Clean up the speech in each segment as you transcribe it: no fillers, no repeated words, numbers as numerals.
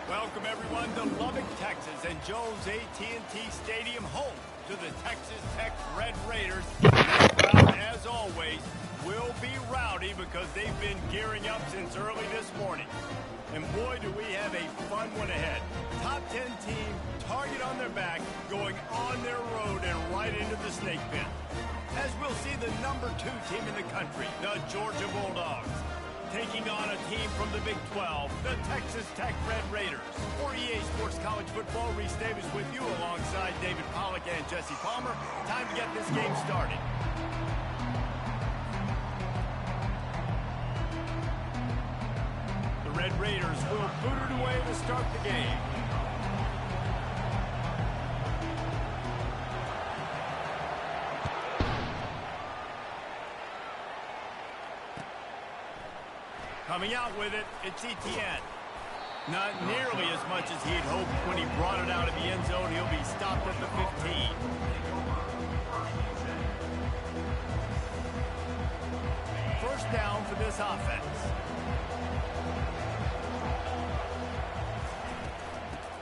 Welcome, everyone, to Lubbock, Texas, and Jones AT&T Stadium, home to the Texas Tech Red Raiders. This crowd, as always, will be rowdy because they've been gearing up since early this morning. And boy, do we have a fun one ahead. Top 10 team, target on their back, going on their road and right into the snake pit. As we'll see the number 2 team in the country, the Georgia Bulldogs, taking on a team from the Big 12, the Texas Tech Red Raiders. For EA Sports College Football, Reese Davis with you alongside David Pollack and Jesse Palmer. Time to get this game started. The Red Raiders will boot it away to start the game. Coming out with it, it's Etienne. Not nearly as much as he'd hoped when he brought it out of the end zone. He'll be stopped at the 15. First down for this offense.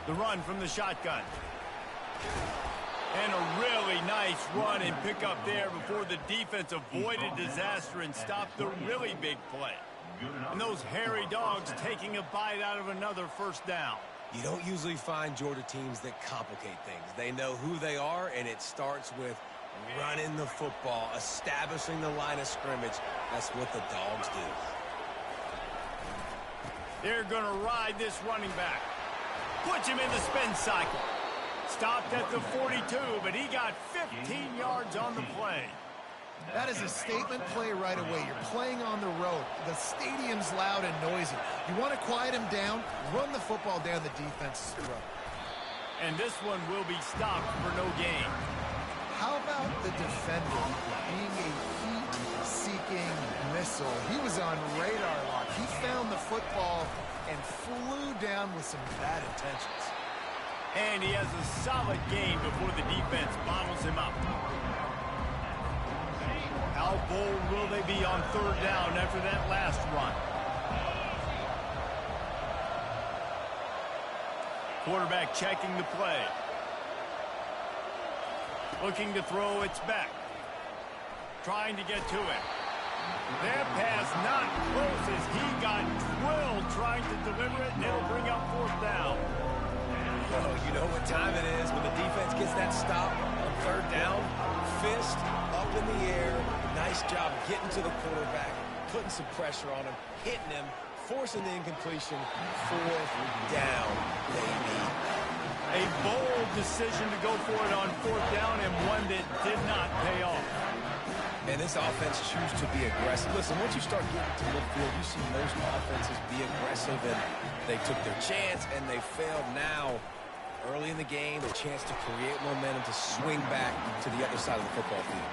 The run from the shotgun. And a really nice run and pick up there before the defense avoided disaster and stopped the really big play. And those hairy dogs taking a bite out of another first down. You don't usually find Georgia teams that complicate things. They know who they are, and it starts with running the football, establishing the line of scrimmage. That's what the dogs do. They're going to ride this running back. Puts him in the spin cycle. Stopped at the 42, but he got 15 yards on the play. That is a statement play right away. You're playing on the road. The stadium's loud and noisy. You want to quiet him down, run the football down the defense's throat. And this one will be stopped for no gain. How about the defender being a heat-seeking missile? He was on radar lock. He found the football and flew down with some bad intentions. And he has a solid gain before the defense bottles him up. How bold will they be on third down after that last run? Quarterback checking the play. Looking to throw, it's back. Trying to get to it. That pass not close as he got drilled trying to deliver it, and it'll bring up fourth down. Oh, you know what time it is when the defense gets that stop on third down. Fist up in the air. Nice job getting to the quarterback, putting some pressure on him, hitting him, forcing the incompletion. Fourth down, baby. A bold decision to go for it on fourth down, and one that did not pay off. And this offense chooses to be aggressive. Listen, once you start getting to midfield, you see most offenses be aggressive, and they took their chance, and they failed. Now, early in the game, a chance to create momentum to swing back to the other side of the football field.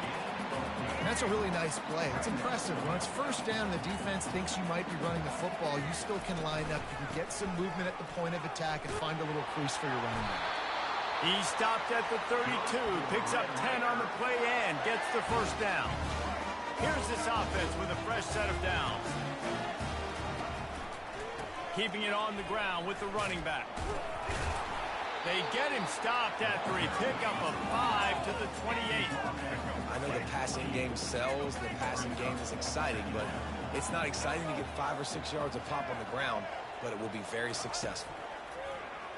That's a really nice play. It's impressive. When it's first down, the defense thinks you might be running the football. You still can line up. You can get some movement at the point of attack and find a little crease for your running back. He stopped at the 32, picks up 10 on the play and gets the first down. Here's this offense with a fresh set of downs. Keeping it on the ground with the running back. They get him stopped after a pickup of 5 to the 28. I know the passing game sells, the passing game is exciting, but it's not exciting to get 5 or 6 yards a pop on the ground, but it will be very successful.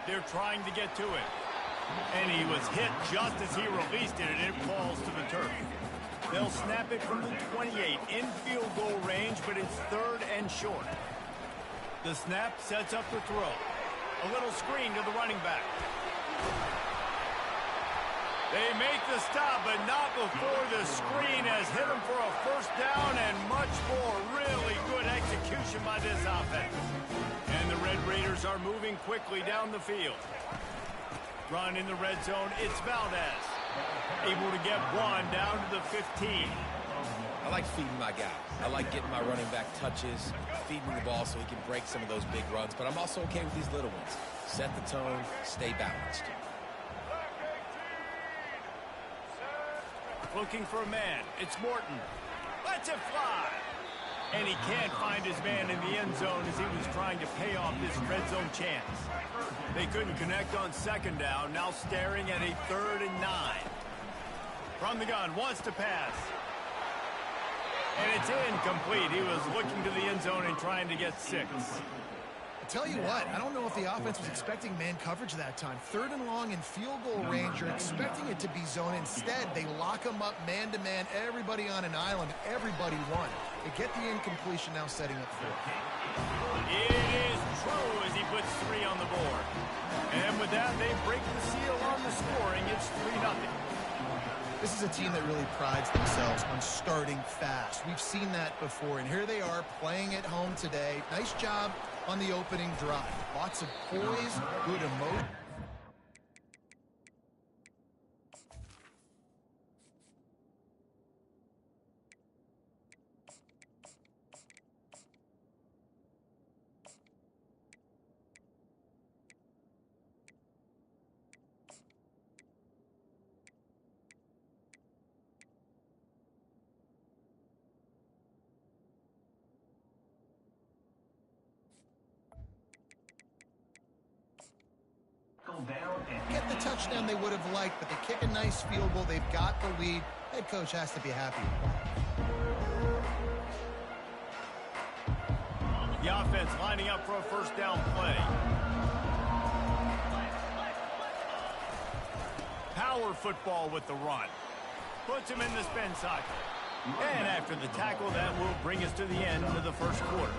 They're trying to get to it. And he was hit just as he released it, and it falls to the turf. They'll snap it from the 28 in field goal range, but it's third and short. The snap sets up the throw. A little screen to the running back. They make the stop, but not before the screen has hit them for a first down and much more. Really good execution by this offense. And the Red Raiders are moving quickly down the field. Run in the red zone, it's Valdez. Able to get one down to the 15. I like feeding my guy. I like getting my running back touches, feeding the ball so he can break some of those big runs. But I'm also okay with these little ones. Set the tone, stay balanced. Looking for a man. It's Morton. Lets it fly. And he can't find his man in the end zone as he was trying to pay off this red zone chance. They couldn't connect on second down. Now staring at a 3rd and 9. From the gun, wants to pass. And it's incomplete. He was looking to the end zone and trying to get 6. Tell you what, I don't know if the offense was expecting man coverage that time. 3rd and long in field goal range. You're expecting it to be zone. Instead, they lock them up man-to-man, everybody on an island, everybody won. They get the incompletion, now setting up 4. It is true as he puts 3 on the board. And with that, they break the seal on the scoring. It's 3-0. This is a team that really prides themselves on starting fast. We've seen that before, and here they are playing at home today. Nice job on the opening drive. Lots of poise, good emotion. Get the touchdown they would have liked, but they kick a nice field goal. They've got the lead. Head coach has to be happy with that. The offense lining up for a first down play. Power football with the run. Puts him in the spin cycle. And after the tackle, that will bring us to the end of the first quarter.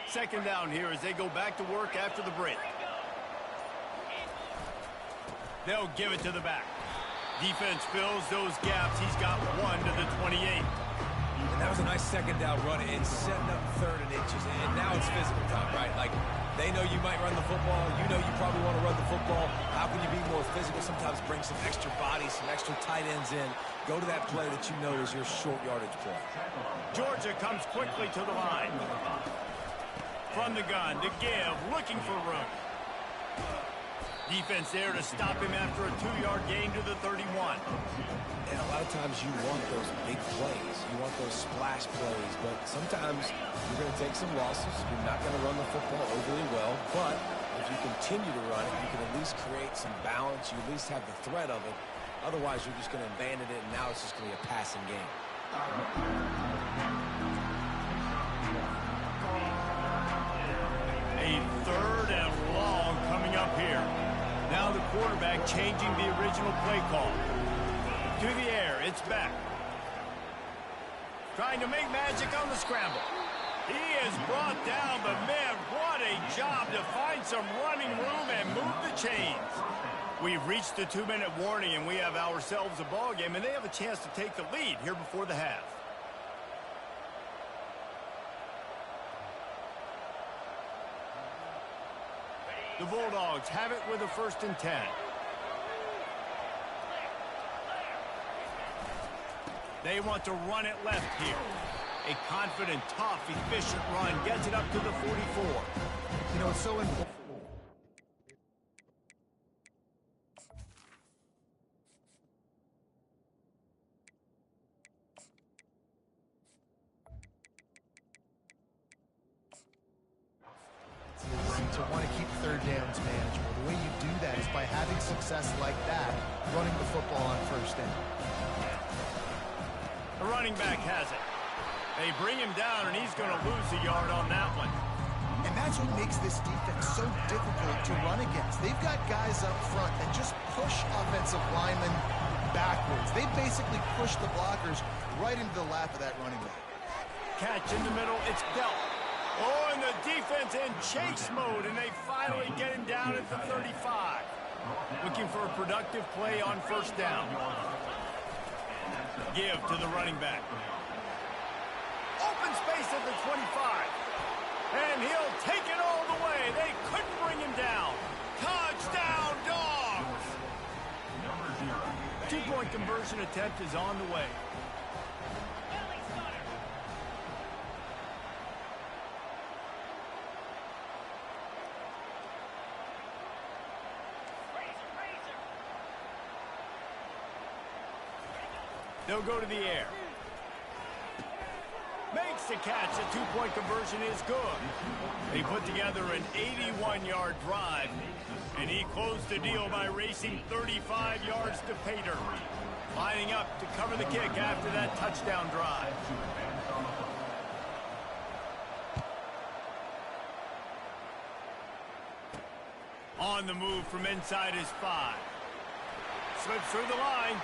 Second down here as they go back to work after the break. They'll give it to the back. Defense fills those gaps. He's got 1 to the 28. And that was a nice second down run and setting up 3rd and inches. And now it's physical time, right? Like, they know you might run the football. You know you probably want to run the football. How can you be more physical? Sometimes bring some extra bodies, some extra tight ends in. Go to that play that you know is your short yardage play. Georgia comes quickly to the line. From the gun to give, looking for room. Defense there to stop him after a 2-yard gain to the 31. And a lot of times you want those big plays. You want those splash plays. But sometimes you're going to take some losses. You're not going to run the football overly well. But if you continue to run it, you can at least create some balance. You at least have the threat of it. Otherwise, you're just going to abandon it, and now it's just going to be a passing game. A 3rd and long coming up here. Now the quarterback changing the original play call. To the air, it's back. Trying to make magic on the scramble. He is brought down, but man, what a job to find some running room and move the chains. We've reached the 2-minute warning, and we have ourselves a ball game, and they have a chance to take the lead here before the half. The Bulldogs have it with a 1st and 10. They want to run it left here. A confident, tough, efficient run gets it up to the 44. You know, it's so important. third downs manageable. The way you do that is by having success like that, running the football on first down. The running back has it. They bring him down, and he's going to lose a yard on that one. And that's what makes this defense so difficult to run against. They've got guys up front that just push offensive linemen backwards. They basically push the blockers right into the lap of that running back. Catch in the middle, it's dealt. Oh, and the defense in chase mode, and they finally get him down at the 35. Looking for a productive play on first down. Give to the running back. Open space at the 25. And he'll take it all the way. They couldn't bring him down. Touchdown, Dogs! 2-point conversion attempt is on the way. They'll go to the air. Makes the catch. The 2-point conversion is good. They put together an 81-yard drive, and he closed the deal by racing 35 yards to pay dirt, lining up to cover the kick after that touchdown drive. On the move from inside his 5. Slips through the line.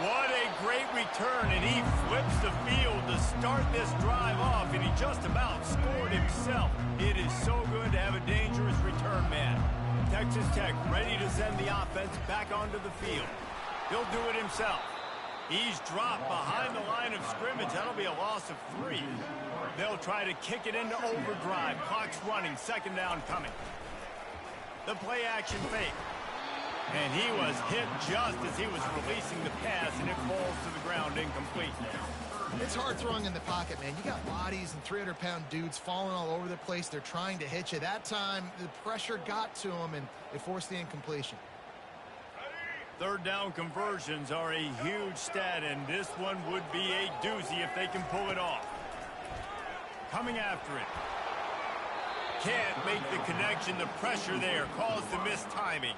What a great return, and he flips the field to start this drive off, and he just about scored himself. It is so good to have a dangerous return man. Texas Tech ready to send the offense back onto the field. He'll do it himself. He's dropped behind the line of scrimmage. That'll be a loss of 3. They'll try to kick it into overdrive. Clock's running, second down coming. The play action fake. And he was hit just as he was releasing the pass, and it falls to the ground incomplete. It's hard throwing in the pocket, man. You got bodies and 300-pound dudes falling all over the place. They're trying to hit you. That time, the pressure got to him, and it forced the incompletion. Third down conversions are a huge stat, and this one would be a doozy if they can pull it off. Coming after it. Can't make the connection. The pressure there caused the missed timing.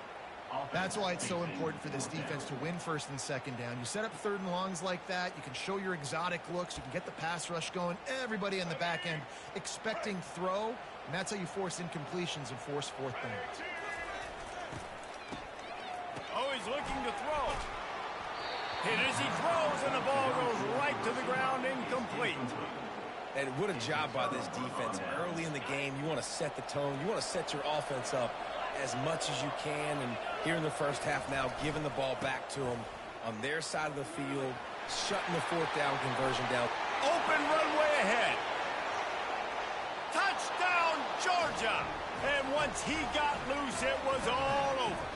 That's why it's so important for this defense to win first and second down. You set up third and longs like that. You can show your exotic looks. You can get the pass rush going. Everybody in the back end expecting throw, and that's how you force incompletions and force fourth downs. Oh, he's looking to throw. Hit as he throws, and the ball goes right to the ground, incomplete. And what a job by this defense. Early in the game, you want to set the tone. You want to set your offense up as much as you can, and here in the first half now, giving the ball back to them on their side of the field, shutting the fourth down conversion down. Open runway ahead. Touchdown, Georgia. And once he got loose, it was all over.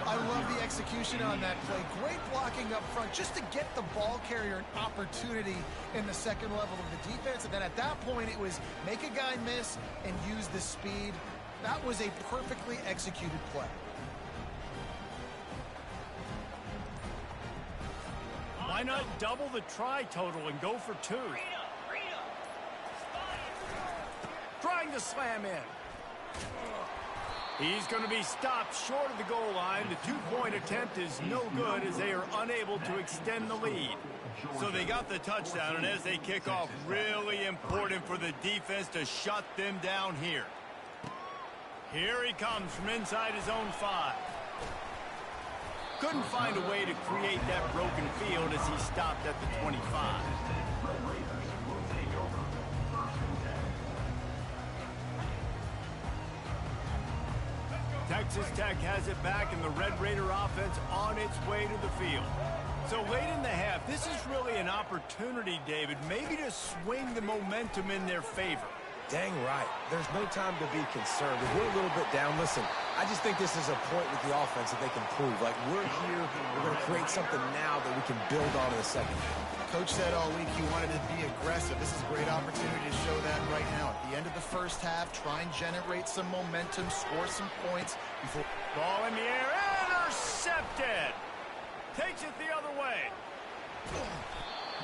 I love the execution on that play. Great blocking up front just to get the ball carrier an opportunity in the second level of the defense. And then at that point, it was make a guy miss and use the speed. That was a perfectly executed play. Why not double the try total and go for 2? Trying to slam in. He's going to be stopped short of the goal line. The 2-point attempt is no good as they are unable to extend the lead. So they got the touchdown, and as they kick off, really important for the defense to shut them down here. Here he comes from inside his own 5. Couldn't find a way to create that broken field as he stopped at the 25. Texas Tech has it back, and the Red Raider offense on its way to the field. So late in the half, this is really an opportunity, David, maybe to swing the momentum in their favor. Dang right. There's no time to be concerned. If we're a little bit down, listen, I just think this is a point with the offense that they can prove. Like, we're here, we're going to create something now that we can build on in the second half. Coach said all week he wanted to be aggressive. This is a great opportunity to show that right now. At the end of the first half, try and generate some momentum, score some points before... Ball in the air, intercepted! Takes it the other way.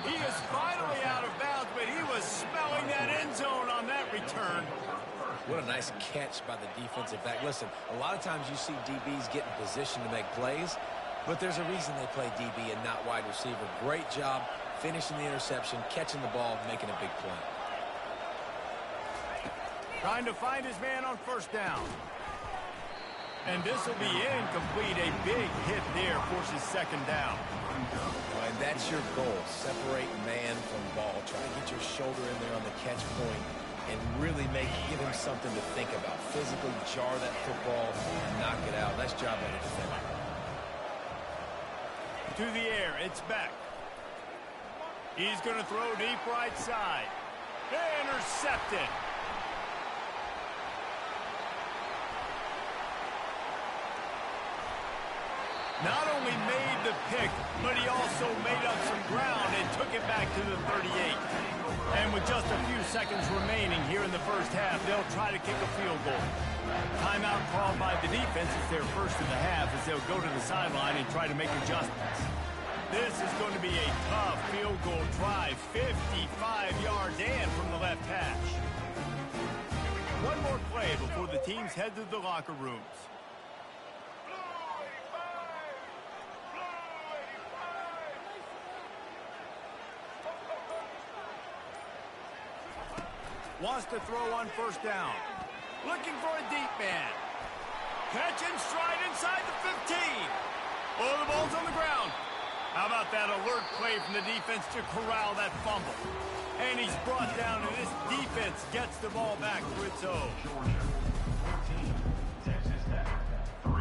He is finally out of bounds, but he was smelling that end zone on that return. What a nice catch by the defensive back. Listen, a lot of times you see DBs get in position to make plays, but there's a reason they play DB and not wide receiver. Great job finishing the interception, catching the ball, making a big play. Trying to find his man on first down. And this will be incomplete. A big hit there forces second down. And that's your goal. Separate man from ball. Try to get your shoulder in there on the catch point and really give him something to think about. Physically jar that football and knock it out. Nice job by the defender. To the air, it's back. He's going to throw deep right side. Intercepted. Not only made the pick, but he also made up some ground and took it back to the 38. And with just a few seconds remaining here in the first half, they'll try to kick a field goal. Timeout called by the defense. It's their first of the half as they'll go to the sideline and try to make adjustments. This is going to be a tough field goal drive, 55 yards and from the left hash. One more play before the teams head to the locker rooms. Wants to throw on first down. Looking for a deep man. Catch and stride inside the 15. Oh, the ball's on the ground. How about that alert play from the defense to corral that fumble? And he's brought down, and this defense gets the ball back for its own. Texas Tech, 3.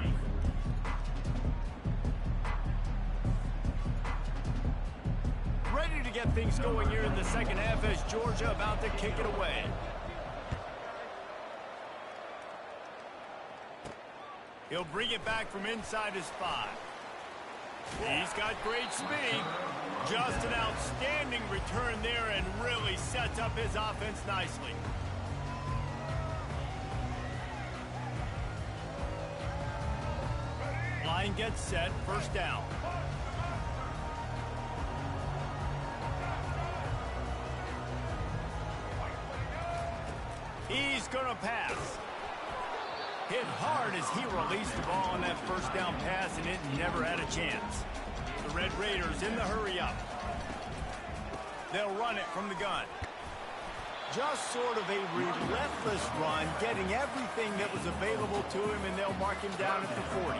Ready to get things going here in the second half as Georgia about to kick it away. He'll bring it back from inside his 5. He's got great speed. Just an outstanding return there and really sets up his offense nicely. Line gets set, first down. He's going to pass. Hit hard as he released the ball on that first down pass, and it never had a chance. The Red Raiders in the hurry up. They'll run it from the gun. Just sort of a relentless run, getting everything that was available to him, and they'll mark him down at the 40.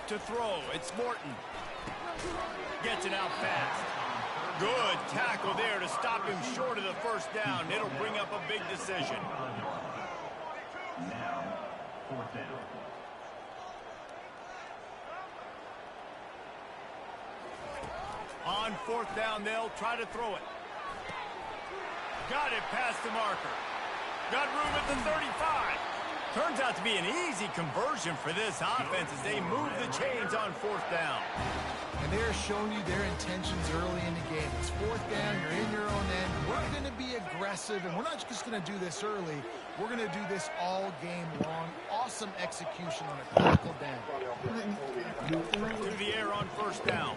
To throw, it's Morton. Gets it out fast. Good tackle there to stop him short of the first down. It'll bring up a big decision. Now, fourth down. On fourth down, they'll try to throw it. Got it past the marker. Got room at the 35. Turns out to be an easy conversion for this offense as they move the chains on fourth down. And they're showing you their intentions early in the game. It's fourth down, you're in your own end. We're going to be aggressive, and we're not just going to do this early. We're going to do this all game long. Awesome execution on a critical down. Through the air on first down.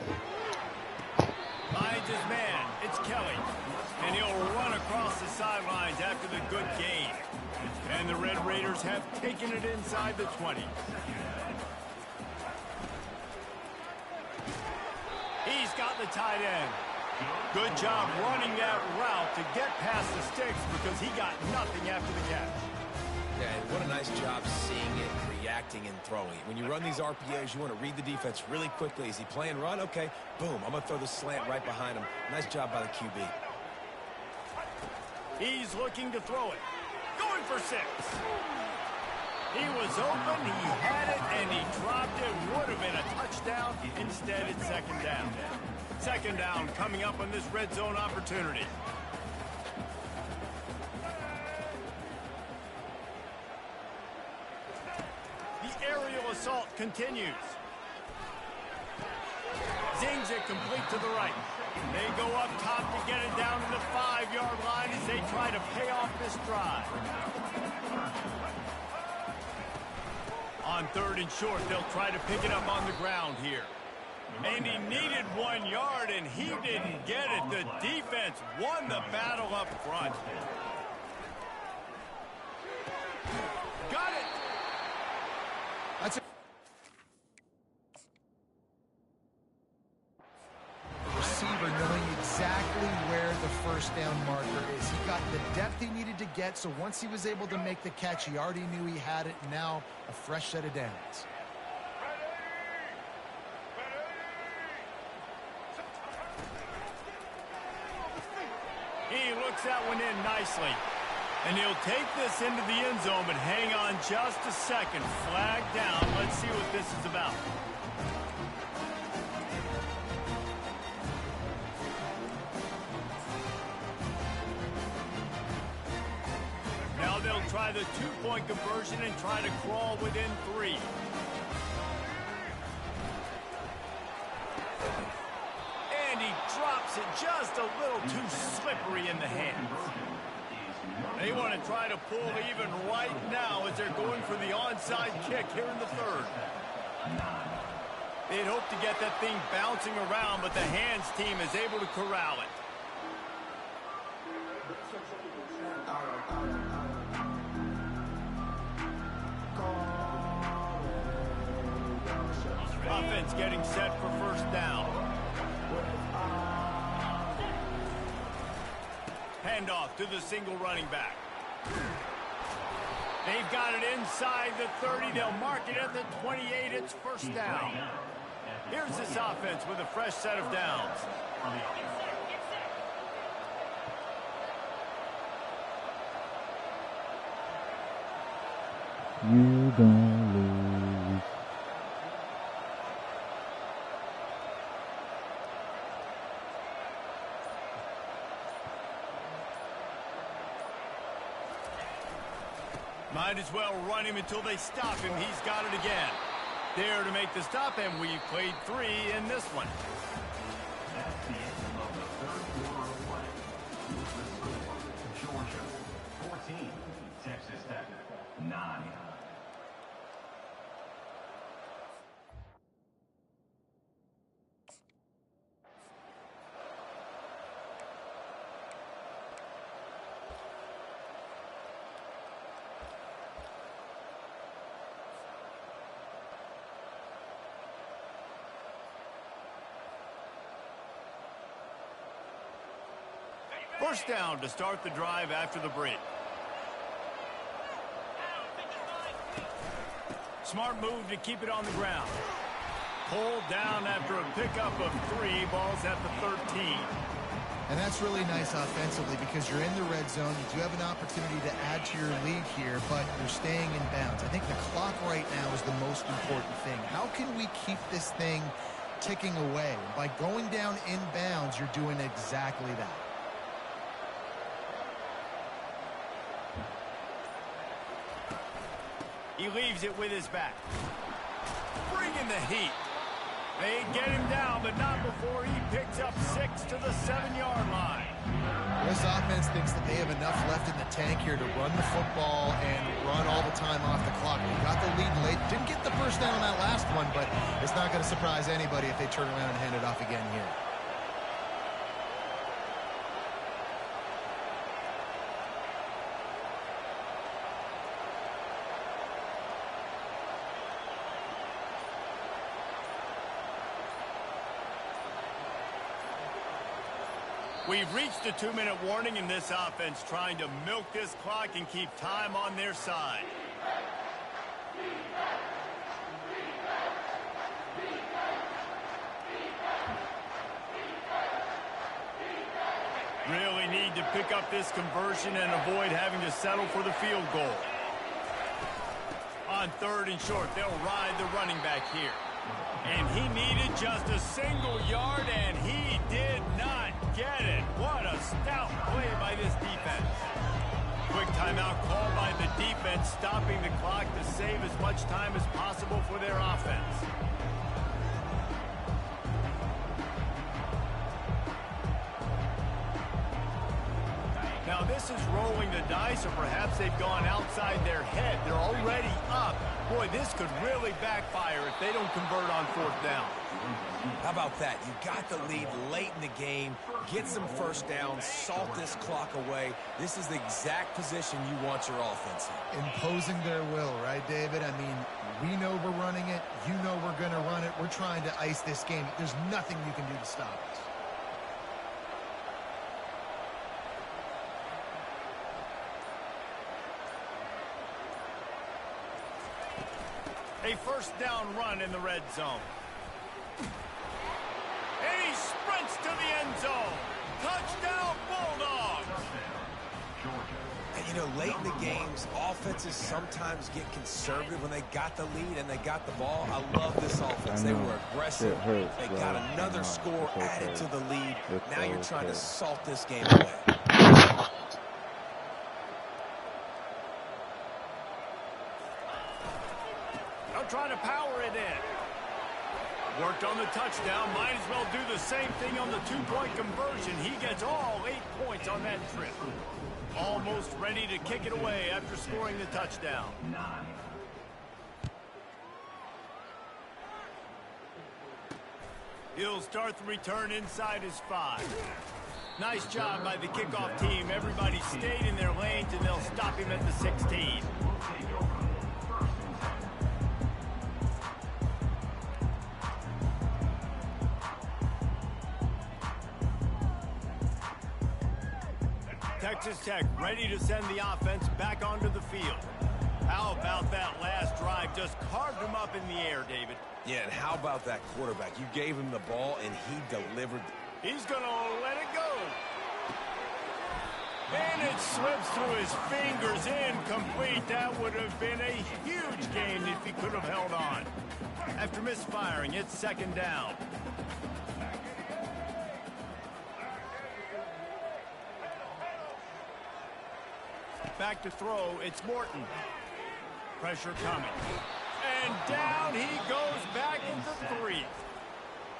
Finds his man. It's Kelly. And he'll run across the sidelines after the good gain. And the Red Raiders have taken it inside the 20. He's got the tight end. Good job running that route to get past the sticks because he got nothing after the catch. Yeah, and what a nice job seeing it, reacting, and throwing. When you run these RPOs, you want to read the defense really quickly. Is he playing run? Okay, boom, I'm going to throw the slant right behind him. Nice job by the QB. He's looking to throw it. Going for 6. He was open, he had it, and he dropped it. Would have been a touchdown. Instead, it's second down. Second down coming up on this red zone opportunity. The aerial assault continues. Zings it complete to the right. They go up top to get it down to the 5-yard line as they try to pay off this drive. On third and short, they'll try to pick it up on the ground here. And he needed 1 yard, and he didn't get it. The defense won the battle up front. Got it. That's it. Receiver knowing exactly where the first down marker is. He got the depth he needed to get, so once he was able to make the catch, he already knew he had it. Now a fresh set of downs. He looks that one in nicely. And he'll take this into the end zone, but hang on just a second. Flag down. Let's see what this is about. Now they'll try the two-point conversion and try to crawl within 3. And he drops it just a little too slippery in the hands. They want to try to pull even right now as they're going for the onside kick here in the third. They'd hope to get that thing bouncing around, but the hands team is able to corral it. Offense getting set for first down. Handoff to the single running back. They've got it inside the 30. They'll mark it at the 28. It's first down. Here's this offense with a fresh set of downs. You don't lose. Might as well run him until they stop him. He's got it again. There to make the stop, and we've played 3 in this one. That's the end of the third quarter of play. With the score, Georgia 14, Texas Tech 9. First down to start the drive after the break. Smart move to keep it on the ground. Pulled down after a pickup of 3. Ball's at the 13. And that's really nice offensively because you're in the red zone. You do have an opportunity to add to your lead here, but you're staying in bounds. I think the clock right now is the most important thing. How can we keep this thing ticking away? By going down in bounds, you're doing exactly that. He leaves it with his back. Bringing the heat. They get him down, but not before he picks up 6 to the 7-yard line. This offense thinks that they have enough left in the tank here to run the football and run all the time off the clock. They got the lead late. Didn't get the first down on that last one, but it's not going to surprise anybody if they turn around and hand it off again here. We've reached a 2-minute warning in this offense, trying to milk this clock and keep time on their side. Really need to pick up this conversion and avoid having to settle for the field goal. On 3rd and short, they'll ride the running back here. And he needed just a single yard, and he did not get it. What a stout play by this defense. Quick timeout called by the defense, stopping the clock to save as much time as possible for their offense. Now this is rolling the dice, or perhaps they've gone outside their head. They're already up Boy, this could really backfire if they don't convert on 4th down. How about that? You got the lead late in the game. Get some first downs. Salt this clock away. This is the exact position you want your offense in. Imposing their will, right, David? I mean, we know we're running it. You know we're going to run it. We're trying to ice this game. There's nothing you can do to stop us. A first down run in the red zone. And he sprints to the end zone. Touchdown, Bulldogs! And, you know, late in the games, offenses sometimes get conservative when they got the lead and they got the ball. I love this offense. They were aggressive. They got another score added to the lead. Now you're trying to salt this game away. Trying to power it in. Worked on the touchdown. Might as well do the same thing on the 2-point conversion. He gets all 8 points on that trip. Almost ready to kick it away after scoring the touchdown. He'll start the return inside his 5. Nice job by the kickoff team. Everybody stayed in their lanes, and they'll stop him at the 16. Texas Tech ready to send the offense back onto the field. How about that last drive? Just carved him up in the air, David. Yeah, and how about that quarterback? You gave him the ball, and he delivered. He's going to let it go. And it slips through his fingers, incomplete. That would have been a huge gain if he could have held on. After misfiring, it's 2nd down. Back to throw, it's Morton. Pressure coming. And down he goes back into 3.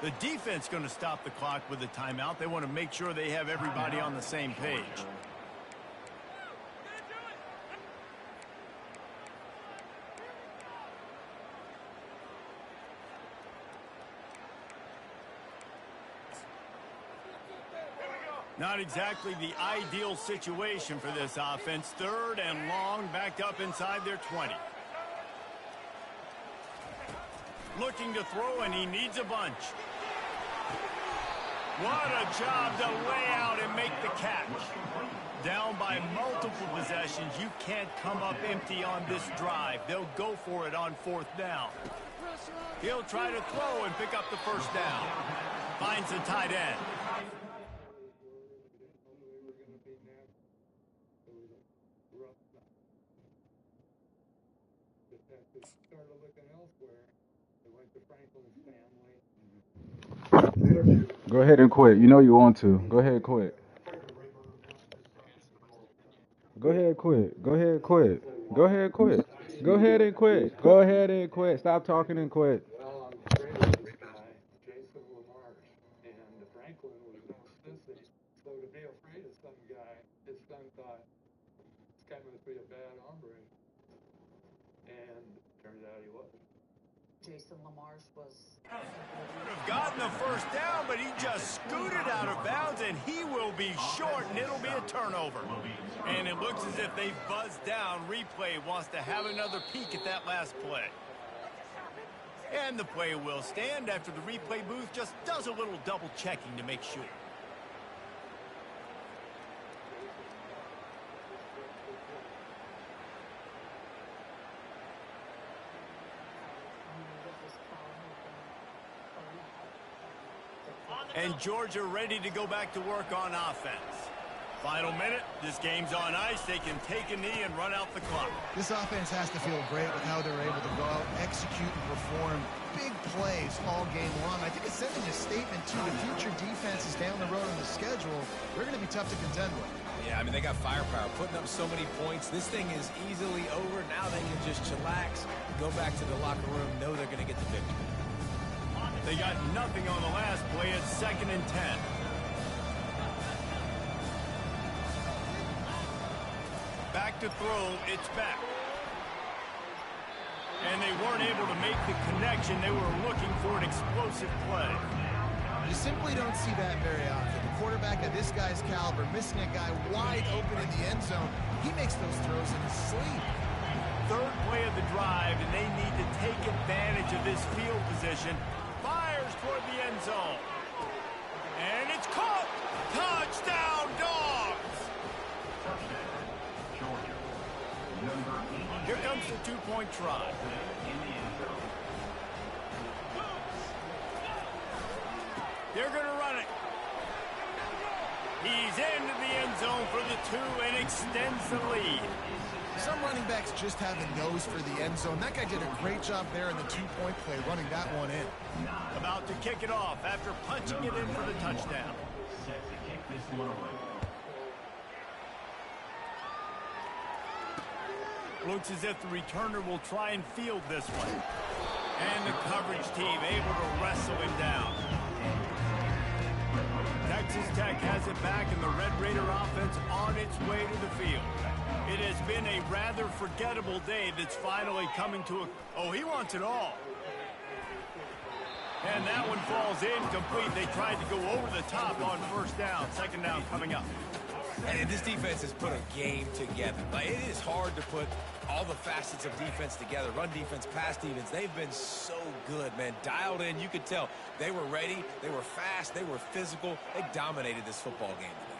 The defense going to stop the clock with a timeout. They want to make sure they have everybody on the same page. Not exactly the ideal situation for this offense. 3rd and long, backed up inside their 20. Looking to throw, and he needs a bunch. What a job to lay out and make the catch. Down by multiple possessions, you can't come up empty on this drive. They'll go for it on 4th down. He'll try to throw and pick up the first down. Finds the tight end. Go ahead and quit. You know you want to. Go ahead and quit. Go ahead and quit. Go ahead and quit. Go ahead and quit. Go ahead and quit. Go ahead and quit. Stop talking and quit. Well, I'm afraid of this guy, Jason Lamarche, and Franklin was no sissy. So to be afraid of some guy, his son thought, this guy must be a bad hombre. And turns out he wasn't. Jason Lamarche was... Could have gotten the first down, but he just scooted out of bounds, and he will be short, and it'll be a turnover. And it looks as if they buzzed down. Replay wants to have another peek at that last play. And the play will stand after the replay booth just does a little double checking to make sure. And Georgia ready to go back to work on offense. Final minute, this game's on ice. They can take a knee and run out the clock. This offense has to feel great with how they're able to go out, execute, and perform big plays all game long. I think it's sending a statement to the future defenses down the road on the schedule. They're going to be tough to contend with. Yeah, I mean, they got firepower, putting up so many points. This thing is easily over. Now they can just chillax, go back to the locker room, know they're going to get the victory. They got nothing on the last play. It's 2nd and 10. Back to throw. It's back. And they weren't able to make the connection. They were looking for an explosive play. You simply don't see that very often. A quarterback of this guy's caliber missing a guy wide open in the end zone. He makes those throws in his sleep. Third play of the drive, and they need to take advantage of this field position. Fires toward the end zone. And it's caught! Touchdown, Dogs! Georgia. Number 88. Here comes the two-point try. In the end zone. They're going to run it. He's into the end zone for the 2 and extends the lead. Some running backs just have a nose for the end zone. That guy did a great job there in the two-point play, running that one in. About to kick it off after punching it in for the touchdown. Set to kick this one away. Looks as if the returner will try and field this one. And the coverage team able to wrestle him down. Texas Tech has it back, and the Red Raider offense on its way to the field. It has been a rather forgettable day that's finally coming to a... Oh, he wants it all. And that one falls incomplete. They tried to go over the top on first down. Second down coming up. And this defense has put a game together. Like, it is hard to put all the facets of defense together. Run defense, pass defense. They've been so good, man. Dialed in. You could tell they were ready. They were fast. They were physical. They dominated this football game today.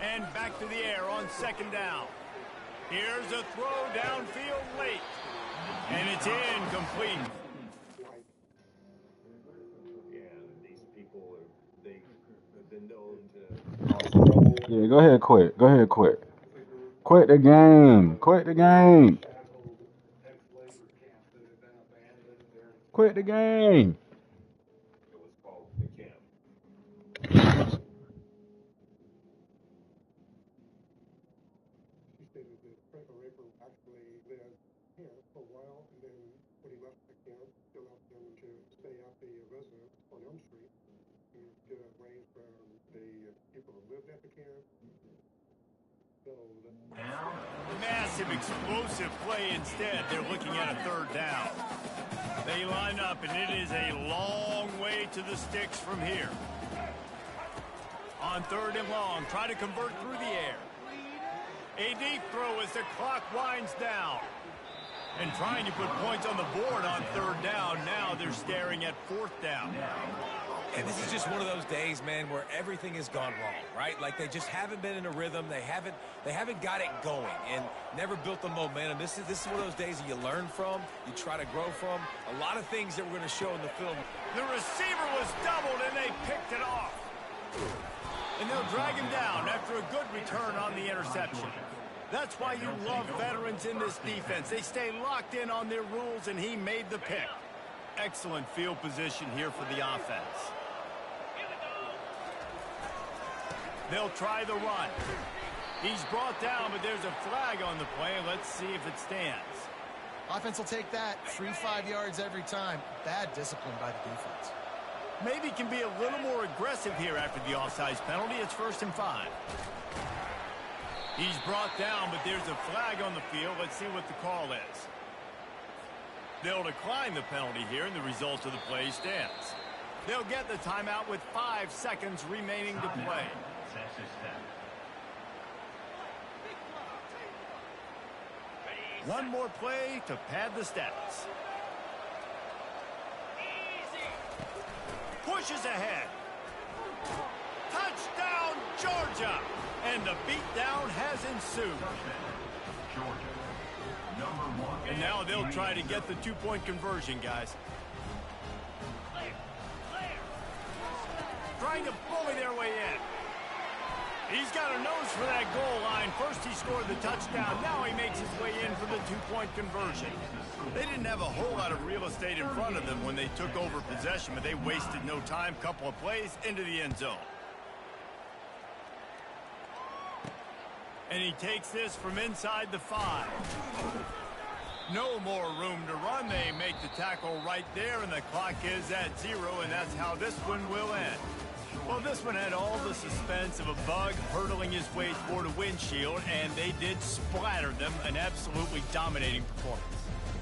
And back to the air on second down. Here's a throw downfield late. And it's incomplete. Yeah, go ahead, quit. Go ahead, quit. Quit the game. Quit the game. Quit the game. Massive explosive play instead. They're looking at a third down. They line up, and it is a long way to the sticks from here. On third and long, try to convert through the air. A deep throw as the clock winds down. And trying to put points on the board on third down. Now they're staring at fourth down. And this is just one of those days, man, where everything has gone wrong, right? Like, they just haven't been in a rhythm. They haven't got it going and never built the momentum. This is one of those days that you learn from, you try to grow from. A lot of things that we're going to show in the film. The receiver was doubled, and they picked it off. And they'll drag him down after a good return on the interception. That's why you love veterans in this defense. They stay locked in on their rules, and he made the pick. Excellent field position here for the offense. They'll try the run. He's brought down, but there's a flag on the play. Let's see if it stands. Offense will take that. 3-5 yards every time. Bad discipline by the defense. Maybe can be a little more aggressive here after the offsides penalty. It's 1st and 5. He's brought down, but there's a flag on the field. Let's see what the call is. They'll decline the penalty here, and the result of the play stands. They'll get the timeout with 5 seconds remaining to play. One more play to pad the stats. Pushes ahead. Touchdown, Georgia! And the beatdown has ensued. And now they'll try to get the two-point conversion, guys. Trying to bully their way in. He's got a nose for that goal line. First he scored the touchdown. Now he makes his way in for the two-point conversion. They didn't have a whole lot of real estate in front of them when they took over possession, but they wasted no time. Couple of plays into the end zone. And he takes this from inside the 5. No more room to run. They make the tackle right there, and the clock is at 0, and that's how this one will end. Well, this one had all the suspense of a bug hurtling his way toward a windshield, and they did splatter them. An absolutely dominating performance.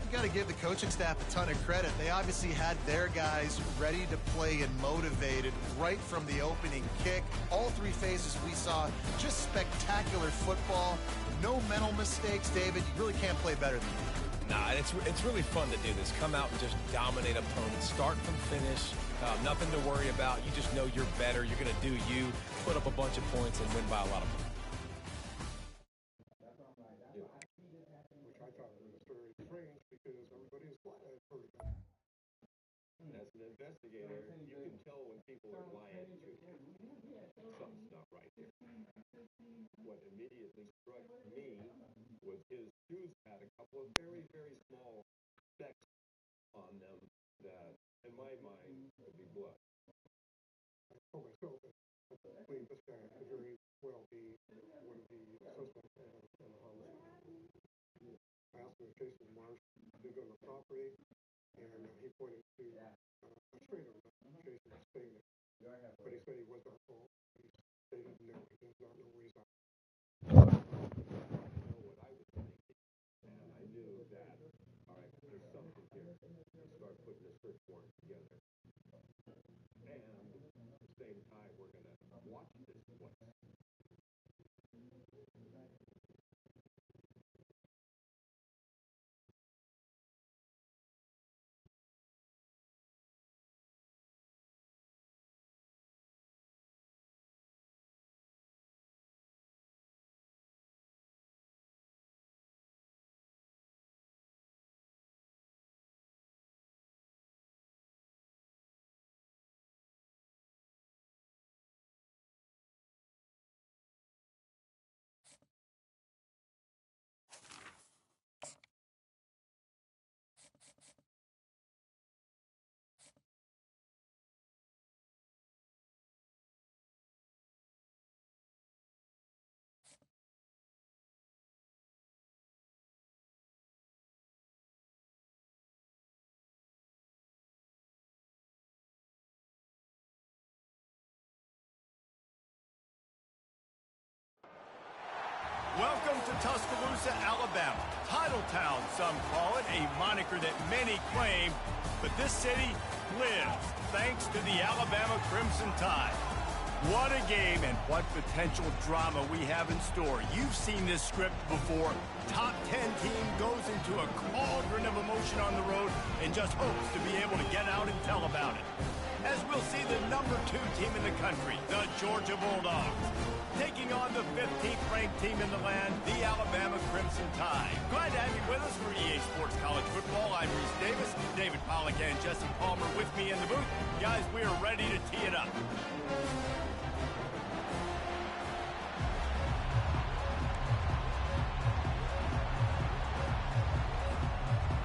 You got to give the coaching staff a ton of credit. They obviously had their guys ready to play and motivated right from the opening kick. All three phases we saw, just spectacular football. No mental mistakes, David. You really can't play better than that. Nah, it's really fun to do this. Come out and just dominate opponents, start from finish. Nothing to worry about. You just know you're better. You're going to do you, put up a bunch of points, and win by a lot of points. Which I thought was very strange because everybody's heard of it. As an investigator, you can tell when people are lying to you. Something's not right here. What immediately struck me was his shoes had a couple of very, very small specks on them that, in my mind, would be blood. I told myself that I believe this guy could very well be one of the suspects in the homicide. I asked him if Jason Marsh did go to the property, and he pointed to a trailer that Jason was staying there. But he said he was not home. He stated no, he does not know where he's at. I know what I was thinking, and I knew that, all right, there's something here. You start putting the search warrant together. And at the same time, we're going to watch this place. Welcome to Tuscaloosa, Alabama. Titletown, some call it, a moniker that many claim, but this city lives thanks to the Alabama Crimson Tide. What a game and what potential drama we have in store. You've seen this script before. Top 10 team goes into a cauldron of emotion on the road and just hopes to be able to get out and tell about it. As we'll see the number 2 team in the country, the Georgia Bulldogs, taking on the 15th ranked team in the land, the Alabama Crimson Tide. Glad to have you with us for EA Sports College Football. I'm Reese Davis, David Pollack and Jesse Palmer with me in the booth. Guys, we are ready to tee it up.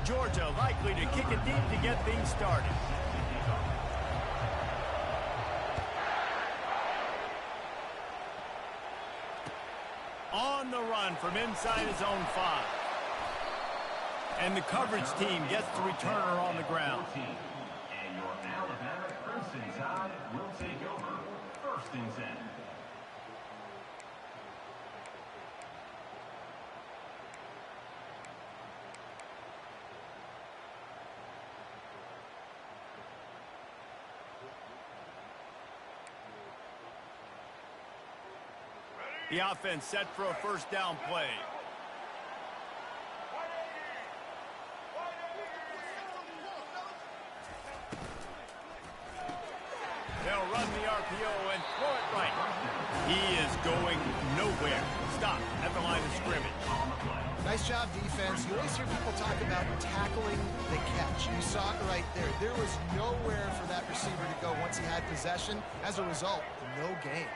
Georgia likely to kick it deep to get things started. On the run from inside his own 5. And the coverage team gets the returner on the ground. And your Alabama Crimson Tide will take over 1st and 10. The offense set for a 1st down play. They'll run the RPO and throw it right. He is going nowhere. Stop at the line of scrimmage. Nice job, defense. You always hear people talk about tackling the catch. You saw it right there. There was nowhere for that receiver to go once he had possession. As a result, no gain.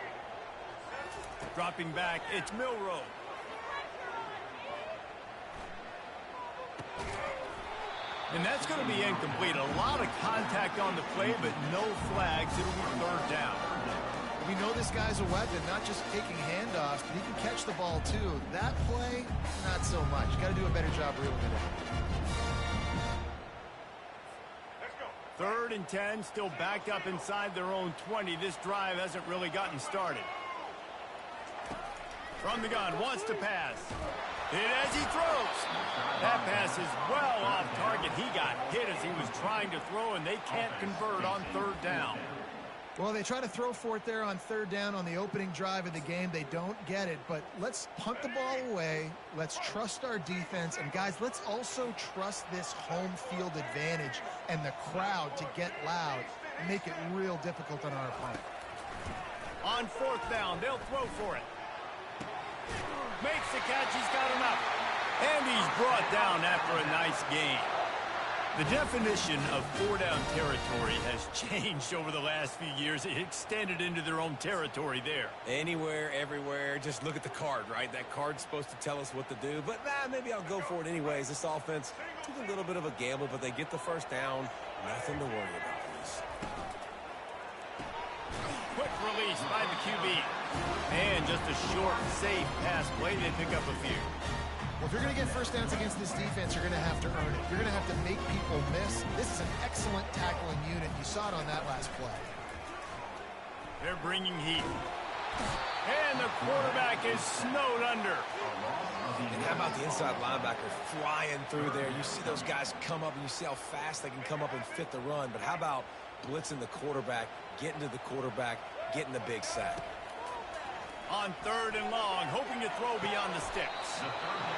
Dropping back, it's Milroe. And that's going to be incomplete. A lot of contact on the play, but no flags. It'll be 3rd down. We know this guy's a weapon, not just taking handoffs, but he can catch the ball too. That play, not so much. Got to do a better job reeling it in. 3rd and 10, still backed up inside their own 20. This drive hasn't really gotten started. From the gun, wants to pass. Hit as he throws. That pass is well off target. He got hit as he was trying to throw, and they can't convert on 3rd down. Well, they try to throw for it there on 3rd down on the opening drive of the game. They don't get it, but let's punt the ball away. Let's trust our defense. And, guys, let's also trust this home field advantage and the crowd to get loud and make it real difficult on our opponent. On 4th down, they'll throw for it. Makes the catch. He's got enough. And he's brought down after a nice gain. The definition of 4-down territory has changed over the last few years. It extended into their own territory there. Anywhere, everywhere, just look at the card, right? That card's supposed to tell us what to do, but maybe I'll go for it anyways. This offense took a little bit of a gamble, but they get the 1st down. Nothing to worry about this. Quick release by the QB. And just a short, safe pass play. They pick up a few. Well, if you're going to get 1st downs against this defense, you're going to have to earn it. You're going to have to make people miss. This is an excellent tackling unit. You saw it on that last play. They're bringing heat. And the quarterback is snowed under. And how about the inside linebacker flying through there? You see those guys come up, and you see how fast they can come up and fit the run. But how about blitzing the quarterback, getting to the quarterback, getting the big sack? On 3rd and long, hoping to throw beyond the sticks.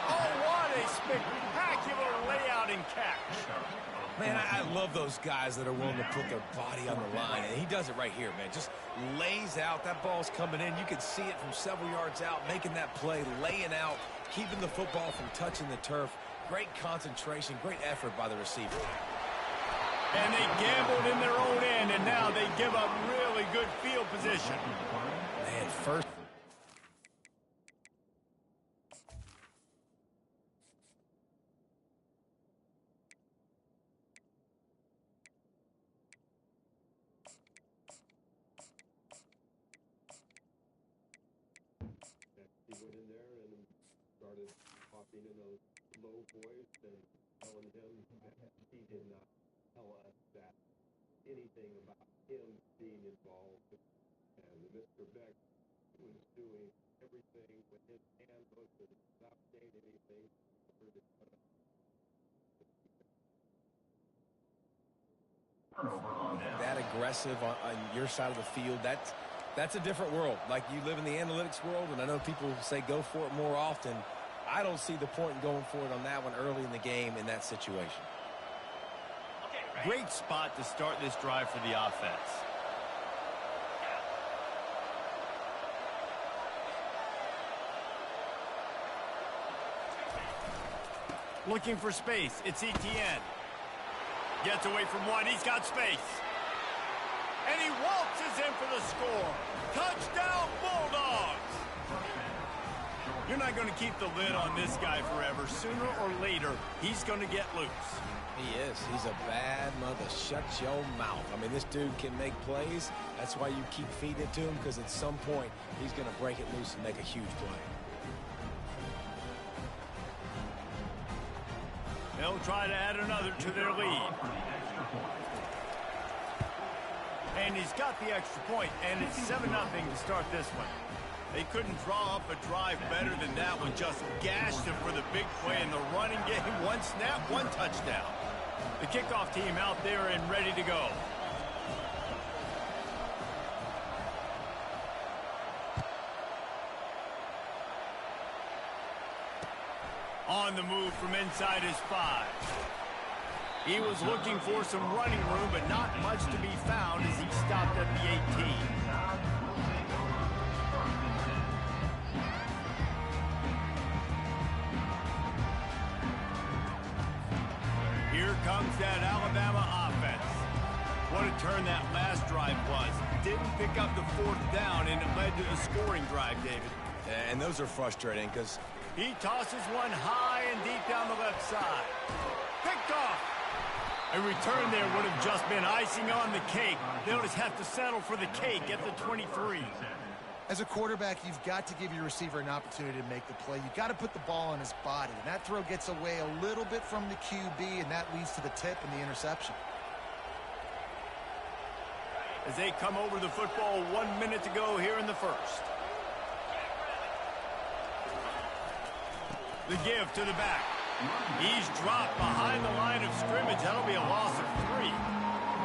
Oh, what a spectacular layout and catch. Man, I love those guys that are willing to put their body on the line, and he does it right here, man. Just lays out. That ball's coming in. You can see it from several yards out, making that play, laying out, keeping the football from touching the turf. Great concentration, great effort by the receiver. And they gambled in their own end, and now they give up really good field position. Man, first. He went in there and started talking in a low voice and telling him that he did not tell us that anything about him being involved. And Mr. Beck was doing everything with his hand hooked and not saying anything. That aggressive on your side of the field, that's a different world. Like, you live in the analytics world, and I know people say go for it more often. I don't see the point in going for it on that one early in the game in that situation. Great spot to start this drive for the offense. Looking for space. It's Etienne. Gets away from one. He's got space. And he waltzes in for the score. Touchdown, Bulldogs! You're not going to keep the lid on this guy forever. Sooner or later, he's going to get loose. He is. He's a bad mother. Shut your mouth. I mean, this dude can make plays. That's why you keep feeding it to him, because at some point, he's going to break it loose and make a huge play. They'll try to add another to their lead. And he's got the extra point, and it's 7-0 to start this one. They couldn't draw up a drive better than that one. Just gashed him for the big play in the running game. One snap, one touchdown. The kickoff team out there and ready to go. On the move from inside his 5. He was looking for some running room, but not much to be found as he stopped at the 18. Here comes that Alabama offense. What a turn that last drive was. Didn't pick up the 4th down, and it led to the scoring drive, David. And those are frustrating because he tosses one high and deep down the left side. Picked off. A return there would have just been icing on the cake. They'll just have to settle for the cake at the 23. As a quarterback, you've got to give your receiver an opportunity to make the play. You've got to put the ball on his body. And that throw gets away a little bit from the QB, and that leads to the tip and the interception. as they come over the football 1 minute to go here in the first. The give to the back. He's dropped behind the line of scrimmage. That'll be a loss of 3.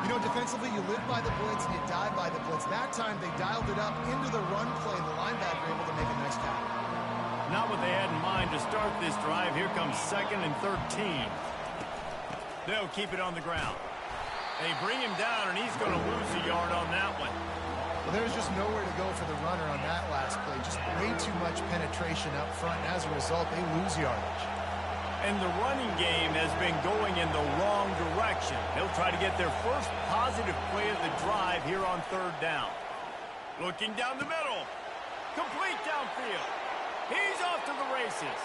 You know, defensively, you live by the blitz and you die by the blitz. That time, they dialed it up into the run play, and the linebacker able to make a nice tackle. Not what they had in mind to start this drive. Here comes 2nd and 13. They'll keep it on the ground. They bring him down, and he's going to lose a yard on that one. Well, there's just nowhere to go for the runner on that last play. Just way too much penetration up front, and as a result, they lose yardage. And the running game has been going in the wrong direction. They'll try to get their first positive play of the drive here on 3rd down. Looking down the middle. Complete downfield. He's off to the races.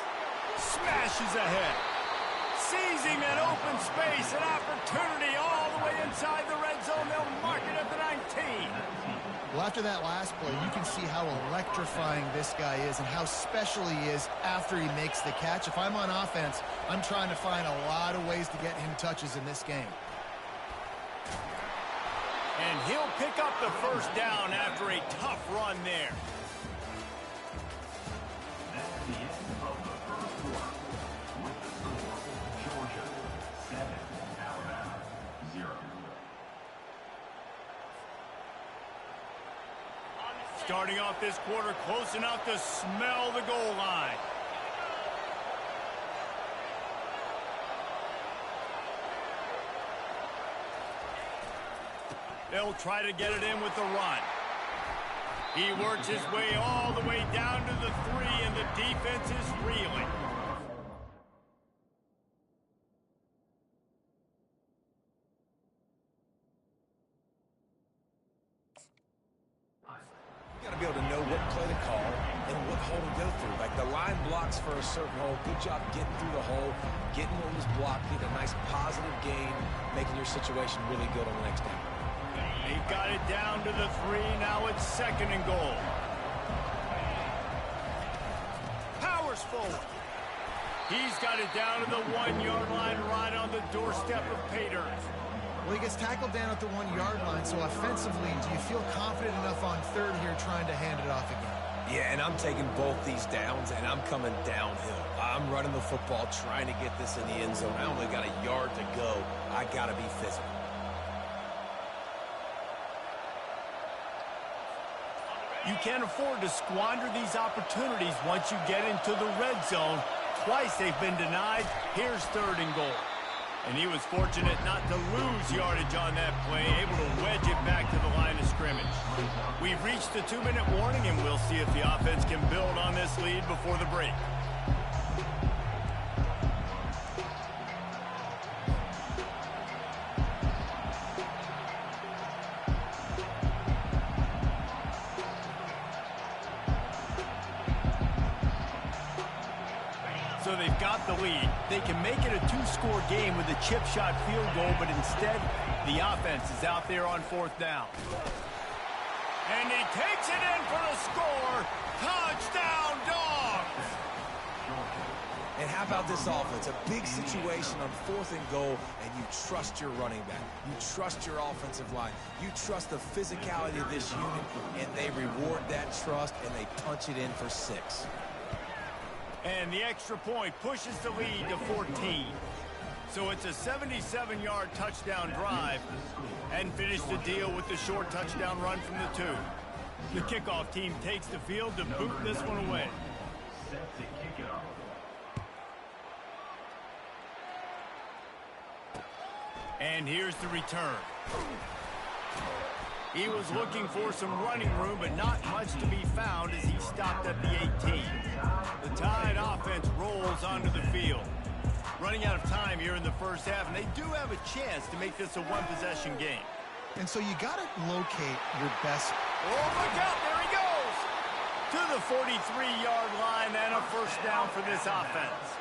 Smashes ahead. Sees him in open space. An opportunity all the way inside the red zone. They'll mark it at the 19. Well, after that last play, you can see how electrifying this guy is and how special he is after he makes the catch. If I'm on offense, I'm trying to find a lot of ways to get him touches in this game. And he'll pick up the first down after a tough run there. That's the end of the first quarter. With the score, Georgia 7, Alabama 0. Starting off this quarter close enough to smell the goal line. They'll try to get it in with the run. He works his way all the way down to the 3, and the defense is reeling. You got to be able to know what play to call and what hole to go through. Like the line blocks for a certain hole. Good job getting through the hole, getting what was blocked, getting a nice positive gain, making your situation really good on the next down. He got it down to the 3. Now it's 2nd and goal. Powers forward. He's got it down to the 1-yard line right on the doorstep of Pater. Well, he gets tackled down at the 1-yard line, so offensively, do you feel confident enough on 3rd here trying to hand it off again? Yeah, and I'm taking both these downs, and I'm coming downhill. I'm running the football, trying to get this in the end zone. I only got a yard to go. I got to be physical. You can't afford to squander these opportunities once you get into the red zone. Twice they've been denied. Here's 3rd and goal. And he was fortunate not to lose yardage on that play, able to wedge it back to the line of scrimmage. We've reached the 2-minute warning, and we'll see if the offense can build on this lead before the break. So they've got the lead. They can make it a 2-score game with a chip shot field goal, but instead, the offense is out there on 4th down. And he takes it in for the score. Touchdown, Dogs! And how about this offense? A big situation on 4th and goal, and you trust your running back. You trust your offensive line. You trust the physicality of this unit, and they reward that trust, and they punch it in for 6. And the extra point pushes the lead to 14. So it's a 77-yard touchdown drive, and finish the deal with the short touchdown run from the 2. The kickoff team takes the field to boot this one away. Set to kick it off. And here's the return. He was looking for some running room, but not much to be found as he stopped at the 18. The Tide offense rolls onto the field. Running out of time here in the first half, and they do have a chance to make this a 1-possession game. And so you got to locate your best. Oh, look out, there he goes! To the 43-yard line, and a first down for this offense.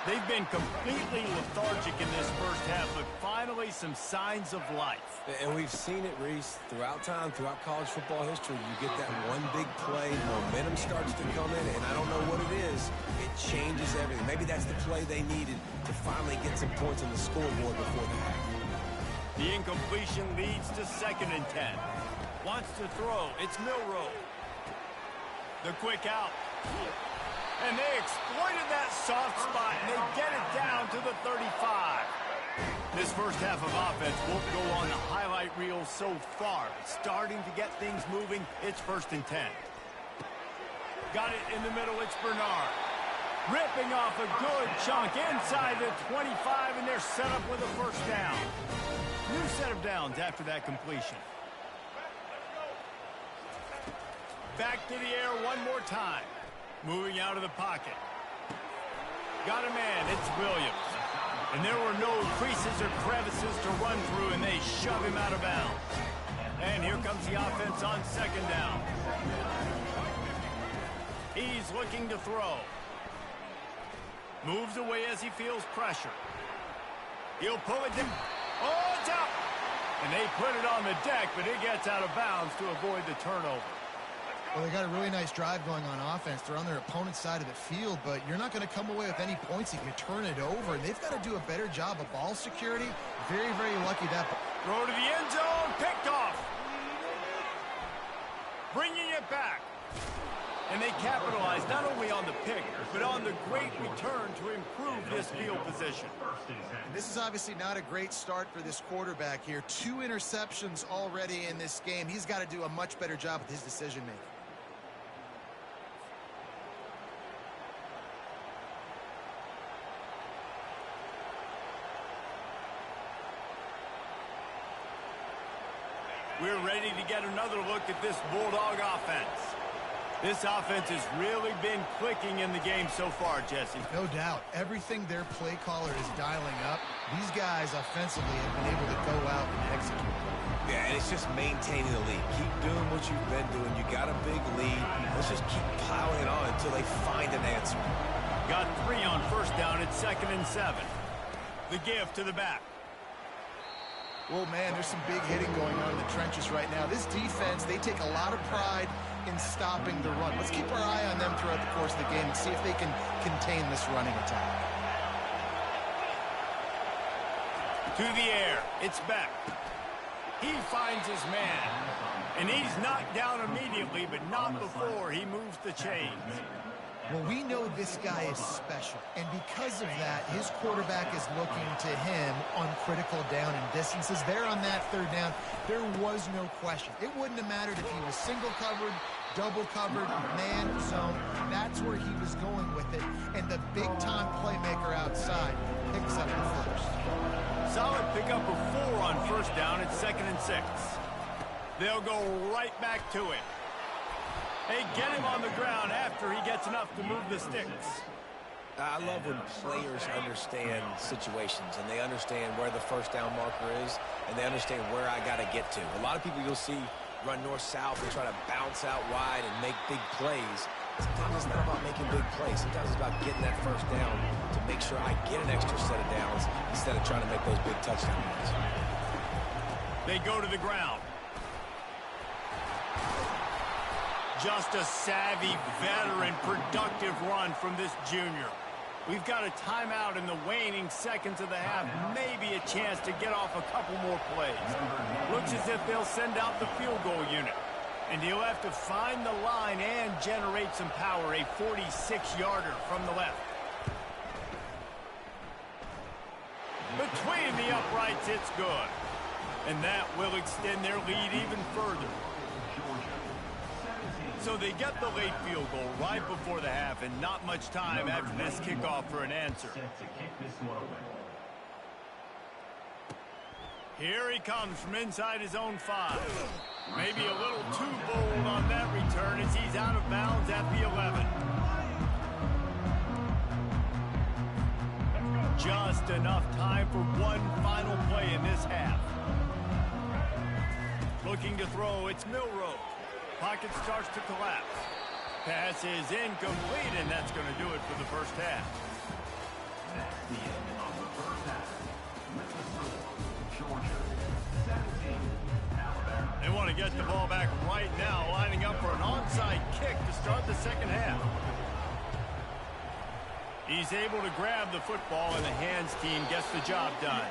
They've been completely lethargic in this first half, but finally some signs of life. And we've seen it, Reese, throughout time, throughout college football history. You get that one big play, momentum starts to come in, and I don't know what it is. It changes everything. Maybe that's the play they needed to finally get some points on the scoreboard before the half. The incompletion leads to 2nd and 10. Wants to throw. It's Milroe. The quick out. And they exploited that soft spot, and they get it down to the 35. This first half of offense won't go on the highlight reel so far. It's starting to get things moving. It's 1st and 10. Got it in the middle. It's Bernard. Ripping off a good chunk inside the 25, and they're set up with a 1st down. New set of downs after that completion. Back to the air one more time. Moving out of the pocket. Got a man. It's Williams. And there were no creases or crevices to run through, and they shove him out of bounds. And here comes the offense on 2nd down. He's looking to throw. Moves away as he feels pressure. He'll pull it down. Oh, it's out! And they put it on the deck, but it gets out of bounds to avoid the turnover. Well, they got a really nice drive going on offense. They're on their opponent's side of the field, but you're not going to come away with any points if you turn it over. And they've got to do a better job of ball security. Very, very lucky that. Throw to the end zone. Picked off. Bringing it back. And they capitalize not only on the pick, but on the great return to improve this field position. This is obviously not a great start for this quarterback here. 2 interceptions already in this game. He's got to do a much better job with his decision-making. We're ready to get another look at this Bulldog offense. This offense has really been clicking in the game so far, Jesse. No doubt. Everything their play caller is dialing up, these guys offensively have been able to go out and execute. Yeah, and it's just maintaining the lead. Keep doing what you've been doing. You got a big lead. Let's just keep piling it on until they find an answer. Got 3 on 1st down. It's 2nd and 7. The give to the back. Well, man, there's some big hitting going on in the trenches right now. This defense, they take a lot of pride in stopping the run. Let's keep our eye on them throughout the course of the game and see if they can contain this running attack. To the air. It's Beck. He finds his man. And he's knocked down immediately, but not before he moves the chains. Well, we know this guy is special, and because of that, his quarterback is looking to him on critical down and distances. There on that 3rd down, there was no question. It wouldn't have mattered if he was single covered, double covered, man zone. That's where he was going with it, and the big-time playmaker outside picks up the 1st. Solid pickup of 4 on 1st down. It's 2nd and 6. They'll go right back to it. They get him on the ground after he gets enough to move the sticks. I love when players understand situations and they understand where the 1st down marker is and they understand where I got to get to. A lot of people you'll see run north-south and try to bounce out wide and make big plays. Sometimes it's not about making big plays. Sometimes it's about getting that 1st down to make sure I get an extra set of downs instead of trying to make those big touchdown runs. They go to the ground. Just a savvy, veteran, productive run from this junior. We've got a timeout in the waning seconds of the half. Maybe a chance to get off a couple more plays. Looks as if they'll send out the field goal unit. And he'll have to find the line and generate some power. A 46-yarder from the left. Between the uprights, it's good. And that will extend their lead even further. So they get the late field goal right before the half, and not much time after this kickoff for an answer. Here he comes from inside his own 5. Maybe a little too bold on that return as he's out of bounds at the 11. Just enough time for one final play in this half. Looking to throw, it's Milroe. Pocket starts to collapse. Pass is incomplete, and that's going to do it for the first half. That's the end of the first half. With the score, Georgia 17, Alabama. They want to get the ball back right now, lining up for an onside kick to start the second half. He's able to grab the football, and the hands team gets the job done.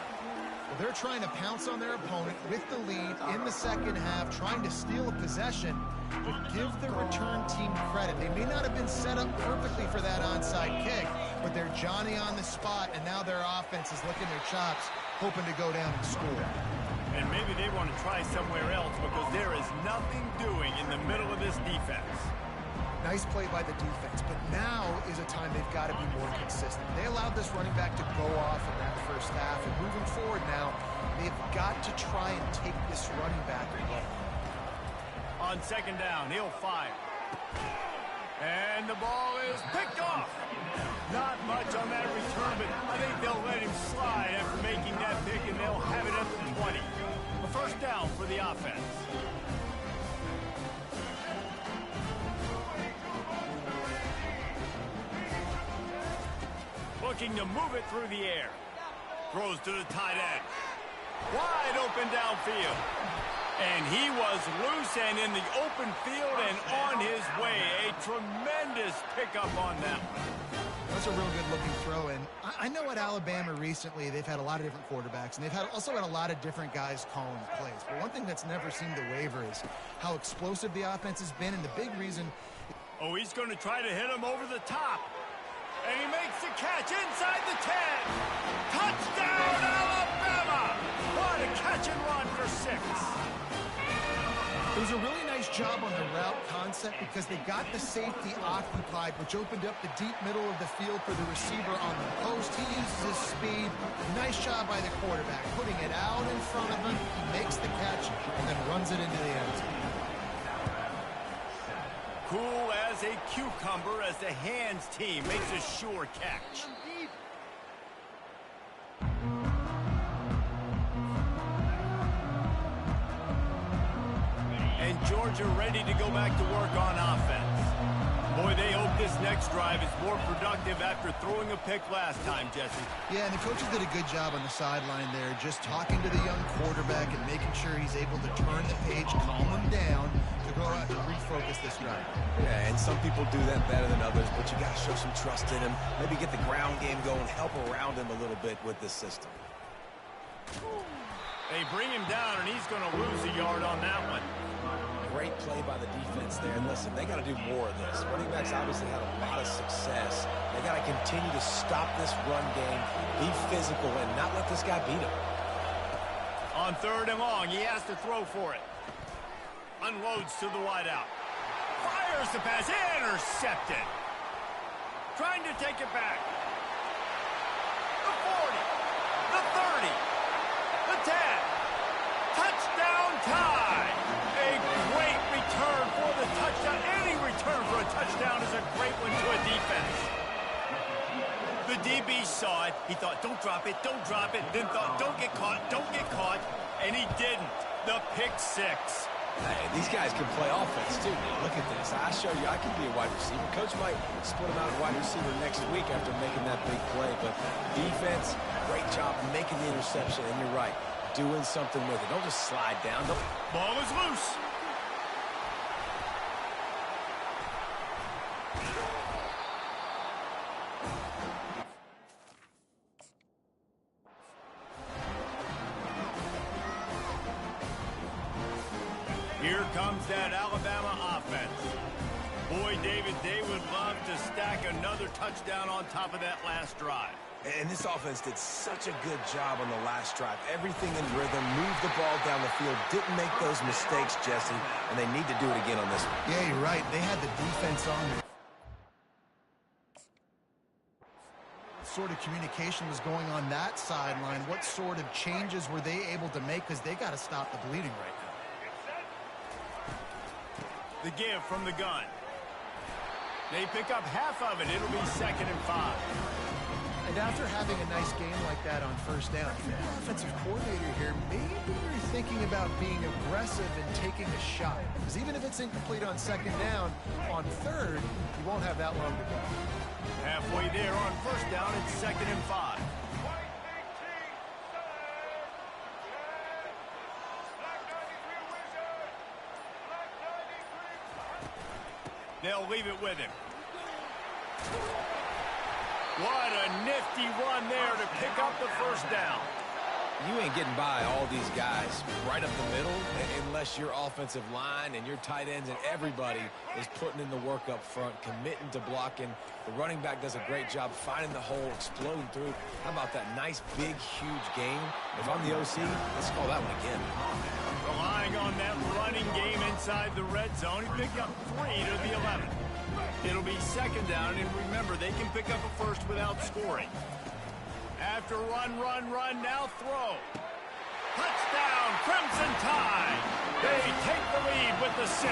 Well, they're trying to pounce on their opponent with the lead in the second half, trying to steal a possession, but give the return team credit. They may not have been set up perfectly for that onside kick, but they're Johnny on the spot, and now their offense is licking their chops, hoping to go down and score. And maybe they want to try somewhere else because there is nothing doing in the middle of this defense. Nice play by the defense, but now is a time they've got to be more consistent. They allowed this running back to go off in that first half, and moving forward now, they've got to try and take this running back away. On second down, he'll fire. And the ball is picked off. Not much on that return, but I think they'll let him slide after making that pick, and they'll have it up to 20. A first down for the offense. Looking to move it through the air. Throws to the tight end. Wide open downfield. And he was loose and in the open field and on his way. A tremendous pickup on that one. That's a real good-looking throw, and I know at Alabama recently they've had a lot of different quarterbacks, and they've also had a lot of different guys calling plays. But one thing that's never seemed to waver is how explosive the offense has been, and the big reason... Oh, he's going to try to hit him over the top. And he makes the catch inside the 10. Touchdown, Alabama! What a catch and run for 6. It was a really nice job on the route concept because they got the safety occupied, which opened up the deep middle of the field for the receiver on the post. He uses his speed. Nice job by the quarterback, putting it out in front of him. He makes the catch and then runs it into the end zone. Cool as a cucumber as the hands team makes a sure catch. And Georgia ready to go back to work on offense. Boy, they hope this next drive is more productive after throwing a pick last time, Jesse. Yeah, and the coaches did a good job on the sideline there, just talking to the young quarterback and making sure he's able to turn the page, calm him down, to go out and refocus this drive. Yeah, and some people do that better than others, but you got to show some trust in him. Maybe get the ground game going, help around him a little bit with this system. They bring him down, and he's going to lose a yard on that one. Great play by the defense there. And listen, they got to do more of this. Running backs obviously had a lot of success. They got to continue to stop this run game, be physical, and not let this guy beat him. On third and long, he has to throw for it. Unloads to the wideout. Fires the pass. Intercepted. Trying to take it back. The 40. The 30. The 10. Touchdown tie. A great return for the touchdown. Any return for a touchdown is a great one to a defense. The DB saw it. He thought, don't drop it, don't drop it. Then thought, don't get caught, don't get caught. And he didn't. The pick 6. Hey, these guys can play offense, too. Now, look at this. I show you I can be a wide receiver. Coach might split him out at wide receiver next week after making that big play. But defense, great job making the interception. And you're right, doing something with it. Don't just slide down. Ball is loose. Here comes that Alabama offense. Boy, David, they would love to stack another touchdown on top of that last drive. And this offense did such a good job on the last drive. Everything in rhythm, moved the ball down the field, didn't make those mistakes, Jesse, and they need to do it again on this one. Yeah, you're right. They had the defense on there. What sort of communication was going on that sideline? What sort of changes were they able to make? Because they got to stop the bleeding right now. The give from the gun. They pick up half of it. It'll be 2nd and 5. And after having a nice game like that on first down, if you're an offensive coordinator here, maybe you're thinking about being aggressive and taking a shot. Because even if it's incomplete on second down, on third, you won't have that long to go. Halfway there on first down, it's 2nd and 5. They'll leave it with him. What a nifty run there to pick up the first down. You ain't getting by all these guys right up the middle unless your offensive line and your tight ends and everybody is putting in the work up front, committing to blocking. The running back does a great job finding the hole, exploding through. How about that nice, big, huge game? If I'm the OC, let's call that one again. Relying on that running game inside the red zone, he picked up 3 to the 11. It'll be second down, and remember, they can pick up a first without scoring. After run, now throw. Touchdown, Crimson Tide. They take the lead with the 6.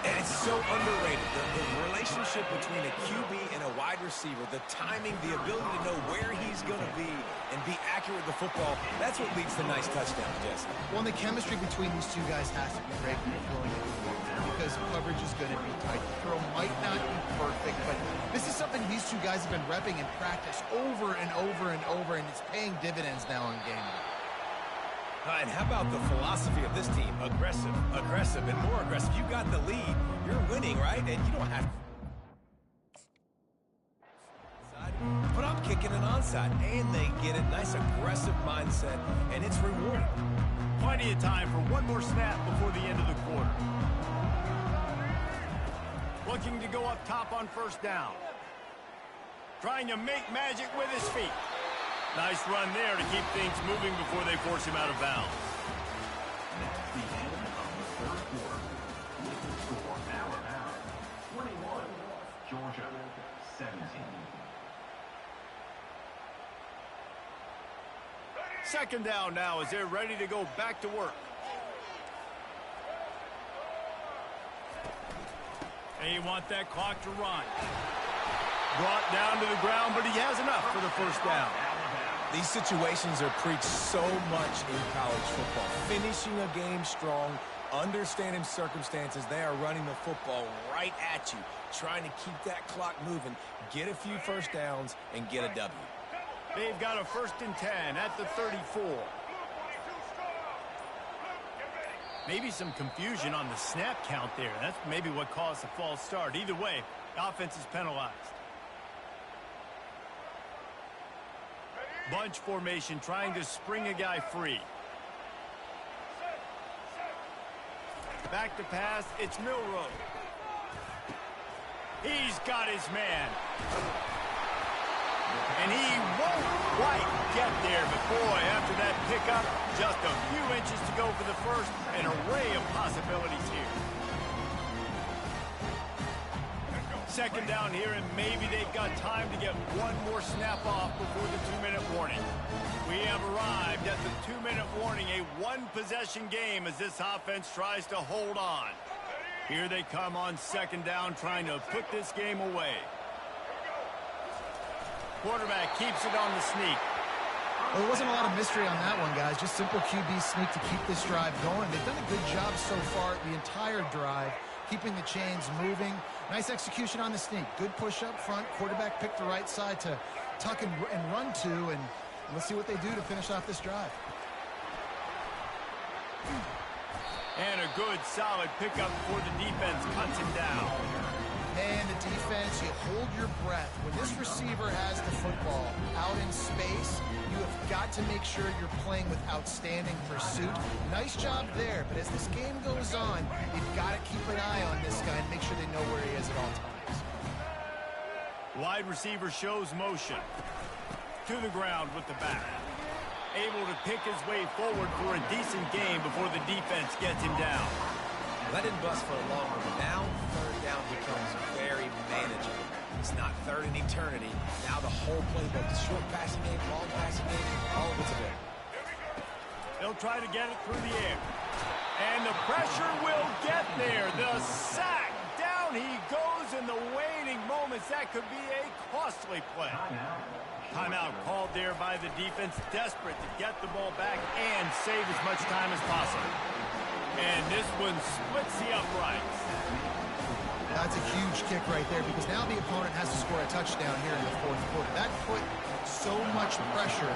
And it's so underrated. The relationship between a QB and a wide receiver, the timing, the ability to know where he's going to be and be accurate with the football, that's what leads to nice touchdowns, Jesse. Well, and the chemistry between these two guys has to be great when you're going into the game because coverage is going to be tight. The throw might not be perfect, but this is something these two guys have been repping in practice over and over and over, and it's paying dividends now on game day. And how about the philosophy of this team? Aggressive, aggressive, and more aggressive. You got the lead. You're winning, right? And you don't have to. But I'm kicking an onside, and they get it. Nice aggressive mindset, and it's rewarding. Plenty of time for one more snap before the end of the quarter. Looking to go up top on first down. Trying to make magic with his feet. Nice run there to keep things moving before they force him out of bounds. That's the end of the third quarter. With the score, Alabama 21, Georgia 17. Second down now as they're ready to go back to work. They want that clock to run. Brought down to the ground, but he has enough for the first down. These situations are preached so much in college football. Finishing a game strong, understanding circumstances. They are running the football right at you, trying to keep that clock moving, get a few first downs, and get a W. They've got a 1st and 10 at the 34. Maybe some confusion on the snap count there. That's maybe what caused the false start. Either way, offense is penalized. Bunch formation trying to spring a guy free. Back to pass, it's Milroe. He's got his man. And he won't quite get there, but boy, after that pickup, just a few inches to go for the first. An array of possibilities here. Second down here, and maybe they've got time to get one more snap off before the 2-minute warning. We have arrived at the 2-minute warning, a one-possession game as this offense tries to hold on. Here they come on second down, trying to put this game away. Quarterback keeps it on the sneak. Well, there wasn't a lot of mystery on that one, guys. Just simple QB sneak to keep this drive going. They've done a good job so far the entire drive, keeping the chains moving. Nice execution on the sneak. Good push up front. Quarterback picked the right side to tuck and run to, and let's see what they do to finish off this drive. And a good, solid pickup before the defense cuts him down. Man, the defense, you hold your breath. When this receiver has the football out in space, you have got to make sure you're playing with outstanding pursuit. Nice job there, but as this game goes on, you've got to keep an eye on this guy and make sure they know where he is at all times. Wide receiver shows motion. To the ground with the back. Able to pick his way forward for a decent game before the defense gets him down. That didn't bust for a long one, but now third down becomes very manageable. It's not third in eternity. Now the whole playbook, short passing game, long passing game, all of it's available. They'll try to get it through the air. And the pressure will get there. The sack. Down he goes in the waning moments. That could be a costly play. Timeout called there by the defense, desperate to get the ball back and save as much time as possible. And this one splits the uprights. That's a huge kick right there because now the opponent has to score a touchdown here in the fourth quarter. That put so much pressure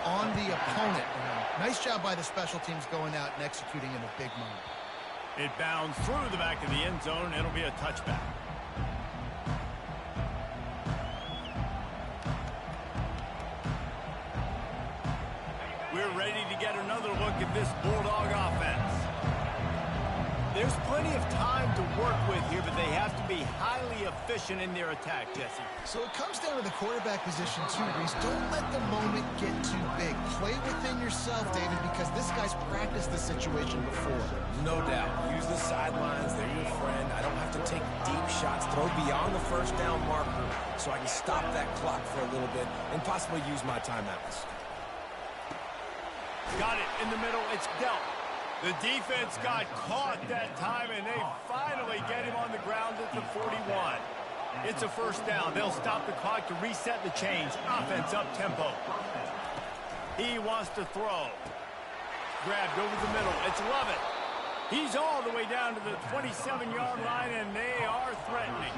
on the opponent. Nice job by the special teams going out and executing in a big moment. It bounds through the back of the end zone. It'll be a touchback. ready to get another look at this Bulldog offense. There's plenty of time to work with here, but they have to be highly efficient in their attack, Jesse. So it comes down to the quarterback position too, Reese. Don't let the moment get too big. Play within yourself, David, because this guy's practiced this situation before. No doubt. Use the sidelines. They're your friend. I don't have to take deep shots. Throw beyond the first down marker so I can stop that clock for a little bit and possibly use my timeouts. Got it in the middle. It's dealt. The defense got caught that time, and they finally get him on the ground at the 41. It's a first down. They'll stop the clock to reset the chains. Offense up-tempo. He wants to throw. Grabbed over the middle. It's Lovett. He's all the way down to the 27-yard line, and they are threatening.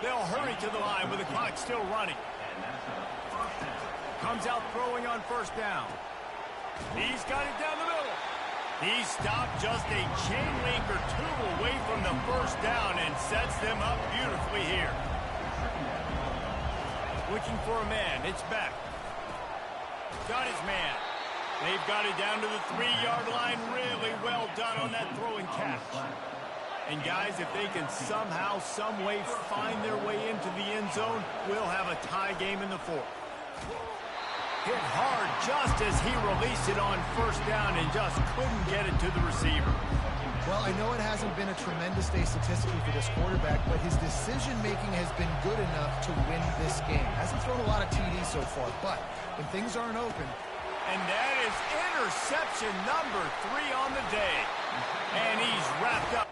They'll hurry to the line with the clock still running. Comes out throwing on first down. He's got it down the middle. He stopped just a chain link or two away from the first down and sets them up beautifully here. Looking for a man. It's Beck. Got his man. They've got it down to the 3-yard line. Really well done on that throw and catch. And guys, if they can somehow, some way find their way into the end zone, we'll have a tie game in the fourth. Hit hard just as he released it on first down and just couldn't get it to the receiver. Well, I know it hasn't been a tremendous day statistically for this quarterback, but his decision-making has been good enough to win this game. Hasn't thrown a lot of TDs so far, but when things aren't open. And that is interception number 3 on the day. And he's wrapped up.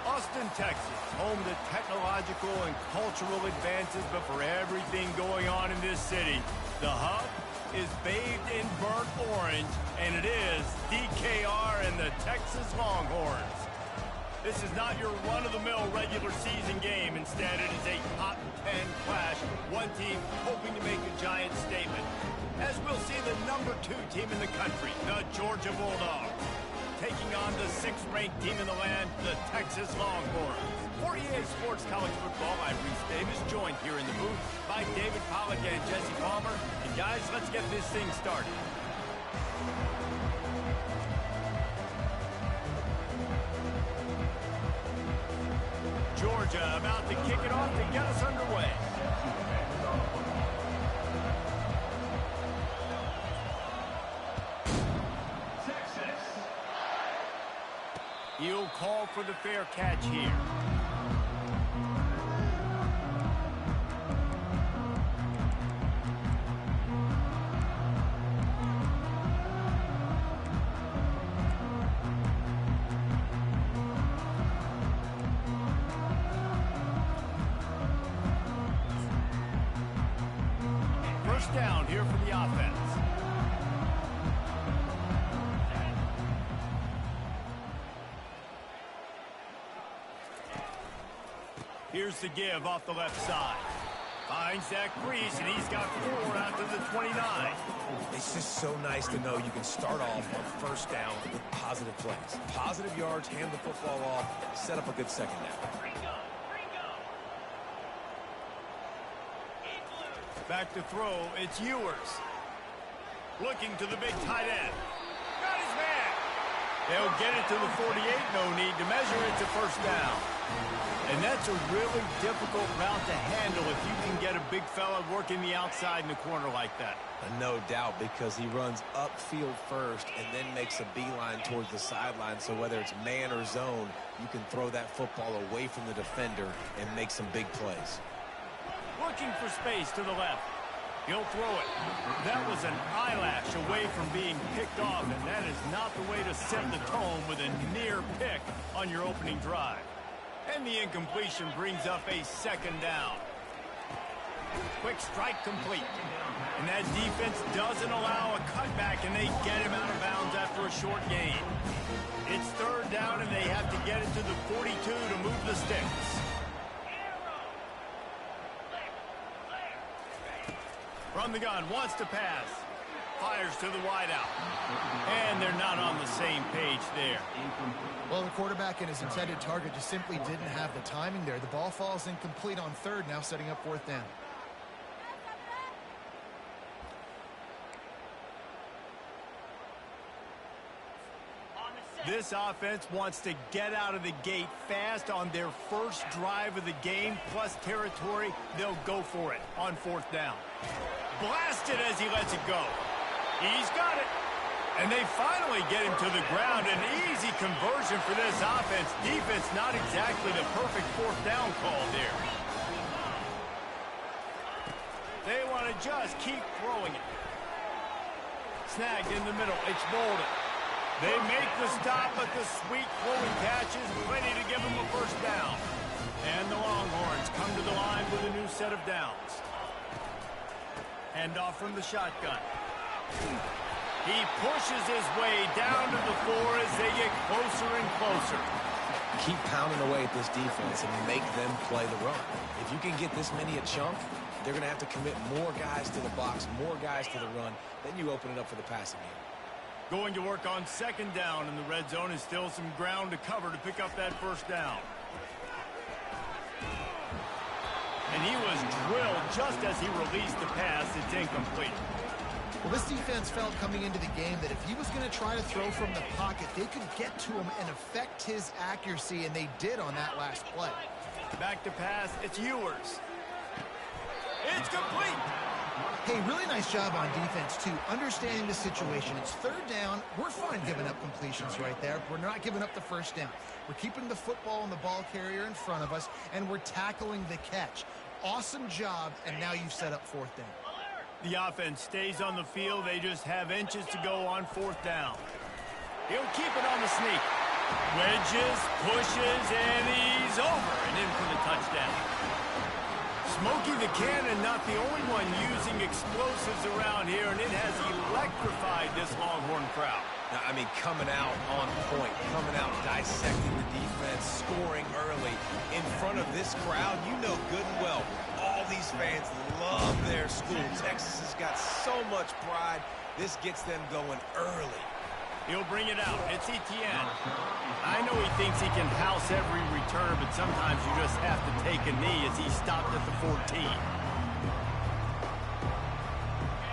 Austin, Texas, home to technological and cultural advances, but for everything going on in this city, the hub is bathed in burnt orange, and it is DKR and the Texas Longhorns. This is not your run-of-the-mill regular season game. Instead, it is a top 10 clash, one team hoping to make a giant statement. As we'll see the number 2 team in the country, the Georgia Bulldogs. taking on the 6th-ranked team in the land, the Texas Longhorns. For EA Sports College Football, I'm Reese Davis, joined here in the booth by David Pollack and Jesse Palmer. And guys, let's get this thing started. Georgia about to kick it off to get us underway. He'll call for the fair catch here. First down here for the offense. Here's the give off the left side. Finds Zach Breeze, and he's got 4 out to the 29. It's just so nice to know you can start off on first down with positive plays. Positive yards, hand the football off, set up a good second down. Back to throw, it's Ewers. Looking to the big tight end. Got his man. They'll get it to the 48, no need to measure it to first down. And that's a really difficult route to handle if you can get a big fella working the outside in the corner like that. No doubt, because he runs upfield first and then makes a beeline towards the sideline. So whether it's man or zone, you can throw that football away from the defender and make some big plays. Looking for space to the left. He'll throw it. That was an eyelash away from being picked off, and that is not the way to set the tone with a near pick on your opening drive. And the incompletion brings up a second down. Quick strike complete. And that defense doesn't allow a cutback, and they get him out of bounds after a short gain. It's third down, and they have to get it to the 42 to move the sticks. From the gun, wants to pass. Fires to the wideout. And they're not on the same page there. Well, the quarterback and his intended target just simply didn't have the timing there. The ball falls incomplete on third, now setting up fourth down. This offense wants to get out of the gate fast on their first drive of the game, plus territory. They'll go for it on fourth down. Blasted as he lets it go. He's got it. And they finally get him to the ground. An easy conversion for this offense. Defense not exactly the perfect fourth down call there. They want to just keep throwing it. Snagged in the middle. It's Bolden. They make the stop, but the sweet flowing catch is plenty to give them a first down. And the Longhorns come to the line with a new set of downs. Hand off from the shotgun. He pushes his way down to the 4 as they get closer and closer. Keep pounding away at this defense and make them play the run. If you can get this many a chunk, they're going to have to commit more guys to the box, more guys to the run. Then you open it up for the passing game. Going to work on second down, and the red zone is still some ground to cover to pick up that first down. And he was drilled just as he released the pass. It's incomplete. Well, this defense felt coming into the game that if he was going to try to throw from the pocket, they could get to him and affect his accuracy, and they did on that last play. Back to pass, it's Ewers. It's complete. Hey, really nice job on defense, too, understanding the situation. It's third down. We're fine giving up completions right there. We're not giving up the first down. We're keeping the football and the ball carrier in front of us, and we're tackling the catch. Awesome job, and now you've set up fourth down. The offense stays on the field. They just have inches to go on fourth down. He'll keep it on the sneak. Wedges, pushes, and he's over and in for the touchdown. Smokey the Cannon, not the only one using explosives around here, and it has electrified this Longhorn crowd. I mean, coming out on point, coming out dissecting the defense, scoring early in front of this crowd. You know good and well, all these fans love their school. Texas has got so much pride. This gets them going early. He'll bring it out. It's Etienne. I know he thinks he can house every return, but sometimes you just have to take a knee as he stopped at the 14.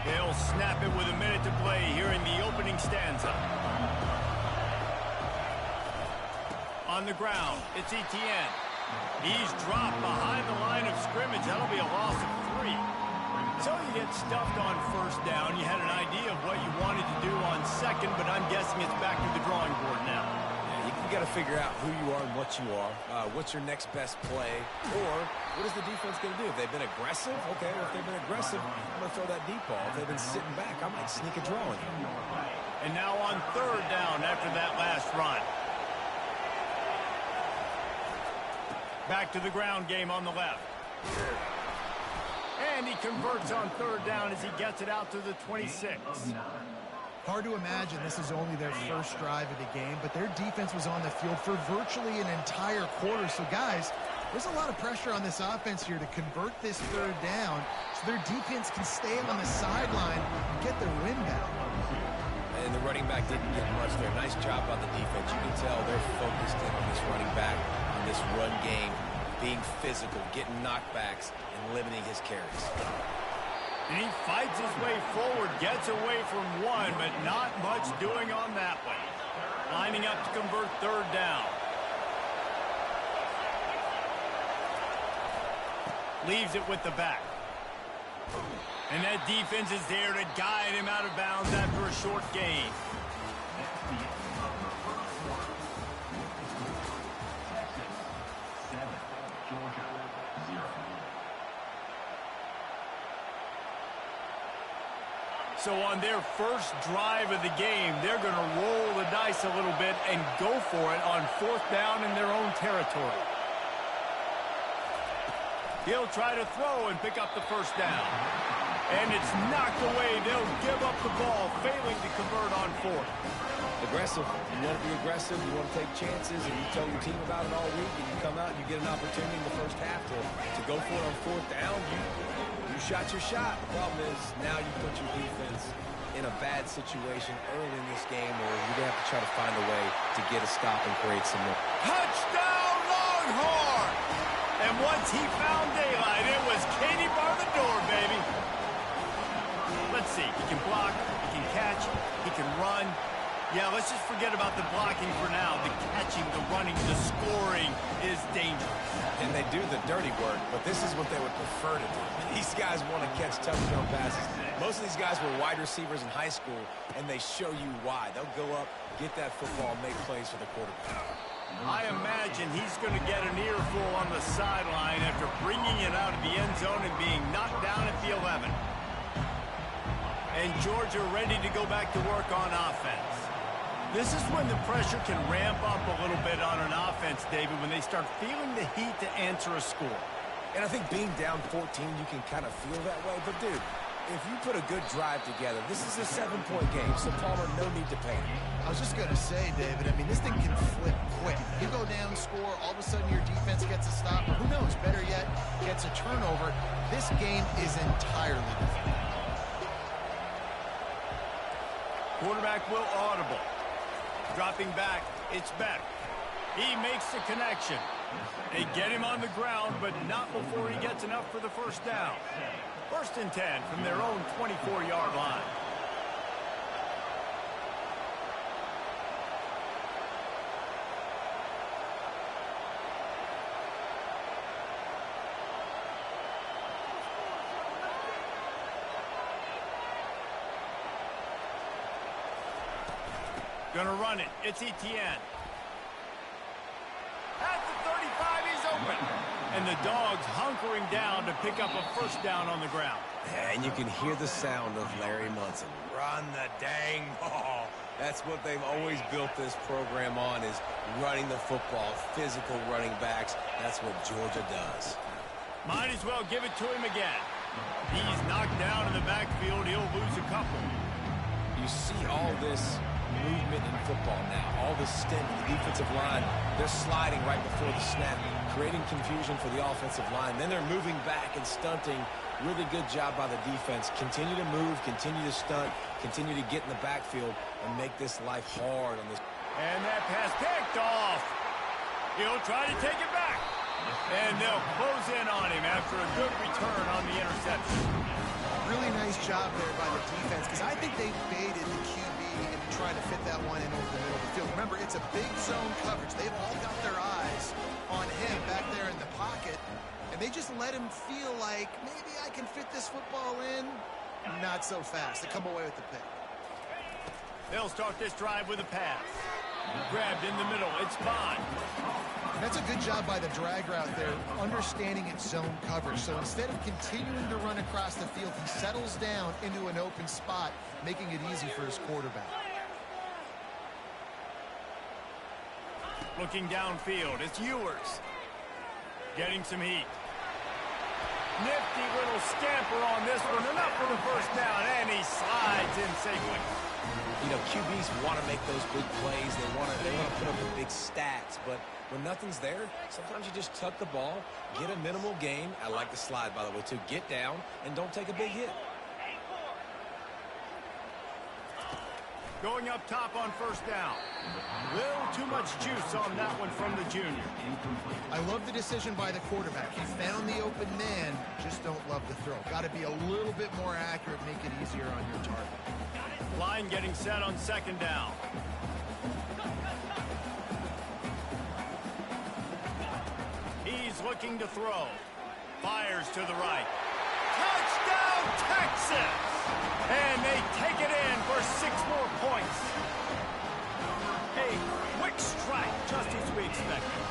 They'll snap it with a minute to play here in the opening stanza. On the ground, it's Etienne. He's dropped behind the line of scrimmage. That'll be a loss of 3. So you get stuffed on first down. You had an idea of what you wanted to do on second, but I'm guessing it's back to the drawing board now. Yeah, you got to figure out who you are and what you are. What's your next best play? Or what is the defense going to do? If they've been aggressive, okay, well, if they've been aggressive, I'm going to throw that deep ball. If they've been sitting back, I might sneak a draw in here. And now on third down after that last run. Back to the ground game on the left. And he converts on third down as he gets it out to the 26. Hard to imagine this is only their first drive of the game, but their defense was on the field for virtually an entire quarter. So, guys, there's a lot of pressure on this offense here to convert this third down so their defense can stay on the sideline and get their win back. And the running back didn't get much there. Nice job by the defense. You can tell they're focused in on this running back, on this run game, being physical, getting knockbacks, and limiting his carries. And he fights his way forward, gets away from one, but not much doing on that one. Lining up to convert third down. Leaves it with the back. And that defense is there to guide him out of bounds after a short gain. So on their first drive of the game, they're going to roll the dice a little bit and go for it on fourth down in their own territory. He'll try to throw and pick up the first down. And it's knocked away. They'll give up the ball, failing to convert on fourth. Aggressive. You want to be aggressive. You want to take chances, and you tell your team about it all week, and you come out and you get an opportunity in the first half to go for it on fourth down. You shot your shot. The problem is now you put your defense in a bad situation early in this game where you're going to have to try to find a way to get a stop and create some more. Touchdown, Longhorn! And once he found daylight, it was Katie bar the door, baby. Let's see. He can block, he can catch, he can run. Yeah, let's just forget about the blocking for now. The catching, the running, the scoring is dangerous. And they do the dirty work, but this is what they would prefer to do. These guys want to catch touchdown passes. Most of these guys were wide receivers in high school, and they show you why. They'll go up, get that football, make plays for the quarterback. I imagine he's going to get an earful on the sideline after bringing it out of the end zone and being knocked down at the 11. And Georgia ready to go back to work on offense. This is when the pressure can ramp up a little bit on an offense, David, when they start feeling the heat to answer a score. And I think being down 14, you can kind of feel that way. But, dude, if you put a good drive together, this is a 7-point game, so Palmer, no need to panic. I was just going to say, David, I mean, this thing can flip quick. You go down, score, all of a sudden your defense gets a stop, or who knows, better yet, gets a turnover. This game is entirely different. Quarterback will audible. Dropping back, it's Beck. He makes the connection. They get him on the ground, but not before he gets enough for the first down. First and 10 from their own 24-yard line. Gonna run it. It's Etienne. At the 35, he's open. And the Dogs hunkering down to pick up a first down on the ground. And you can hear the sound of Larry Munson. Run the dang ball. That's what they've always built this program on, is running the football, physical running backs. That's what Georgia does. Might as well give it to him again. He's knocked down in the backfield. He'll lose a couple. You see all this movement in football now. All the stem in the defensive line. They're sliding right before the snap. creating confusion for the offensive line. Then they're moving back and stunting. Really good job by the defense. Continue to move, continue to stunt, continue to get in the backfield and make this life hard on this. And that pass picked off. He'll try to take it back. And they'll close in on him after a good return on the interception. Really nice job there by the defense, because I think they baited the QB into trying to fit that one in over the middle of the field. Remember, it's a big zone coverage. They've all got their eyes on him back there in the pocket, and they just let him feel like, maybe I can fit this football in. Not so fast. They come away with the pick. They'll start this drive with a pass. Grabbed in the middle. It's Bond. That's a good job by the drag route there, understanding its zone coverage. So instead of continuing to run across the field, he settles down into an open spot, making it easy for his quarterback. Looking downfield, it's Ewers. Getting some heat. Nifty little scamper on this one, enough for the first down, and he slides in safely. You know, QBs want to make those big plays. They want to put up the big stats, but when nothing's there, sometimes you just tuck the ball, get a minimal gain. I like the slide, by the way, too. Get down and don't take a big hit. Going up top on first down. Little too much juice on that one from the junior. I love the decision by the quarterback. He found the open man, just don't love the throw. Got to be a little bit more accurate, make it easier on your target. Line getting set on second down. He's looking to throw. Fires to the right. Touchdown, Texas! And they take it in for 6 more points. A quick strike, just as we expected.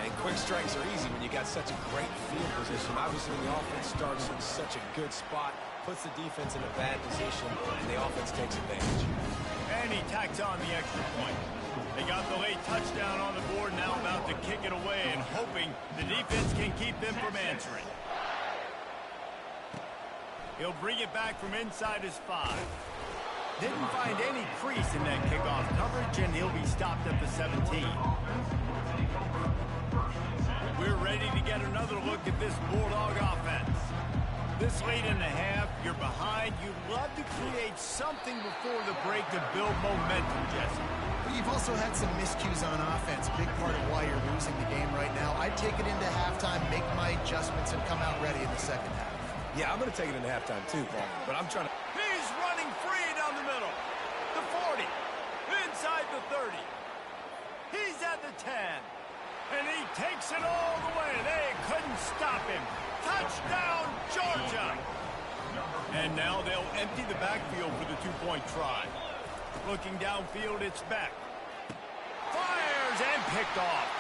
And quick strikes are easy when you got such a great field position. Obviously, the offense starts in such a good spot, puts the defense in a bad position, and the offense takes advantage. And he tacks on the extra point. They got the late touchdown on the board, now about to kick it away and hoping the defense can keep them from answering. He'll bring it back from inside his 5. Didn't find any crease in that kickoff coverage, and he'll be stopped at the 17. We're ready to get another look at this Bulldog offense. This late in the half, you're behind. You love to create something before the break to build momentum, Jesse. But you've also had some miscues on offense, a big part of why you're losing the game right now. I'd take it into halftime, make my adjustments, and come out ready in the second half. Yeah, I'm going to take it into halftime too, Paul, but I'm trying to... He's running free down the middle. The 40. Inside the 30. He's at the 10. And he takes it all the way. They couldn't stop him. Touchdown, Georgia. And now they'll empty the backfield for the 2-point try. Looking downfield, it's Beck. Fires and picked off.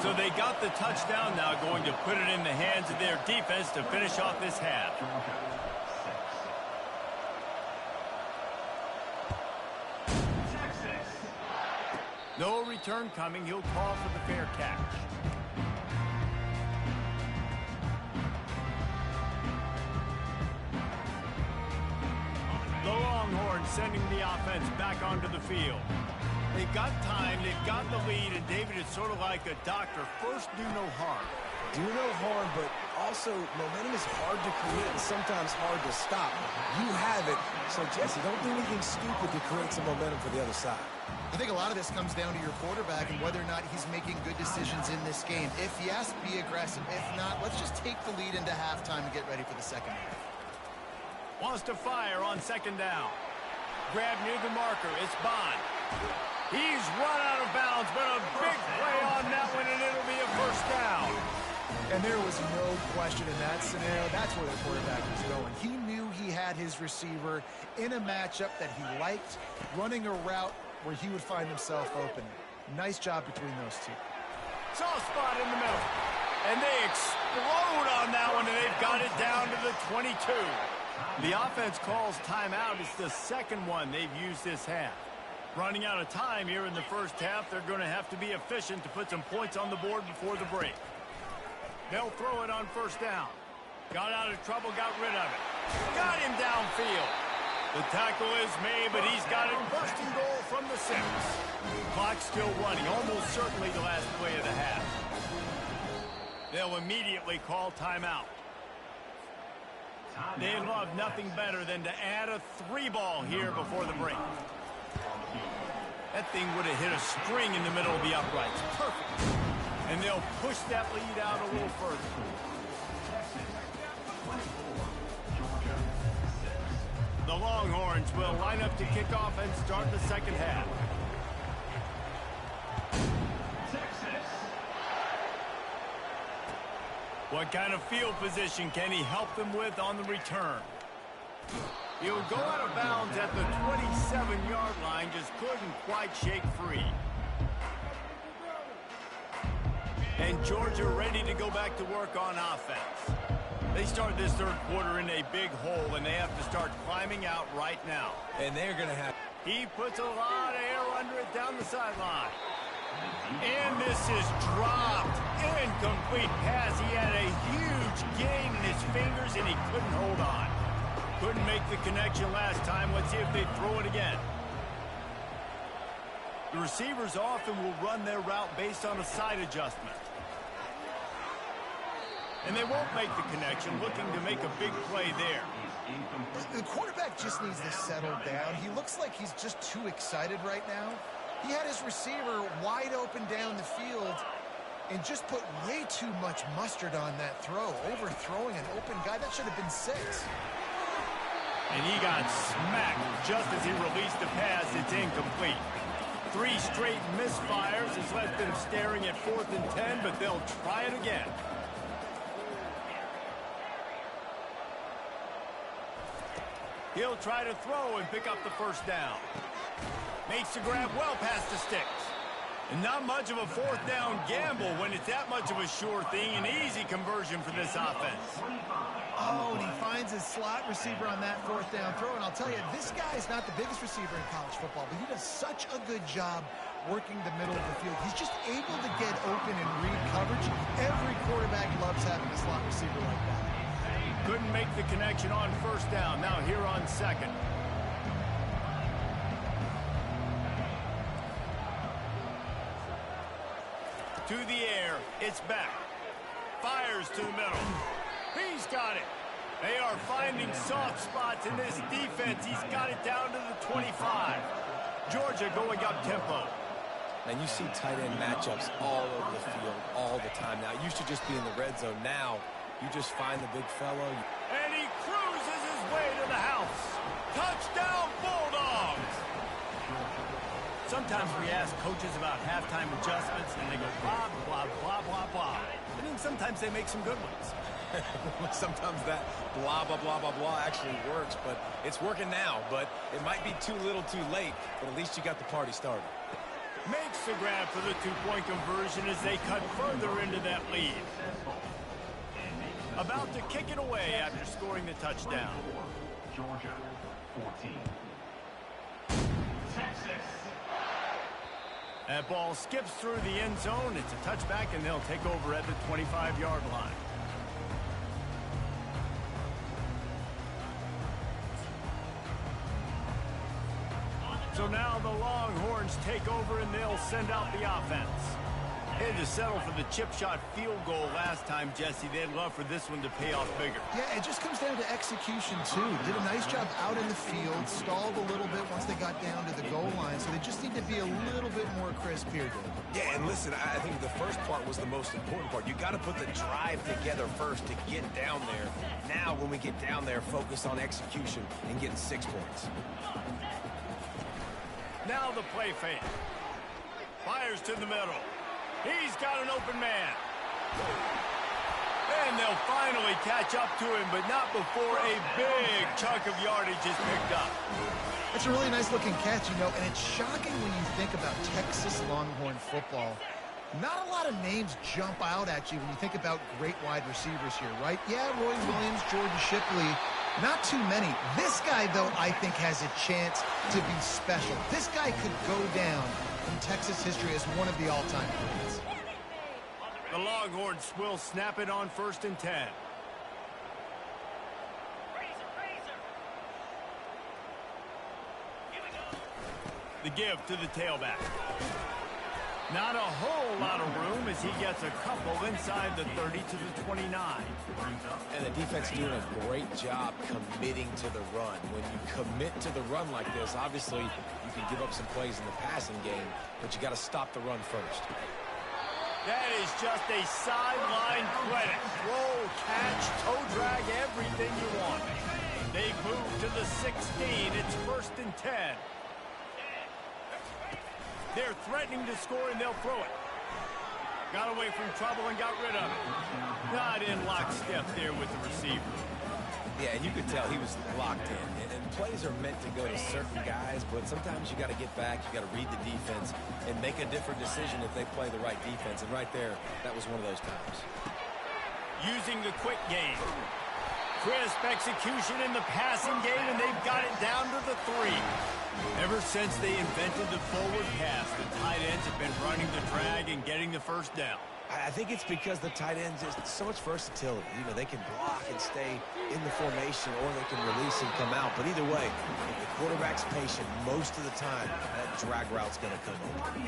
So they got the touchdown, now going to put it in the hands of their defense to finish off this half. No return coming. He'll call for the fair catch. The Longhorns sending the offense back onto the field. They've got time, they've got the lead, and David is sort of like a doctor. First, do no harm. Do no harm, but also momentum is hard to create and sometimes hard to stop. You have it, so Jesse, don't do anything stupid to create some momentum for the other side. I think a lot of this comes down to your quarterback and whether or not he's making good decisions in this game. If yes, be aggressive. If not, let's just take the lead into halftime and get ready for the second half. Wants to fire on second down. Grab near the marker. It's Bond. He's run out of bounds, but a big play on that one, and it'll be a first down. And there was no question in that scenario. That's where the quarterback was going. He knew he had his receiver in a matchup that he liked, running a route where he would find himself open. Nice job between those two. Soft spot in the middle. And they explode on that one, and they've got it down to the 22. The offense calls timeout. It's the second one they've used this half. Running out of time here in the first half. They're going to have to be efficient to put some points on the board before the break. They'll throw it on first down. Got out of trouble, got rid of it. Got him downfield. The tackle is made, but he's got it first and goal from the 6. Clock still running, almost certainly the last play of the half. They'll immediately call timeout. They love nothing better than to add a 3-ball here before the break. That thing would have hit a string in the middle of the uprights. Perfect. And they'll push that lead out a little further. The Longhorns will line up to kick off and start the second half. What kind of field position can he help them with on the return? He'll go out of bounds at the 27-yard line, just couldn't quite shake free. And Georgia ready to go back to work on offense. They start this third quarter in a big hole, and they have to start climbing out right now. And they're going to have... He puts a lot of air under it down the sideline. And this is dropped. Incomplete pass. He had a huge gain in his fingers, and he couldn't hold on. Couldn't make the connection last time. Let's see if they throw it again. The receivers often will run their route based on a side adjustment. And they won't make the connection, looking to make a big play there. The quarterback just needs to settle down. He looks like he's just too excited right now. He had his receiver wide open down the field and just put way too much mustard on that throw, overthrowing an open guy. That should have been 6. And he got smacked just as he released the pass. It's incomplete. 3 straight misfires has left them staring at 4th and 10, but they'll try it again. He'll try to throw and pick up the first down. Makes the grab well past the sticks. And not much of a 4th down gamble when it's that much of a sure thing. An easy conversion for this offense. Oh, and he finds his slot receiver on that 4th down throw. And I'll tell you, this guy's not the biggest receiver in college football, but he does such a good job working the middle of the field. He's just able to get open and read coverage. Every quarterback loves having a slot receiver like that. Couldn't make the connection on 1st down. Now here on 2nd. To the air. It's back. Fires to the middle. He's got it. They are finding soft spots in this defense. He's got it down to the 25. Georgia going up tempo. And you see tight end matchups all over the field all the time. Now, it used to just be in the red zone. Now, you just find the big fellow. And he cruises his way to the house. Touchdown, Bulldogs! Sometimes we ask coaches about halftime adjustments, and they go blah, blah, blah, blah, blah. And then sometimes they make some good ones. Sometimes that blah, blah, blah, blah, blah actually works, but it's working now. But it might be too little too late, but at least you got the party started. Makes the grab for the 2-point conversion as they cut further into that lead. About to kick it away after scoring the touchdown. Georgia, 14. Texas. That ball skips through the end zone. It's a touchback, and they'll take over at the 25-yard line. So now the Longhorns take over, and they'll send out the offense. They had to settle for the chip shot field goal last time, Jesse. They'd love for this one to pay off bigger. Yeah, it just comes down to execution, too. Did a nice job out in the field, stalled a little bit once they got down to the goal line, so they just need to be a little bit more crisp here, David. Yeah, and listen, I think the first part was the most important part. You got to put the drive together first to get down there. Now, when we get down there, focus on execution and getting 6 points. Now the play fake. Fires to the middle. He's got an open man. And they'll finally catch up to him, but not before a big chunk of yardage is picked up. That's a really nice-looking catch, you know, and it's shocking when you think about Texas Longhorn football. Not a lot of names jump out at you when you think about great wide receivers here, right? Yeah, Roy Williams, Jordan Shipley, not too many. This guy, though, I think has a chance to be special. This guy could go down in Texas history as one of the all-time greats. The Longhorns will snap it on 1st and 10. The give to the tailback. Not a whole lot of room as he gets a couple inside the 30 to the 29. And the defense doing a great job committing to the run. When you commit to the run like this, obviously you can give up some plays in the passing game, but you got to stop the run first. That is just a sideline credit. Roll, catch, toe drag, everything you want. They move to the 16. It's 1st and 10. They're threatening to score, and they'll throw it. Got away from trouble and got rid of it. Not in lockstep there with the receiver. Yeah, and you could tell he was locked in. And plays are meant to go to certain guys, but sometimes you got to get back, you got to read the defense, and make a different decision if they play the right defense. And right there, that was one of those times. Using the quick game. Crisp execution in the passing game, and they've got it down to the 3. Ever since they invented the forward pass, the tight ends have been running the drag and getting the first down. I think it's because the tight ends is so much versatility. You know, they can block and stay in the formation, or they can release and come out. But either way, if the quarterback's patient, most of the time, that drag route's going to come open.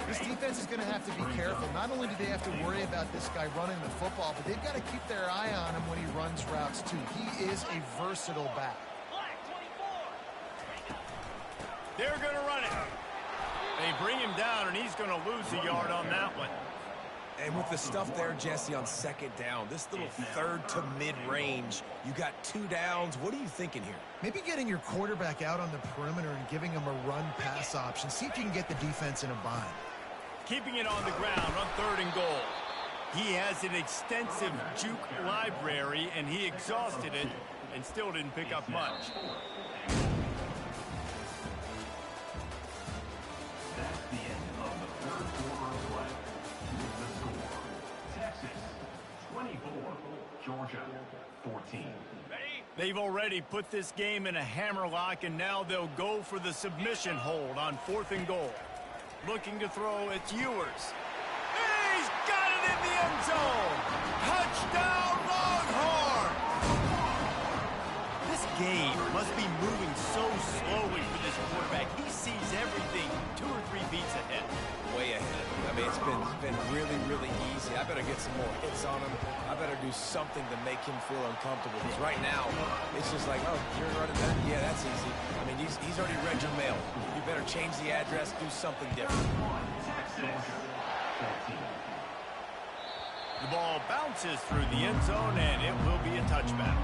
This defense is going to have to be careful. Not only do they have to worry about this guy running the football, but they've got to keep their eye on him when he runs routes, too. He is a versatile back. They're going to run it. They bring him down, and he's going to lose a yard on that one. And with the stuff there, Jesse, on 2nd down, this little 3rd to mid-range, you got 2 downs. What are you thinking here? Maybe getting your quarterback out on the perimeter and giving him a run-pass option. See if you can get the defense in a bind. Keeping it on the ground on 3rd and goal. He has an extensive juke library, and he exhausted it and still didn't pick up much. That's the end of the 3rd quarter of play. With the score, Texas 24, Georgia 14. They've already put this game in a hammerlock, and now they'll go for the submission hold on 4th and goal. Looking to throw, it's Ewers. He's got it in the end zone! Touchdown, Longhorn! This game must be moving so slowly for this quarterback. He sees everything 2 or 3 beats ahead. Way ahead. I mean, it's been really, really easy. I better get some more hits on him. I better do something to make him feel uncomfortable. Because right now, it's just like, oh, you're running that? Yeah, that's easy. I mean, he's already read your mail. You better change the address, do something different. The ball bounces through the end zone, and it will be a touchback.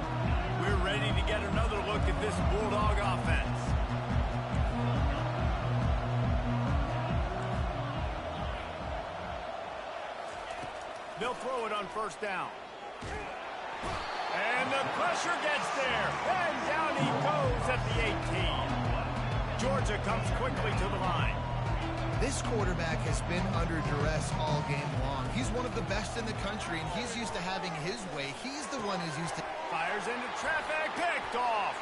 We're ready to get another look at this Bulldog offense. They'll throw it on 1st down. And the pressure gets there. And down he goes at the 18. Georgia comes quickly to the line. This quarterback has been under duress all game long. He's one of the best in the country, and he's used to having his way. He's the one who's used to... Fires into traffic, picked off.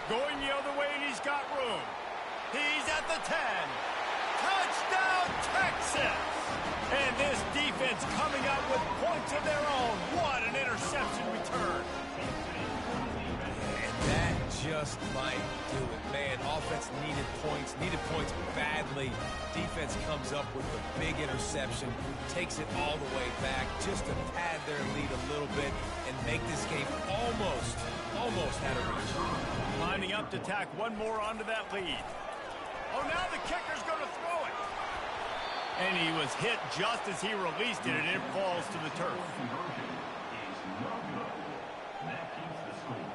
Going the other way, and he's got room. He's at the 10. Touchdown, Texas! And this defense coming up with points of their own. What an interception return. And that just might do it. Man, offense needed points badly. Defense comes up with a big interception, takes it all the way back just to pad their lead a little bit and make this game almost out of reach. Lining up to tack one more onto that lead. Oh, now the kicker's going to throw it. And he was hit just as he released it, and it falls to the turf. Conversion is no good. That keeps the score.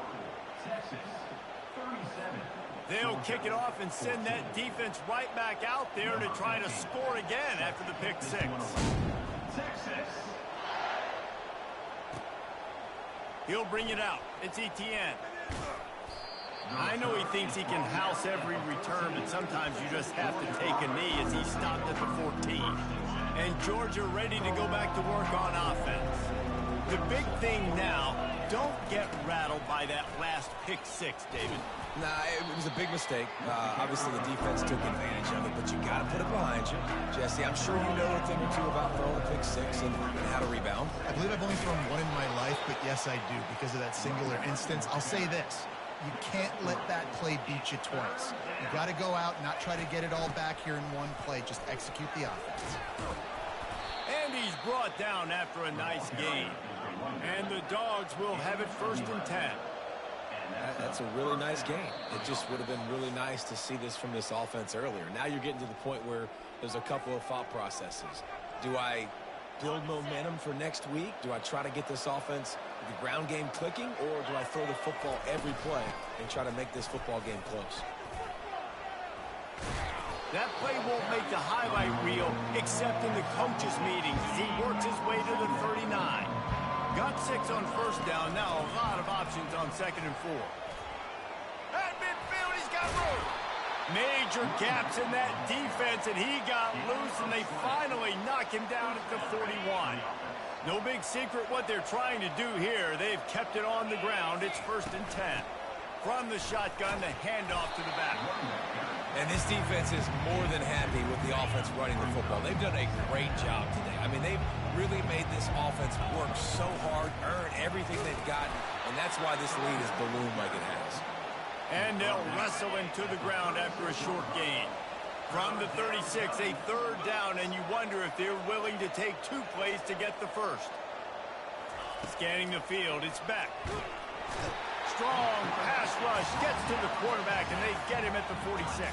Texas 37. They'll kick it off and send that defense right back out there to try to score again after the pick 6. Texas. He'll bring it out. It's Etienne. I know he thinks he can house every return, but sometimes you just have to take a knee as he stopped at the 14. And Georgia ready to go back to work on offense. The big thing now, don't get rattled by that last pick 6, David. Nah, it was a big mistake. Obviously, the defense took advantage of it, but you got to put it behind you. Jesse, I'm sure you know a thing or two about throwing a pick 6 and how to rebound. I believe I've only thrown one in my life, but yes, I do. Because of that singular instance, I'll say this. You can't let that play beat you twice. You got to go out and not try to get it all back here in one play. Just execute the offense. And he's brought down after a nice gain. And the Dogs will have it 1st and 10. That's a really nice game. It just would have been really nice to see this from this offense earlier. Now you're getting to the point where there's a couple of thought processes. Do I build momentum for next week? Do I try to get this offense, the ground game clicking, or do I throw the football every play and try to make this football game close? That play won't make the highlight reel except in the coaches' meetings as he works his way to the 39. Got 6 on 1st down. Now a lot of options on 2nd and 4. At midfield, he's got room. Major gaps in that defense, and he got loose, and they finally knock him down at the 41. No big secret what they're trying to do here. They've kept it on the ground. It's 1st and 10. From the shotgun, the handoff to the back. And this defense is more than happy with the offense running the football. They've done a great job today. I mean, they've really made this offense work so hard, earn everything they've got, and that's why this lead is ballooned like it has. And they'll wrestle him to the ground after a short gain. From the 36, a 3rd down, and you wonder if they're willing to take 2 plays to get the 1st. Scanning the field, it's back. Strong pass rush, gets to the quarterback, and they get him at the 46.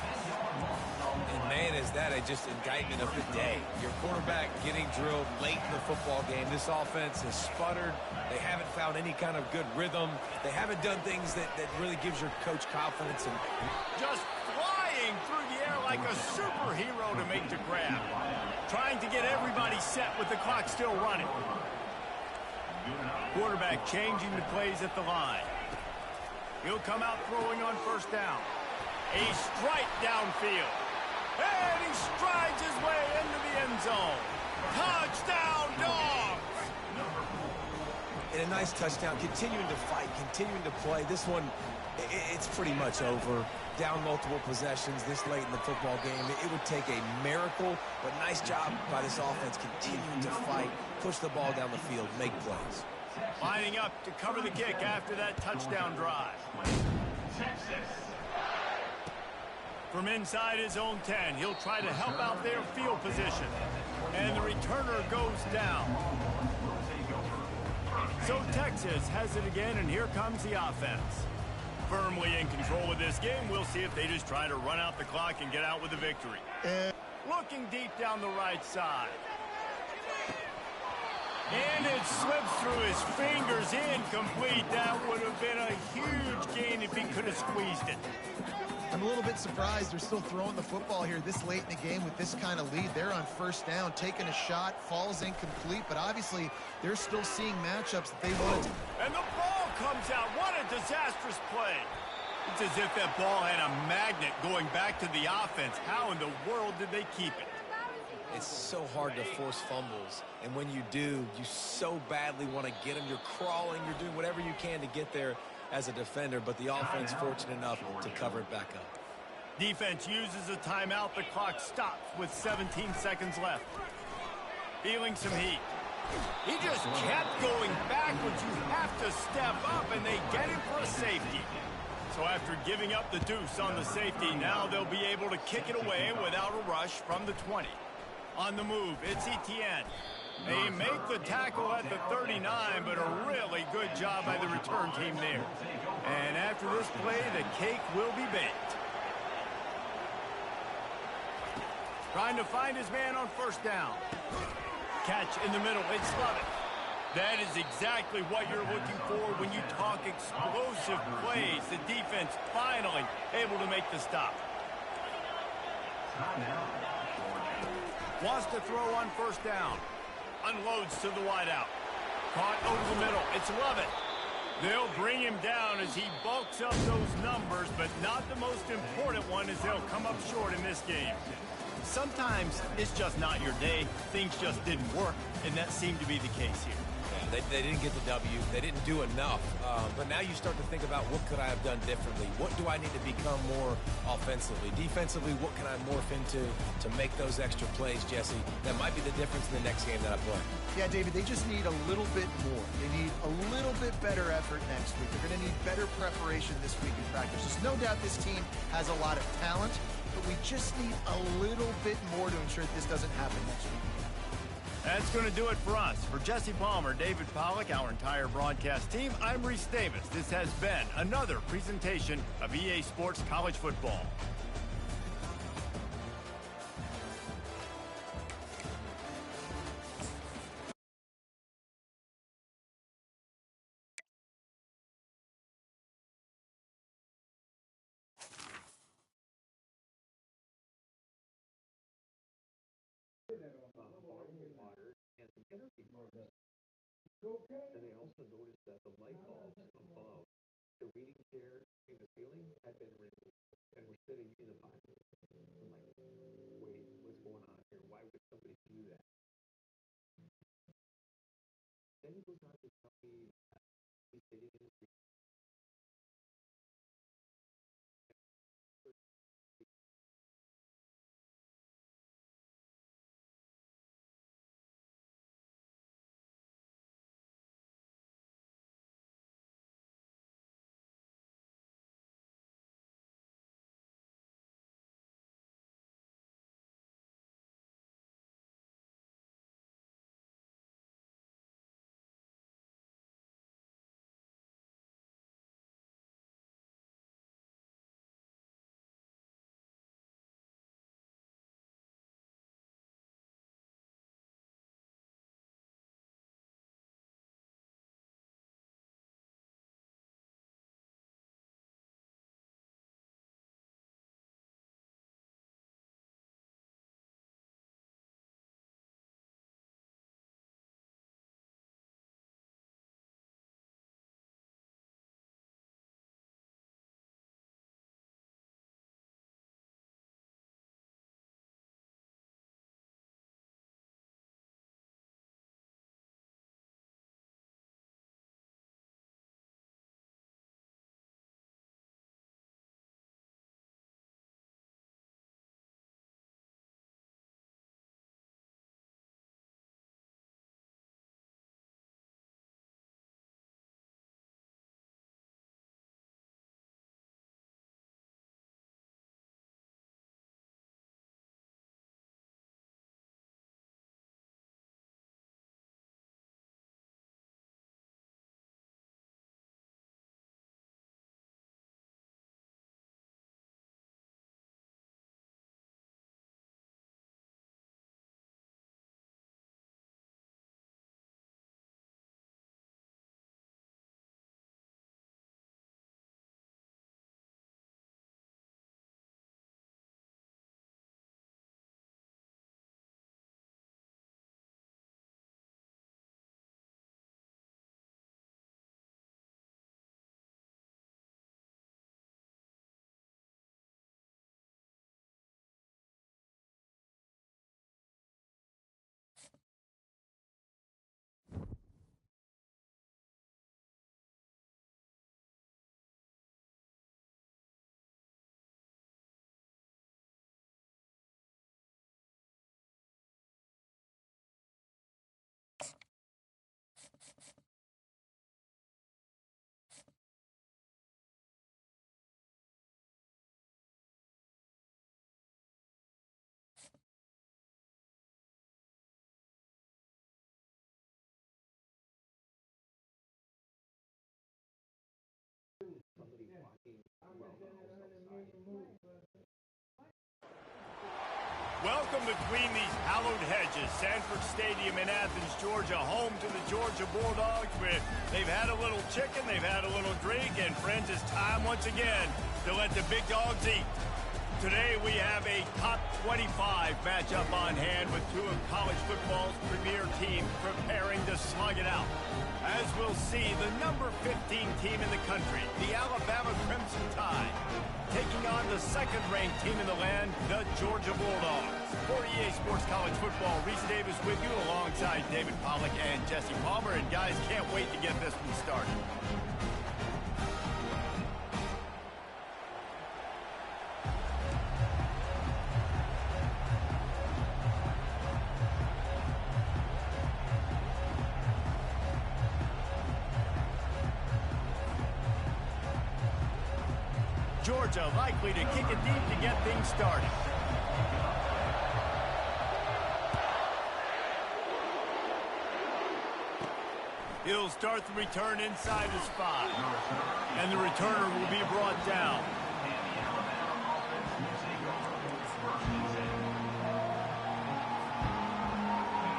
And man, is that just indictment of the day. Your quarterback getting drilled late in the football game. This offense has sputtered. They haven't found any kind of good rhythm. They haven't done things that really gives your coach confidence. And just flying through the air like a superhero to make the grab. Trying to get everybody set with the clock still running. Quarterback changing the plays at the line. He'll come out throwing on 1st down. A strike downfield. And he strides his way into the end zone. Touchdown, Dogs! And a nice touchdown. Continuing to fight, continuing to play. This one, it's pretty much over. Down multiple possessions this late in the football game. It would take a miracle, but nice job by this offense continuing to fight, push the ball down the field, make plays. Lining up to cover the kick after that touchdown drive. From inside his own 10, he'll try to help out their field position. And the returner goes down. So Texas has it again, and here comes the offense. Firmly in control of this game. We'll see if they just try to run out the clock and get out with a victory. Looking deep down the right side. And it slips through his fingers, incomplete. That would have been a huge gain if he could have squeezed it. I'm a little bit surprised they're still throwing the football here this late in the game with this kind of lead. They're on 1st down, taking a shot, falls incomplete, but obviously they're still seeing matchups that they want to. And the ball comes out. What a disastrous play. It's as if that ball had a magnet going back to the offense. How in the world did they keep it? It's so hard to force fumbles, and when you do, you so badly want to get them. You're crawling, you're doing whatever you can to get there as a defender, but the offense fortunate enough to cover it back up. Defense uses a timeout. The clock stops with 17 seconds left. Feeling some heat. He just kept going backwards. You have to step up, and they get him for a safety. So after giving up the deuce on the safety, now they'll be able to kick it away without a rush from the 20. On the move, it's Etienne. They make the tackle at the 39, but a really good job by the return team there. And after this play, the cake will be baked. Trying to find his man on 1st down. Catch in the middle, it's Lovett. That is exactly what you're looking for when you talk explosive plays. The defense finally able to make the stop. Wants to throw on 1st down. Unloads to the wideout. Caught over the middle. It's Lovett. They'll bring him down as he bulks up those numbers, but not the most important one as they'll come up short in this game. sometimes it's just not your day. Things just didn't work, and that seemed to be the case here. Yeah, they didn't get the W. They didn't do enough. But now you start to think about what could I have done differently? What do I need to become more offensively? Defensively, what can I morph into to make those extra plays, Jesse? That might be the difference in the next game that I play. Yeah, David, they just need a little bit more. They need a little bit better effort next week. They're going to need better preparation this week in practice. There's no doubt this team has a lot of talent, but we just need a little bit more to ensure that this doesn't happen next week. That's going to do it for us. For Jesse Palmer, David Pollack, our entire broadcast team, I'm Reese Davis. This has been another presentation of EA Sports College Football. Bottled water and some energy bars. And they also noticed that the light bulbs above the reading chair in the ceiling had been removed and were sitting in the pocket. I'm like, wait, what's going on here? Why would somebody do that? Then he goes on to tell me that he's sitting in his somebody walking around the house outside. Welcome between these hallowed hedges. Sanford Stadium in Athens, Georgia, home to the Georgia Bulldogs. Where they've had a little chicken, they've had a little drink, and friends, it's time once again to let the big dogs eat. Today we have a top 25 matchup on hand with two of college football's premier teams preparing to slug it out. As we'll see, the number 15 team in the country, the Alabama Crimson Tide, taking on the second-ranked team in the land, the Georgia Bulldogs. For EA Sports College Football, Reese Davis with you alongside David Pollack and Jesse Palmer. And guys, can't wait to get this one started. Georgia likely to kick it deep to get things started. He'll start the return inside his 5. And the returner will be brought down.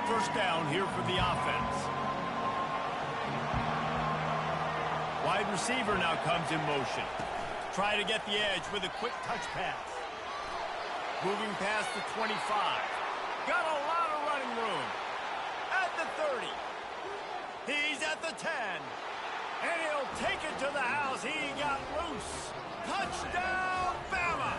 First down here for the offense. Wide receiver now comes in motion. Try to get the edge with a quick touch pass. Moving past the 25. Got a lot of running room. At the 30. He's at the 10. And he'll take it to the house. He got loose. Touchdown, Bama!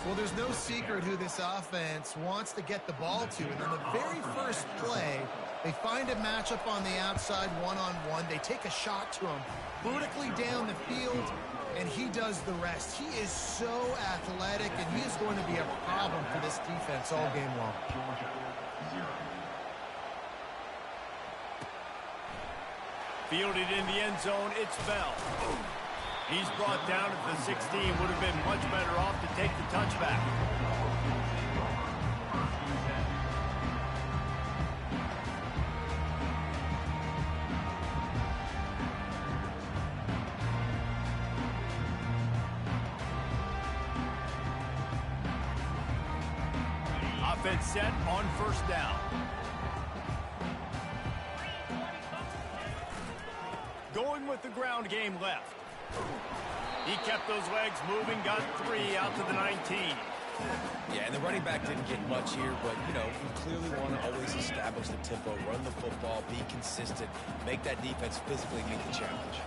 Well, there's no secret who this offense wants to get the ball to. And on the very first play, they find a matchup on the outside one-on-one. They take a shot to him vertically down the field, and he does the rest. He is so athletic, and he is going to be a problem for this defense all game long. Fielded in the end zone, it's Bell. He's brought down at the 16. Would have been much better off to take the touchback. Offense set on first down. Going with the ground game left. He kept those legs moving, got 3 out to the 19. Yeah, and the running back didn't get much here, but, you know, you clearly want to always establish the tempo, run the football, be consistent, make that defense physically meet the challenge.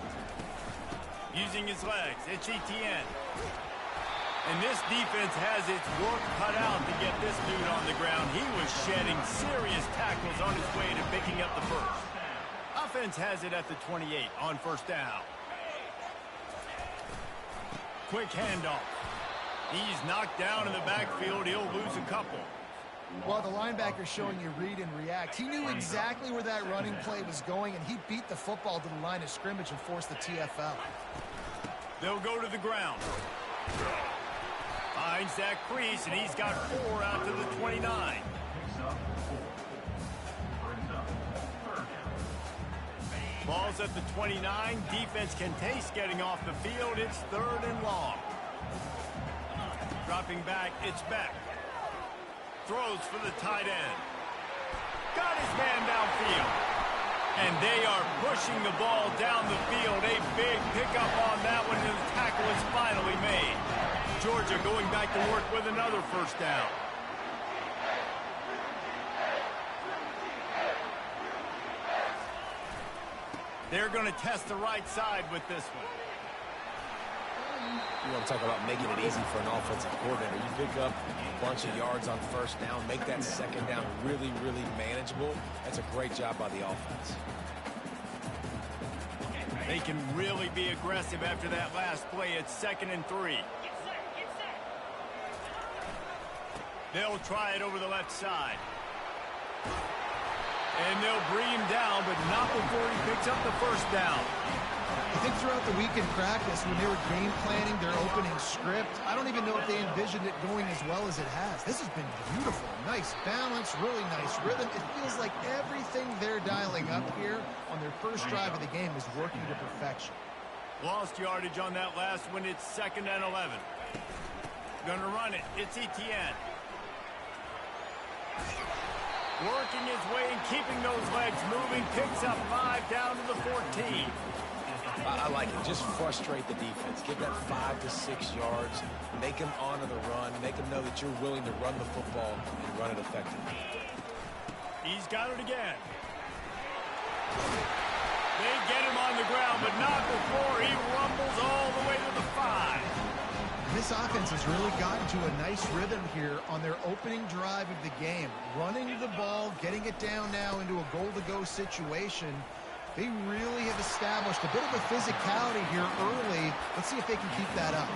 Using his legs, it's Etienne. And this defense has its work cut out to get this dude on the ground. He was shedding serious tackles on his way to picking up the first. Offense has it at the 28 on first down. Quick handoff. He's knocked down in the backfield. He'll lose a couple. Well, the linebacker's showing you read and react. He knew exactly where that running play was going, and he beat the football to the line of scrimmage and forced the TFL. They'll go to the ground. Finds that crease, and he's got 4 out to the 29. Ball's at the 29. Defense can taste getting off the field. It's 3rd and long. Dropping back, it's Beck. Throws for the tight end. Got his man downfield. And they are pushing the ball down the field. A big pickup on that one, and the tackle is finally made. Georgia going back to work with another first down. They're going to test the right side with this one. You want to talk about making it easy for an offensive coordinator. You pick up a bunch of yards on first down, make that second down really, really manageable. That's a great job by the offense. They can really be aggressive after that last play. It's 2nd and 3. They'll try it over the left side. And they'll bring him down, but not before he picks up the first down. I think throughout the week in practice, when they were game planning their opening script, I don't even know if they envisioned it going as well as it has. This has been beautiful. Nice balance, really nice rhythm. It feels like everything they're dialing up here on their first drive of the game is working to perfection. Lost yardage on that last one. It's 2nd and 11. Gonna run it. It's Etienne. Working his way and keeping those legs moving. Picks up 5 down to the 14. I like it. Just frustrate the defense. Give that 5 to 6 yards. Make them honor the run. Make them know that you're willing to run the football and run it effectively. He's got it again. They get him on the ground, but not before he rumbles all the way to the 5. this offense has really gotten to a nice rhythm here on their opening drive of the game. Running the ball, getting it down now into a goal-to-go situation. They really have established a bit of a physicality here early. Let's see if they can keep that up.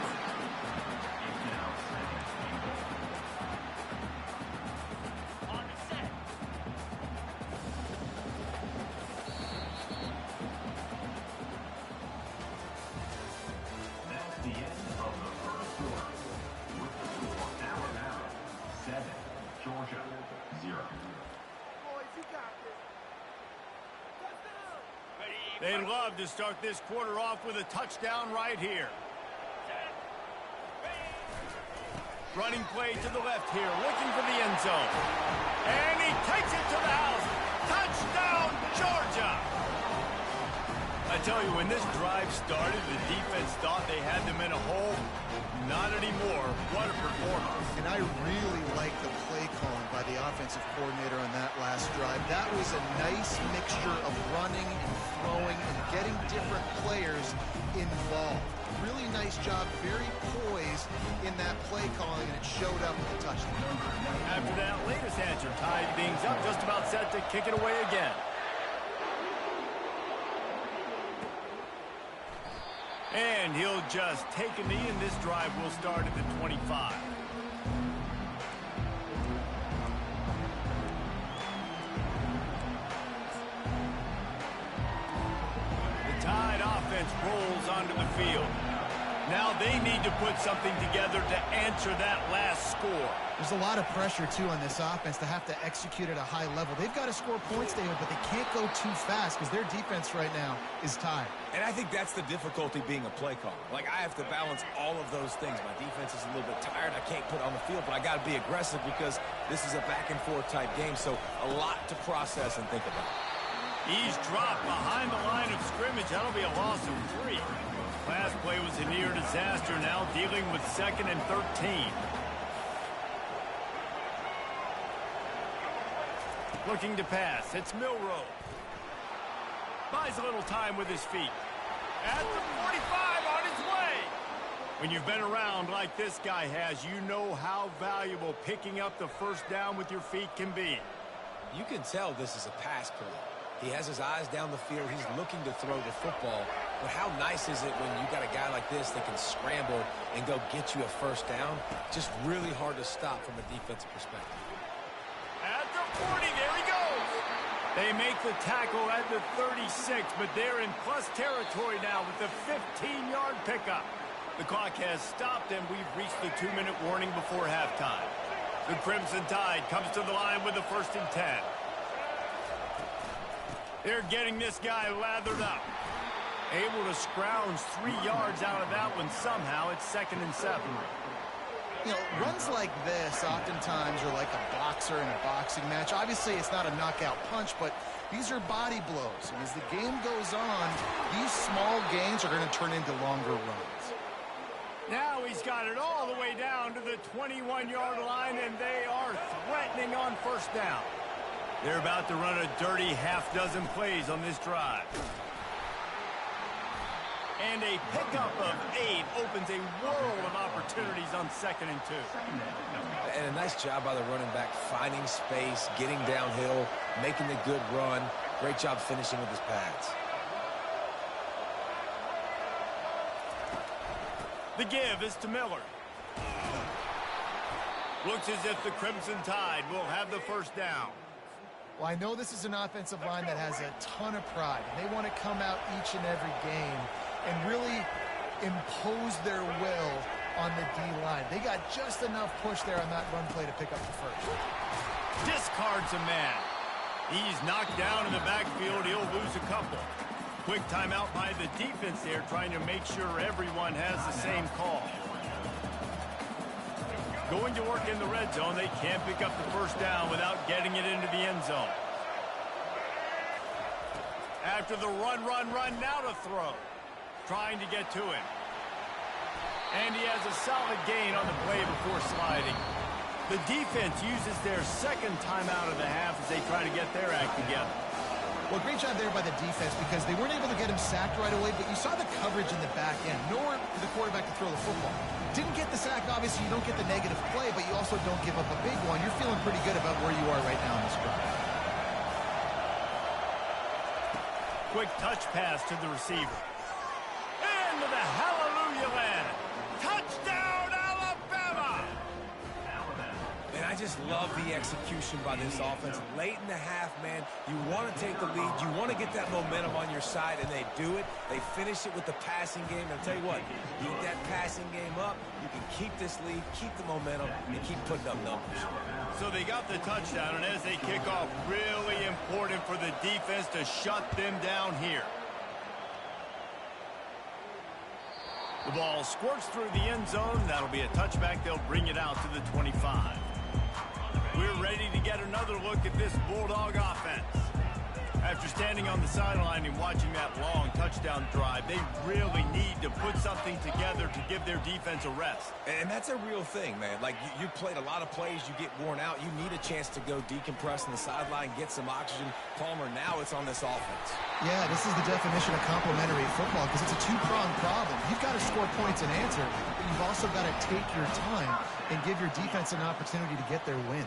They'd love to start this quarter off with a touchdown right here. Running play to the left here, looking for the end zone. And he takes it to the house. Touchdown, Georgia! I tell you, when this drive started, the defense thought they had them in a hole. Not anymore. What a performance. And I really like the play calling by the offensive coordinator on that last drive. That was a nice mixture of running and throwing and getting different players involved. Really nice job, very poised in that play calling, and it showed up with a touchdown. After that latest answer, tied things up, just about set to kick it away again. And he'll just take a knee, and this drive will start at the 25. The Tide offense rolls onto the field. Now they need to put something together to answer that last score. There's a lot of pressure, too, on this offense to have to execute at a high level. They've got to score points, David, but they can't go too fast because their defense right now is tied. And I think that's the difficulty being a play caller. Like, I have to balance all of those things. My defense is a little bit tired. I can't put on the field, but I got to be aggressive because this is a back-and-forth type game, so a lot to process and think about. He's dropped behind the line of scrimmage. That'll be a loss of 3. Last play was a near disaster, now dealing with 2nd and 13. Looking to pass. It's Milroe. Buys a little time with his feet. At the 45, on his way. When you've been around like this guy has, you know how valuable picking up the first down with your feet can be. You can tell this is a pass play. He has his eyes down the field. He's looking to throw the football. But how nice is it when you got a guy like this that can scramble and go get you a first down? Just really hard to stop from a defensive perspective. At the 40, there he goes. They make the tackle at the 36, but they're in plus territory now with the 15-yard pickup. The clock has stopped, and we've reached the 2-minute warning before halftime. The Crimson Tide comes to the line with the 1st and 10. They're getting this guy lathered up. Able to scrounge 3 yards out of that one somehow. It's 2nd and 7. You know, runs like this oftentimes are like a boxer in a boxing match. Obviously, it's not a knockout punch, but these are body blows. And as the game goes on, these small gains are going to turn into longer runs. Now he's got it all the way down to the 21-yard line, and they are threatening on 1st down. They're about to run a dirty half-dozen plays on this drive. And a pickup of 8 opens a world of opportunities on 2nd and 2. And a nice job by the running back, finding space, getting downhill, making the good run. Great job finishing with his pads. The give is to Miller. Looks as if the Crimson Tide will have the 1st down. Well, I know this is an offensive line that has a ton of pride. They want to come out each and every game and really impose their will on the D-line. They got just enough push there on that run play to pick up the 1st. Discards a man. He's knocked down in the backfield. He'll lose a couple. Quick timeout by the defense there, trying to make sure everyone has the same call. Going to work in the red zone. They can't pick up the 1st down without getting it into the end zone. After the run, now to throw. Trying to get to him. And he has a solid gain on the play before sliding. The defense uses their 2nd timeout of the half as they try to get their act together. Well, great job there by the defense because they weren't able to get him sacked right away, but you saw the coverage in the back end. Nowhere for the quarterback to throw the football. Didn't get the sack, obviously you don't get the negative play, but you also don't give up a big one. You're feeling pretty good about where you are right now in this drive. Quick touch pass to the receiver. Into the hallelujah land. Touchdown, Alabama! And I just love the execution by this offense. Late in the half, man, you want to take the lead. You want to get that momentum on your side, and they do it. They finish it with the passing game. And I'll tell you what, you get that passing game up, you can keep this lead, keep the momentum, and keep putting up numbers. So they got the touchdown, and as they kick off, really important for the defense to shut them down here. The ball squirts through the end zone. That'll be a touchback. They'll bring it out to the 25. We're ready to get another look at this Bulldog offense. After standing on the sideline and watching that long touchdown drive, they really need to put something together to give their defense a rest. And that's a real thing, man. Like, you played a lot of plays, you get worn out. You need a chance to go decompress on the sideline, get some oxygen. Palmer, now it's on this offense. Yeah, this is the definition of complementary football because it's a two-pronged problem. You've got to score points and answer, but you've also got to take your time and give your defense an opportunity to get their win.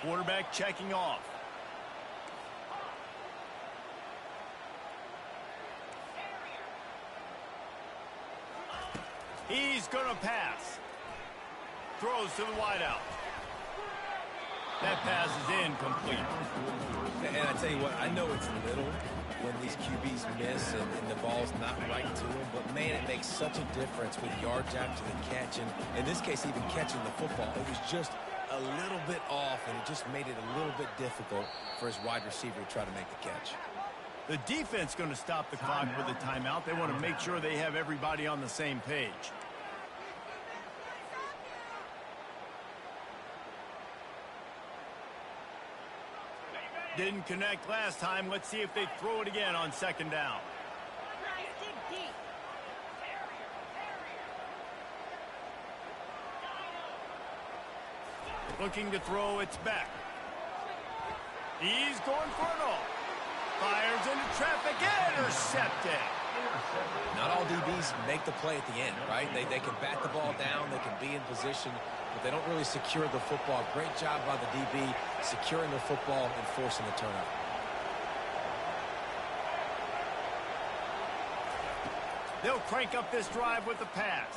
Quarterback checking off. He's going to pass. Throws to the wideout. That pass is incomplete. And I tell you what, I know it's little when these QBs miss and the ball's not right to them, but man, it makes such a difference with yards after the catch. And in this case, even catching the football, it was just a little bit off, and it just made it a little bit difficult for his wide receiver to try to make the catch. The defense going to stop the clock with a timeout. They want to make sure they have everybody on the same page. Didn't connect last time. Let's see if they throw it again on second down. Looking to throw, it's back. He's going for it all. Fires into traffic, intercepted. Not all DBs make the play at the end, right? They can bat the ball down, they can be in position, but they don't really secure the football. Great job by the DB securing the football and forcing the turnover. They'll crank up this drive with the pass.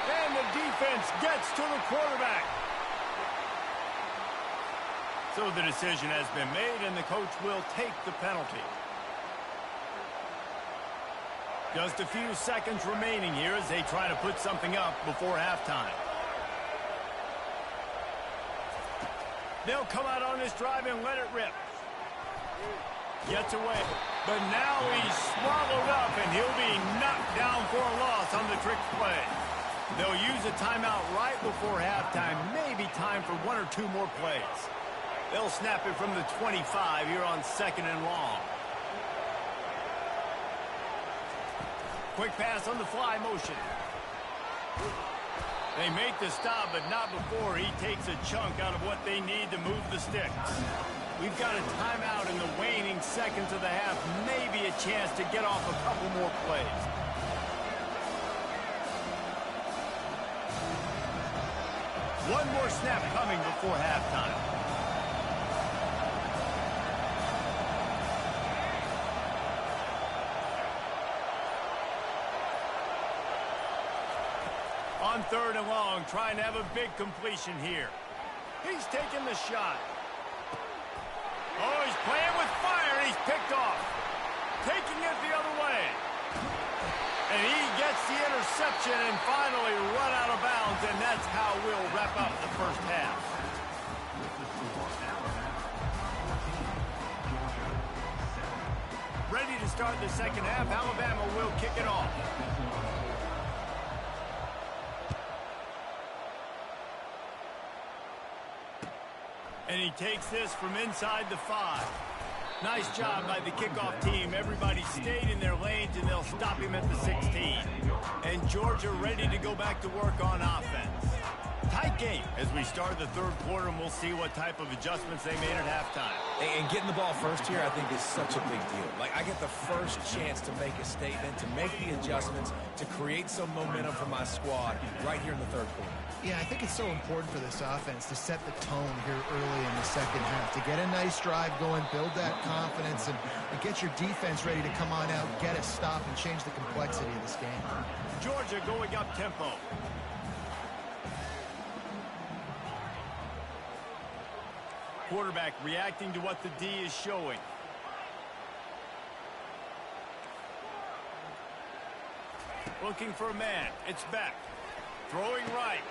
And the defense gets to the quarterback. So the decision has been made, and the coach will take the penalty. Just a few seconds remaining here as they try to put something up before halftime. They'll come out on this drive and let it rip. Gets away, but now he's swallowed up, and he'll be knocked down for a loss on the trick play. They'll use a timeout right before halftime, maybe time for one or two more plays. They'll snap it from the 25 here on second and long. Quick pass on the fly motion. They make the stop, but not before he takes a chunk out of what they need to move the sticks. We've got a timeout in the waning seconds of the half, maybe a chance to get off a couple more plays. One more snap coming before halftime. On third and long, trying to have a big completion here. He's taking the shot. Oh, he's playing with fire. He's picked off. Taking it the other way. And he gets the interception and finally run out of bounds, and that's how we'll wrap up the first half. Ready to start the second half. Alabama will kick it off. And he takes this from inside the 5. Nice job by the kickoff team. Everybody stayed in their lanes, and they'll stop him at the 16. And Georgia ready to go back to work on offense. Tight game as we start the third quarter, and we'll see what type of adjustments they made at halftime. And getting the ball first here, I think, is such a big deal. Like, I get the first chance to make a statement, to make the adjustments, to create some momentum for my squad right here in the third quarter. Yeah, I think it's so important for this offense to set the tone here early in the second half, to get a nice drive going, build that confidence, and get your defense ready to come on out, get a stop, and change the complexity of this game. Georgia going up tempo. Quarterback reacting to what the D is showing. Looking for a man. It's Beck. Throwing right.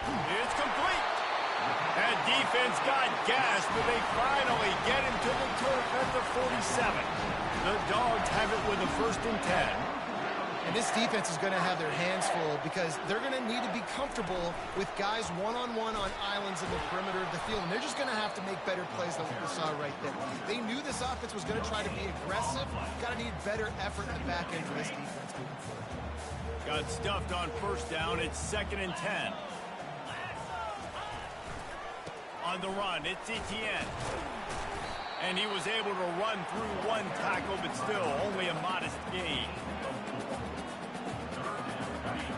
It's complete. That defense got gashed, but they finally get him to the turf at the 47. The Dogs have it with a 1st and 10. And this defense is going to have their hands full because they're going to need to be comfortable with guys one-on-one on islands in the perimeter of the field. And they're just going to have to make better plays than what we saw right there. They knew this offense was going to try to be aggressive. Got to need better effort in the back end for this defense moving forward. Got stuffed on 1st down. It's 2nd and 10. On the run, it's Etienne. And he was able to run through one tackle, but still only a modest gain.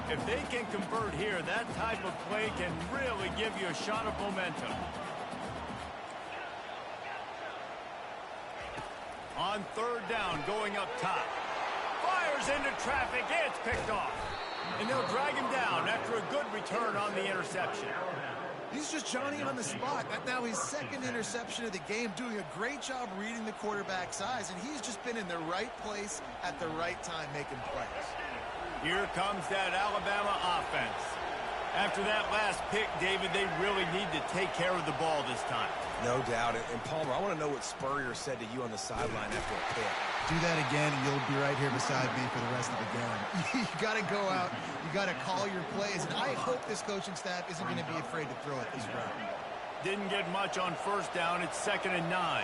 If they can convert here, that type of play can really give you a shot of momentum. On 3rd down, going up top. Fires into traffic. It's picked off. And they'll drag him down after a good return on the interception. He's just Johnny on the spot. Now his 2nd interception of the game, doing a great job reading the quarterback's eyes, and he's just been in the right place at the right time making plays. Here comes that Alabama offense. After that last pick, David, they really need to take care of the ball this time. No doubt. And Palmer, I want to know what Spurrier said to you on the sideline after a pick. Do that again, and you'll be right here beside me for the rest of the game. You got to go out. You got to call your plays. And I hope this coaching staff isn't going to be afraid to throw it this route. Didn't get much on 1st down. It's 2nd and 9.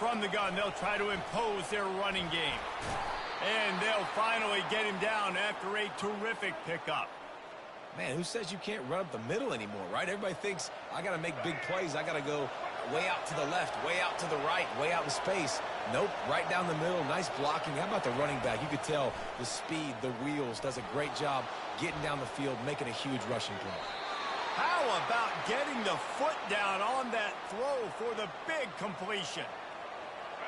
From the gun, they'll try to impose their running game. And they'll finally get him down after a terrific pickup. Man, who says you can't run up the middle anymore, right? Everybody thinks, I got to make big plays. I got to go way out to the left, way out to the right, way out in space. Nope, right down the middle. Nice blocking. How about the running back? You could tell the speed, the wheels, does a great job getting down the field, making a huge rushing play. How about getting the foot down on that throw for the big completion?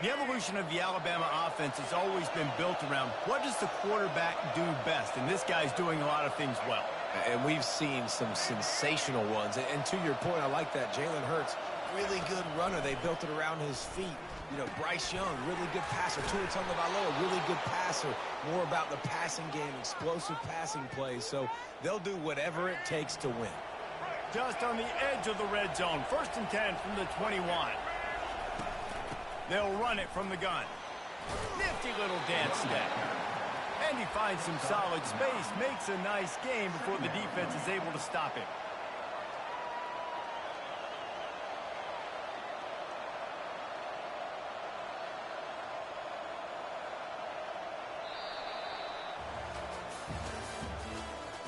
The evolution of the Alabama offense has always been built around what does the quarterback do best, and this guy's doing a lot of things well. And we've seen some sensational ones. And to your point, I like that. Jalen Hurts, really good runner. They built it around his feet. You know, Bryce Young, really good passer. Tua Tagovailoa, really good passer. More about the passing game, explosive passing plays. So they'll do whatever it takes to win. Just on the edge of the red zone. 1st and 10 from the 21. They'll run it from the gun. Nifty little dance step. And he finds some solid space, makes a nice game before the defense is able to stop him.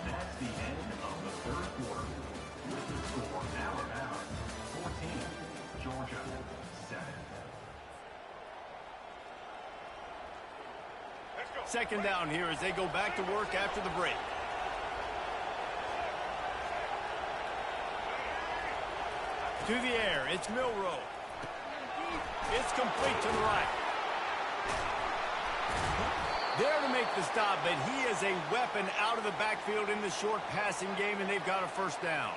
That's the end of the 3rd quarter. With the score, Alabama 14, Georgia 7. 2nd down here as they go back to work after the break. To the air, it's Milroe. It's complete to the right. There to make the stop, but he is a weapon out of the backfield in the short passing game, and they've got a 1st down.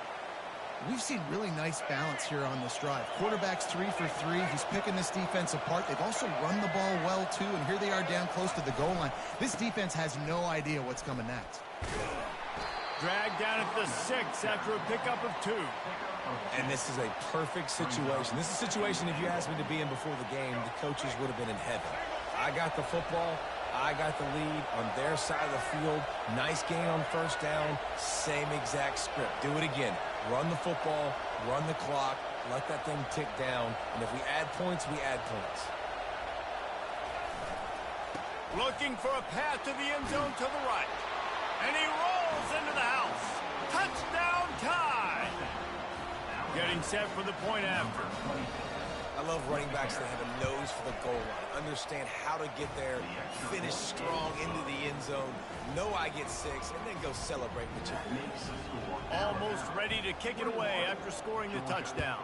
We've seen really nice balance here on this drive. Quarterback's 3 for 3. He's picking this defense apart. They've also run the ball well, too, and here they are down close to the goal line. This defense has no idea what's coming next. Dragged down at the 6 after a pickup of 2. And this is a perfect situation. This is a situation, if you asked me to be in before the game, the coaches would have been in heaven. I got the football. I got the lead on their side of the field. Nice gain on 1st down. Same exact script. Do it again. Run the football, run the clock, let that thing tick down. And if we add points, we add points. Looking for a path to the end zone to the right. And he rolls into the getting set for the point after. I love running backs that have a nose for the goal line. Understand how to get there, finish strong into the end zone, know I get 6, and then go celebrate with your boys. Almost ready to kick it away after scoring the touchdown.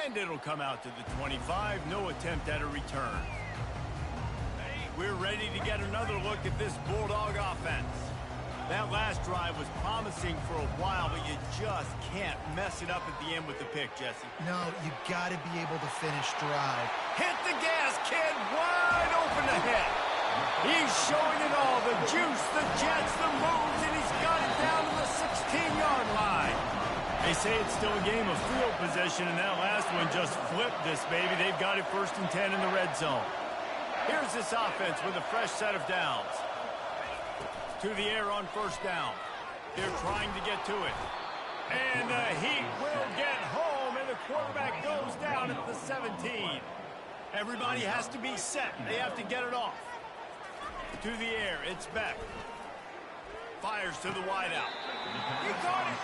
And it'll come out to the 25. No attempt at a return. We're ready to get another look at this Bulldog offense. That last drive was promising for a while, but you just can't mess it up at the end with the pick, Jesse. No, you got to be able to finish drive. Hit the gas, kid. Wide open ahead. He's showing it all. The juice, the jets, the moves, and he's got it down to the 16-yard line. They say it's still a game of field possession, and that last one just flipped this baby. They've got it 1st and 10 in the red zone. Here's this offense with a fresh set of downs. To the air on 1st down. They're trying to get to it. And the Heat will get home, and the quarterback goes down at the 17. Everybody has to be set. They have to get it off. To the air, it's Beck. Fires to the wideout. He caught it.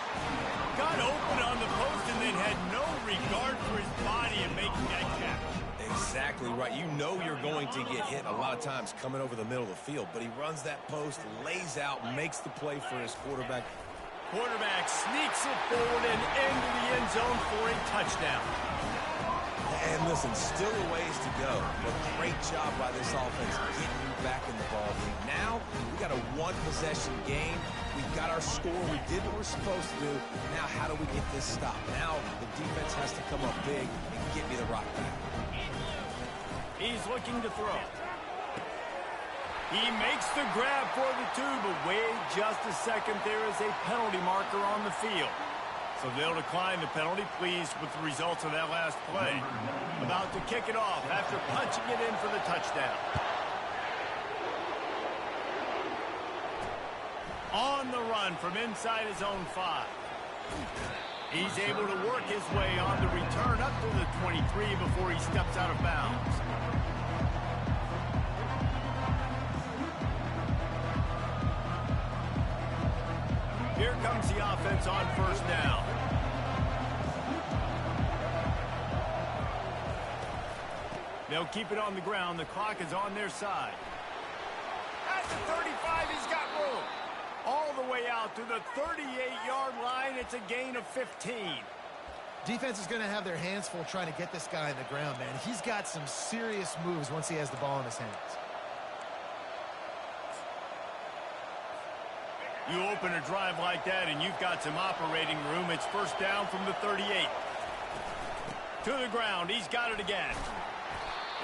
Got open on the post and then had no regard for his body in making that catch. Exactly right. You know you're going to get hit a lot of times coming over the middle of the field, but he runs that post, lays out, makes the play for his quarterback. Quarterback sneaks it forward and into the end zone for a touchdown. And listen, still a ways to go, but great job by this offense getting you back in the ball game. Now, we got a one-possession game. We've got our score. We did what we're supposed to do. Now, how do we get this stop? Now, the defense has to come up big and get me the rock back. He's looking to throw. He makes the grab for the 2, but wait just a second. There is a penalty marker on the field. So they'll decline the penalty, pleased with the results of that last play. About to kick it off after punching it in for the touchdown. On the run from inside his own 5. He's able to work his way on the return up to the 23 before he steps out of bounds. Here comes the offense on 1st down. They'll keep it on the ground. The clock is on their side. At the 35, he's got room. All the way out to the 38-yard line. It's a gain of 15. Defense is going to have their hands full trying to get this guy in the ground, man. He's got some serious moves once he has the ball in his hands. You open a drive like that and you've got some operating room. It's 1st down from the 38. To the ground. He's got it again.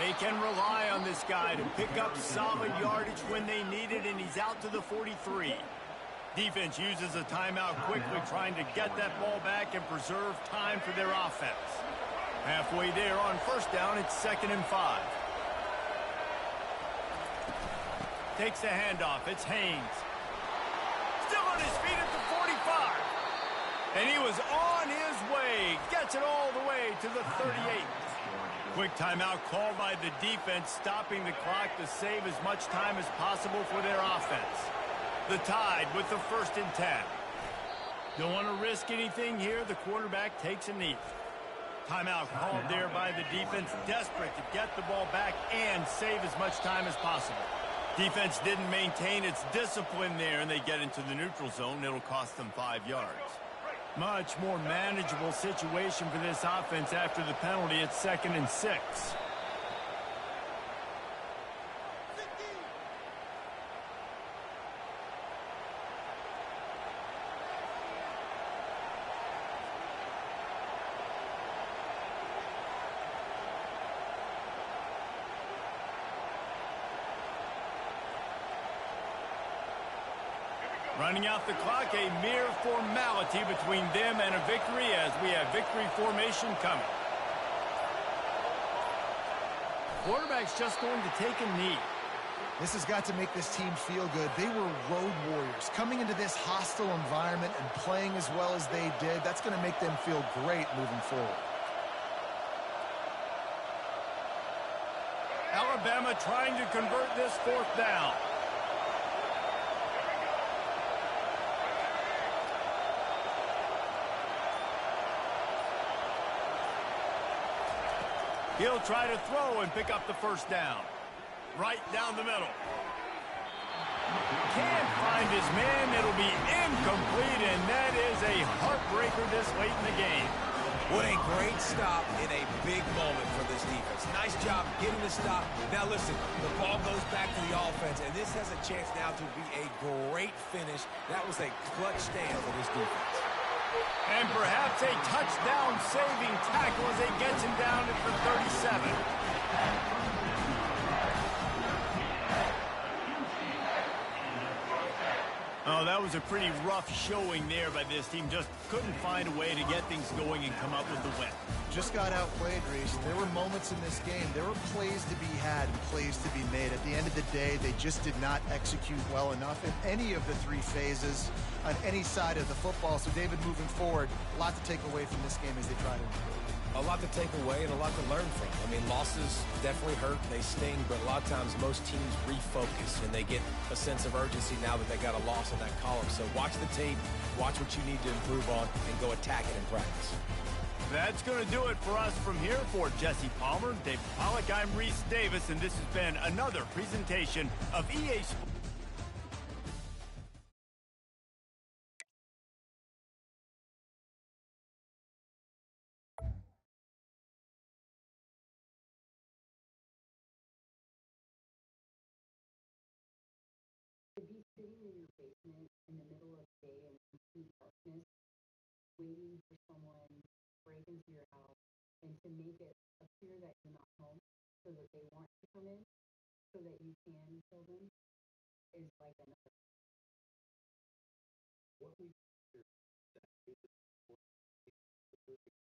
They can rely on this guy to pick up solid yardage when they need it, and he's out to the 43. Defense uses a timeout quickly, trying to get that ball back and preserve time for their offense. Halfway there on 1st down, it's 2nd and 5. Takes the handoff. It's Haynes. Still on his feet at the 45. And he was on his way. Gets it all the way to the 38. Quick timeout called by the defense, stopping the clock to save as much time as possible for their offense. The Tide with the 1st and 10. Don't want to risk anything here. The quarterback takes a knee. Timeout called there by the defense, desperate to get the ball back and save as much time as possible. Defense didn't maintain its discipline there, and they get into the neutral zone. It'll cost them 5 yards. Much more manageable situation for this offense after the penalty. It's 2nd and 6. Running out the clock, a mere formality between them and a victory as we have victory formation coming. Quarterback's just going to take a knee. This has got to make this team feel good. They were road warriors coming into this hostile environment and playing as well as they did. That's going to make them feel great moving forward. Alabama trying to convert this 4th down. He'll try to throw and pick up the first down. Right down the middle. Can't find his man. It'll be incomplete, and that is a heartbreaker this late in the game. What a great stop in a big moment for this defense. Nice job getting the stop. Now listen, the ball goes back to the offense, and this has a chance now to be a great finish. That was a clutch stand for this defense. And perhaps a touchdown-saving tackle as he gets him down for 37. Oh, that was a pretty rough showing there by this team. Just couldn't find a way to get things going and come up with the win. Just got outplayed, Reese. There were moments in this game. There were plays to be had and plays to be made. At the end of the day, they just did not execute well enough in any of the three phases on any side of the football. So, David, moving forward, a lot to take away from this game as they try to improve. A lot to take away and a lot to learn from. I mean, losses definitely hurt, they sting, but a lot of times most teams refocus and they get a sense of urgency now that they got a loss in that column. So watch the tape, watch what you need to improve on, and go attack it in practice. That's going to do it for us from here. For Jesse Palmer, David Pollack, I'm Reese Davis, and this has been another presentation of EA Sports. To be sitting in your basement in the middle of the day in complete darkness, waiting for someone to break into your house and to make it appear that you're not home so that they want to come in so that you can kill them is like another. What we hear that is the perfect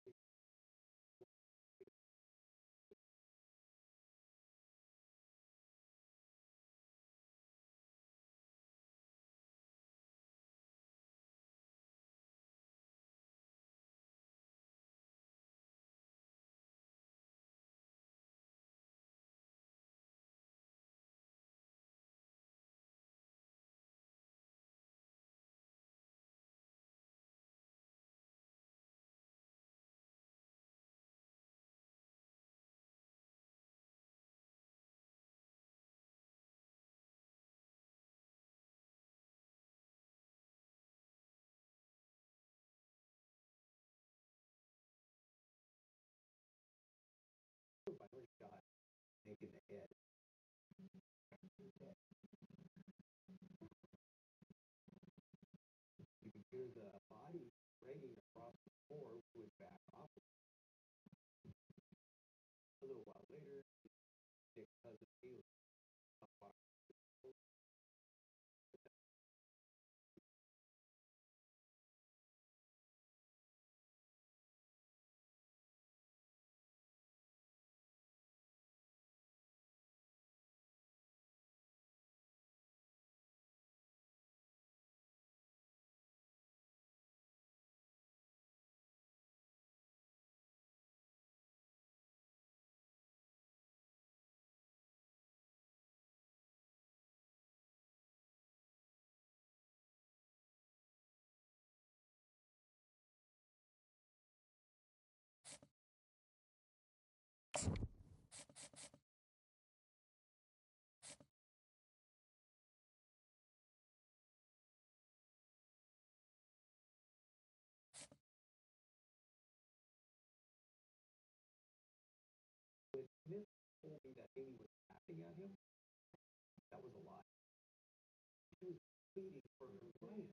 final shot, making the head. You can hear the body ringing across the floor with back off. A little while later, Nick Cousins Haley. When Smith told me that Amy was laughing at him, that was a lie. She was pleading for her life.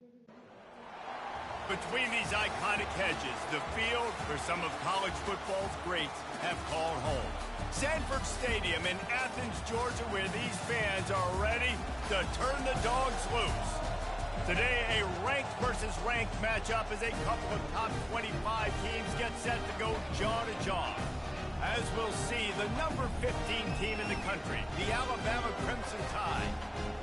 Between these iconic hedges, the field where some of college football's greats have called home. Sanford Stadium in Athens, Georgia, where these fans are ready to turn the dogs loose. Today, a ranked versus ranked matchup as a couple of top 25 teams get set to go jaw to jaw. As we'll see, the number 15 team in the country, the Alabama Crimson Tide,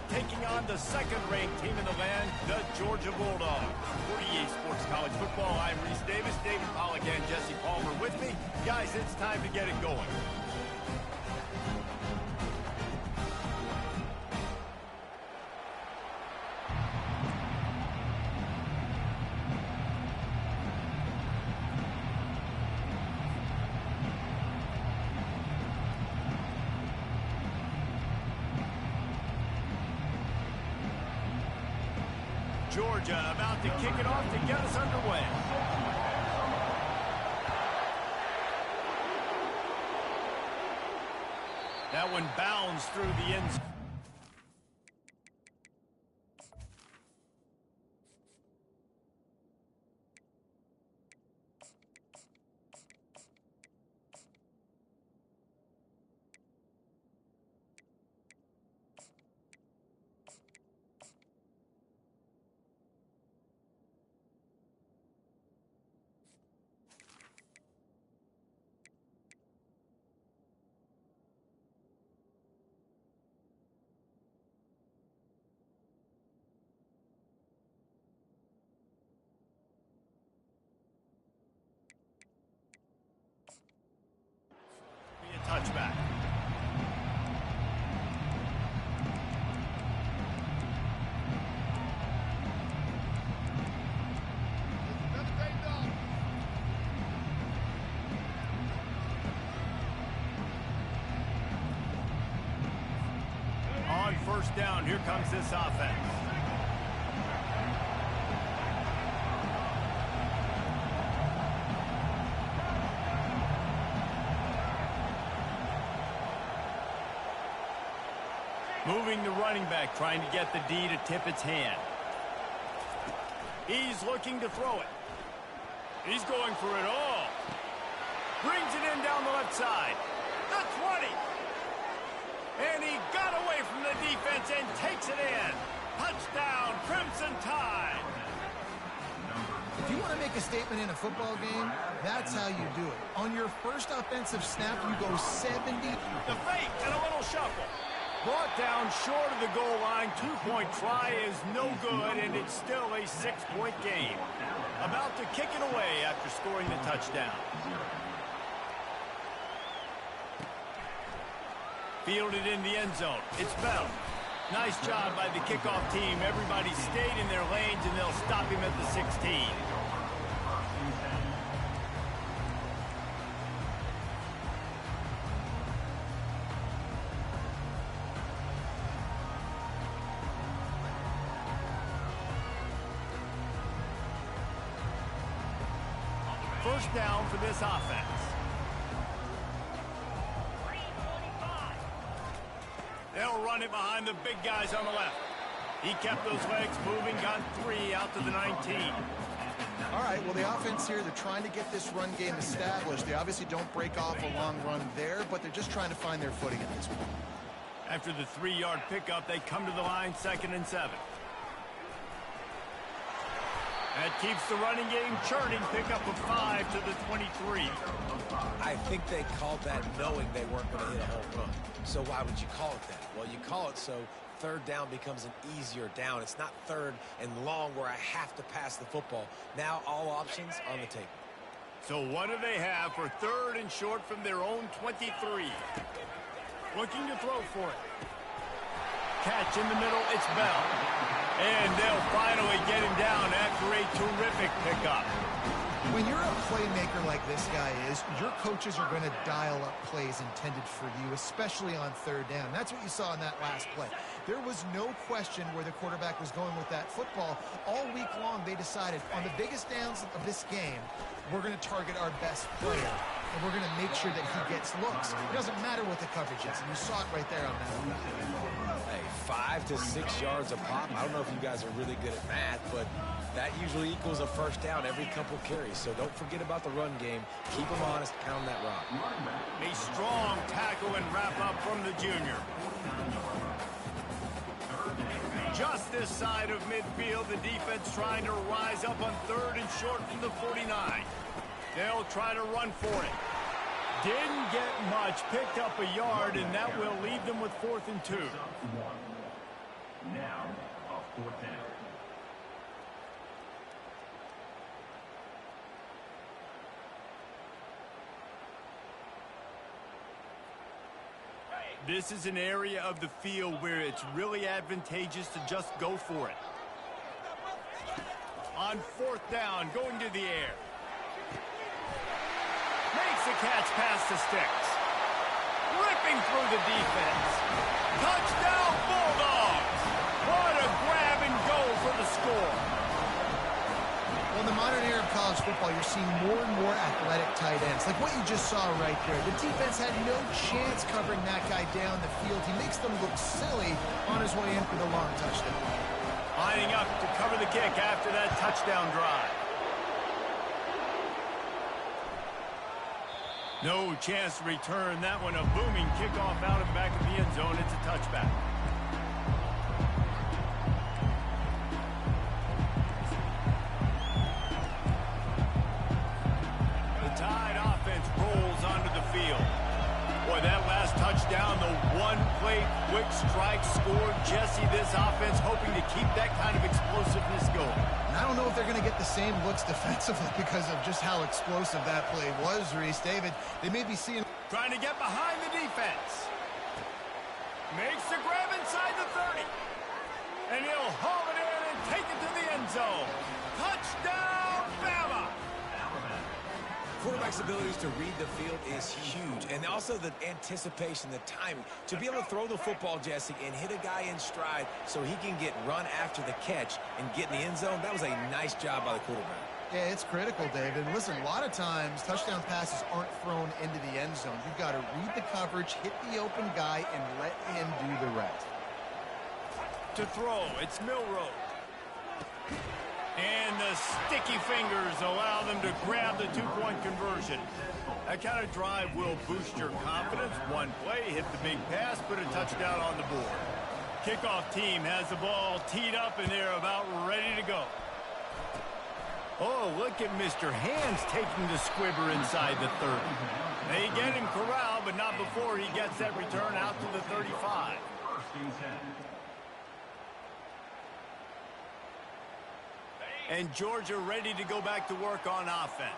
taking on the second-ranked team in the land, the Georgia Bulldogs. For EA Sports College Football, I'm Reese Davis, David Pollack, and Jesse Palmer with me. Guys, it's time to get it going. Georgia about to kick it off to get us underway. That one bounds through the end zone. Touchback. On first down, here comes this offense. Moving the running back, trying to get the D to tip its hand. He's looking to throw it. He's going for it all. Brings it in down the left side. The 20. And he got away from the defense and takes it in. Touchdown, Crimson Tide. If you want to make a statement in a football game, that's how you do it. On your first offensive snap, you go 70. The fake and a little shuffle. Brought down short of the goal line. Two-point try is no good, and it's still a 6-point game. About to kick it away after scoring the touchdown. Fielded in the end zone. It's Bell. Nice job by the kickoff team. Everybody stayed in their lanes, and they'll stop him at the 16. First down for this offense. They'll run it behind the big guys on the left. He kept those legs moving, got 3 out to the 19. All right, well, the offense here, they're trying to get this run game established. They obviously don't break off a long run there, but they're just trying to find their footing at this point. After the 3-yard pickup, they come to the line, 2nd and 7. That keeps the running game churning. Pickup of 5 to the 23. I think they called that knowing they weren't going to hit a home run. So why would you call it that? Well, you call it so third down becomes an easier down. It's not third and long where I have to pass the football. Now all options on the table. So what do they have for 3rd and short from their own 23? Looking to throw for it. Catch in the middle, it's Bell. And they'll finally get him down after a terrific pickup. When you're a playmaker like this guy is, your coaches are going to dial up plays intended for you, especially on 3rd down. That's what you saw in that last play. There was no question where the quarterback was going with that football. All week long, they decided on the biggest downs of this game, we're going to target our best player, and we're going to make sure that he gets looks. It doesn't matter what the coverage is, and you saw it right there on that one. Hey, 5 to 6 yards a pop. I don't know if you guys are really good at math, but that usually equals a first down every couple carries. So don't forget about the run game. Keep them honest, pound that rock. A strong tackle and wrap up from the junior. Just this side of midfield, the defense trying to rise up on 3rd and short from the 49. They'll try to run for it. Didn't get much, picked up a yard, and that will leave them with 4th and 2. Now, a 4th down. This is an area of the field where it's really advantageous to just go for it. On 4th down, going to the air. Makes a catch past the sticks. Ripping through the defense. Touchdown, Bulldogs! What a grab and go for the score. Well, in the modern era of college football, you're seeing more and more athletic tight ends, like what you just saw right there. The defense had no chance covering that guy down the field. He makes them look silly on his way in for the long touchdown. Lining up to cover the kick after that touchdown drive. No chance to return that one. A booming kickoff out of the back of the end zone. It's a touchback. The Tide offense rolls onto the field. Boy, that last touchdown, the one-play quick strike scored. Jesse, this offense hoping to keep that kind of explosiveness going. And I don't know if they're going to get the same looks defensively because of just how explosive that play was, Reese. David, they may be seeing... Trying to get behind the defense. Makes the grab inside the 30. And he'll haul it in and take it to the end zone. Touchdown, Bama! Quarterback's abilities to read the field is huge. And also the anticipation, the timing. To be able to throw the football, Jesse, and hit a guy in stride so he can get run after the catch and get in the end zone, that was a nice job by the quarterback. Yeah, it's critical, David. Listen, a lot of times touchdown passes aren't thrown into the end zone. You've got to read the coverage, hit the open guy, and let him do the rest. To throw, it's Milroe. And the sticky fingers allow them to grab the two-point conversion. That kind of drive will boost your confidence. One play, hit the big pass, put a touchdown on the board. Kickoff team has the ball teed up, and they're about ready to go. Oh, look at Mr. Hands taking the squibber inside the 30. They get him corralled, but not before he gets that return out to the 35. And Georgia ready to go back to work on offense.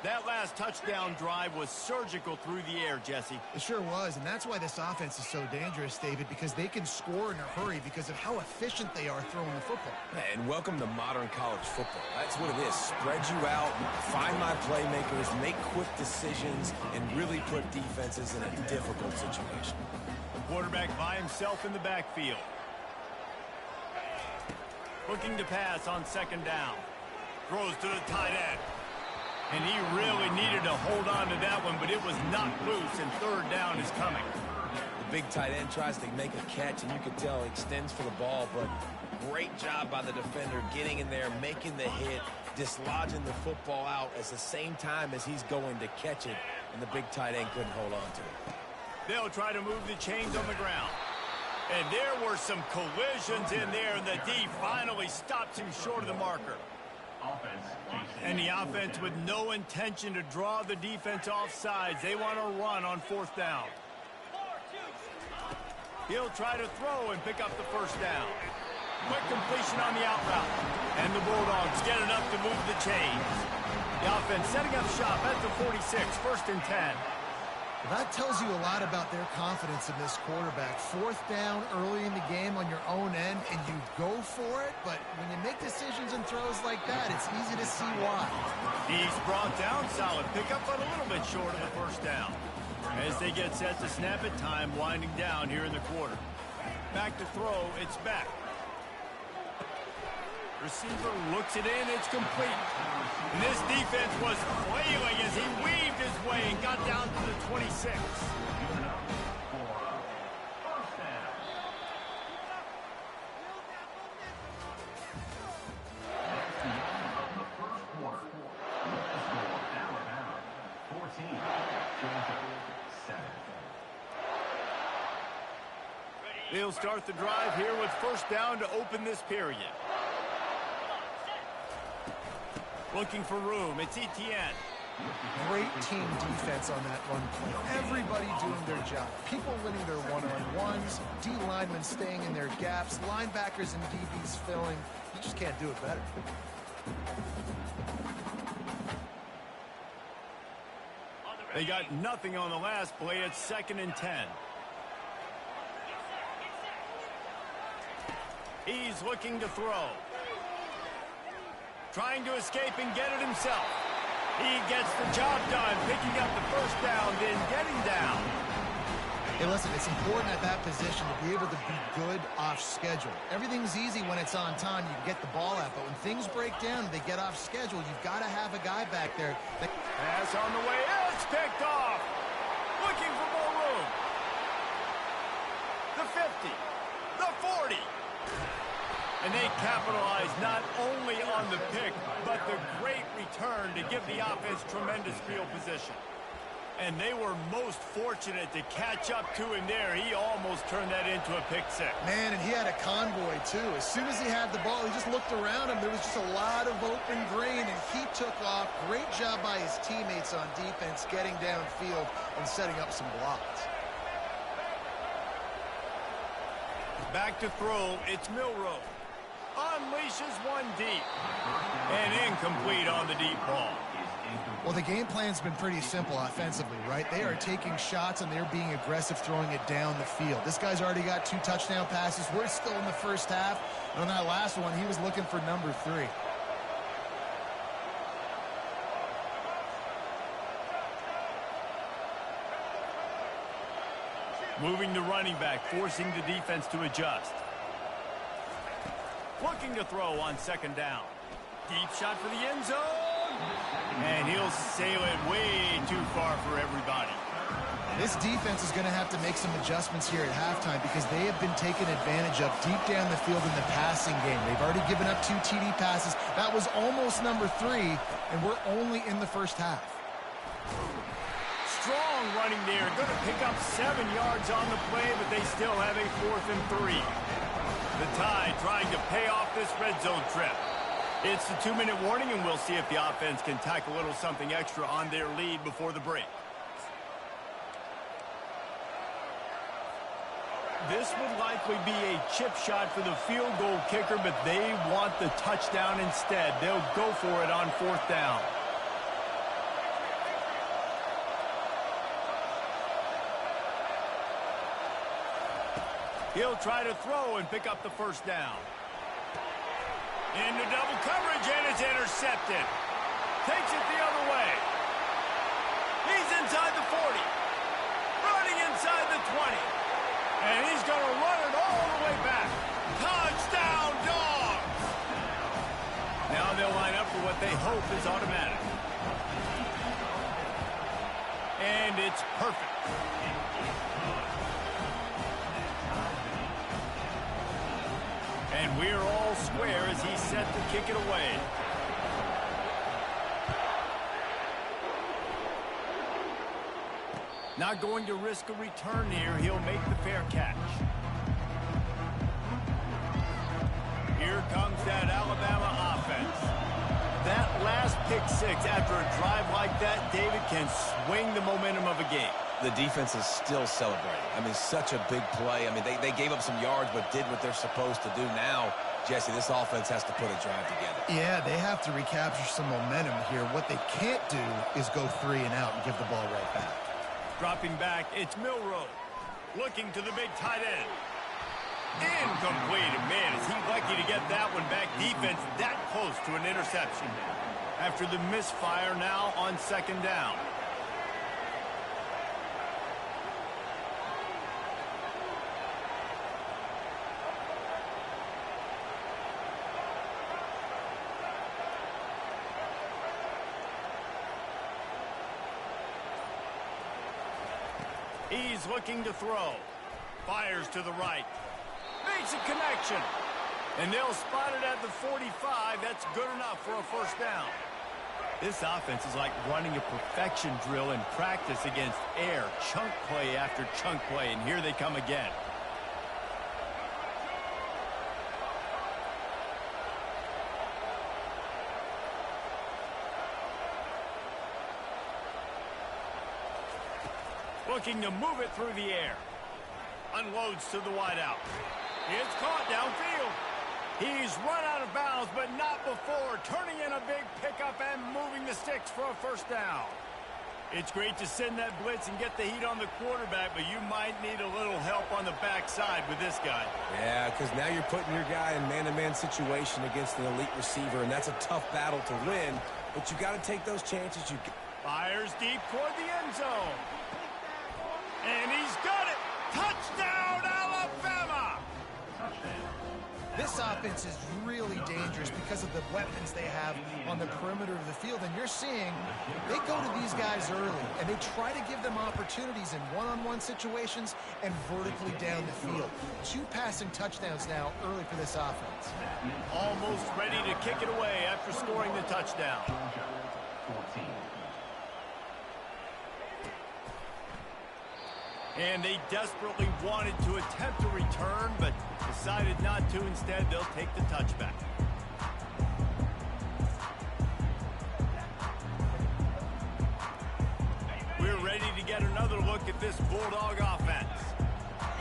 That last touchdown drive was surgical through the air, Jesse. It sure was, and that's why this offense is so dangerous, David, because they can score in a hurry because of how efficient they are throwing the football. And welcome to modern college football. That's what it is. Spread you out, find my playmakers, make quick decisions, and really put defenses in a difficult situation. The quarterback by himself in the backfield. Looking to pass on second down. Throws to the tight end. And he really needed to hold on to that one, but it was knocked loose, and third down is coming. The big tight end tries to make a catch, and you can tell he extends for the ball, but great job by the defender getting in there, making the hit, dislodging the football out at the same time as he's going to catch it, and the big tight end couldn't hold on to it. They'll try to move the chains on the ground. And there were some collisions in there, and the D finally stops him short of the marker. And the offense with no intention to draw the defense off sides. They want to run on fourth down. He'll try to throw and pick up the first down. Quick completion on the out route. And the Bulldogs get enough to move the chains. The offense setting up shop at the 46, 1st and 10. Well, that tells you a lot about their confidence in this quarterback. Fourth down early in the game on your own end, and you go for it, but when you make decisions and throws like that, it's easy to see why. He's brought down, solid pickup, but a little bit short of the first down. As they get set to snap it, time winding down here in the quarter. Back to throw, it's back. Receiver looks it in, it's complete. And this defense was flailing as he weaved his way and got down to the 26. They'll start the drive here with first down to open this period. Looking for room, it's Etienne. Great team defense on that run play. Everybody doing their job. People winning their one-on-ones, D linemen staying in their gaps, linebackers and DBs filling. You just can't do it better. They got nothing on the last play. It's 2nd and 10. He's looking to throw. Trying to escape and get it himself. He gets the job done, picking up the first down, then getting down. Hey, listen, it's important at that position to be able to be good off schedule. Everything's easy when it's on time. You can get the ball out, but when things break down and they get off schedule, you've got to have a guy back there. Pass on the way. It's picked off. Looking for more room. The 50. The 40. And they capitalize not only on the pick, but the great return to give the offense tremendous field position. And they were most fortunate to catch up to him there. He almost turned that into a pick six. Man, and he had a convoy, too. As soon as he had the ball, he just looked around him. There was just a lot of open green, and he took off. Great job by his teammates on defense, getting downfield and setting up some blocks. Back to throw, it's Milroe. Unleashes one deep. And incomplete on the deep ball. Well, the game plan's been pretty simple offensively, right? They are taking shots, and they're being aggressive throwing it down the field. This guy's already got 2 touchdown passes. We're still in the first half. And on that last one, he was looking for number 3. Moving the running back, forcing the defense to adjust. Looking to throw on second down. Deep shot for the end zone. And he'll sail it way too far for everybody. This defense is going to have to make some adjustments here at halftime because they have been taken advantage of deep down the field in the passing game. They've already given up 2 TD passes. That was almost number 3, and we're only in the first half. Strong running there. Going to pick up 7 yards on the play, but they still have a 4th and 3. The Tide trying to pay off this red zone trip. It's the 2-minute warning, and we'll see if the offense can tack a little something extra on their lead before the break. This would likely be a chip shot for the field goal kicker, but they want the touchdown instead. They'll go for it on 4th down. He'll try to throw and pick up the first down. Into double coverage, and it's intercepted. Takes it the other way. He's inside the 40. Running inside the 20. And he's going to run it all the way back. Touchdown, Dogs! Now they'll line up for what they hope is automatic. And it's perfect. And we're all square as he's set to kick it away. Not going to risk a return here. He'll make the fair catch. Here comes that Alabama offense. That last pick six after a drive like that, David, can swing the momentum of a game. The defense is still celebrating. I mean, such a big play. I mean, they gave up some yards but did what they're supposed to do. Now, Jesse, this offense has to put a drive together. Yeah, they have to recapture some momentum here. What they can't do is go 3 and out and give the ball right back. Dropping back, it's Milroe. Looking to the big tight end. Incomplete. And man, is he lucky to get that one back. Defense that close to an interception. After the misfire now on second down. He's looking to throw. Fires to the right. Makes a connection. And they'll spot it at the 45. That's good enough for a first down. This offense is like running a perfection drill in practice against air. Chunk play after chunk play. And here they come again. Looking to move it through the air. Unloads to the wideout. It's caught downfield. He's run out of bounds, but not before. Turning in a big pickup and moving the sticks for a first down. It's great to send that blitz and get the heat on the quarterback, but you might need a little help on the backside with this guy. Yeah, because now you're putting your guy in man-to-man situation against an elite receiver, and that's a tough battle to win, but you got to take those chances. Fires deep toward the end zone. And he's got it. Touchdown, Alabama! This offense is really dangerous because of the weapons they have on the perimeter of the field. And you're seeing they go to these guys early, and they try to give them opportunities in one-on-one situations and vertically down the field. 2 passing touchdowns now early for this offense. Almost ready to kick it away after scoring the touchdown. Georgia, 14. And they desperately wanted to attempt a return, but decided not to. Instead, they'll take the touchback. We're ready to get another look at this Bulldog offense.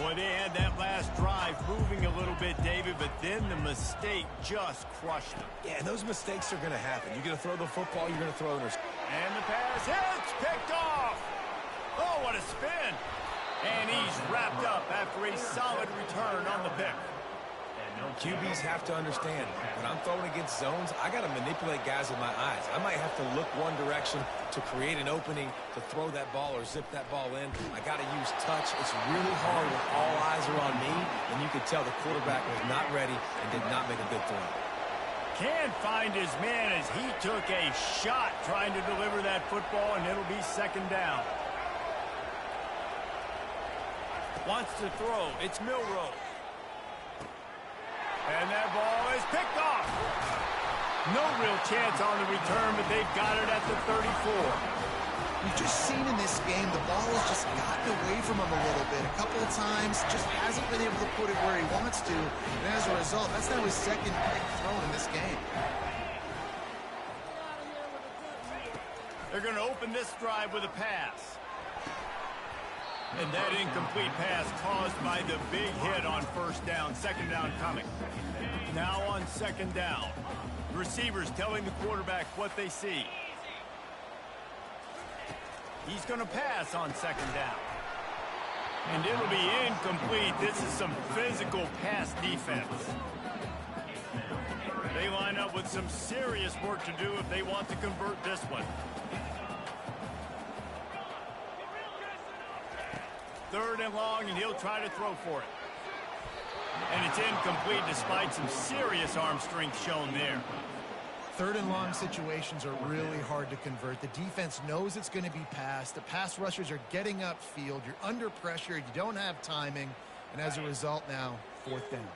Boy, they had that last drive moving a little bit, David, but then the mistake just crushed them. Yeah, and those mistakes are going to happen. You're going to throw the football, you're going to throw it. And the pass hits, picked off. Oh, what a spin. And he's wrapped up after a solid return on the pick. QBs have to understand, when I'm throwing against zones, I got to manipulate guys with my eyes. I might have to look one direction to create an opening to throw that ball or zip that ball in. I got to use touch. It's really hard when all eyes are on me, and you could tell the quarterback was not ready and did not make a good throw. Can't find his man as he took a shot trying to deliver that football, and it'll be second down. Wants to throw. It's Milroe. And that ball is picked off. No real chance on the return, but they've got it at the 34. We've just seen in this game the ball has just gotten away from him a little bit. A couple of times, just hasn't been able to put it where he wants to. And as a result, that's now his second pick thrown in this game. They're going to open this drive with a pass. And that incomplete pass caused by the big hit on first down. Second down coming. Now on second down. The receivers telling the quarterback what they see. He's going to pass on second down. And it'll be incomplete. This is some physical pass defense. They line up with some serious work to do if they want to convert this one. Third and long, and he'll try to throw for it. And it's incomplete despite some serious arm strength shown there. Third and long situations are really hard to convert. The defense knows it's going to be passed. The pass rushers are getting upfield. You're under pressure. You don't have timing. And as a result now, fourth down.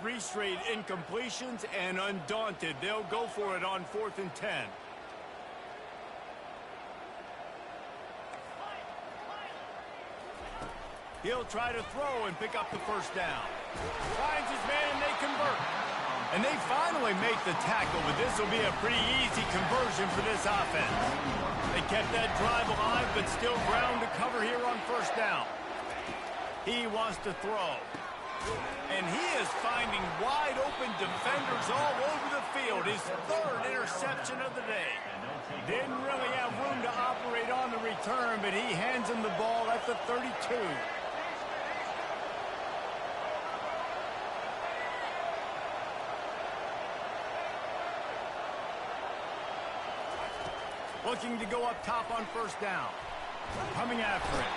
3 straight incompletions, and undaunted, they'll go for it on 4th and 10. He'll try to throw and pick up the first down. Finds his man, and they convert. And they finally make the tackle, but this will be a pretty easy conversion for this offense. They kept that drive alive, but still ground to cover here on first down. He wants to throw. And he is finding wide open defenders all over the field. His 3rd interception of the day. Didn't really have room to operate on the return, but he hands him the ball at the 32. Looking to go up top on first down. Coming after it.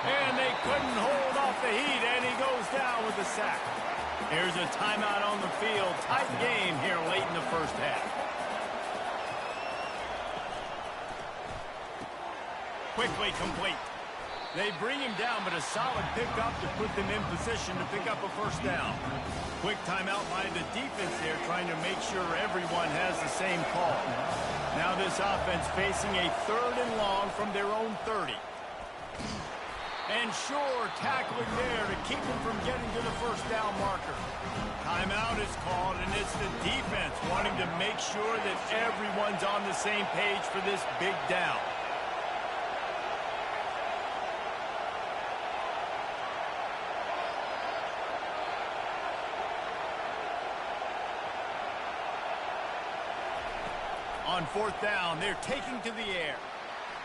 And they couldn't hold off the heat, and he goes down with the sack. Here's a timeout on the field. Tight game here late in the first half. Quickly complete. They bring him down, but a solid pickup to put them in position to pick up a first down. Quick timeout by the defense there, trying to make sure everyone has the same call. Now this offense facing a 3rd and long from their own 30. And sure, tackling there to keep them from getting to the first down marker. Timeout is called, and it's the defense wanting to make sure that everyone's on the same page for this big down. On 4th down, they're taking to the air.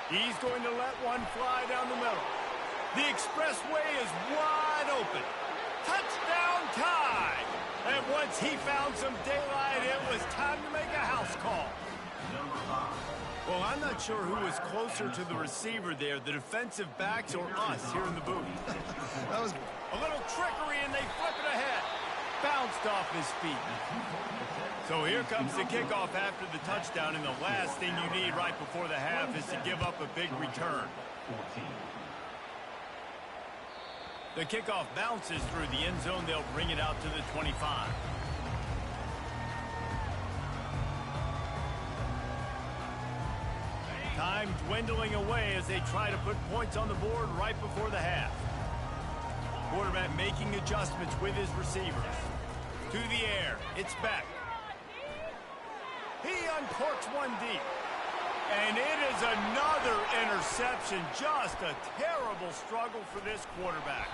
He's going to let one fly down the middle. The expressway is wide open. Touchdown tie! And once he found some daylight, it was time to make a house call. Well, I'm not sure who was closer to the receiver there, the defensive backs or us here in the booth. That was a little trickery, and they flip it ahead. Bounced off his feet. So here comes the kickoff after the touchdown, and the last thing you need right before the half is to give up a big return. The kickoff bounces through the end zone. They'll bring it out to the 25. Time dwindling away as they try to put points on the board right before the half. Quarterback making adjustments with his receivers. To the air, it's Beck. He uncorks one deep. And it is another interception. Just a terrible struggle for this quarterback.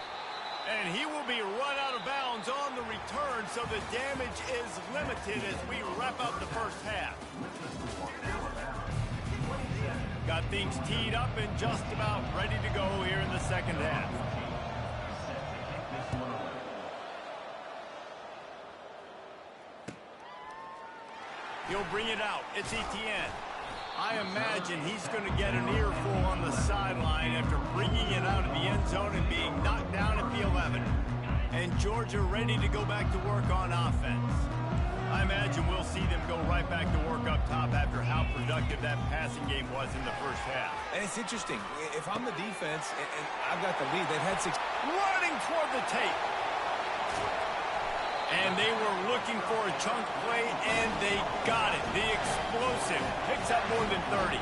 And he will be run out of bounds on the return, so the damage is limited as we wrap up the first half. Got things teed up and just about ready to go here in the second half. He'll bring it out. It's Etienne. I imagine he's going to get an earful on the sideline after bringing it out of the end zone and being knocked down at the 11. And Georgia ready to go back to work on offense. I imagine we'll see them go right back to work up top after how productive that passing game was in the first half. And it's interesting. If I'm the defense and I've got the lead, they've had 6. Running toward the tape. And they were looking for a chunk play, and they got it. The explosive picks up more than 30.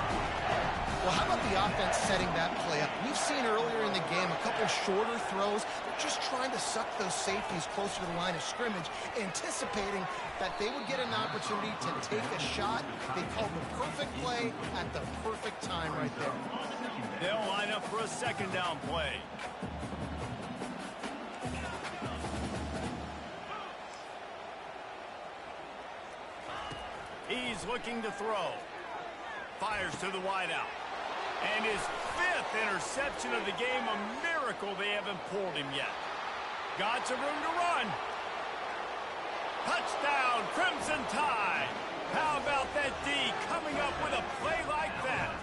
Well, how about the offense setting that play up? We've seen earlier in the game a couple shorter throws. They're just trying to suck those safeties closer to the line of scrimmage, anticipating that they would get an opportunity to take a shot. They called the perfect play at the perfect time right there. They'll line up for a second down play. He's looking to throw. Fires to the wideout. And his 5th interception of the game, a miracle they haven't pulled him yet. Got some room to run. Touchdown, Crimson Tide. How about that D coming up with a play like that?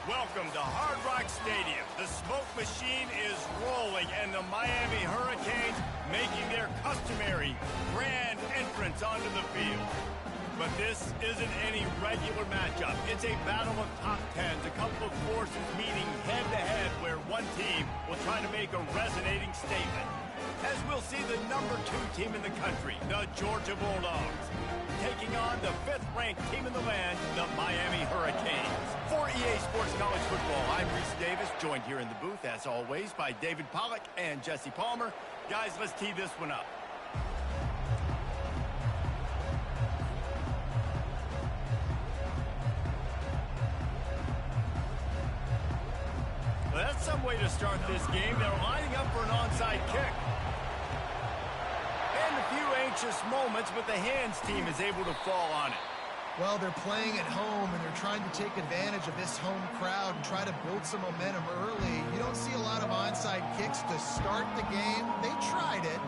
Welcome to Hard Rock Stadium. The smoke machine is rolling, and the Miami Hurricanes making their customary grand entrance onto the field. But this isn't any regular matchup. It's a battle of top tens, a couple of forces meeting head-to-head where one team will try to make a resonating statement. As we'll see the number 2 team in the country, the Georgia Bulldogs, taking on the 5th-ranked team in the land, the Miami Hurricanes. For EA Sports College Football, I'm Reese Davis, joined here in the booth, as always, by David Pollack and Jesse Palmer. Guys, let's tee this one up. Well, that's some way to start this game. They're lining up for an onside kick. And a few anxious moments, but the hands team is able to fall on it. Well, they're playing at home, and they're trying to take advantage of this home crowd and try to build some momentum early. You don't see a lot of onside kicks to start the game. They tried it,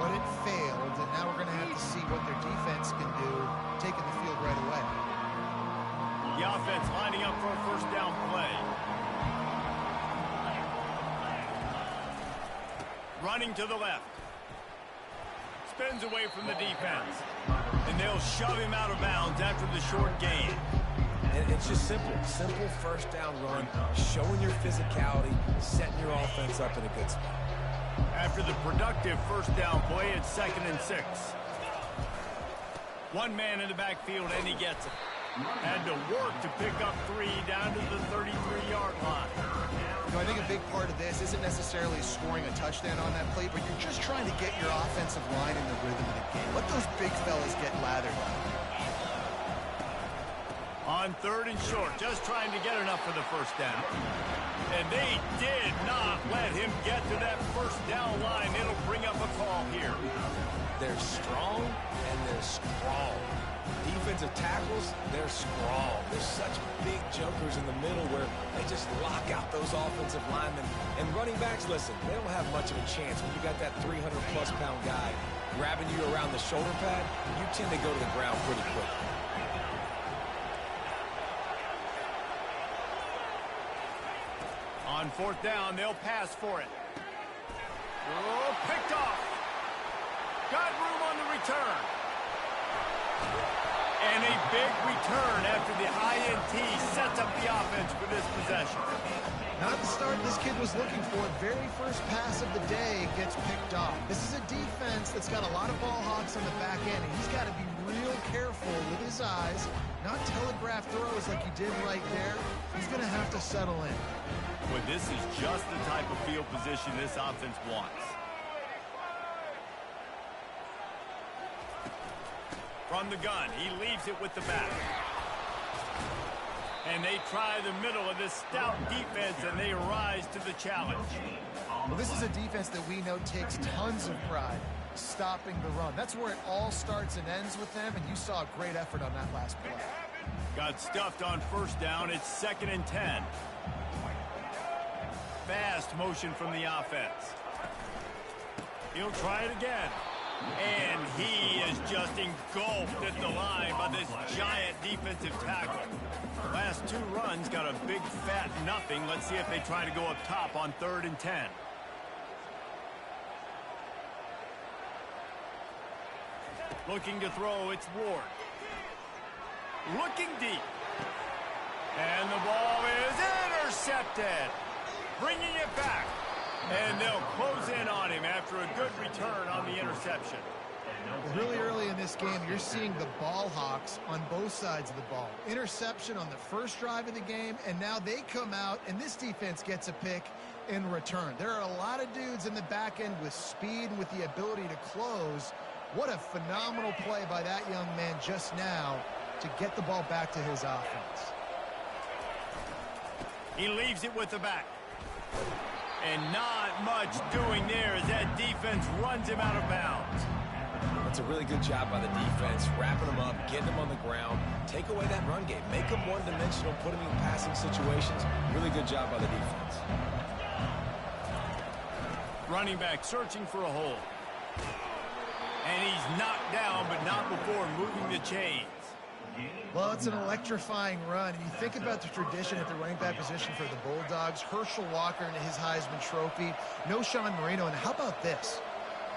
but it failed, and now we're going to have to see what their defense can do, taking the field right away. The offense lining up for a first down play. Running to the left. Spins away from the defense. And they'll shove him out of bounds after the short gain. And It's just simple. Simple first down run, showing your physicality, setting your offense up in a good spot. After the productive first down play, it's 2nd and 6. One man in the backfield, and he gets it. Had to work to pick up 3 down to the 33-yard line. You know, I think a big part of this isn't necessarily scoring a touchdown on that play, but you're just trying to get your offensive line in the rhythm of the game. Let those big fellas get lathered up. On 3rd and short, just trying to get enough for the first down. And they did not let him get to that first down line. It'll bring up a call here. They're strong and they're scrawl. Defensive tackles, they're scrawl. There's such big jokers in the middle where they just lock out those offensive linemen. And running backs, listen, they don't have much of a chance. When you got that 300-plus pound guy grabbing you around the shoulder pad, you tend to go to the ground pretty quick. On 4th down, they'll pass for it. Oh, picked off. Got room on the return. And a big return after the INT sets up the offense for this possession. Not the start this kid was looking for. Very first pass of the day gets picked off. This is a defense that's got a lot of ball hawks on the back end, and he's got to be real careful with his eyes, not telegraph throws like he did right there. He's going to have to settle in. Well, this is just the type of field position this offense wants. From the gun, he leaves it with the back. And they try the middle of this stout defense, and they rise to the challenge. Well, this is a defense that we know takes tons of pride stopping the run. That's where it all starts and ends with them, and you saw a great effort on that last play. Got stuffed on first down. It's 2nd and 10. Fast motion from the offense. He'll try it again. And he is just engulfed at the line by this giant defensive tackle. Last 2 runs got a big fat nothing. Let's see if they try to go up top on 3rd and 10. Looking to throw, it's Ward. Looking deep. And the ball is intercepted. Bringing it back. And they'll close in on him after a good return on the interception. Really early in this game, you're seeing the ball hawks on both sides of the ball. Interception on the first drive of the game, and now they come out, and this defense gets a pick in return. There are a lot of dudes in the back end with speed and with the ability to close. What a phenomenal play by that young man just now to get the ball back to his offense. He leaves it with the back. And not much doing there as that defense runs him out of bounds. That's a really good job by the defense, wrapping them up, getting them on the ground, take away that run game, make them one-dimensional, put them in passing situations. Really good job by the defense. Running back searching for a hole. And he's knocked down, but not before moving the chains. Well, it's an electrifying run. And you think about the tradition at the running back position for the Bulldogs. Herschel Walker and his Heisman Trophy. No Sean Marino. And how about this?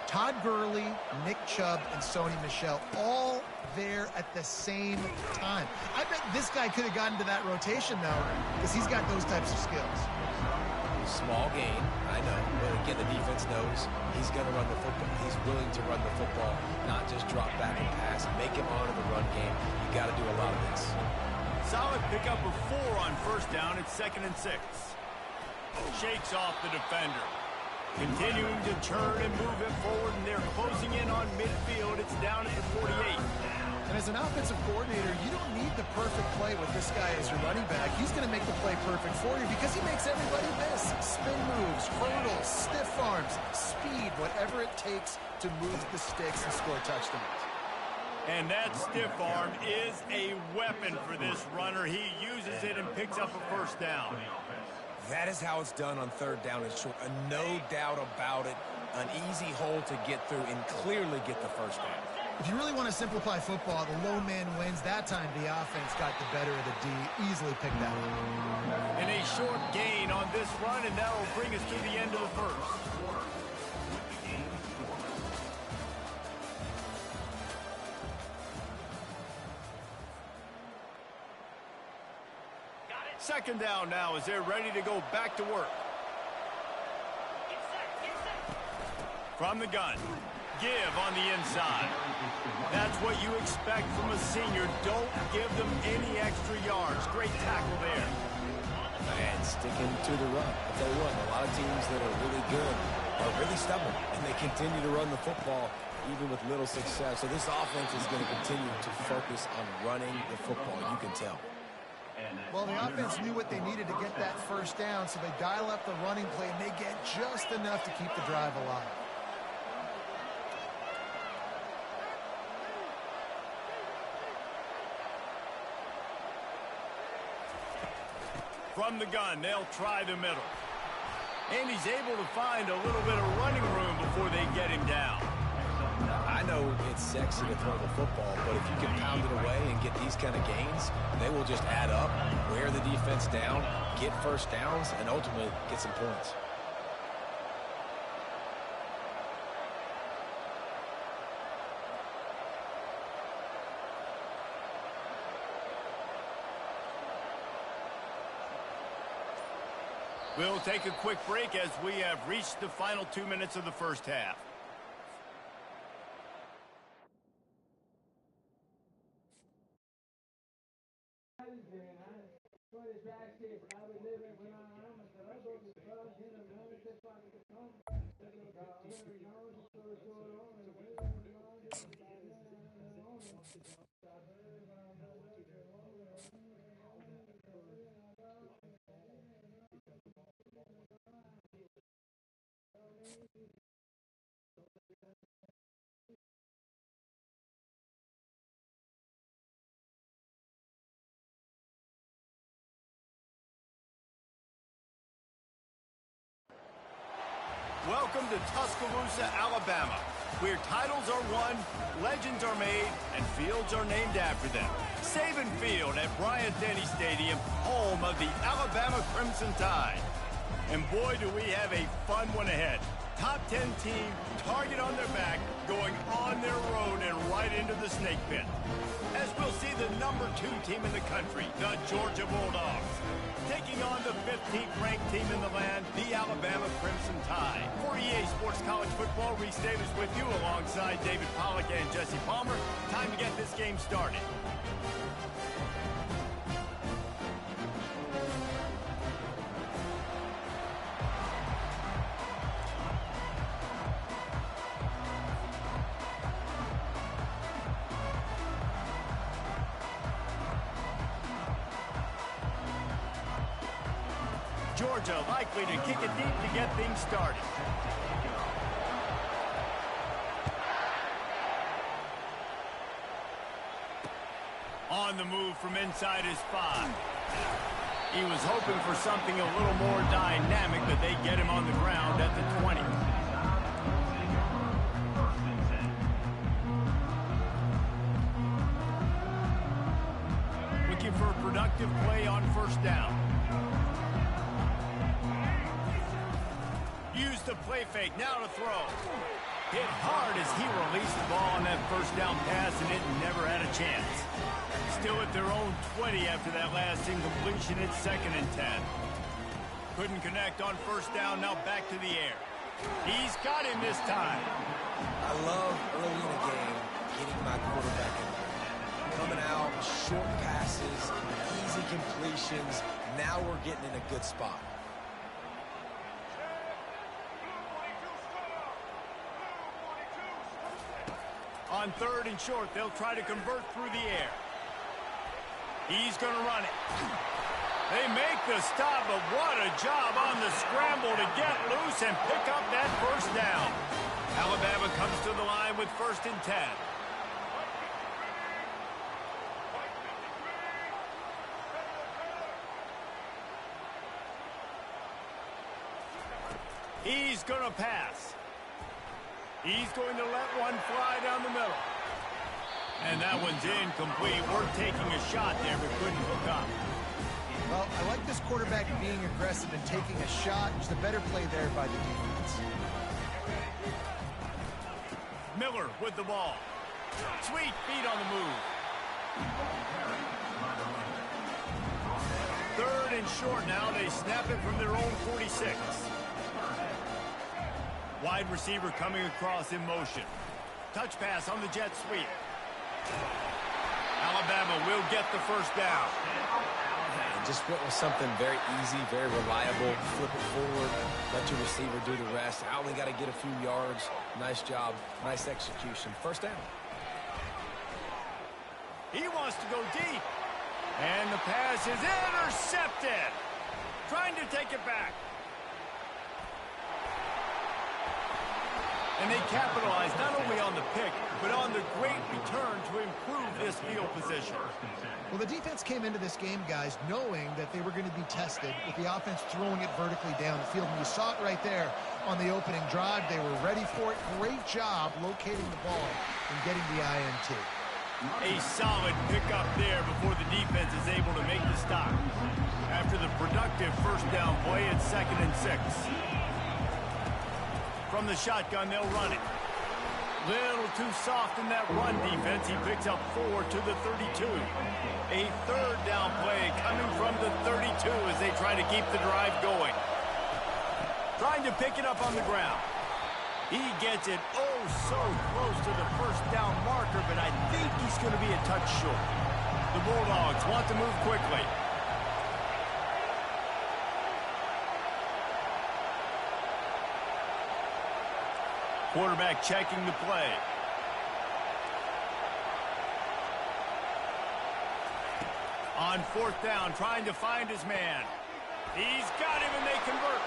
Todd Gurley, Nick Chubb, and Sony Michel all there at the same time. I bet this guy could have gotten to that rotation, though, because he's got those types of skills. Small gain, I know. But again, the defense knows he's going to run the football. He's willing to run the football, not just drop back and pass. Make him honor the run game. You got to do a lot of this. Solid pickup of 4 on first down. It's 2nd and 6. Shakes off the defender. Continuing to churn and move it forward, and they're closing in on midfield. It's down at the 48. And as an offensive coordinator, you don't need the perfect play with this guy as your running back. He's going to make the play perfect for you because he makes everybody miss. Spin moves, hurdles, stiff arms, speed, whatever it takes to move the sticks and score touchdowns. And that stiff arm is a weapon for this runner. He uses it and picks up a first down. That is how it's done on 3rd down and short. No doubt about it. An easy hole to get through and clearly get the first down. If you really want to simplify football, the low man wins. That time, the offense got the better of the D. Easily picked that up. And a short gain on this run, and that will bring us to the end of the first. Second down now as they're ready to go back to work. From the gun. Give on the inside. That's what you expect from a senior. Don't give them any extra yards. Great tackle there. And sticking to the run. I'll tell you what, a lot of teams that are really good are really stubborn, and they continue to run the football even with little success. So this offense is going to continue to focus on running the football, you can tell. Well, the offense knew what they needed to get that first down, so they dial up the running play, and they get just enough to keep the drive alive. From the gun, they'll try the middle. And he's able to find a little bit of running room before they get him down. I know it's sexy to throw the football, but if you can pound it away and get these kind of gains, they will just add up, wear the defense down, get first downs, and ultimately get some points. We'll take a quick break as we have reached the final 2 minutes of the first half. Welcome to Tuscaloosa, Alabama, where titles are won, legends are made, and fields are named after them. Saban Field at Bryant-Denny Stadium, home of the Alabama Crimson Tide. And boy, do we have a fun one ahead. Top 10 team, target on their back, going on their road and right into the snake pit. As we'll see the number 2 team in the country, the Georgia Bulldogs, taking on the 15th ranked team in the land, the Alabama Crimson Tide. For EA Sports College Football, Reese Davis with you alongside David Pollack and Jesse Palmer. Time to get this game started. Georgia likely to kick it deep to get things started. On the move from inside his 5. He was hoping for something a little more dynamic, but they get him on the ground at the 20. Looking for a productive play on first down. Use the play fake, now to throw. Hit hard as he released the ball on that first down pass, and it never had a chance. Still at their own 20 after that last incompletion. It's 2nd and 10. Couldn't connect on first down, now back to the air. He's got him this time. I love early in the game getting my quarterback in there. Coming out, short passes, easy completions. Now we're getting in a good spot. On 3rd and short, they'll try to convert through the air. He's going to run it. They make the stop, but what a job on the scramble to get loose and pick up that first down. Alabama comes to the line with 1st and 10. He's going to pass. He's going to let one fly down the middle. And that one's incomplete. We're taking a shot there, but couldn't hook up. Well, I like this quarterback being aggressive and taking a shot. Just a better play there by the defense. Miller with the ball. Sweet feet on the move. 3rd in short now. They snap it from their own 46. Wide receiver coming across in motion. Touch pass on the jet sweep. Alabama will get the first down. And just went with something very easy, very reliable. Flip it forward, let your receiver do the rest. I only got to get a few yards. Nice job, nice execution. First down. He wants to go deep. And the pass is intercepted. Trying to take it back. And they capitalize not only on the pick, but on the great return to improve this field position. Well, the defense came into this game, guys, knowing that they were going to be tested with the offense throwing it vertically down the field. And you saw it right there on the opening drive. They were ready for it. Great job locating the ball and getting the INT. A solid pickup there before the defense is able to make the stop. After the productive first down play, it's 2nd and 6. From the shotgun, they'll run it. Little too soft in that run defense. He picks up 4 to the 32. A 3rd down play coming from the 32 as they try to keep the drive going. Trying to pick it up on the ground. He gets it so close to the first down marker, but I think he's going to be a touch short. The Bulldogs want to move quickly. Quarterback checking the play. On 4th down, trying to find his man. He's got him, and they convert.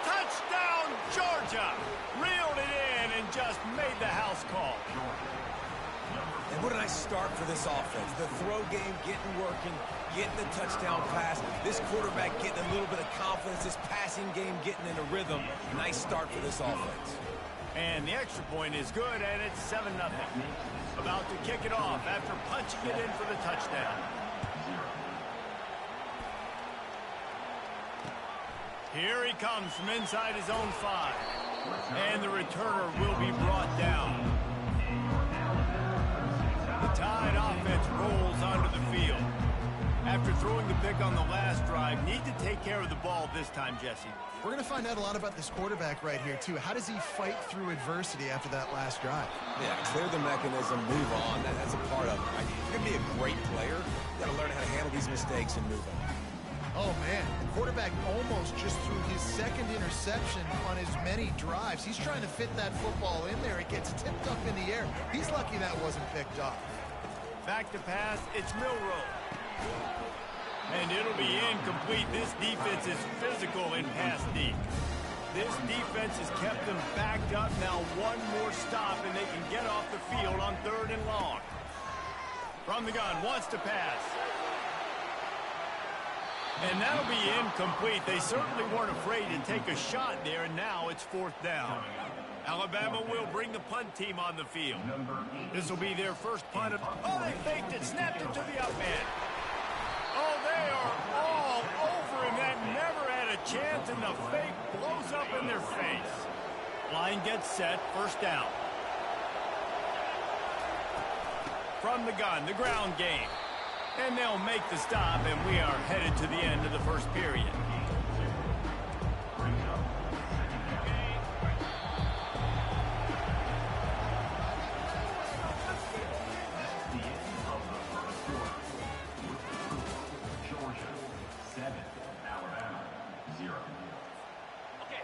Touchdown, Georgia! Reeled it in and just made the house call. And what a nice start for this offense. The throw game getting working, getting the touchdown pass. This quarterback getting a little bit of confidence. This passing game getting in a rhythm. Nice start for this offense. And the extra point is good, and it's 7-0. About to kick it off after punching it in for the touchdown. Here he comes from inside his own 5. And the returner will be brought down. The Tide offense rolls onto the field. After throwing the pick on the last drive, need to take care of the ball this time, Jesse. We're going to find out a lot about this quarterback right here, too. How does he fight through adversity after that last drive? Yeah, clear the mechanism, move on. That's a part of it, right? If you're going to be a great player, you got to learn how to handle these mistakes and move on. Oh, man. The quarterback almost just threw his 2nd interception on as many drives. He's trying to fit that football in there. It gets tipped up in the air. He's lucky that wasn't picked off. Back to pass, it's Milroe. And it'll be incomplete. This defense is physical in pass deep. This defense has kept them backed up. Now one more stop, and they can get off the field on 3rd and long. From the gun, wants to pass. And that'll be incomplete. They certainly weren't afraid to take a shot there, and now it's 4th down. Alabama will bring the punt team on the field. This will be their first punt. Oh, they faked it, snapped it to the up man. Oh, they are all over him. That never had a chance, and the fake blows up in their face. Line gets set, 1st down. From the gun, the ground game. And they'll make the stop, and we are headed to the end of the first period.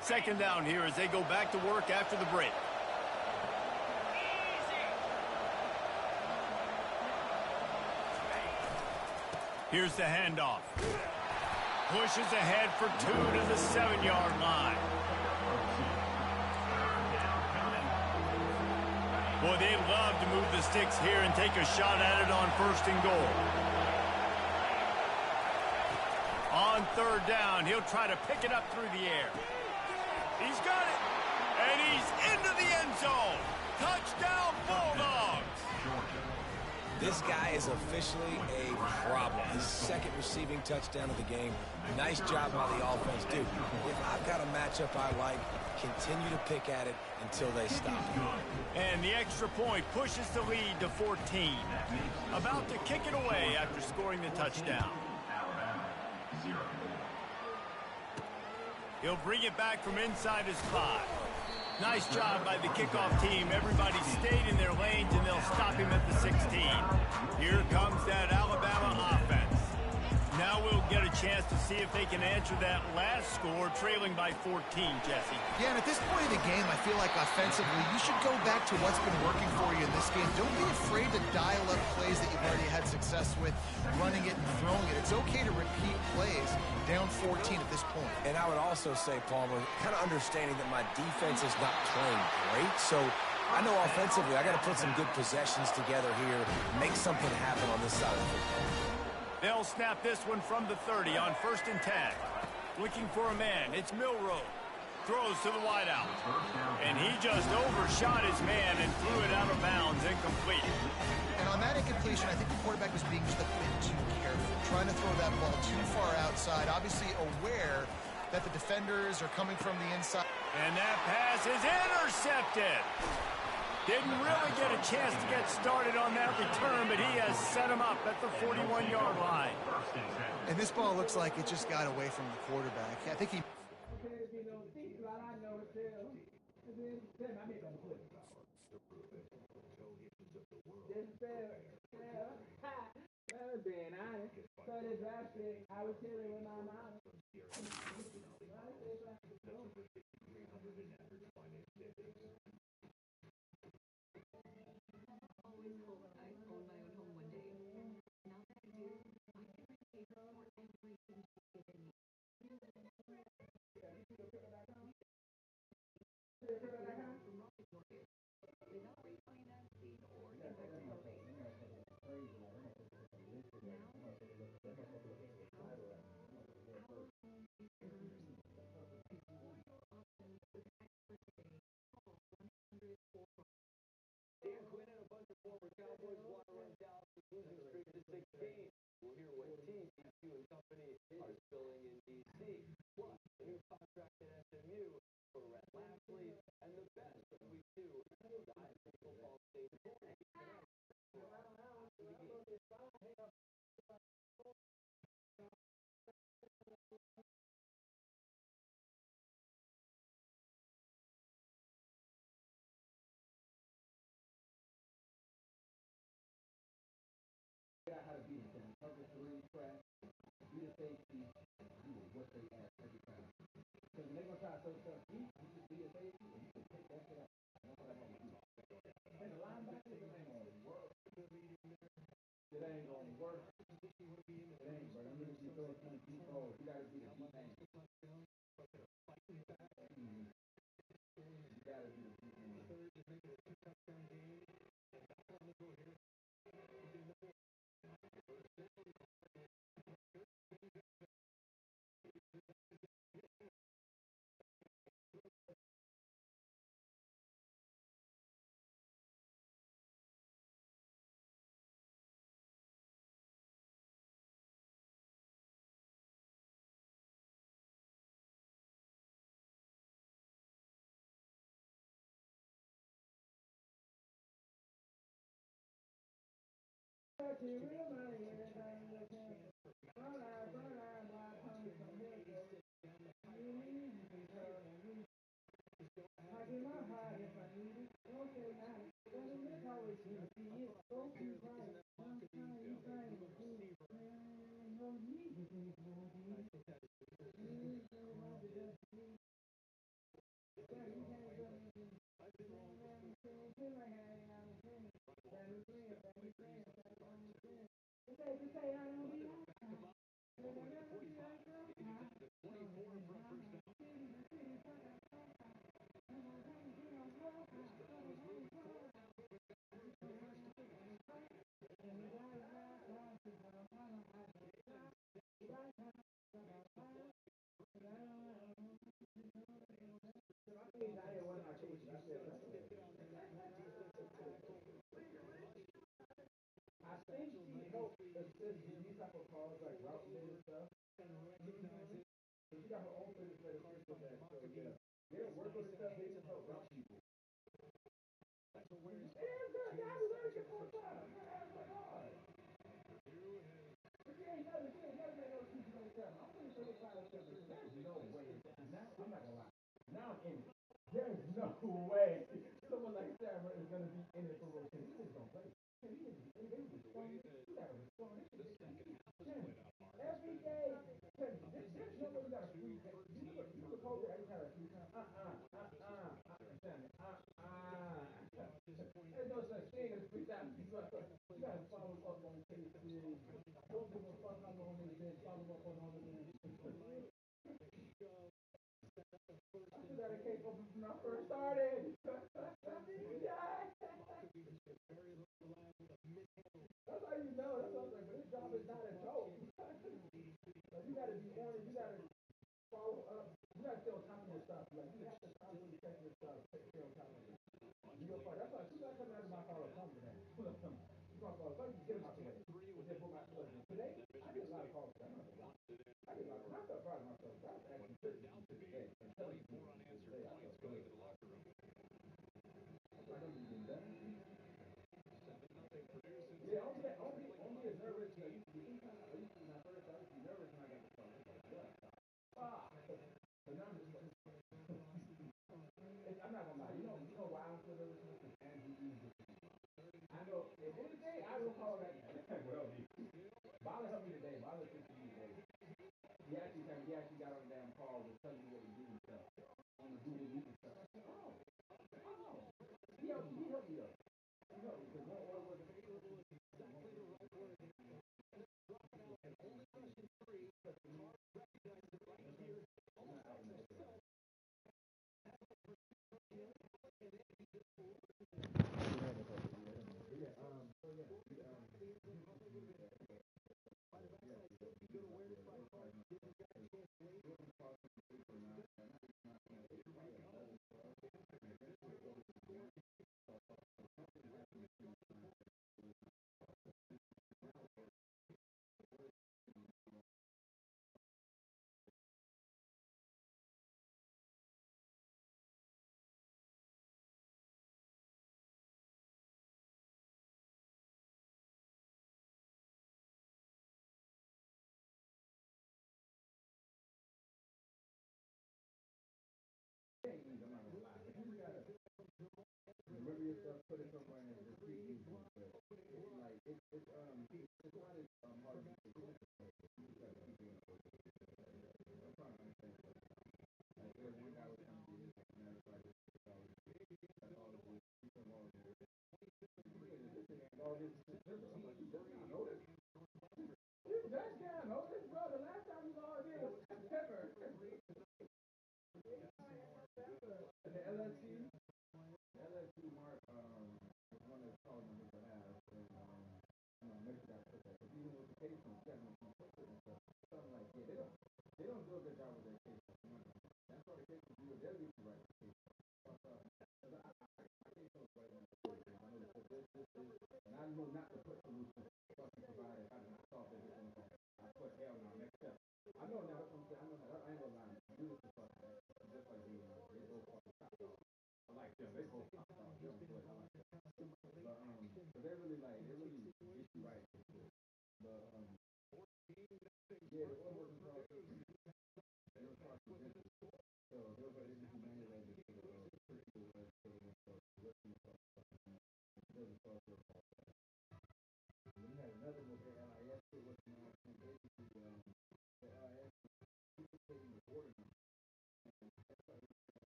Second down here as they go back to work after the break. Here's the handoff. Pushes ahead for 2 to the 7-yard line. Boy, they love to move the sticks here and take a shot at it on 1st and goal. On 3rd down, he'll try to pick it up through the air. He's got it, and he's into the end zone. Touchdown, Bulldogs. This guy is officially a problem. His 2nd receiving touchdown of the game. Nice job by the offense. Dude, if I've got a matchup I like, continue to pick at it until they stop. And the extra point pushes the lead to 14. About to kick it away after scoring the touchdown. Alabama 0. He'll bring it back from inside his 5. Nice job by the kickoff team. Everybody stayed in their lanes, and they'll stop him at the 16. Here comes that Alabama offense. Now we'll get a chance to see if they can answer that last score, trailing by 14, Jesse. Yeah, and at this point in the game, I feel like offensively, you should go back to what's been working for you in this game. Don't be afraid to dial up plays that you've already had success with, running it and throwing it. It's okay to repeat plays down 14 at this point. And I would also say, Palmer, kind of understanding that my defense is not playing great, so I know offensively I got to put some good possessions together here, make something happen on this side of the football. They'll snap this one from the 30 on 1st and 10. Looking for a man. It's Milroe. Throws to the wideout. And he just overshot his man and threw it out of bounds, incomplete. And on that incompletion, I think the quarterback was being just a bit too careful, trying to throw that ball too far outside, obviously aware that the defenders are coming from the inside. And that pass is intercepted. Didn't really get a chance to get started on that return, but he has set him up at the 41-yard line. And this ball looks like it just got away from the quarterback. I think he...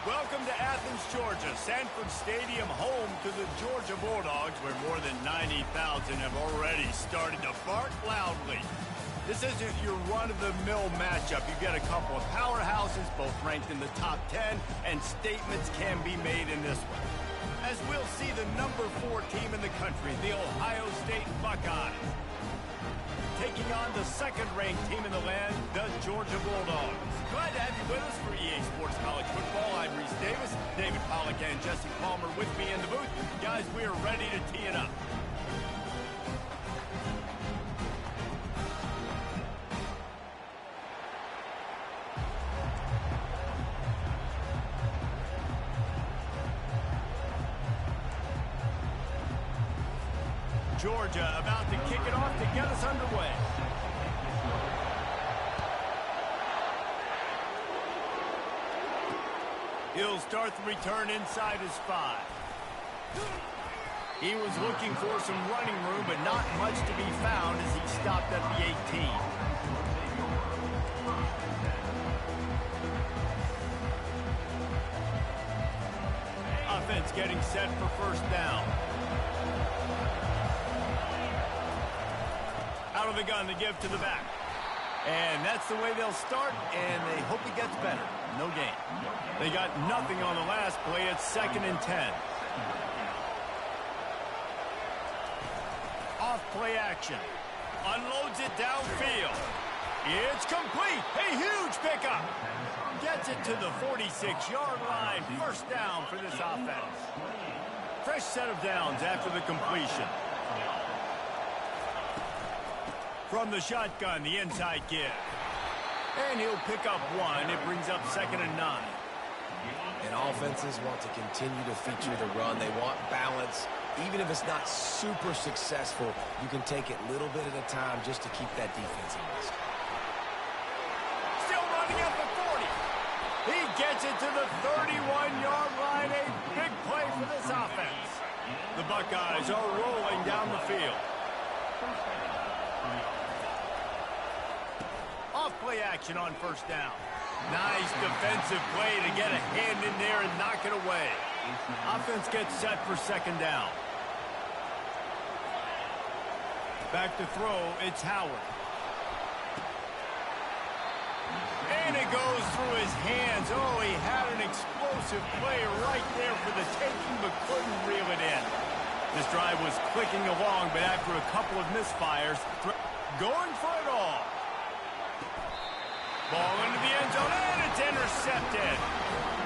Welcome to Athens, Georgia, Sanford Stadium, home to the Georgia Bulldogs, where more than 90,000 have already started to bark loudly. This isn't your run-of-the-mill matchup. You've got a couple of powerhouses, both ranked in the top 10, and statements can be made in this one. As we'll see the number 4 team in the country, the Ohio State Buckeyes, taking on the second-ranked team in the land, the Georgia Bulldogs. Glad to have you with us for EA Sports College Football. I'm Reese Davis, David Pollack, and Jesse Palmer with me in the booth. Guys, we are ready to tee it up. Georgia about to kick it off to get us underway. He'll start the return inside his 5. He was looking for some running room, but not much to be found as he stopped at the 18. Offense getting set for first down. Out of the gun to give to the back. And that's the way they'll start, and they hope it gets better. No gain. They got nothing on the last play. It's 2nd and 10. Off play action. Unloads it downfield. It's complete. A huge pickup. Gets it to the 46-yard line. First down for this offense. Fresh set of downs after the completion. From the shotgun, the inside give. And he'll pick up 1. It brings up 2nd and 9. And offenses want to continue to feature the run. They want balance. Even if it's not super successful, you can take it little bit at a time just to keep that defense honest. Still running at the 40. He gets it to the 31-yard line. A big play for this offense. The Buckeyes are rolling down the field. Off-play action on first down. Nice defensive play to get a hand in there and knock it away. Offense gets set for 2nd down. Back to throw, it's Howard. And it goes through his hands. Oh, he had an explosive play right there for the taking, but couldn't reel it in. This drive was clicking along, but after a couple of misfires, going for it all. Ball into the end zone, and it's intercepted.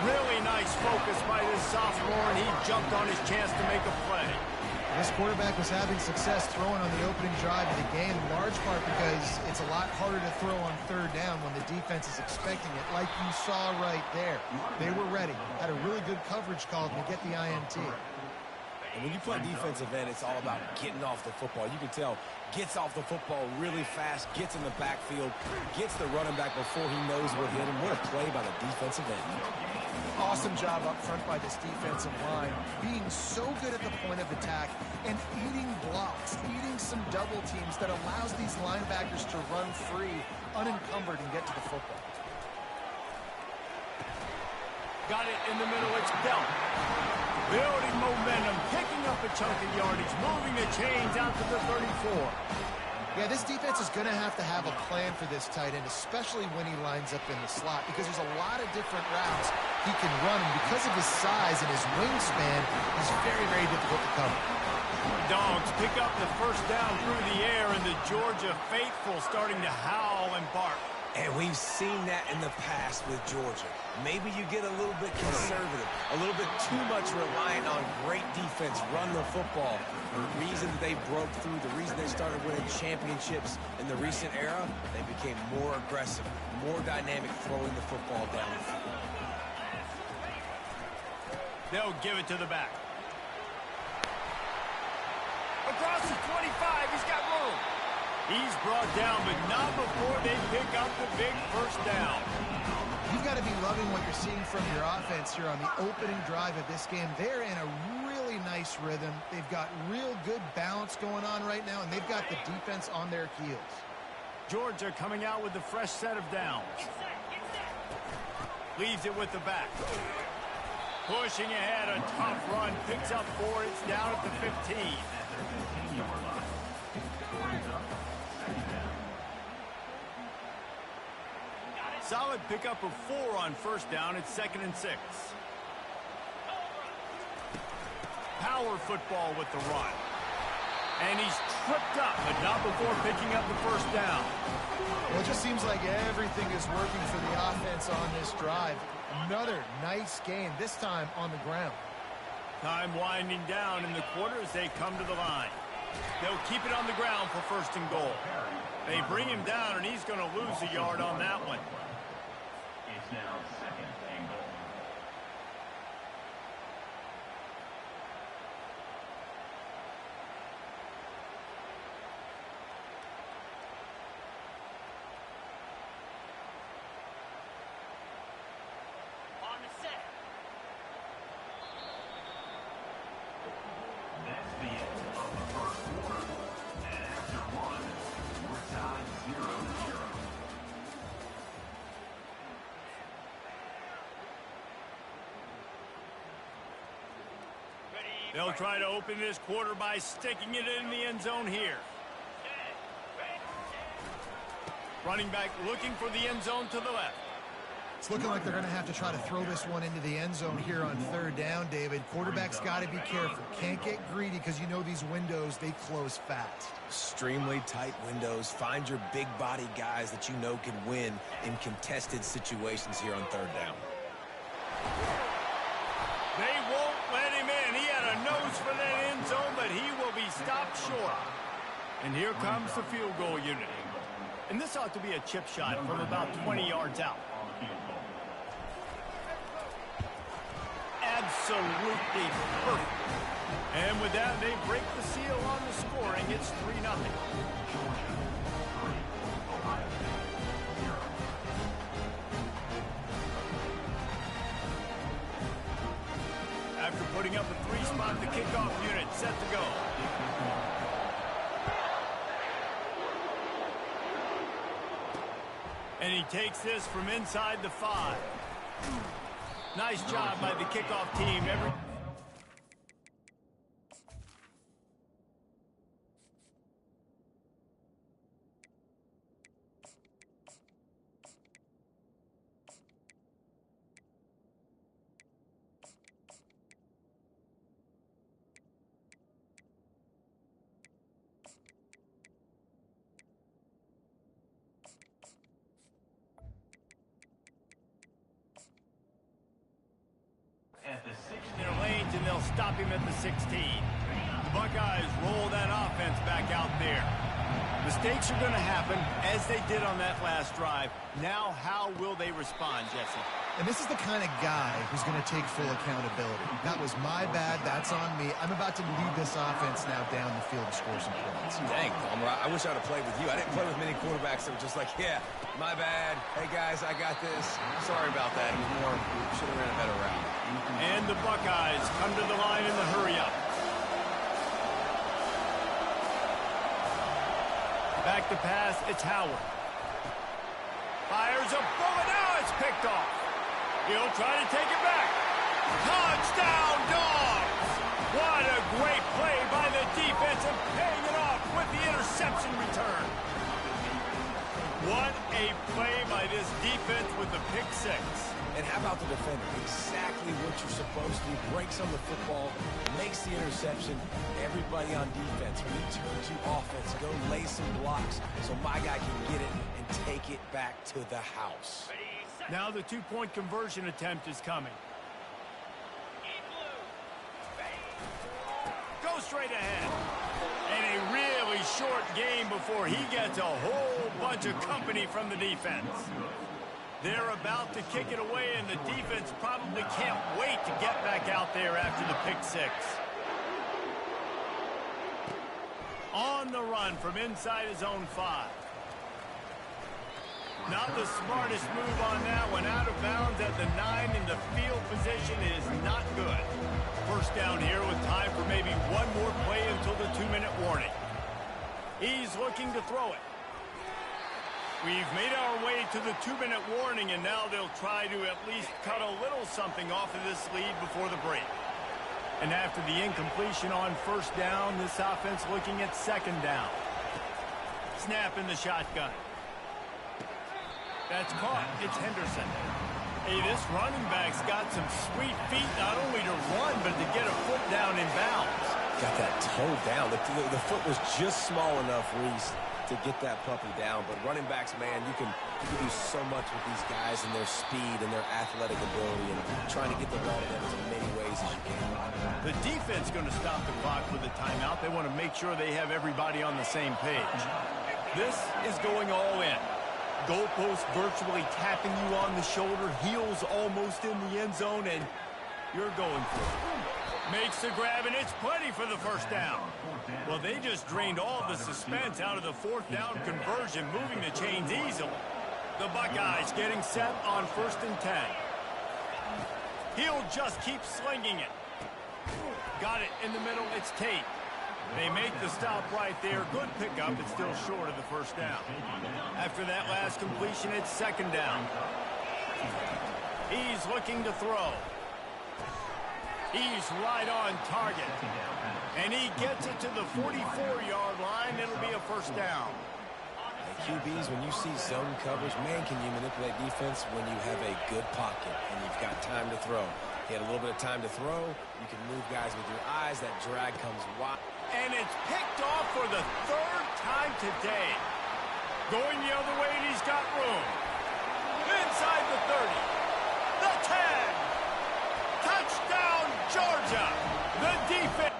Really nice focus by this sophomore, and he jumped on his chance to make a play. This quarterback was having success throwing on the opening drive of the game, in large part because it's a lot harder to throw on third down when the defense is expecting it, like you saw right there. They were ready, had a really good coverage call to get the INT. And when you play defensive end, it's all about getting off the football. You can tell, gets off the football really fast, gets in the backfield, gets the running back before he knows what hit him. What a play by the defensive end. Awesome job up front by this defensive line, being so good at the point of attack and eating blocks, eating some double teams that allows these linebackers to run free, unencumbered, and get to the football. Got it in the middle, it's Bell. Building momentum, picking up a chunk of yardage, moving the chains out to the 34. Yeah, this defense is going to have a plan for this tight end, especially when he lines up in the slot, because there's a lot of different routes he can run, and because of his size and his wingspan, he's very, very difficult to cover. Dogs pick up the first down through the air, and the Georgia faithful starting to howl and bark. And we've seen that in the past with Georgia. Maybe you get a little bit conservative, a little bit too much reliant on great defense, run the football. The reason they broke through, the reason they started winning championships in the recent era, they became more aggressive, more dynamic throwing the football down the field. They'll give it to the back. Across the 25, he's got room. He's brought down, but not before they pick up the big first down. You've got to be loving what you're seeing from your offense here on the opening drive of this game. They're in a really nice rhythm. They've got real good balance going on right now, and they've got the defense on their heels. Georgia coming out with a fresh set of downs. Leaves it with the back. Pushing ahead, a tough run, picks up 4, it's down at the 15. Solid pickup of 4 on first down. It's 2nd and 6. Power football with the run. And he's tripped up, but not before picking up the first down. Well, it just seems like everything is working for the offense on this drive. Another nice game, this time on the ground. Time winding down in the quarter as they come to the line. They'll keep it on the ground for 1st and goal. They bring him down, and he's going to lose a yard on that one. It's now 2nd and goal. On the set. That's the end of the first quarter. And after one, we're tied 0-0. They'll try to open this quarter by sticking it in the end zone here. Running back looking for the end zone to the left. It's looking like they're going to have to try to throw this one into the end zone here on 3rd down, David. Quarterback's got to be careful. Can't get greedy because you know these windows, they close fast. Extremely tight windows. Find your big body guys that you know can win in contested situations here on 3rd down. They won't let him in. He had a nose for that end zone, but he will be stopped short. And here comes the field goal unit. And this ought to be a chip shot from about 20 yards out. Absolutely perfect. And with that, they break the seal on the scoring. It's 3-0. After putting up a 3-spot, the kickoff unit set to go. And he takes this from inside the 5. Nice job by the kickoff team. stop him at the 16. The Buckeyes roll that offense back out there. Mistakes are going to happen, as they did on that last drive. Now, how will they respond, Jesse? And this is the kind of guy who's going to take full accountability. That was my bad. That's on me. I'm about to lead this offense now down the field to score some points. Dang, Palmer, I wish I'd have played with you. I didn't play with many quarterbacks that were just like, yeah, my bad. Hey, guys, I got this. Sorry about that. It was more, should have ran a better route. And the Buckeyes come to the line in the hurry-up. Back to pass, it's Howard. Fires a bullet, now it's picked off. He'll try to take it back. Touchdown, Dogs! What a great play by the defense and paying it off with the interception return. What a play by this defense with the pick six. And how about the defender? Exactly what you're supposed to do. Breaks on the football, makes the interception. Everybody on defense, return to offense. Go lay some blocks so my guy can get it and take it back to the house. Now the two-point conversion attempt is coming. Go straight ahead. And a really short game before he gets a whole bunch of company from the defense. They're about to kick it away, and the defense probably can't wait to get back out there after the pick six. On the run from inside his own 5. Not the smartest move on that one. Out of bounds at the 9, and the field position is not good. First down here with time for maybe one more play until the 2-minute warning. He's looking to throw it. We've made our way to the 2-minute warning, and now they'll try to at least cut a little something off of this lead before the break. And after the incompletion on first down, this offense looking at second down. Snap in the shotgun. That's caught. It's Henderson. Hey, this running back's got some sweet feet, not only to run, but to get a foot down in bounds. Got that toe down. The foot was just small enough, Reese, to get that puppy down. But running backs, man, you can do so much with these guys and their speed and their athletic ability and trying to get the ball to them as many ways as you can. The defense going to stop the clock with a timeout. They want to make sure they have everybody on the same page. This is going all in. Goalpost virtually tapping you on the shoulder, heels almost in the end zone, and you're going for it. Makes the grab, and it's plenty for the first down. Well, they just drained all the suspense out of the fourth down conversion, moving the chains easily. The Buckeyes getting set on 1st and 10. He'll just keep slinging it. Got it in the middle, it's Tate. They make the stop right there. Good pickup, but still short of the first down. After that last completion, it's second down. He's looking to throw. He's right on target. And he gets it to the 44-yard line. It'll be a first down. QBs, when you see zone coverage, man, can you manipulate defense when you have a good pocket and you've got time to throw. He had a little bit of time to throw. You can move guys with your eyes. That drag comes wide. And it's picked off for the 3rd time today. Going the other way, and he's got room. Inside the 30. The 10. Touchdown, Georgia. The defense.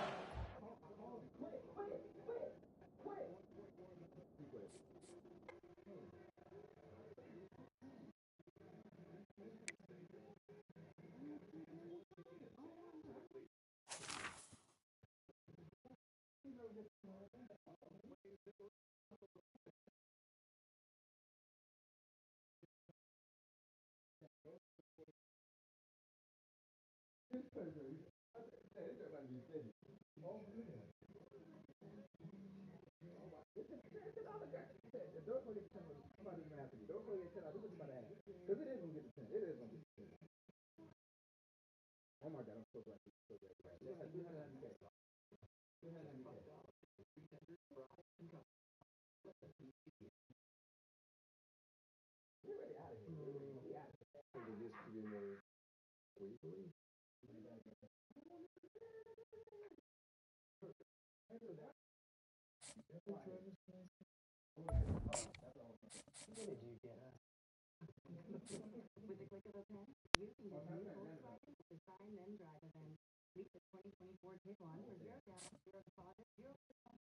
With the click of a pen, you can get new Volkswagen, design, then drive events. Reach the 2024 take on for 0 down, 0 deposit, 0%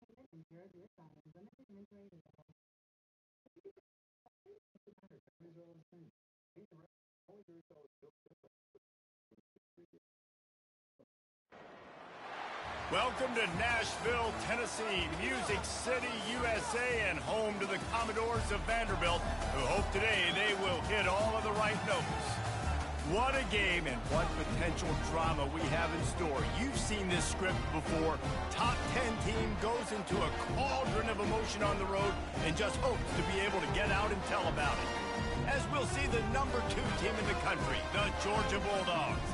payment, and 0 to assign. Limited inventory available. Welcome to Nashville, Tennessee, Music City, USA, and home to the Commodores of Vanderbilt, who hope today they will hit all of the right notes. What a game and what potential drama we have in store. You've seen this script before. Top 10 team goes into a cauldron of emotion on the road and just hopes to be able to get out and tell about it. As we'll see the number 2 team in the country, the Georgia Bulldogs,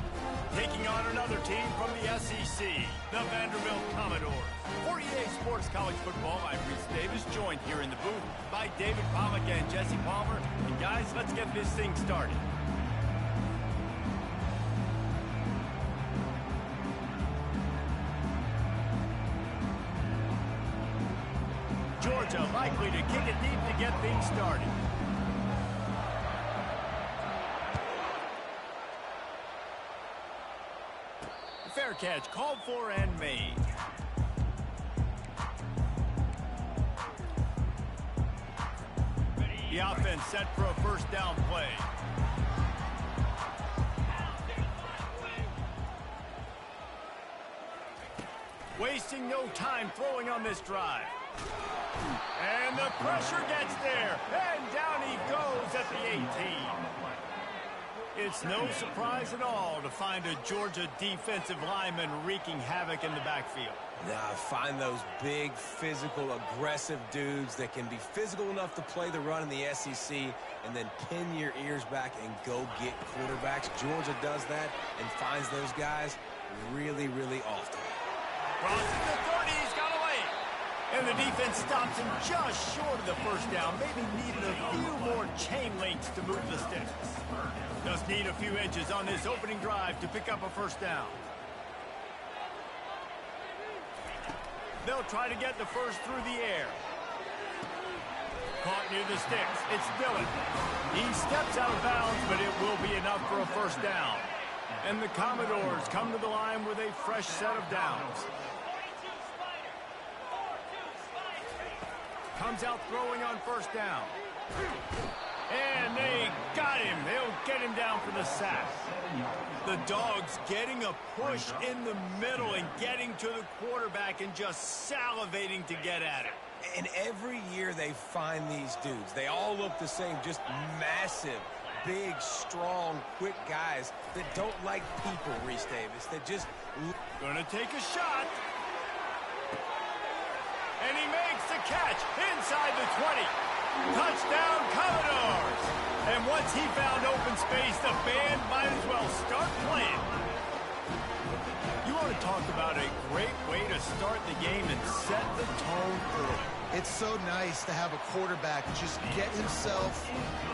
taking on another team from the SEC, the Vanderbilt Commodores. For EA Sports College Football, I'm Reese Davis, joined here in the booth by David Pollack and Jesse Palmer. And guys, let's get this thing started. Georgia likely to kick it deep to get things started. Fair catch called for and made. The offense set for a first down play. Wasting no time throwing on this drive. And the pressure gets there. And down he goes at the 18. It's no surprise at all to find a Georgia defensive lineman wreaking havoc in the backfield. Nah, find those big, physical, aggressive dudes that can be physical enough to play the run in the SEC and then pin your ears back and go get quarterbacks. Georgia does that and finds those guys really, really often. Crosses the 30, he's got away. And the defense stops him just short of the first down. Maybe needed a few more chain links to move the sticks. Just need a few inches on this opening drive to pick up a first down. They'll try to get the first through the air. Caught near the sticks. It's Dillon. He steps out of bounds, but it will be enough for a first down. And the Commodores come to the line with a fresh set of downs. Comes out throwing on first down. And they got him. They'll get him down for the sack. The Dogs getting a push in the middle and getting to the quarterback and just salivating to get at it. And every year they find these dudes. They all look the same, just massive, big, strong, quick guys that don't like people, Reese Davis. That just... Gonna take a shot. And he makes the catch inside the 20. Touchdown, Commodores! And once he found open space, the band might as well start playing. You want to talk about a great way to start the game and set the tone early. It's so nice to have a quarterback just get himself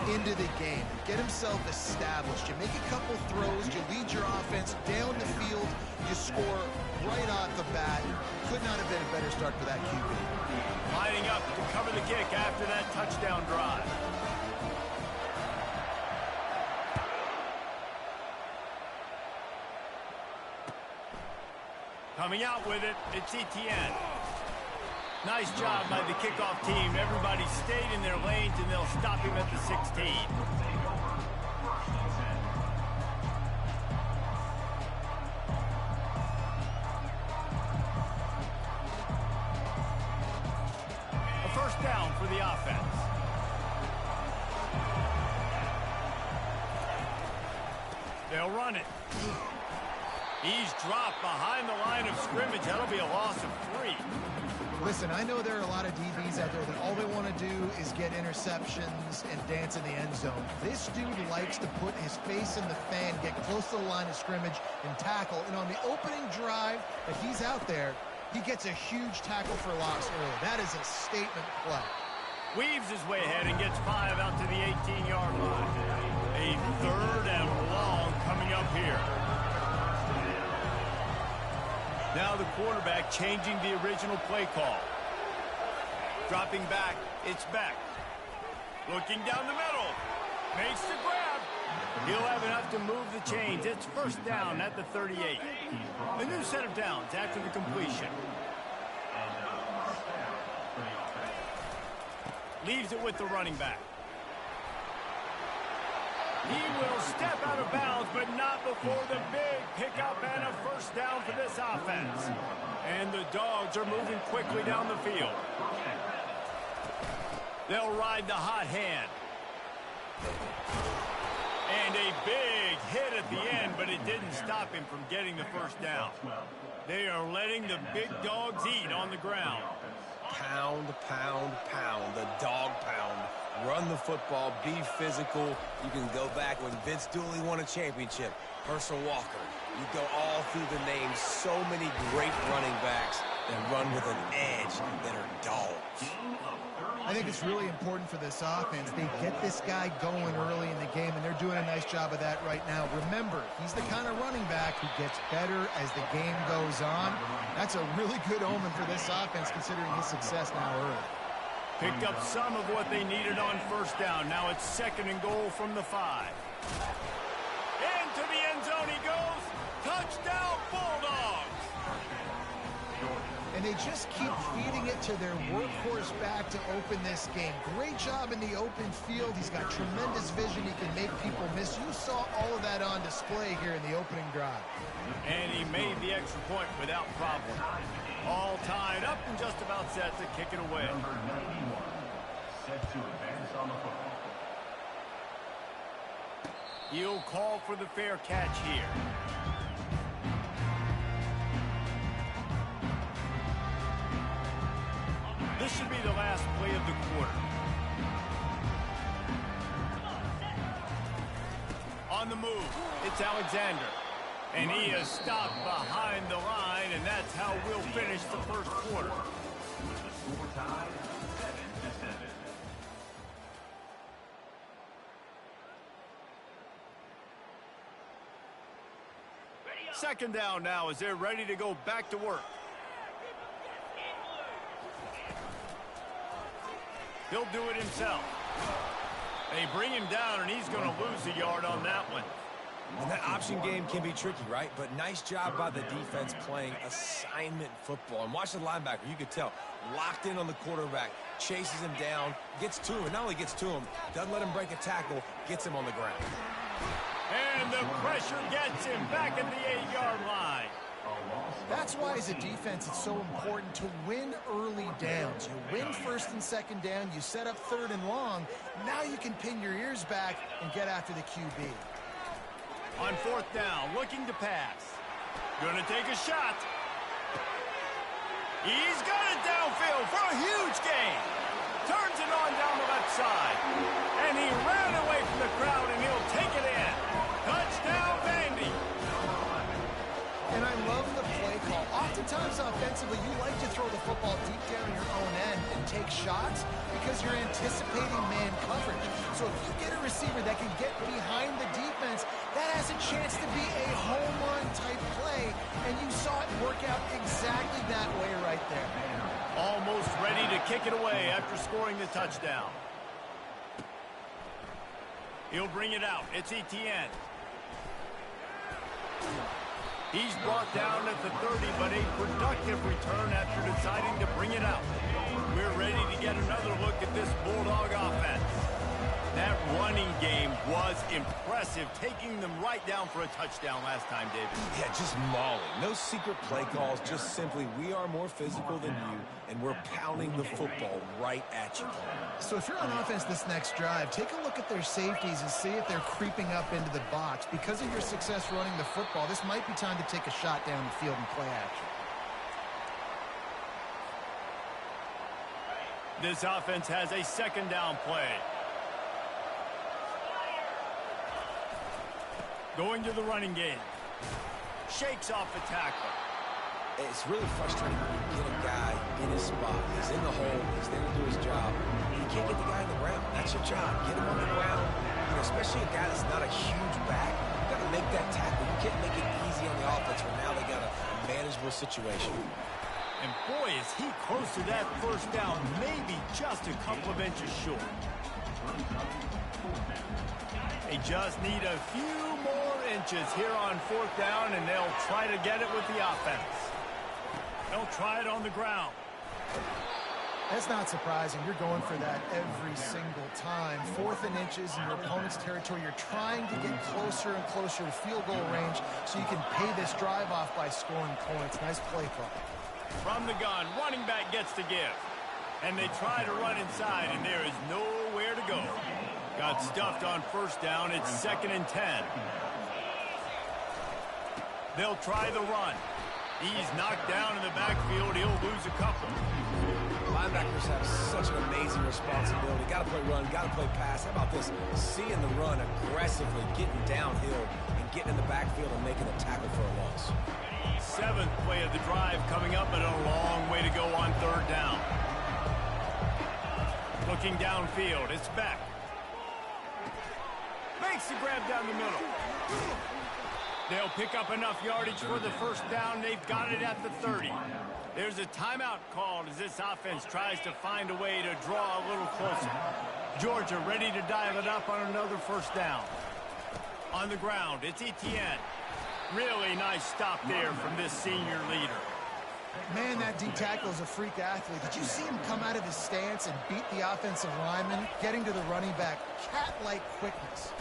into the game, get himself established. You make a couple throws, you lead your offense down the field, you score right off the bat. Could not have been a better start for that QB. Lining up to cover the kick after that touchdown drive. Coming out with it, it's Etienne. Nice job by the kickoff team. Everybody stayed in their lanes, and they'll stop him at the 16. A first down for the offense. They'll run it. He's dropped behind the line of scrimmage. That'll be a loss of 3. Listen, I know there are a lot of DBs out there that all they want to do is get interceptions and dance in the end zone. This dude likes to put his face in the fan, get close to the line of scrimmage, and tackle. And on the opening drive that he's out there, he gets a huge tackle for loss early. That is a statement play. Weaves his way ahead and gets 5 out to the 18-yard line. A third and long coming up here. Now the quarterback changing the original play call. Dropping back, it's Beck. Looking down the middle. Makes the grab. He'll have enough to move the chains. It's first down at the 38. A new set of downs after the completion. Leaves it with the running back. He will step out of bounds, but not before the big pickup and a first down for this offense. And the Dogs are moving quickly down the field. They'll ride the hot hand. And a big hit at the end, but it didn't stop him from getting the first down. They are letting the big dogs eat on the ground. Pound, pound, pound, the dog pound. Run the football, be physical. You can go back when Vince Dooley won a championship. Herschel Walker. You go all through the names. So many great running backs that run with an edge that are dogs. I think it's really important for this offense. They get this guy going early in the game, and they're doing a nice job of that right now. Remember, he's the kind of running back who gets better as the game goes on. That's a really good omen for this offense, considering his success now early. Picked up some of what they needed on first down. Now it's 2nd and goal from the 5. Into the end zone he goes. Touchdown, Bulldogs! And they just keep feeding it to their workhorse back to open this game. Great job in the open field. He's got tremendous vision. He can make people miss. You saw all of that on display here in the opening drive. And he made the extra point without problem. All tied up and just about set to kick it away. Number 91, set to advance on the football. He'll call for the fair catch here. This should be the last play of the quarter. On the move, it's Alexander. And he is stopped behind the line, and that's how we'll finish the first quarter. With the score tied 7-7. Second down now as they're ready to go back to work. He'll do it himself. They bring him down, and he's going to lose a yard on that one. And that option game can be tricky, right? But nice job by the defense playing assignment football. And watch the linebacker. You could tell. Locked in on the quarterback. Chases him down. Gets to him. And not only gets to him, doesn't let him break a tackle. Gets him on the ground. And the pressure gets him back at the 8-yard line. That's why, as a defense, it's so important to win early downs. You win 1st and 2nd down. You set up 3rd and long. Now you can pin your ears back and get after the QB. On 4th down, looking to pass. Gonna take a shot. He's got it downfield for a huge gain. Turns it on down the left side. And he ran away from the crowd, and he'll take it in. Touchdown, Vandy. And I love the play call. Oftentimes, offensively, you like to throw the football deep down your own end and take shots because you're anticipating man coverage. So if you get a receiver that can get behind the defense, that has a chance to be a home run type play, and you saw it work out exactly that way right there. Almost ready to kick it away after scoring the touchdown. He'll bring it out. It's Etienne. He's brought down at the 30, but a productive return after deciding to bring it out. We're ready to get another look at this Bulldog offense. That running game was impressive, taking them right down for a touchdown last time, David. Yeah, just mauling. No secret play calls, just simply we are more physical than you, and we're pounding the football right at you. So if you're on offense this next drive, take a look at their safeties and see if they're creeping up into the box. Because of your success running the football, this might be time to take a shot down the field and play action. This offense has a 2nd down play. Going to the running game. Shakes off the tackle. It's really frustrating when you get a guy in his spot. He's in the hole. He's there to do his job. You can't get the guy on the ground. That's your job. Get him on the ground. You know, especially a guy that's not a huge back. You got to make that tackle. You can't make it easy on the offense when now they got a manageable situation. And boy, is he close to that first down, maybe just a couple of inches short. They just need a few more inches here on 4th down, and they'll try to get it with the offense. They'll try it on the ground. That's not surprising. You're going for that every single time. 4th and inches in your opponent's territory. You're trying to get closer and closer to field goal range so you can pay this drive off by scoring points. Nice play call. From the gun, running back gets the give. And they try to run inside, and there is nowhere to go. Got stuffed on 1st down. It's 2nd and 10. They'll try the run. He's knocked down in the backfield. He'll lose a couple. Linebackers have such an amazing responsibility. Got to play run, got to play pass. How about this? Seeing the run aggressively, getting downhill, and getting in the backfield and making a tackle for a loss. 7th play of the drive coming up, and a long way to go on 3rd down. Looking downfield, it's Beck. Makes the grab down the middle. They'll pick up enough yardage for the 1st down. They've got it at the 30. There's a timeout called as this offense tries to find a way to draw a little closer. Georgia ready to dive it up on another 1st down. On the ground, it's Etienne. Really nice stop there from this senior leader. Man, that D tackle is a freak athlete. Did you see him come out of his stance and beat the offensive lineman, getting to the running back? Cat-like quickness.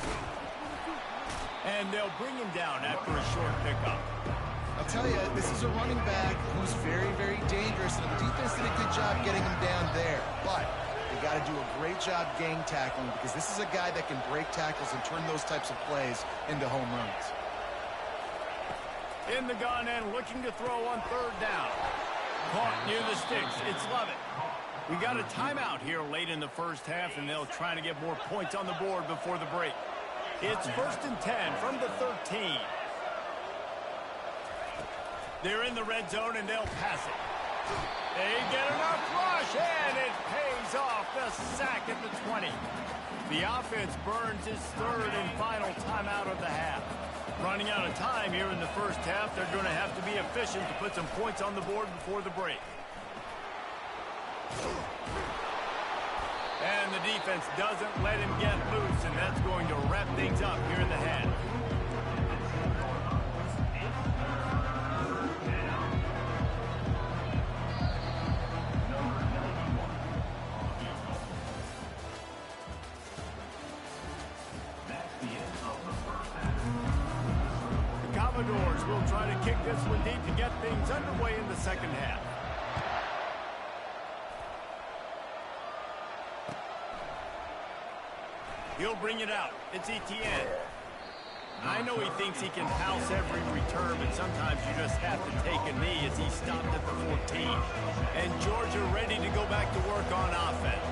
And they'll bring him down after a short pickup. I'll tell you, this is a running back who's very, very dangerous, and the defense did a good job getting him down there. But they got to do a great job gang tackling because this is a guy that can break tackles and turn those types of plays into home runs. In the gun and looking to throw on 3rd down. Caught near the sticks. It's Lovett. We got a timeout here late in the 1st half, and they'll try to get more points on the board before the break. It's 1st and 10 from the 13. They're in the red zone, and they'll pass it. They get enough rush, and it pays off. The sack at the 20. The offense burns his 3rd and final timeout of the half. Running out of time here in the 1st half, they're going to have to be efficient to put some points on the board before the break. And the defense doesn't let him get loose, and that's going to wrap things up here in the half. The Commodores will try to kick this one deep to get things underway in the 2nd half. He'll bring it out. It's Etienne. I know he thinks he can house every return, but sometimes you just have to take a knee as he stopped at the 14. And Georgia ready to go back to work on offense.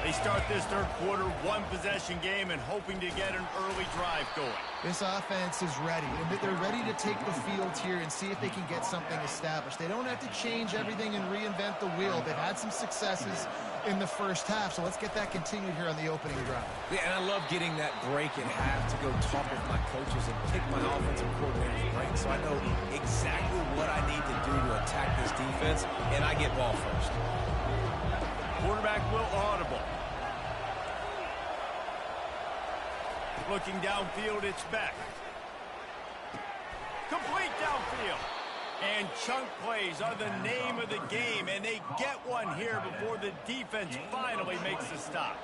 They start this 3rd quarter, 1-possession game, and hoping to get an early drive going. This offense is ready, and they're ready to take the field here and see if they can get something established. They don't have to change everything and reinvent the wheel. They've had some successes in the 1st half, so let's get that continued here on the opening drive. Yeah, and I love getting that break at half to go talk with my coaches and pick my offensive coordinator's brain, so I know exactly what I need to do to attack this defense, and I get ball first. Quarterback will audible. Looking downfield, it's Beck. Complete downfield. And chunk plays are the name of the game, and they get one here before the defense finally makes the stop.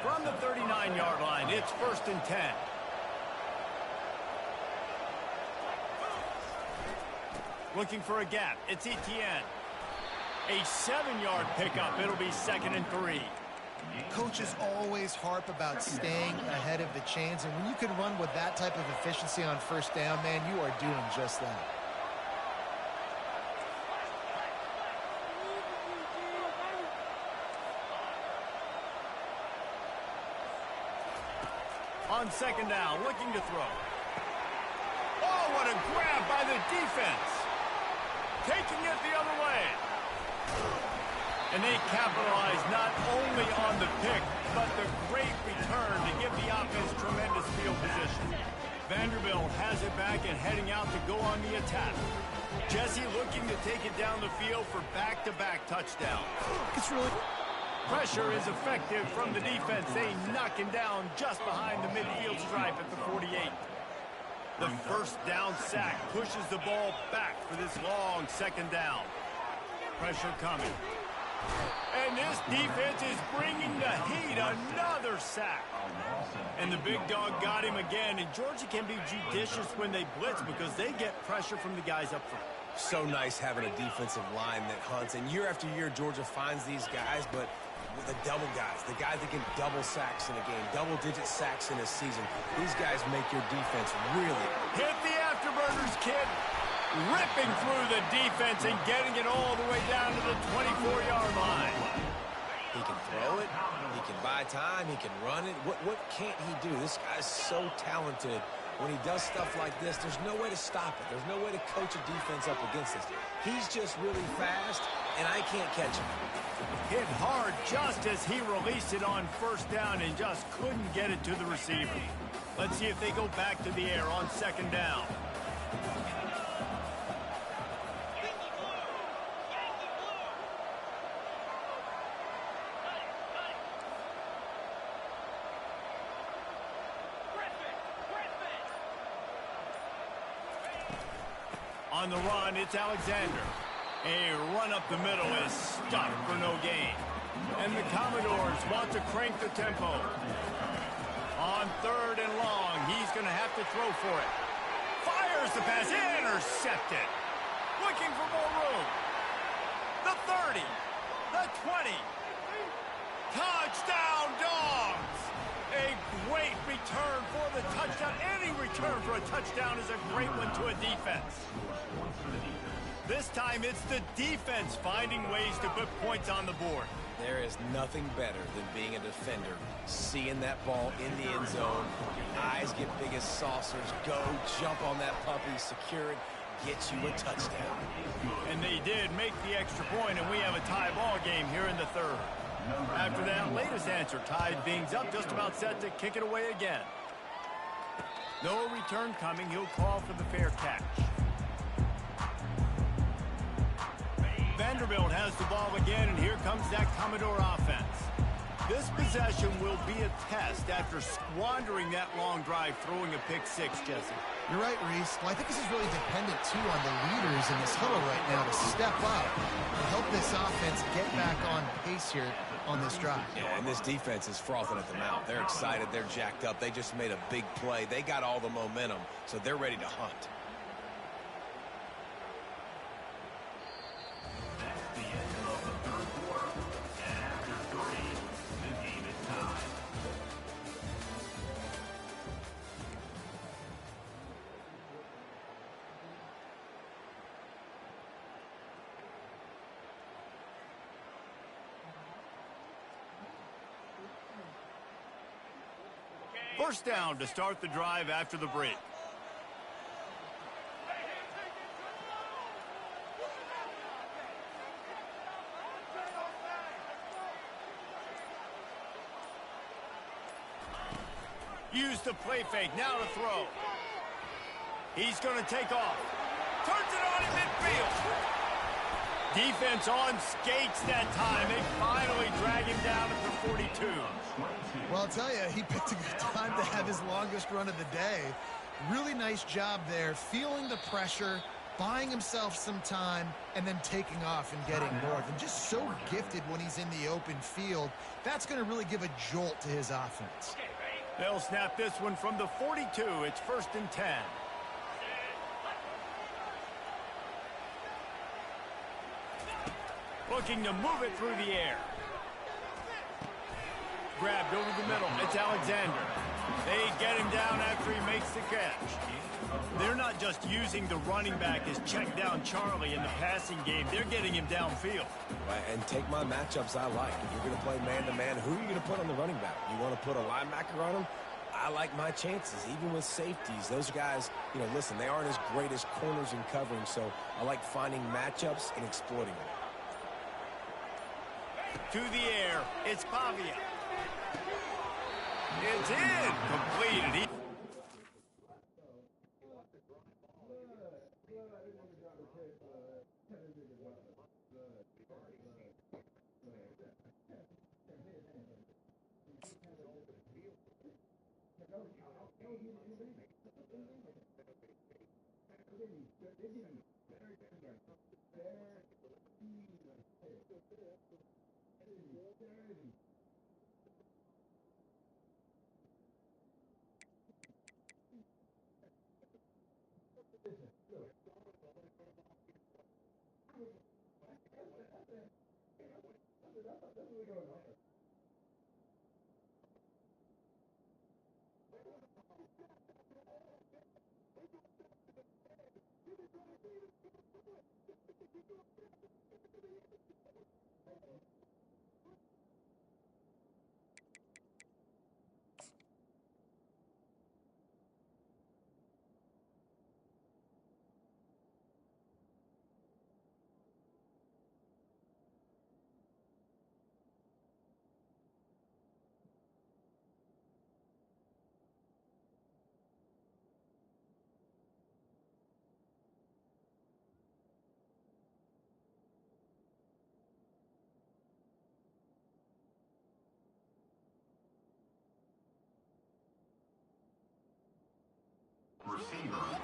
From the 39-yard line, it's 1st and 10. Looking for a gap, it's Etienne. A 7-yard pickup, it'll be 2nd and 3. Coaches always harp about staying ahead of the chains, and when you can run with that type of efficiency on 1st down, man, you are doing just that. On 2nd down, looking to throw. Oh, what a grab by the defense. Taking it the other way. And they capitalize not only on the pick, but the great return to give the offense tremendous field position. Vanderbilt has it back and heading out to go on the attack. Jesse looking to take it down the field for back-to-back touchdowns. It's really... Pressure is effective from the defense. They knock him down just behind the midfield stripe at the 48. The first down sack pushes the ball back for this long second down. Pressure coming. And this defense is bringing the heat. Another sack. And the big dog got him again. And Georgia can be judicious when they blitz because they get pressure from the guys up front. So nice having a defensive line that hunts. And year after year, Georgia finds these guys, but with the double guys, the guys that get double sacks in a game, double-digit sacks in a season. These guys make your defense really. Hit the afterburners, kid. Ripping through the defense and getting it all the way down to the 24-yard line. He can throw it. He can buy time. He can run it. What can't he do? This guy's so talented. When he does stuff like this, there's no way to stop it. There's no way to coach a defense up against this. He's just really fast, and I can't catch him. Hit hard just as he released it on first down and just couldn't get it to the receiver. Let's see if they go back to the air on second down. On the run, it's Alexander. A run up the middle is stuck for no gain. And the Commodores want to crank the tempo. On third and long, he's going to have to throw for it. Fires the pass, intercepted. Looking for more room. The 30, the 20. Touchdown, Dogs! A great return for the touchdown. Any return for a touchdown is a great one to a defense. This time, it's the defense finding ways to put points on the board. There is nothing better than being a defender, seeing that ball in the end zone. Your eyes get big as saucers. Go, jump on that puppy, secure it, get you a touchdown. And they did make the extra point, and we have a tie ball game here in the third. After that latest answer, tied things up, just about set to kick it away again. No return coming. He'll call for the fair catch. Vanderbilt has the ball again, and here comes that Commodore offense. This possession will be a test after squandering that long drive, throwing a pick six, Jesse. You're right, Reese. Well, I think this is really dependent, too, on the leaders in this huddle right now to step up and help this offense get back on pace here on this drive. Yeah, and this defense is frothing at the mouth. They're excited. They're jacked up. They just made a big play. They got all the momentum, so they're ready to hunt. First down to start the drive after the break. Use the play fake, now to throw. He's going to take off. Turns it on in midfield. Defense on skates that time. They finally drag him down at the 42. Well, I'll tell you, he picked a good time to have his longest run of the day. Really nice job there, feeling the pressure, buying himself some time, and then taking off and getting north. And just so gifted when he's in the open field. That's going to really give a jolt to his offense. They'll snap this one from the 42. It's 1st and 10. Looking to move it through the air. Grabbed over the middle. It's Alexander. They get him down after he makes the catch. They're not just using the running back as check down Charlie in the passing game. They're getting him downfield. Right, and take my matchups I like. If you're going to play man-to-man, who are you going to put on the running back? You want to put a linebacker on him? I like my chances, even with safeties. Those guys, you know, listen, they aren't as great as corners in covering, so I like finding matchups and exploiting them. To the air, it's Pavia. It's in, completed.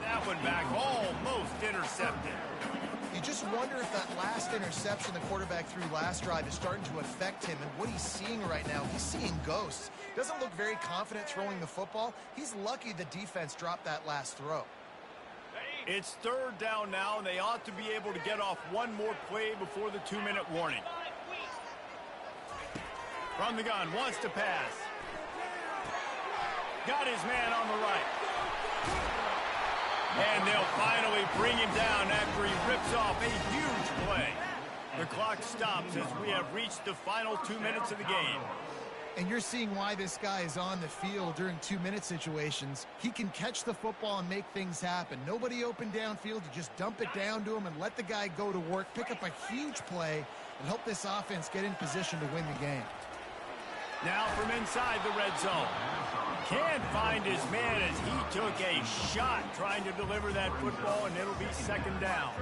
That one back, almost intercepted. You just wonder if that last interception the quarterback threw last drive is starting to affect him and what he's seeing right now. He's seeing ghosts. Doesn't look very confident throwing the football. He's lucky the defense dropped that last throw. It's third down now, and they ought to be able to get off one more play before the 2-minute warning. From the gun, wants to pass. Got his man on the right. And they'll finally bring him down after he rips off a huge play. The clock stops as we have reached the final 2 minutes of the game. And you're seeing why this guy is on the field during 2-minute situations. He can catch the football and make things happen. Nobody open downfield. You just dump it down to him and let the guy go to work, pick up a huge play, and help this offense get in position to win the game. Now from inside the red zone. Can't find his man as he took a shot trying to deliver that football, and it'll be second down.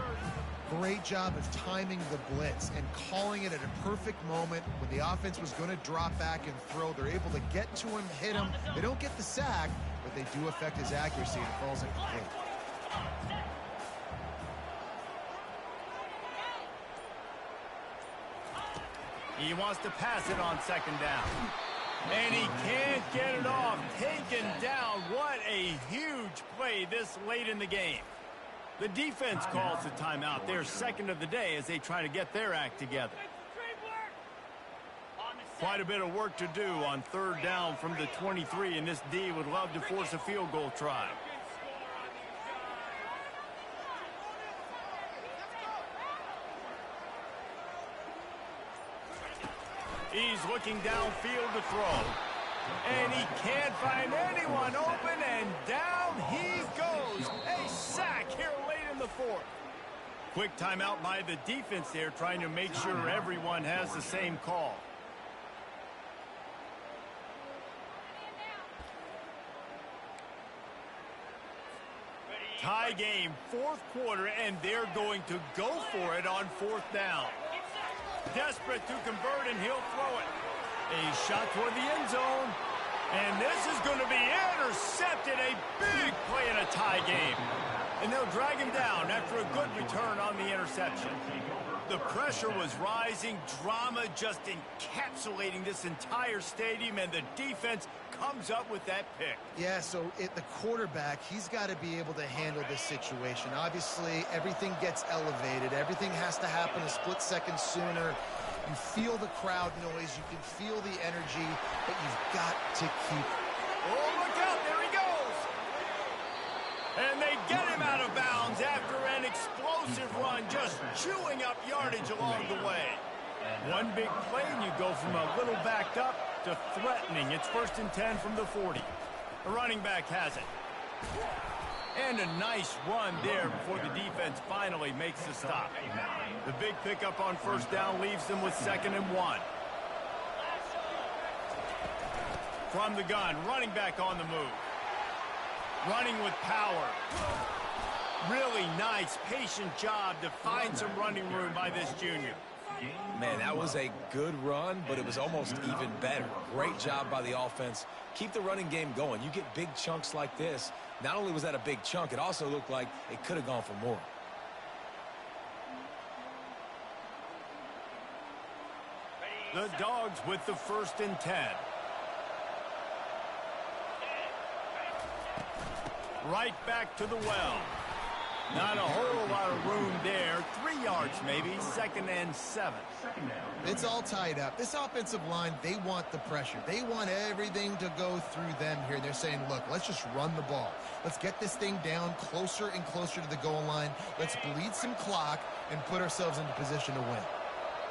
Great job of timing the blitz and calling it at a perfect moment when the offense was going to drop back and throw. They're able to get to him, hit him. They don't get the sack, but they do affect his accuracy and it falls incomplete. He wants to pass it on second down. And he can't get it off. Taken down. What a huge play this late in the game. The defense calls the timeout. Their second of the day as they try to get their act together. Quite a bit of work to do on third down from the 23, and this D would love to force a field goal try. He's looking downfield to throw. And he can't find anyone open, and down he goes. A sack here late in the fourth. Quick timeout by the defense there, trying to make sure everyone has the same call. Tie game, fourth quarter, and they're going to go for it on fourth down. Desperate to convert, and he'll throw it. A shot toward the end zone. And this is going to be intercepted. A big play in a tie game. And they'll drag him down after a good return on the interception. The pressure was rising. Drama just encapsulating this entire stadium. And the defense comes up with that pick. Yeah, so the quarterback, he's got to be able to handle this situation. Obviously, everything gets elevated. Everything has to happen a split second sooner. You feel the crowd noise. You can feel the energy, but you've got to keep it. Oh, look out. There he goes. And they get him out of bounds after an explosive run, just chewing up yardage along the way. One big play, and you go from a little backed up to threatening. It's 1st and 10 from the 40. The running back has it. And a nice run there before the defense finally makes the stop. The big pickup on first down leaves them with 2nd and 1. From the gun, running back on the move. Running with power. Really nice, patient job to find some running room by this junior. Man, that was a good run, but it was almost even better. Great job by the offense. Keep the running game going. You get big chunks like this. Not only was that a big chunk, it also looked like it could have gone for more. The Dogs with the 1st and 10. Right back to the well. Not a whole lot of room there. 3 yards maybe. 2nd and 7. It's all tied up. This offensive line, they want the pressure. They want everything to go through them here. They're saying, look, let's just run the ball. Let's get this thing down closer and closer to the goal line. Let's bleed some clock and put ourselves into position to win.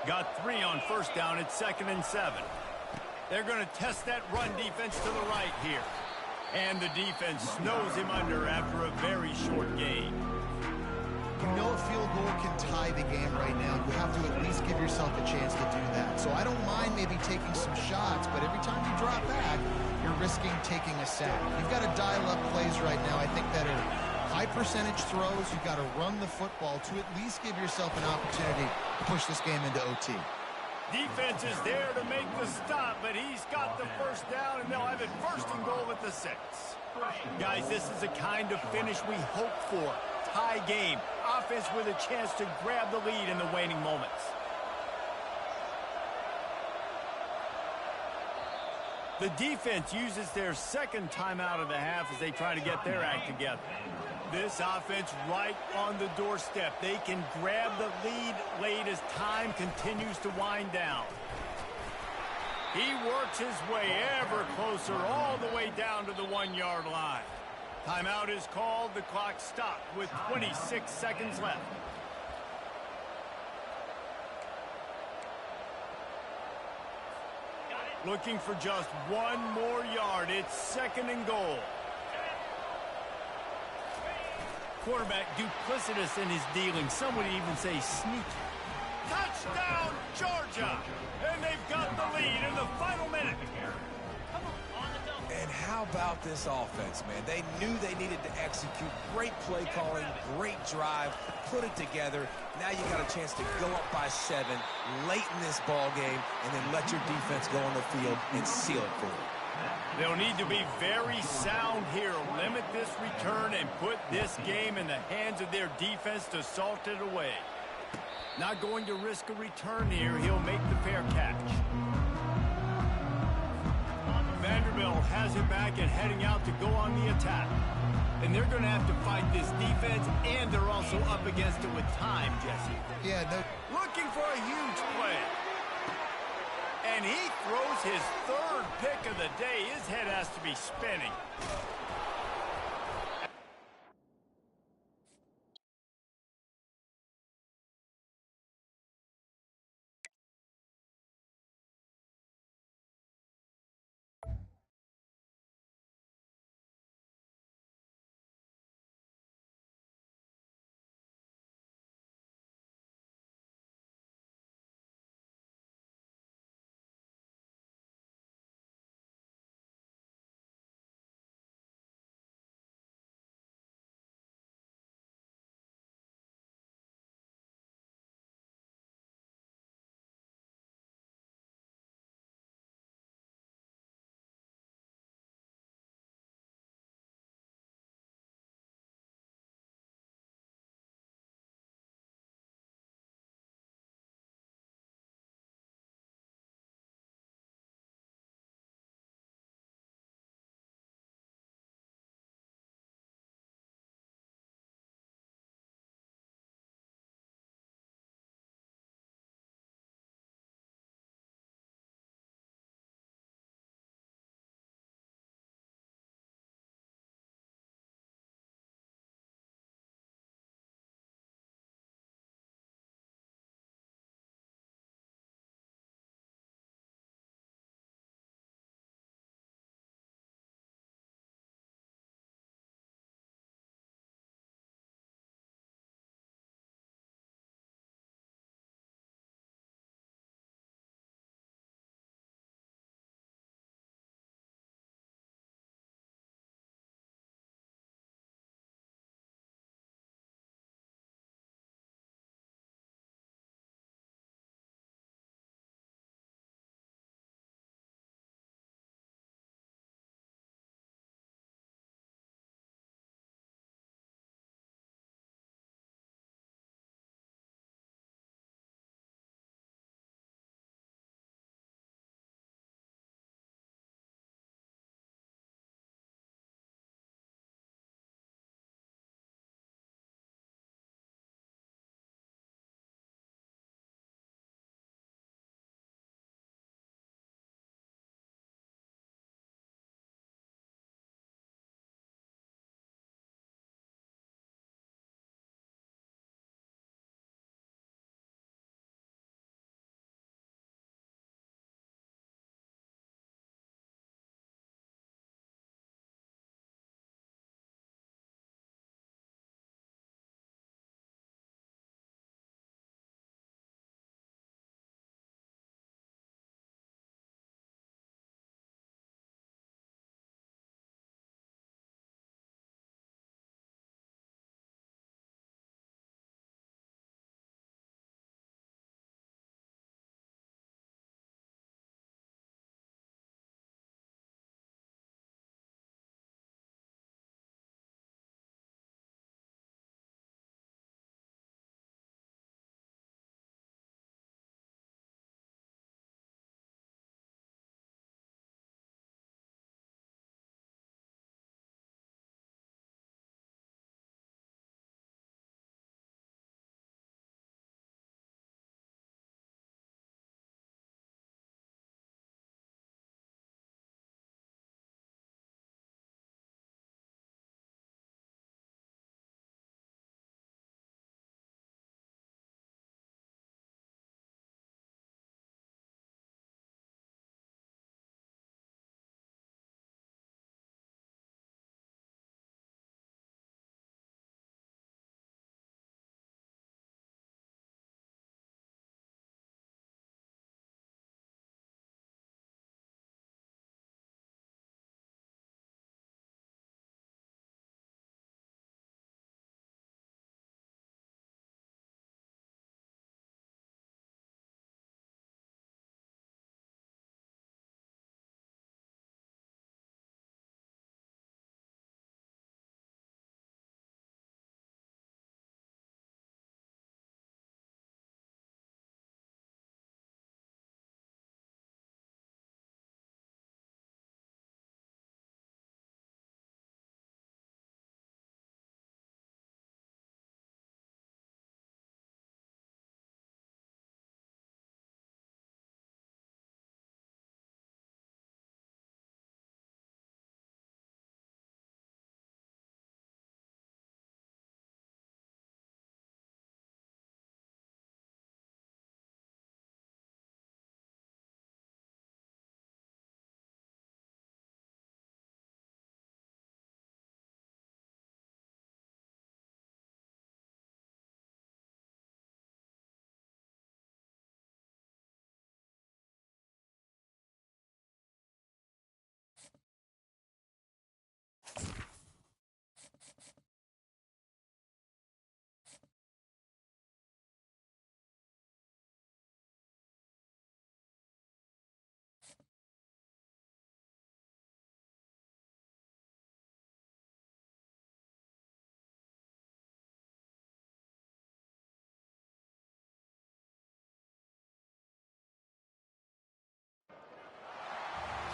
Got 3 on 1st down at 2nd and 7. They're going to test that run defense to the right here. And the defense snows him under after a very short game. You know a field goal can tie the game right now. You have to at least give yourself a chance to do that. So I don't mind maybe taking some shots, but every time you drop back, you're risking taking a sack. You've got to dial up plays right now, I think, that are high percentage throws. You've got to run the football to at least give yourself an opportunity to push this game into OT. Defense is there to make the stop, but he's got the 1st down, and they'll have it 1st and goal at the 6. Guys, this is the kind of finish we hope for. Tie game. Offense with a chance to grab the lead in the waning moments. The defense uses their 2nd timeout of the half as they try to get their act together. This offense right on the doorstep. They can grab the lead late as time continues to wind down. He works his way ever closer all the way down to the 1-yard line. Timeout is called. The clock stopped with 26 seconds left. Looking for just 1 more yard. It's 2nd and goal. Quarterback duplicitous in his dealing. Some would even say sneaky. Touchdown, Georgia! And they've got the lead in the final minute. And how about this offense, man? They knew they needed to execute. Great play calling, great drive, put it together. Now you got a chance to go up by 7 late in this ball game and then let your defense go on the field and seal it for you. They'll need to be very sound here. Limit this return and put this game in the hands of their defense to salt it away. Not going to risk a return here. He'll make the fair catch. Vanderbilt has it back and heading out to go on the attack. And they're going to have to fight this defense, and they're also up against it with time, Jesse. Yeah, no. Looking for a huge play. And he throws his 3rd pick of the day. His head has to be spinning.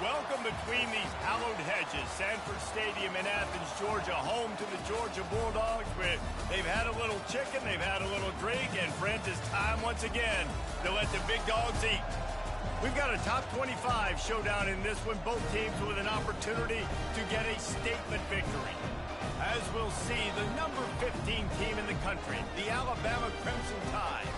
Welcome between these hallowed hedges. Sanford Stadium in Athens, Georgia, home to the Georgia Bulldogs. Where they've had a little chicken, they've had a little drink, and friends, it's time once again to let the big dogs eat. We've got a top 25 showdown in this one. Both teams with an opportunity to get a statement victory. As we'll see, the number 15 team in the country, the Alabama Crimson Tide,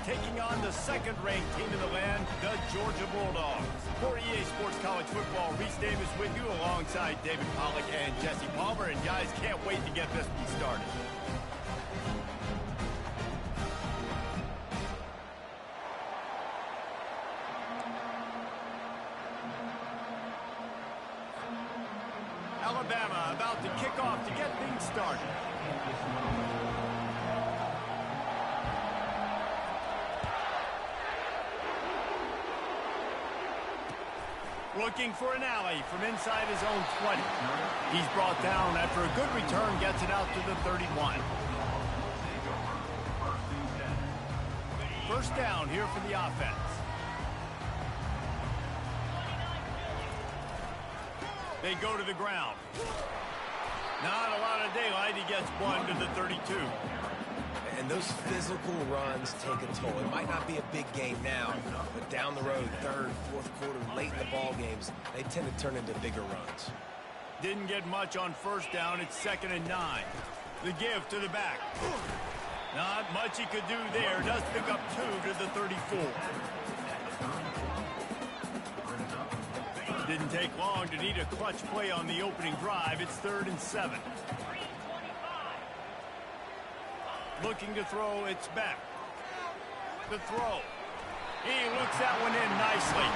taking on the second-ranked team in the land, the Georgia Bulldogs. For EA Sports College Football, Reese Davis with you alongside David Pollack and Jesse Palmer. And guys, can't wait to get this one started. Alabama about to kick off to get things started. Looking for an alley from inside his own 20. He's brought down after a good return, gets it out to the 31. First down here for the offense. They go to the ground. Not a lot of daylight. He gets one to the 32. And those physical runs take a toll. It might not be a big game now, but down the road, third, fourth quarter, late in the ball games, they tend to turn into bigger runs. Didn't get much on first down. It's 2nd and 9. The give to the back. Not much he could do there. Does pick up 2 to the 34. Didn't take long to need a clutch play on the opening drive. It's 3rd and 7. Looking to throw, it's back. The throw. He looks that one in nicely.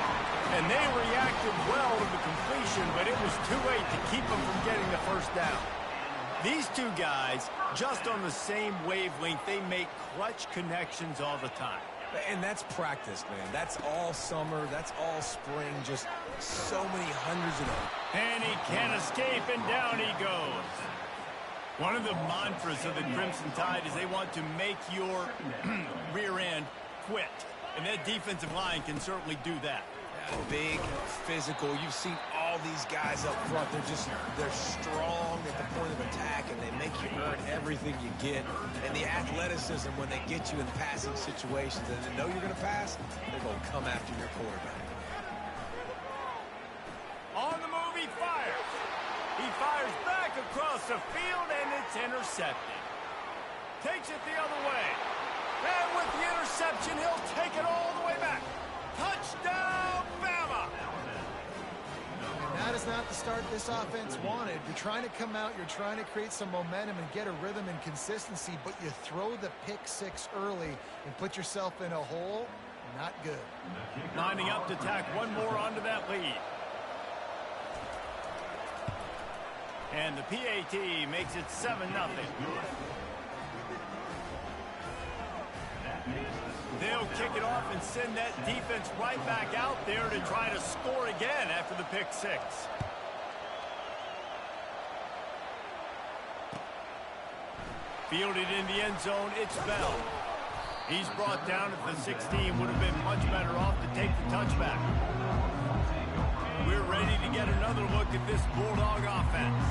And they reacted well to the completion, but it was too late to keep them from getting the first down. These two guys, just on the same wavelength, they make clutch connections all the time. And that's practice, man. That's all summer. That's all spring. Just so many hundreds of them. And he can't escape, and down he goes. One of the mantras of the Crimson Tide is they want to make your rear end quit. And that defensive line can certainly do that. Big, physical. You've seen all these guys up front. They're strong at the point of attack, and they make you earn everything you get. And the athleticism, when they get you in passing situations and they know you're going to pass, they're going to come after your quarterback. On the move, he fires. He fires back across the field, and it's intercepted. Takes it the other way. And with the interception, he'll take it all the way back. Touchdown, Bama! And that is not the start this offense wanted. You're trying to come out, you're trying to create some momentum and get a rhythm and consistency, but you throw the pick six early and put yourself in a hole. Not good. Lining up to tack one more onto that lead. And the PAT makes it 7-0. They'll kick it off and send that defense right back out there to try to score again after the pick six. Fielded in the end zone, it's Bell. He's brought down at the 16. Would have been much better off to take the touchback. We're ready to get another look at this Bulldog offense.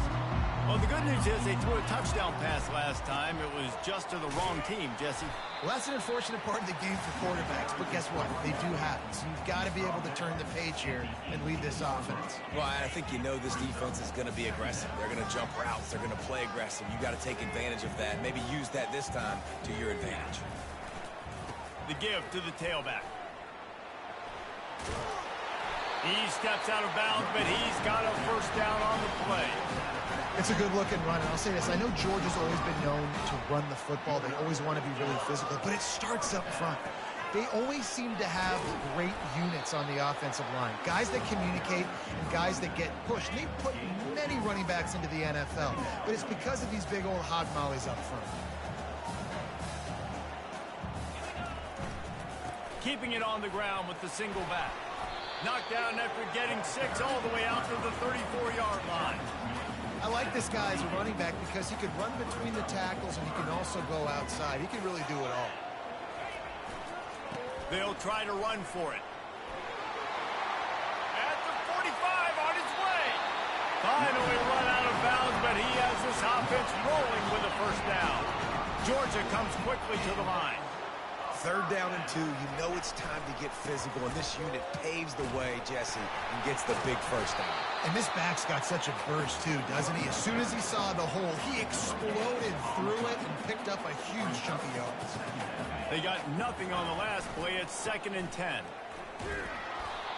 Well, the good news is they threw a touchdown pass last time. It was just to the wrong team, Jesse. Well, that's an unfortunate part of the game for quarterbacks, but guess what? They do happen. So you've got to be able to turn the page here and lead this offense. Well, I think you know this defense is going to be aggressive. They're going to jump routes. They're going to play aggressive. You got to take advantage of that. Maybe use that this time to your advantage. The give to the tailback. He steps out of bounds, but he's got a first down on the play. It's a good-looking run, and I'll say this. I know Georgia's always been known to run the football. They always want to be really physical, but it starts up front. They always seem to have great units on the offensive line. Guys that communicate and guys that get pushed. And they've put many running backs into the NFL, but it's because of these big old hog mollies up front. Keeping it on the ground with the single back. Knocked down after getting 6 all the way out to the 34-yard line. I like this guy as a running back because he could run between the tackles and he can also go outside. He can really do it all. They'll try to run for it. At the 45, offense rolling with a first down. Georgia comes quickly to the line. 3rd down and 2. You know it's time to get physical, and this unit paves the way, Jesse, and gets the big first down. And this back's got such a burst, too, doesn't he? As soon as he saw the hole, he exploded through it and picked up a huge chunk of yards. They got nothing on the last play. It's 2nd and 10.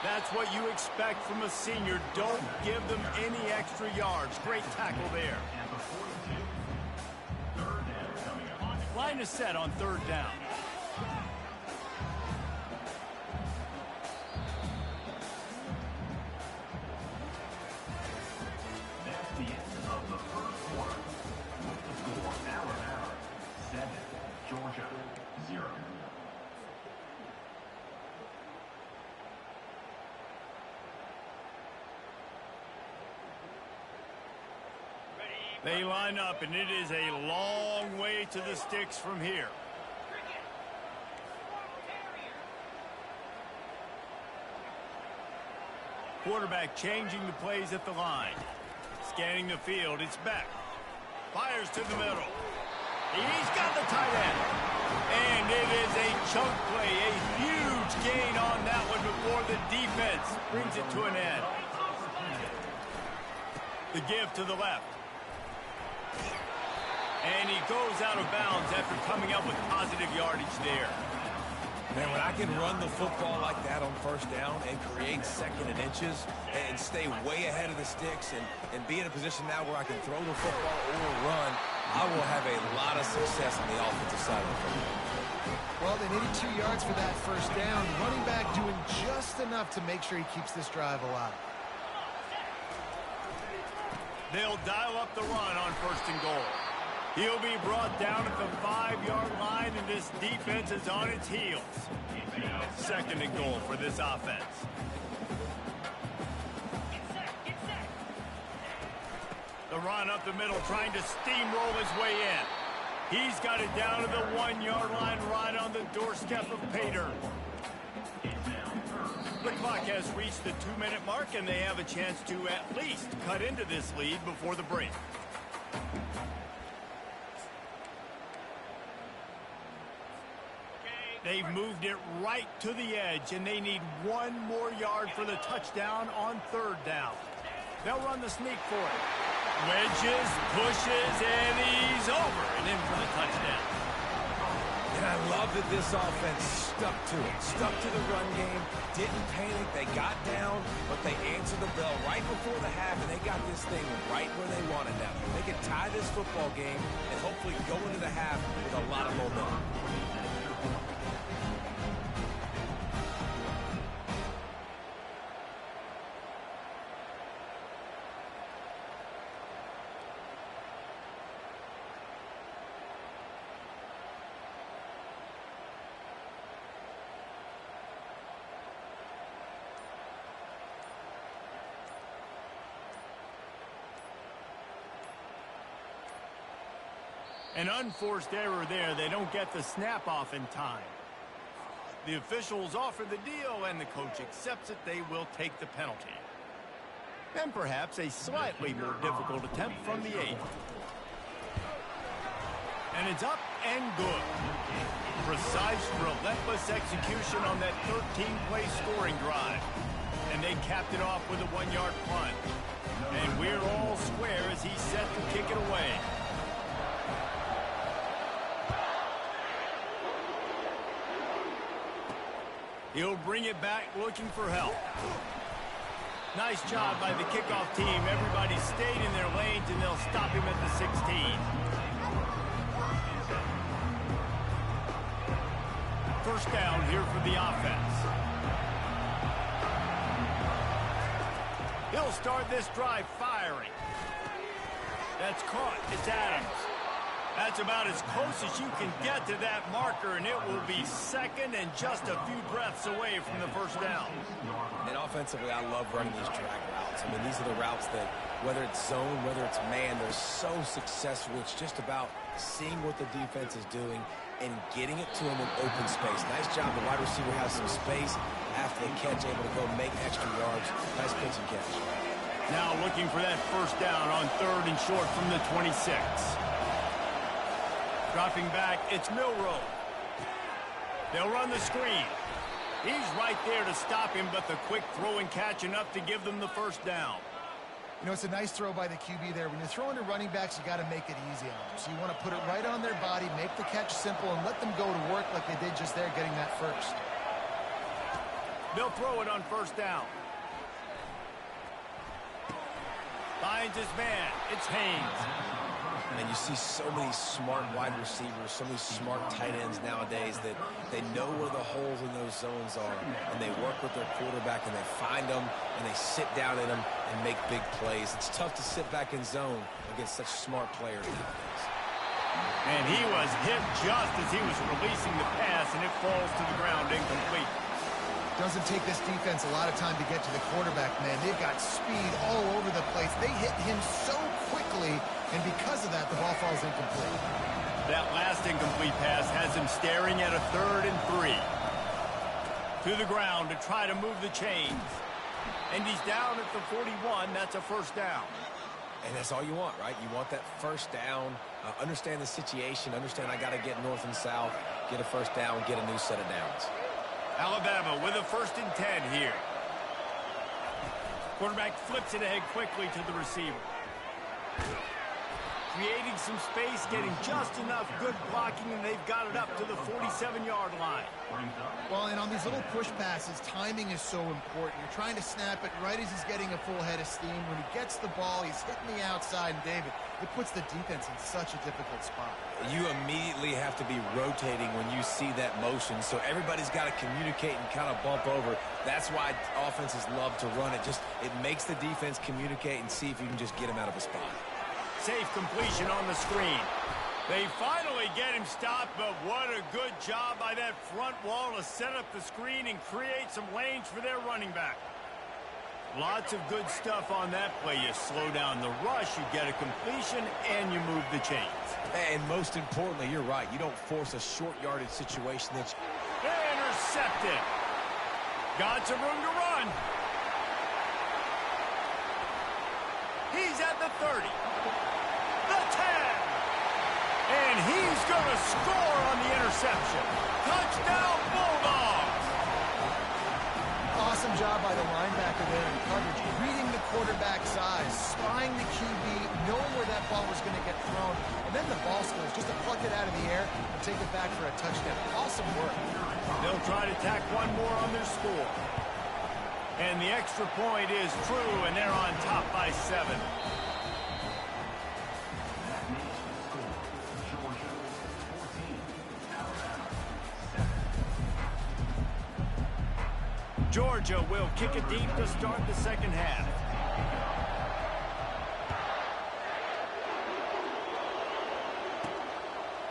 That's what you expect from a senior. Don't give them any extra yards. Great tackle there. Line is set on 3rd down. That's the end of the first quarter. With the score, Alabama 7, Georgia 0. They line up, and it is a long way to the sticks from here. Quarterback changing the plays at the line. Scanning the field, it's Beck. Fires to the middle. He's got the tight end. And it is a chunk play, a huge gain on that one before the defense brings it to an end. The give to the left. And he goes out of bounds after coming up with positive yardage there. Man, when I can run the football like that on 1st down and create 2nd and inches and stay way ahead of the sticks and be in a position now where I can throw the football or run, I will have a lot of success on the offensive side of the football. Well, they needed 2 yards for that first down. Running back doing just enough to make sure he keeps this drive alive. They'll dial up the run on 1st and goal. He'll be brought down at the 5-yard line, and this defense is on its heels. 2nd and goal for this offense. The run up the middle, trying to steamroll his way in. He's got it down to the 1-yard line, right on the doorstep of Pater. The clock has reached the 2-minute mark, and they have a chance to at least cut into this lead before the break. They've moved it right to the edge, and they need 1 more yard for the touchdown on 3rd down. They'll run the sneak for it. Wedges, pushes, and he's over and in for the touchdown. And I love that this offense stuck to it, stuck to the run game, didn't panic. They got down, but they answered the bell right before the half, and they got this thing right where they wanted now. They can tie this football game and hopefully go into the half with a lot of momentum. An unforced error there. They don't get the snap off in time. The officials offer the deal, and the coach accepts it. They will take the penalty. And perhaps a slightly more difficult attempt from the 8. And it's up and good. Precise, relentless execution on that 13-play scoring drive. And they capped it off with a 1-yard punt. And we're all square as he's set to kick it away. He'll bring it back looking for help. Nice job by the kickoff team. Everybody stayed in their lanes, and they'll stop him at the 16. First down here for the offense. He'll start this drive firing. That's caught. It's Adams. That's about as close as you can get to that marker, and it will be 2nd and just a few breaths away from the first down. And offensively, I love running these drag routes. I mean, these are the routes that, whether it's zone, whether it's man, they're so successful. It's just about seeing what the defense is doing and getting it to them in open space. Nice job. The wide receiver has some space after the catch, able to go make extra yards. Nice pitch and catch. Now looking for that first down on 3rd and short from the 26. Dropping back, it's Milroe. They'll run the screen. He's right there to stop him, but the quick throw and catch enough to give them the first down. You know, it's a nice throw by the QB there. When you're throwing to running backs, you got to make it easy on them. So you want to put it right on their body, make the catch simple, and let them go to work like they did just there, getting that first. They'll throw it on first down. Finds his man. It's Haynes. And you see so many smart wide receivers, so many smart tight ends nowadays that they know where the holes in those zones are, and they work with their quarterback, and they find them, and they sit down in them and make big plays. It's tough to sit back in zone against such smart players nowadays. And he was hit just as he was releasing the pass, and it falls to the ground incomplete. Doesn't take this defense a lot of time to get to the quarterback, man. They've got speed all over the place. They hit him so quickly, and because of that, the ball falls incomplete. That last incomplete pass has him staring at a 3rd and 3. To the ground to try to move the chains. And he's down at the 41. That's a first down. And that's all you want, right? You want that first down. Understand the situation. Understand I got to get north and south, get a first down, get a new set of downs. Alabama with a 1st and 10 here. Quarterback flips it ahead quickly to the receiver. Creating some space, getting just enough good blocking, and they've got it up to the 47-yard line. Well, and on these little push passes, timing is so important. You're trying to snap it right as he's getting a full head of steam. When he gets the ball, he's hitting the outside, and David, it puts the defense in such a difficult spot. You immediately have to be rotating when you see that motion, so everybody's got to communicate and kind of bump over. That's why offenses love to run it. It makes the defense communicate and see if you can just get him out of a spot. Safe completion on the screen. They finally get him stopped, but what a good job by that front wall to set up the screen and create some lanes for their running back. Lots of good stuff on that play. You slow down the rush, you get a completion, and you move the chains. And most importantly, you're right. You don't force a short yardage situation that's... Intercepted. Got some room to run. He's at the 30. The 10. And he's going to score on the interception. Touchdown, Bulldogs. Awesome job by the linebacker there in coverage, reading the quarterback's eyes, spying the QB, knowing where that ball was going to get thrown, and then the ball skills just to pluck it out of the air and take it back for a touchdown. Awesome work. They'll try to tack one more on their score. And the extra point is true, and they're on top by 7. Georgia will kick it deep to start the second half.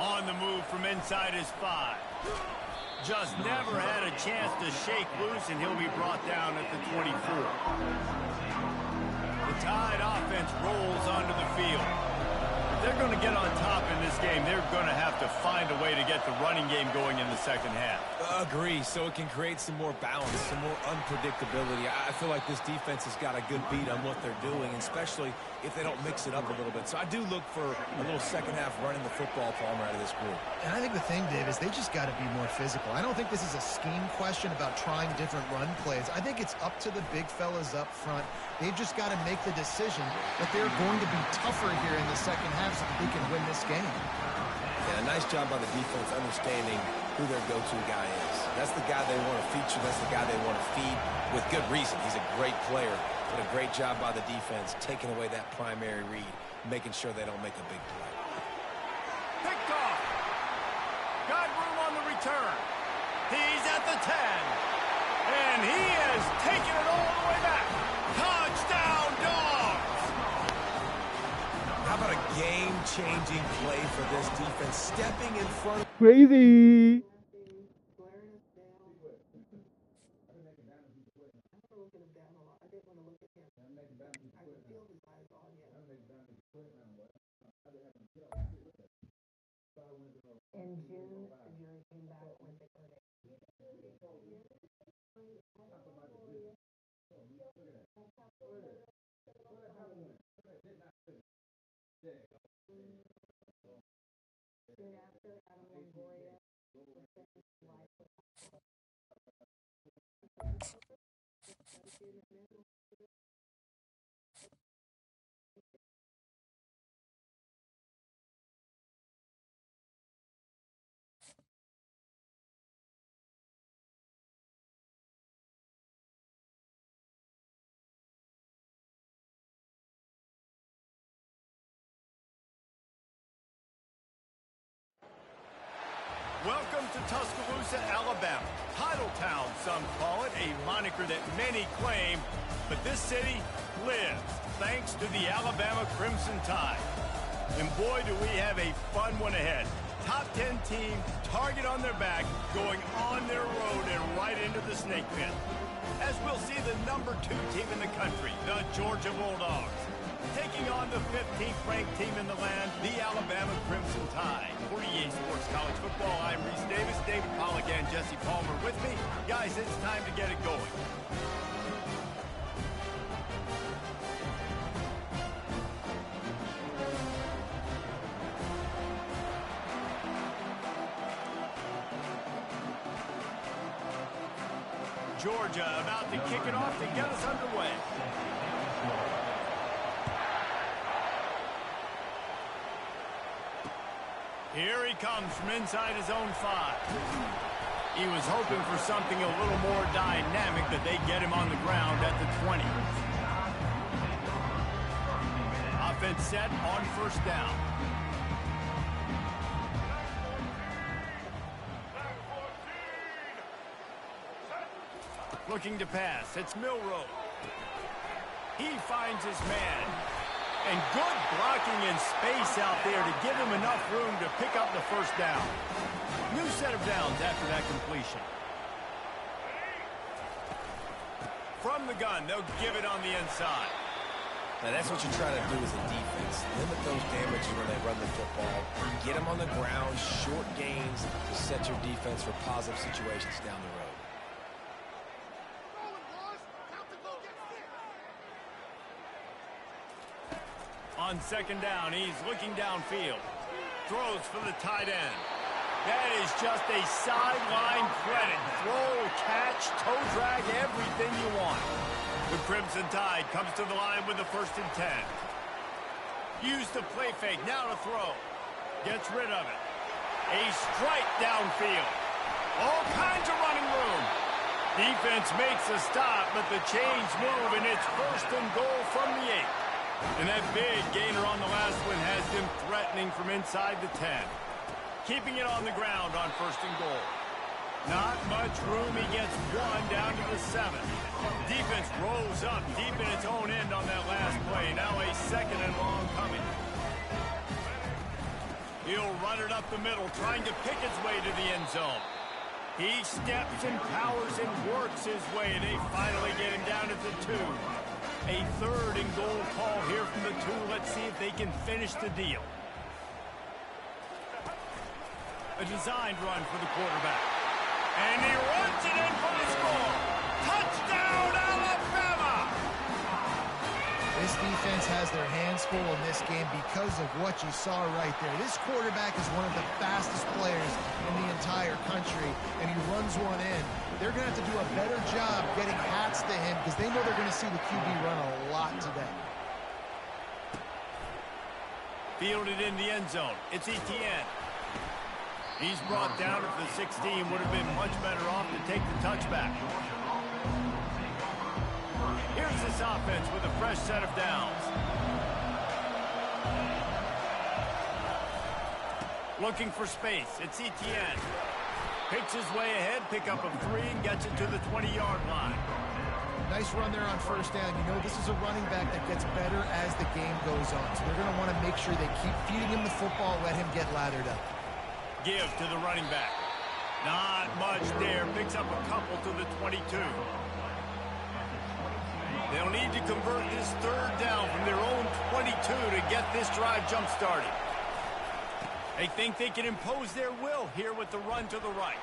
On the move from inside his 5. Just never had a chance to shake loose, and he'll be brought down at the 24. The Tide offense rolls onto the field. If they're going to get on top in this game, they're going to have to find a way to get the running game going in the second half. Agree, so it can create some more balance, some more unpredictability. I feel like this defense has got a good beat on what they're doing, especially if they don't mix it up a little bit. So I do look for a little second half running the football Palmer out of this group. And I think the thing, Dave, is they just got to be more physical. I don't think this is a scheme question about trying different run plays. I think it's up to the big fellas up front. They've just got to make the decision that they're going to be tougher here in the second half so that they can win this game. Yeah, a nice job by the defense understanding who their go-to guy is. That's the guy they want to feature. That's the guy they want to feed with good reason. He's a great player, but a great job by the defense taking away that primary read, making sure they don't make a big play. Picked off. Got room on the return. He's at the 10. And he has taken it all the way back. Touchdown, Dogs! How about a game-changing play for this defense, stepping in front of... Crazy. In June, the jury came back with the verdict. Soon after, Adam Longoria was sentenced to life without Welcome to Tuscaloosa, Alabama. Titletown, some call it, a moniker that many claim, but this city lives thanks to the Alabama Crimson Tide. And boy, do we have a fun one ahead. Top 10 team, target on their back, going on their road and right into the snake pit. As we'll see the number 2 team in the country, the Georgia Bulldogs, taking on the 15th ranked team in the land, the Alabama Crimson Tide. For EA Sports College Football, I'm Reese Davis, David Pollack and Jesse Palmer with me. Guys, it's time to get it going. Georgia about to kick it off to get us underway. Here he comes from inside his own 5. He was hoping for something a little more dynamic, but they get him on the ground at the 20. Offense set on first down. Looking to pass, it's Milroe. He finds his man. And good blocking in space out there to give him enough room to pick up the first down. New set of downs after that completion. From the gun, they'll give it on the inside. Now that's what you're trying to do as a defense. Limit those damages when they run the football. Get them on the ground, short gains to set your defense for positive situations down the road. On second down, he's looking downfield. Throws for the tight end. That is just a sideline credit. Throw, catch, toe drag, everything you want. The Crimson Tide comes to the line with the 1st and 10. Use the play fake, now to throw. Gets rid of it. A strike downfield. All kinds of running room. Defense makes a stop, but the chains move, and it's 1st and goal from the 8. And that big gainer on the last one has them threatening from inside the 10. Keeping it on the ground on 1st and goal. Not much room. He gets 1 down to the 7. Defense rolls up deep in its own end on that last play. Now a 2nd and long coming. He'll run it up the middle, trying to pick his way to the end zone. He steps and powers and works his way. They finally get him down to the 2. A 3rd and goal call here from the 2. Let's see if they can finish the deal. A designed run for the quarterback. And he runs it in for the score. Touchdown, Alabama! This defense has their hands full in this game because of what you saw right there. This quarterback is one of the fastest players in the entire country, and he runs one in. They're going to have to do a better job getting hats to him because they know they're going to see the QB run a lot today. Fielded in the end zone. It's Etienne. He's brought down at the 16. Would have been much better off to take the touchback. Here's this offense with a fresh set of downs. Looking for space. It's Etienne. Picks his way ahead, pick up of 3, and gets it to the 20-yard line. Nice run there on first down. You know, this is a running back that gets better as the game goes on. So they're going to want to make sure they keep feeding him the football, let him get lathered up. Give to the running back. Not much there. Picks up a couple to the 22. They'll need to convert this 3rd down from their own 22 to get this drive jump-started. They think they can impose their will here with the run to the right.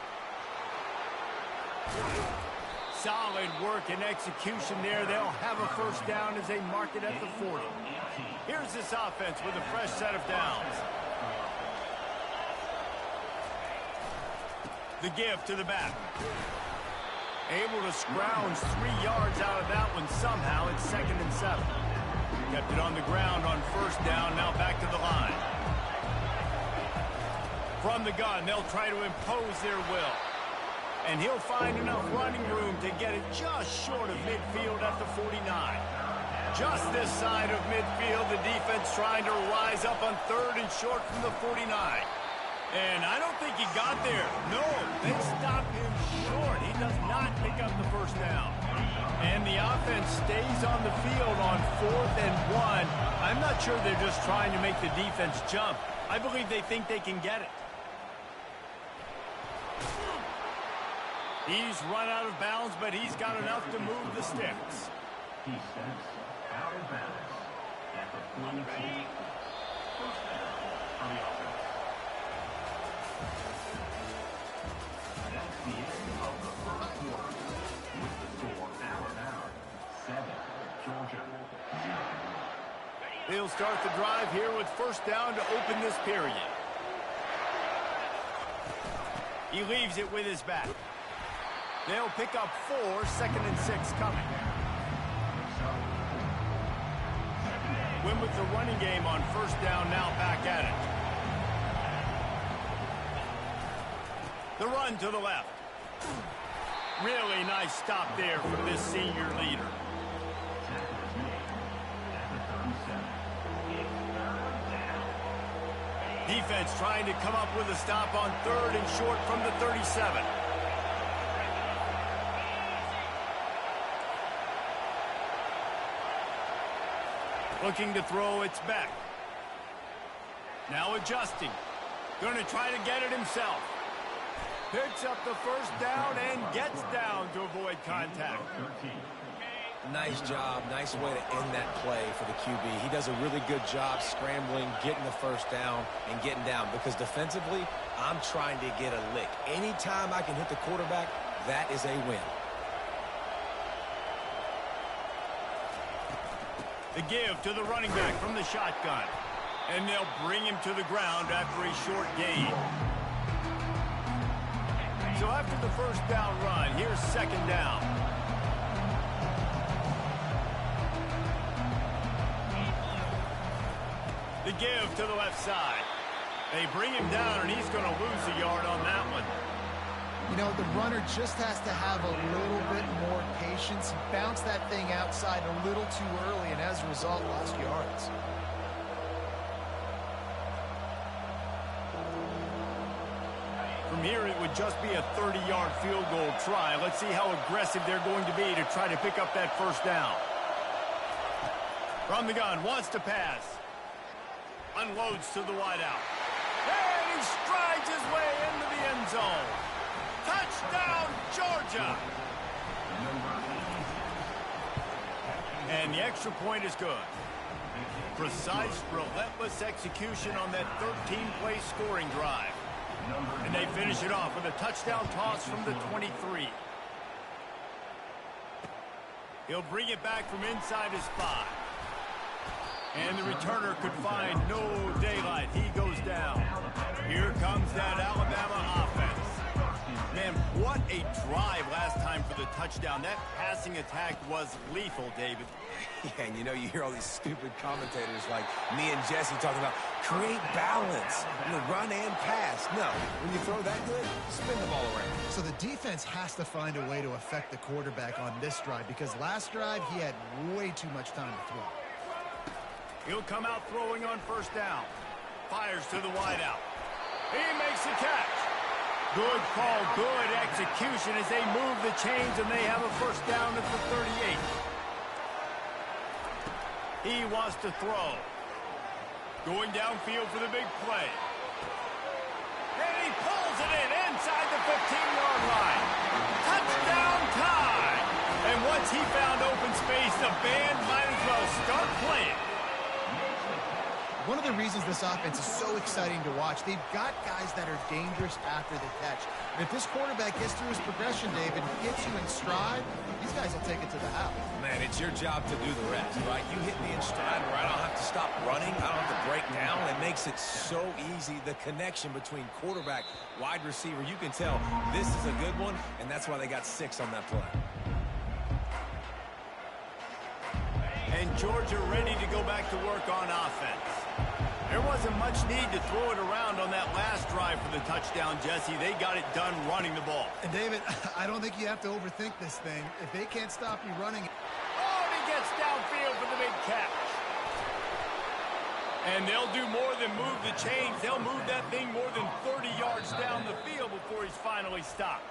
Solid work and execution there. They'll have a first down as they mark it at the 40. Here's this offense with a fresh set of downs. The give to the back. Able to scrounge 3 yards out of that one somehow. It's 2nd and 7. Kept it on the ground on first down. Now back to the line. From the gun, they'll try to impose their will. And he'll find enough running room to get it just short of midfield at the 49. Just this side of midfield, the defense trying to rise up on 3rd and short from the 49. And I don't think he got there. No, they stop him short. He does not pick up the first down. And the offense stays on the field on 4th and 1. I'm not sure they're just trying to make the defense jump. I believe they think they can get it. He's run out of bounds, but he's got enough to move the sticks. He steps out of bounds at the 22. First down for the offense. That's the end of the first quarter. With the score Alabama 7, Georgia 0. They'll start the drive here with first down to open this period. He leaves it with his back. They'll pick up 4, 2nd and 6 coming. Win with the running game on first down, now back at it. The run to the left. Really nice stop there from this senior leader. Defense trying to come up with a stop on 3rd and short from the 37. Looking to throw, it's back. Now adjusting. Going to try to get it himself. Picks up the first down and gets down to avoid contact. Nice job. Nice way to end that play for the QB. He does a really good job scrambling, getting the first down, and getting down. Because defensively, I'm trying to get a lick. Anytime I can hit the quarterback, that is a win. The give to the running back from the shotgun. And they'll bring him to the ground after a short gain. So after the first down run, here's 2nd down. The give to the left side. They bring him down, and he's going to lose a yard on that one. You know, the runner just has to have a little bit more patience. He bounced that thing outside a little too early, and as a result, lost yards. From here, it would just be a 30-yard field goal try. Let's see how aggressive they're going to be to try to pick up that first down. From the gun, wants to pass. Unloads to the wideout. And he strides his way into the end zone. Touchdown, Georgia! And the extra point is good. Precise, relentless execution on that 13-play scoring drive. And they finish it off with a touchdown toss from the 23. He'll bring it back from inside his 5. And the returner could find no daylight. He goes down. Here comes that Alabama offense. Man, what a drive last time for the touchdown. That passing attack was lethal, David. Yeah, and you know, you hear all these stupid commentators like me and Jesse talking about create balance, run and pass. No, when you throw that good, spin the ball around. So the defense has to find a way to affect the quarterback on this drive, because last drive he had way too much time to throw. He'll come out throwing on first down. Fires to the wideout. He makes the catch. Good call, good execution as they move the chains, and they have a first down at the 38. He wants to throw. Going downfield for the big play. And he pulls it in inside the 15-yard line. Touchdown time! And once he found open space, the band might as well start playing. One of the reasons this offense is so exciting to watch, they've got guys that are dangerous after the catch. And if this quarterback gets through his progression, David, and gets you in stride, these guys will take it to the house. Man, it's your job to do the rest, right? You hit me in stride where I don't have to stop running. I don't have to break down. It makes it so easy, the connection between quarterback, wide receiver. You can tell this is a good one, and that's why they got 6 on that play. And Georgia ready to go back to work on offense. There wasn't much need to throw it around on that last drive for the touchdown, Jesse. They got it done running the ball. And David, I don't think you have to overthink this thing. If they can't stop you running... Oh, and he gets downfield for the big catch. And they'll do more than move the chains. They'll move that thing more than 30 yards down the field before he's finally stopped.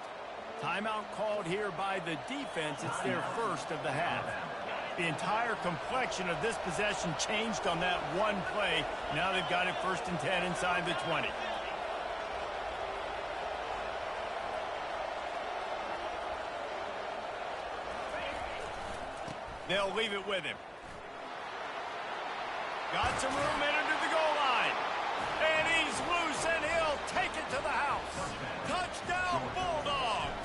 Timeout called here by the defense. It's their first of the half. The entire complexion of this possession changed on that one play. Now they've got it 1st and 10 inside the 20. They'll leave it with him. Got some room in under the goal line. And he's loose, and he'll take it to the house. Touchdown, Bulldogs.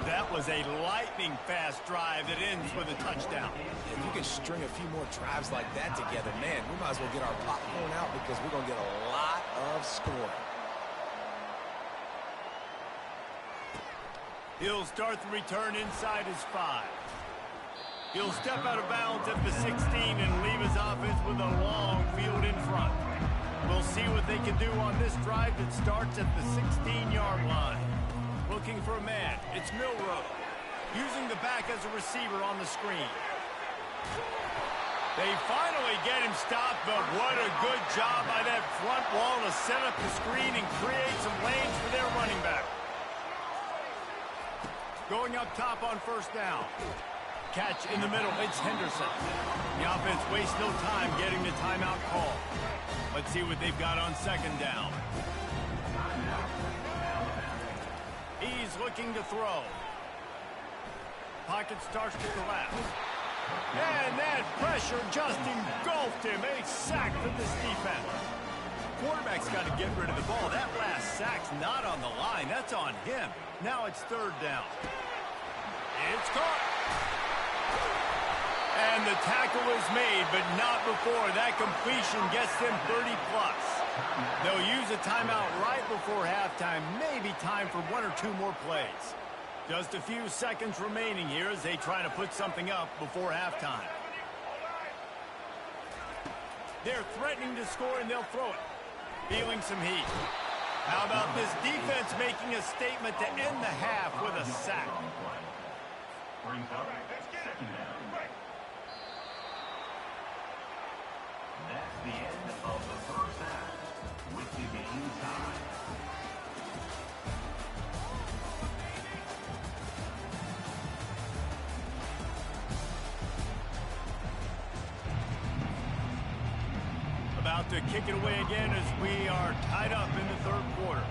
That was a lightning-fast drive that ends with a touchdown. If you can string a few more drives like that together, man, we might as well get our popcorn out because we're going to get a lot of scoring. He'll start the return inside his 5. He'll step out of bounds at the 16 and leave his offense with a long field in front. We'll see what they can do on this drive that starts at the 16-yard line. Looking for a man. It's Milroe. Using the back as a receiver on the screen. They finally get him stopped, but what a good job by that front wall to set up the screen and create some lanes for their running back. Going up top on 1st down. Catch in the middle. It's Henderson. The offense wastes no time getting the timeout call. Let's see what they've got on 2nd down. He's looking to throw. Pocket starts to collapse. And that pressure just engulfed him. A sack for this defense. Quarterback's got to get rid of the ball. That last sack's not on the line. That's on him. Now it's 3rd down. It's caught. And the tackle is made, but not before. That completion gets them 30+. They'll use a timeout right before halftime. Maybe time for 1 or 2 more plays. Just a few seconds remaining here as they try to put something up before halftime. They're threatening to score, and they'll throw it. Feeling some heat. How about this defense making a statement to end the half with a sack? Brings up 2nd down. That's the end of the first half with the game tied. About to kick it away again as we are tied up in the 3rd quarter.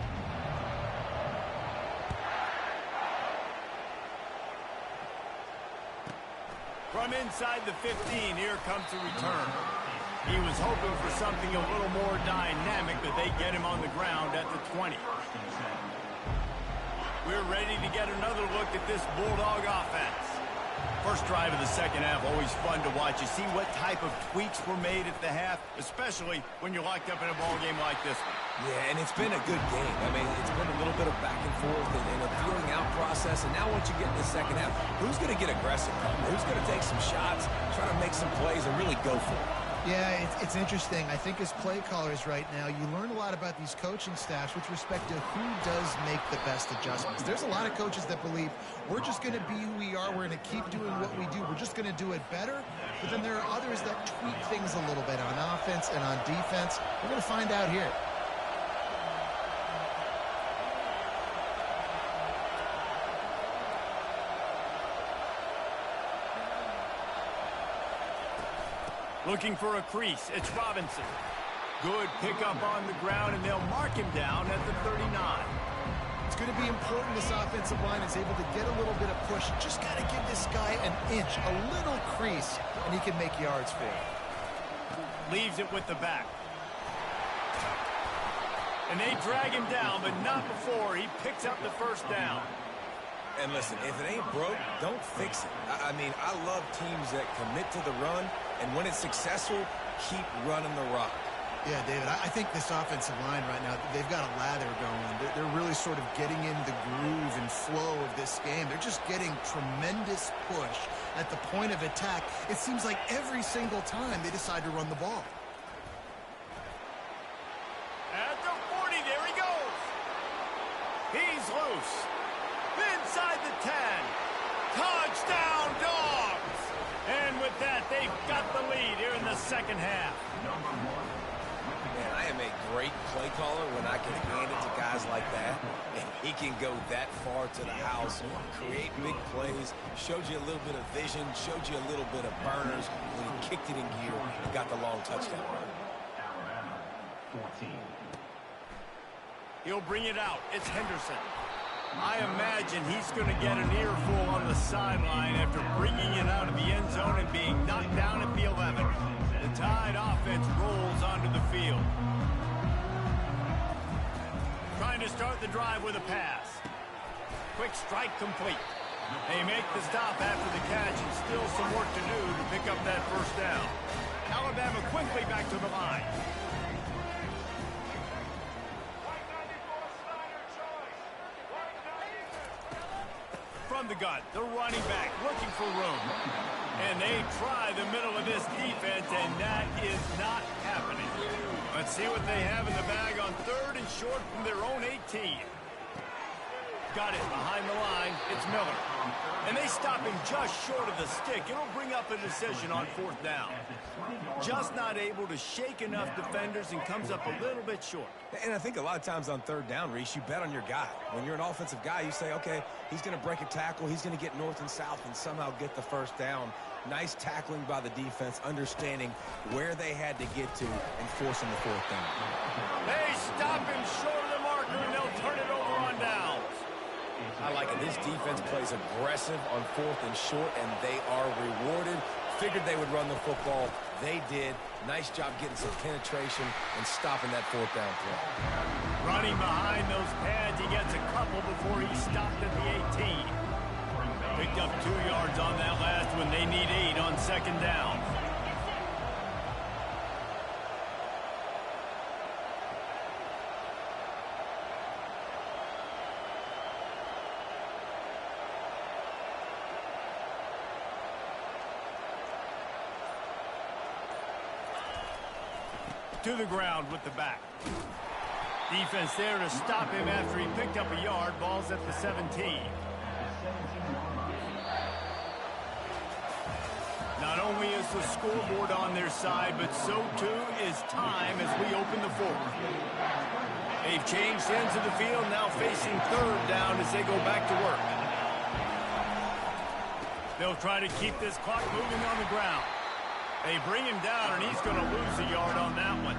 From inside the 15, here comes the return. He was hoping for something a little more dynamic, but they get him on the ground at the 20. We're ready to get another look at this Bulldog offense. First drive of the 2nd half, always fun to watch. You see what type of tweaks were made at the half, especially when you're locked up in a ball game like this one. Yeah, and it's been a good game. I mean, it's been a little bit of back and forth and a feeling out process. And now once you get in the 2nd half, who's going to get aggressive? Who's going to take some shots, try to make some plays, and really go for it? Yeah, it's interesting. I think as play callers right now, you learn a lot about these coaching staffs with respect to who does make the best adjustments. There's a lot of coaches that believe we're just going to be who we are. We're going to keep doing what we do. We're just going to do it better. But then there are others that tweak things a little bit on offense and on defense. We're going to find out here. Looking for a crease. It's Robinson. Good pickup on the ground, and they'll mark him down at the 39. It's going to be important this offensive line is able to get a little bit of push. You just got to give this guy an inch, a little crease, and he can make yards for you. Leaves it with the back. And they drag him down, but not before he picks up the first down. And listen, if it ain't broke, don't fix it. I mean, I love teams that commit to the run, and when it's successful, keep running the rock. Yeah, David, I think this offensive line right now, they've got a lather going. They're really sort of getting in the groove and flow of this game. They're just getting tremendous push at the point of attack. It seems like every single time they decide to run the ball. At the 40, there he goes. He's loose. Inside the 10. Touchdown, Dogs! And with that, they've got the lead here in the second half. Man, I am a great play caller when I can hand it to guys like that. And he can go that far to the house, create big plays, showed you a little bit of vision, showed you a little bit of burners when he kicked it in gear and got the long touchdown run. Alabama, 14. He'll bring it out. It's Henderson. I imagine he's going to get an earful on the sideline after bringing it out of the end zone and being knocked down at the 11. The Tide offense rolls onto the field. Trying to start the drive with a pass. Quick strike complete. They make the stop after the catch and still some work to do to pick up that first down. Alabama quickly back to the line. From the gun, the running back looking for room. And they try the middle of this defense, and that is not happening. Let's see what they have in the bag on 3rd and short from their own 18. Got it behind the line. It's Miller. And they stop him just short of the stick. It'll bring up a decision on 4th down. Just not able to shake enough defenders and comes up a little bit short. And I think a lot of times on 3rd down, Reese, you bet on your guy. When you're an offensive guy, you say, okay, he's going to break a tackle, he's going to get north and south and somehow get the first down. Nice tackling by the defense, understanding where they had to get to and forcing the 4th down. They stop him short of the marker, and they'll turn it over on downs. I like it. This defense plays aggressive on 4th and short, and they are rewarded. Figured they would run the football. They did. Nice job getting some penetration and stopping that 4th down play. Running behind those pads, he gets a couple before he stopped at the 18. Picked up 2 yards on that last one. They need 8 on 2nd down. To the ground with the back. Defense there to stop him after he picked up a yard. Ball's at the 17. Not only is the scoreboard on their side, but so too is time as we open the 4th. They've changed ends of the field, now facing 3rd down as they go back to work. They'll try to keep this clock moving on the ground. They bring him down, and he's going to lose a yard on that one.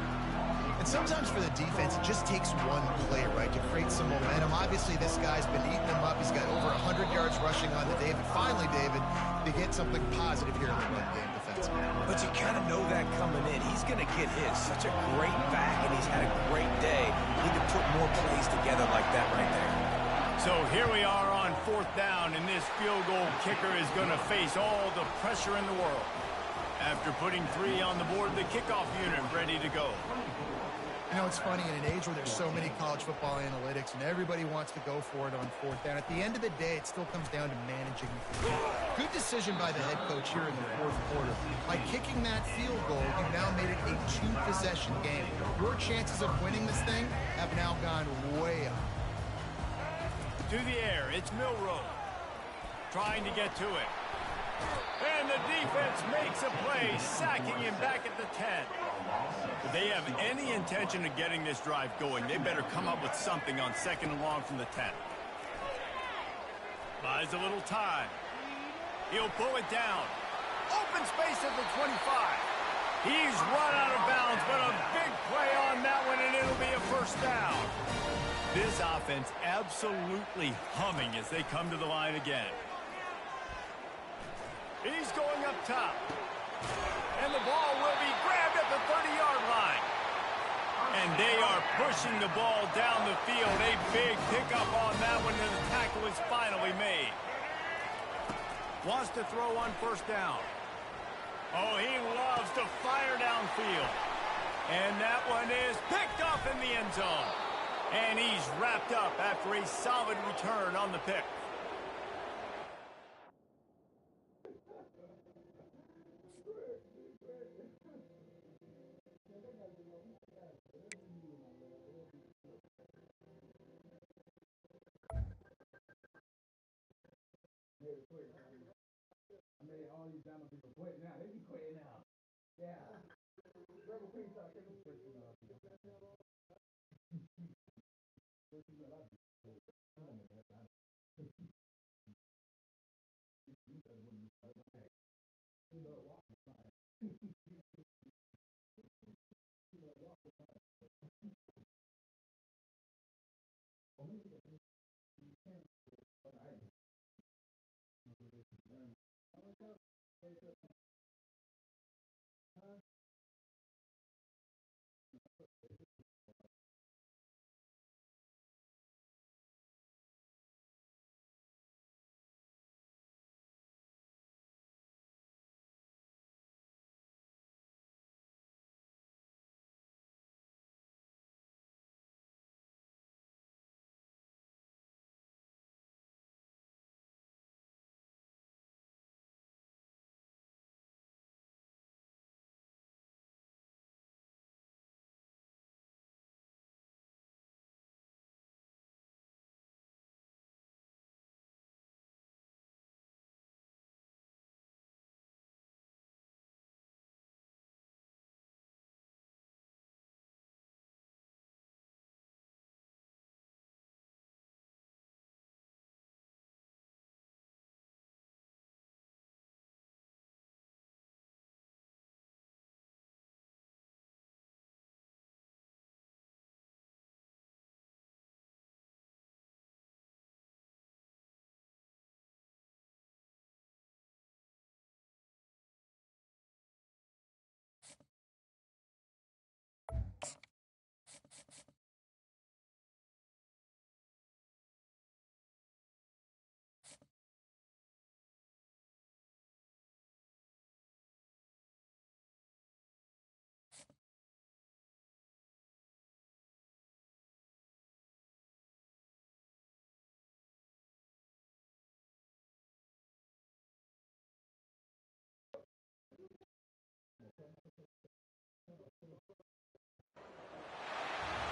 And sometimes for the defense, it just takes one play, right, to create some momentum. Obviously, this guy's been eating them up. He's got over 100 yards rushing on to David. Finally, David, they get something positive here in the run game defensively. But you kind of know that coming in. He's going to get his. Such a great back, and he's had a great day. Need to put more plays together like that right there. So here we are on 4th down, and this field goal kicker is going to face all the pressure in the world. After putting 3 on the board, the kickoff unit ready to go. You know, it's funny, in an age where there's so many college football analytics and everybody wants to go for it on 4th down, at the end of the day, it still comes down to managing the field. Good decision by the head coach here in the 4th quarter. By kicking that field goal, you've now made it a 2-possession game. Your chances of winning this thing have now gone way up. To the air, it's Milroe. Trying to get to it. And the defense makes a play, sacking him back at the 10. If they have any intention of getting this drive going, they better come up with something on 2nd and long from the 10. Buys a little time. He'll pull it down. Open space at the 25. He's run out of bounds, but a big play on that one, and it'll be a first down. This offense absolutely humming as they come to the line again. He's going up top. And the ball will be grabbed at they are pushing the ball down the field. A big pickup on that one, and the tackle is finally made. Wants to throw on first down. Oh, he loves to fire downfield. And that one is picked up in the end zone. And he's wrapped up after a solid return on the pick.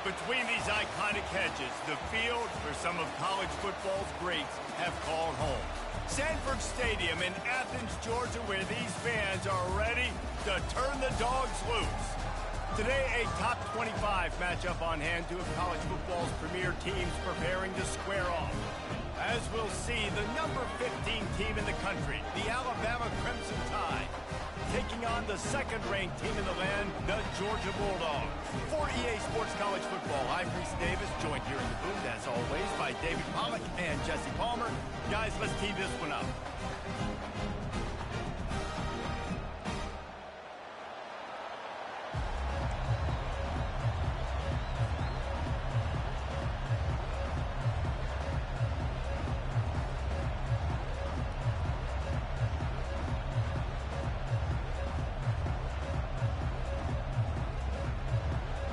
Between these iconic hedges, the field for some of college football's greats have called home. Sanford Stadium in Athens, Georgia, where these fans are ready to turn the dogs loose. Today, a top 25 matchup on hand, two of college football's premier teams preparing to square off. As we'll see, the number 15 team in the country, the Alabama Crimson Tide, taking on the second-ranked team in the land, the Georgia Bulldogs. For EA Sports College Football, I'm Reese Davis, joined here in the booth, as always, by David Pollack and Jesse Palmer. Guys, let's tee this one up.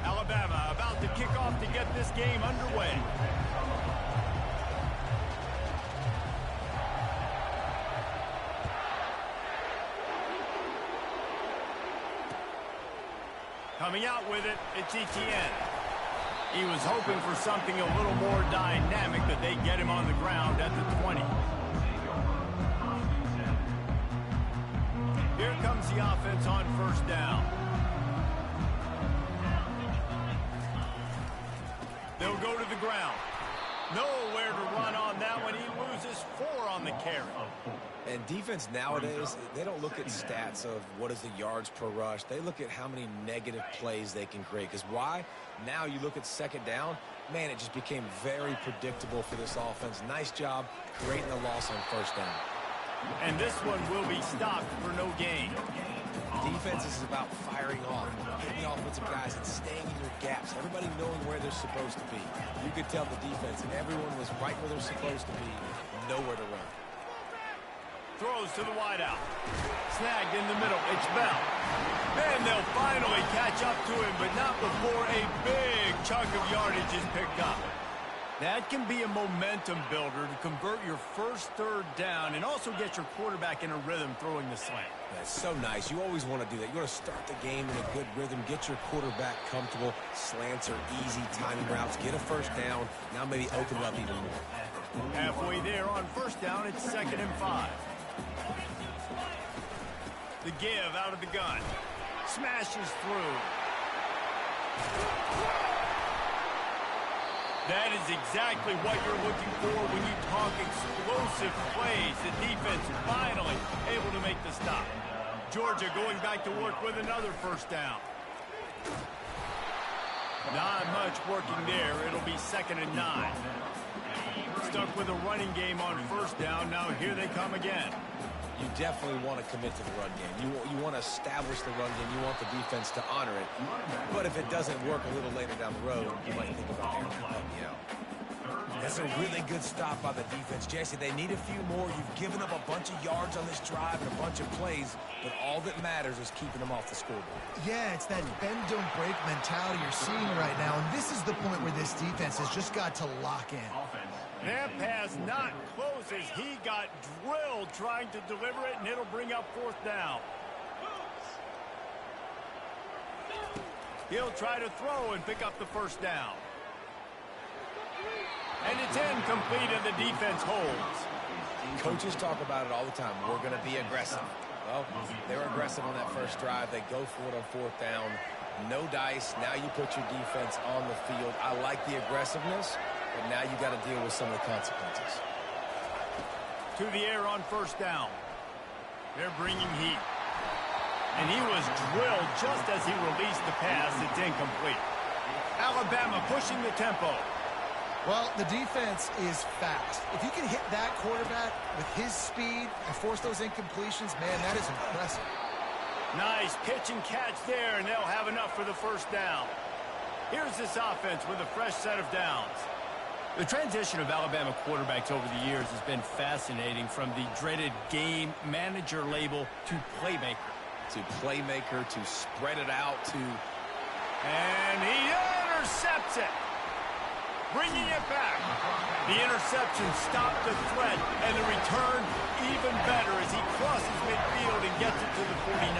Alabama about to kick off to get this game underway. Coming out with it, it's Etienne. He was hoping for something a little more dynamic, but they get him on the ground at the 20. Here comes the offense on first down. They'll go to the ground. Nowhere to run on that one. He loses 4 on the carry. And defense nowadays, they don't look at stats of what is the yards per rush. They look at how many negative plays they can create. Because why? Now you look at second down, man, it just became very predictable for this offense. Nice job creating the loss on first down. And this one will be stopped for no gain. Defense is about firing off, hitting the offensive guys, and staying in your gaps. Everybody knowing where they're supposed to be. You could tell the defense, and everyone was right where they're supposed to be, nowhere to run. Throws to the wideout. Snagged in the middle. It's Bell. Then they'll finally catch up to him, but not before a big chunk of yardage is picked up. That can be a momentum builder to convert your first third down and also get your quarterback in a rhythm throwing the slant. That's so nice. You always want to do that. You want to start the game in a good rhythm, get your quarterback comfortable. Slants are easy timing routes. Get a first down. Now maybe open it up even more. Halfway there on first down, it's 2nd and 5. The give out of the gun. Smashes through. That is exactly what you're looking for when you talk explosive plays. The defense finally able to make the stop. Georgia going back to work with another first down. Not much working there. It'll be 2nd and 9. Stuck with a running game on first down. Now here they come again. You definitely want to commit to the run game. You want to establish the run game. You want the defense to honor it. But if it doesn't work a little later down the road, you might think about helping you out. That's a really good stop by the defense. Jesse, they need a few more. You've given up a bunch of yards on this drive and a bunch of plays, but all that matters is keeping them off the scoreboard. Yeah, it's that bend, don't break mentality you're seeing right now, and this is the point where this defense has just got to lock in. That pass not close as he got drilled trying to deliver it, and it'll bring up 4th down. He'll try to throw and pick up the first down. And it's incomplete, and the defense holds. Coaches talk about it all the time. We're going to be aggressive. Well, they were aggressive on that first drive. They go for it on 4th down. No dice. Now you put your defense on the field. I like the aggressiveness, but now you got to deal with some of the consequences. To the air on first down. They're bringing heat. And he was drilled just as he released the pass. It's incomplete. Alabama pushing the tempo. Well, the defense is fast. If you can hit that quarterback with his speed and force those incompletions, man, that is impressive. Nice pitch and catch there, and they'll have enough for the first down. Here's this offense with a fresh set of downs. The transition of Alabama quarterbacks over the years has been fascinating, from the dreaded game manager label to playmaker. To playmaker, to spread it out, to... And he intercepts it. Bringing it back. The interception stopped the threat, and the return even better as he crosses midfield and gets it to the 49.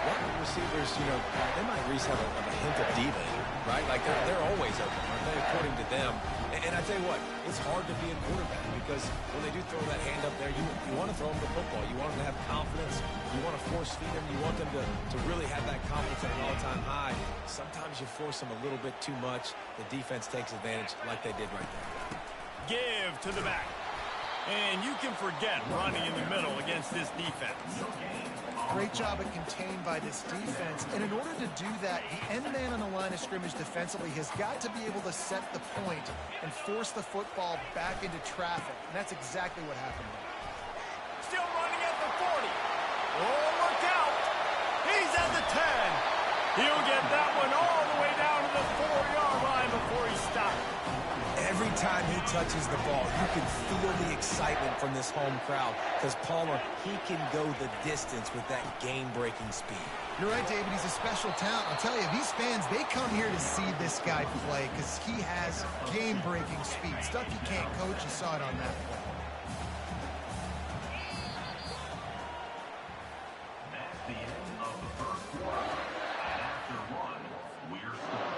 Wide receivers, you know, they might at least have a hint of diva, right? Like they're always open, aren't they, according to them? And I tell you what, it's hard to be a quarterback because when they do throw that hand up there, you want to throw them the football. You want them to have confidence. You want to force feed them. You want them to really have that confidence at an all-time high. Sometimes you force them a little bit too much. The defense takes advantage like they did right there. Give to the back. And you can forget running in the middle against this defense. Great job at contained by this defense. And in order to do that, the end man on the line of scrimmage defensively has got to be able to set the point and force the football back into traffic. And that's exactly what happened. Still running at the 40. Oh, look out. He's at the 10. He'll get that one all the way down to the 4-yard line before he stops. Every time he touches the ball, you can feel the excitement from this home crowd because Palmer, he can go the distance with that game-breaking speed. You're right, David. He's a special talent. I'll tell you, these fans, they come here to see this guy play because he has game-breaking speed. Stuff you can't coach. You saw it on that play. That's the end of the first quarter. And after one, we're scoring.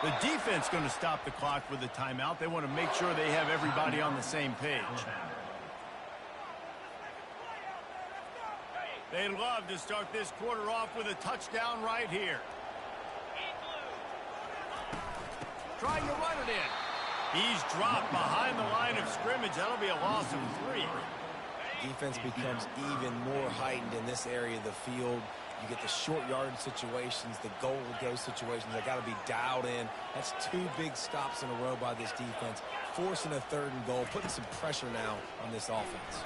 The defense going to stop the clock with a timeout. They want to make sure they have everybody on the same page. They'd love to start this quarter off with a touchdown right here. Trying to run it in. He's dropped behind the line of scrimmage. That'll be a loss of 3. Defense becomes even more heightened in this area of the field. You get the short yardage situations, the goal-to-go situations. They got to be dialed in. That's 2 big stops in a row by this defense, forcing a 3rd and goal, putting some pressure now on this offense.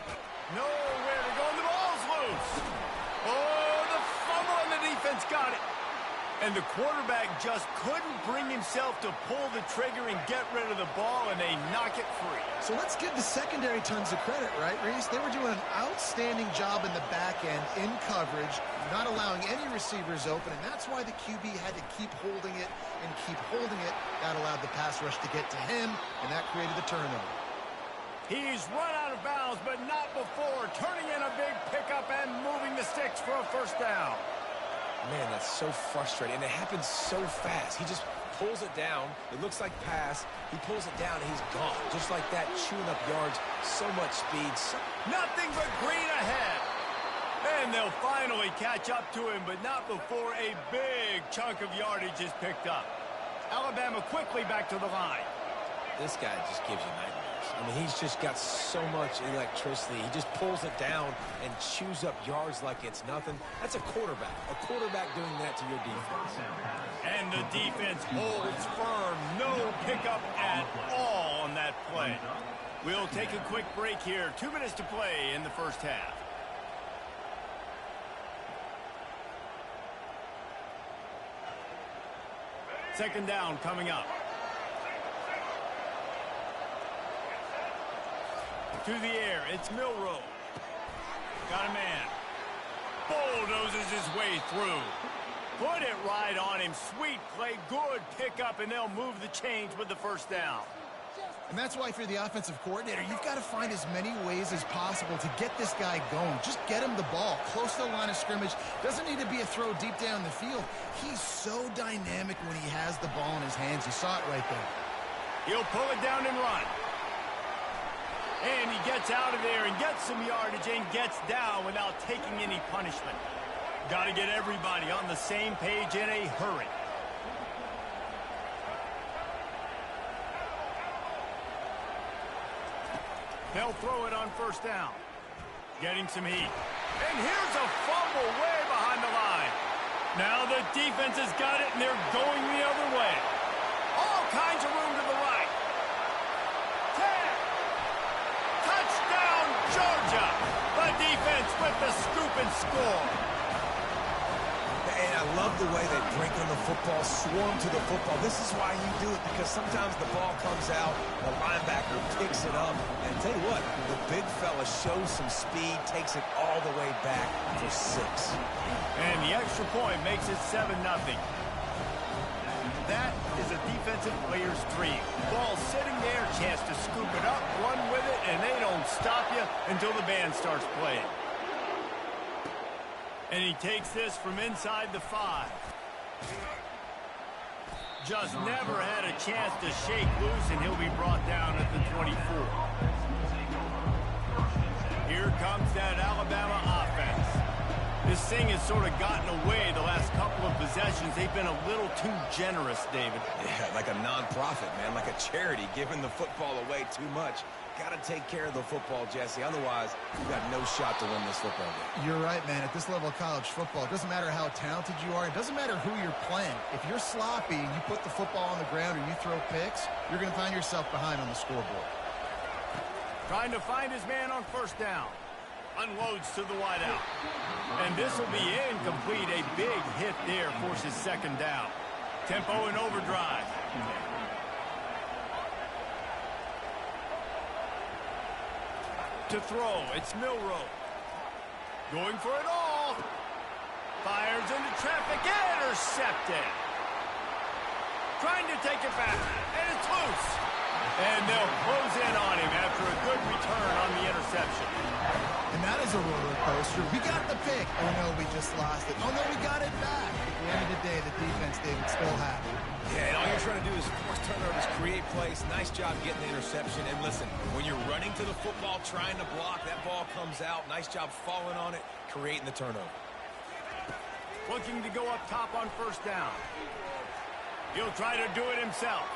Nowhere to go, and the ball's loose. Oh, the fumble, and the defense got it. And the quarterback just couldn't bring himself to pull the trigger and get rid of the ball, and they knock it free. So let's give the secondary tons of credit, right, Reese? They were doing an outstanding job in the back end, in coverage, not allowing any receivers open, and that's why the QB had to keep holding it and keep holding it. That allowed the pass rush to get to him, and that created the turnover. He's run out of bounds, but not before turning in a big pickup and moving the sticks for a first down. Man, that's so frustrating, and it happens so fast. He just pulls it down. It looks like pass. He pulls it down, and he's gone. Just like that, chewing up yards. So much speed. Nothing but green ahead. And they'll finally catch up to him, but not before a big chunk of yardage is picked up. Alabama quickly back to the line. This guy just gives you nightmares. I mean, he's just got so much electricity. He just pulls it down and chews up yards like it's nothing. That's a quarterback. A quarterback doing that to your defense. And the defense holds firm. No pickup at all on that play. We'll take a quick break here. 2 minutes to play in the first half. Second down coming up. To the air, it's Milroe. Got a man. Bulldozes his way through. Put it right on him. Sweet play, good pickup, and they'll move the chains with the first down. And that's why, if you're the offensive coordinator, you've got to find as many ways as possible to get this guy going. Just get him the ball close to the line of scrimmage. Doesn't need to be a throw deep down the field. He's so dynamic when he has the ball in his hands. You saw it right there. He'll pull it down and run. And he gets out of there and gets some yardage and gets down without taking any punishment. Got to get everybody on the same page in a hurry. They'll throw it on first down. Getting some heat. And here's a fumble way behind the line. Now the defense has got it, and they're going the other way. All kinds of room to the right. 10. Touchdown, Georgia. The defense with the scoop and score. And I love the way they break on the football, swarm to the football. This is why you do it, because sometimes the ball comes out, the linebacker picks it up, and tell you what, the big fella shows some speed, takes it all the way back for 6. And the extra point makes it 7-0. That is a defensive player's dream. Ball sitting there, chance to scoop it up, run with it, and they don't stop you until the band starts playing. And he takes this from inside the 5. Just never had a chance to shake loose, and he'll be brought down at the 24. Here comes that Alabama offense. This thing has sort of gotten away the last couple of possessions. They've been a little too generous, David. Yeah, like a non-profit, man, like a charity, giving the football away too much. Got to take care of the football, Jesse. Otherwise, you've got no shot to win this football game. You're right, man. At this level of college football, it doesn't matter how talented you are. It doesn't matter who you're playing. If you're sloppy and you put the football on the ground or you throw picks, you're going to find yourself behind on the scoreboard. Trying to find his man on first down. Unloads to the wideout. And this will be incomplete. A big hit there forces second down. Tempo and overdrive. To throw, it's Milroe. Going for it all. Fires into traffic. Intercepted. Trying to take it back. And it's loose. And they'll close in on him after a good return on the interception. And that is a roller coaster. We got the pick. Oh, no, we just lost it. Oh, no, we got it back. At the end of the day, the defense, David, still have it. Yeah, and all you're trying to do is force turnovers, create plays. Nice job getting the interception. And listen, when you're running to the football, trying to block, that ball comes out. Nice job falling on it, creating the turnover. Looking to go up top on first down. He'll try to do it himself.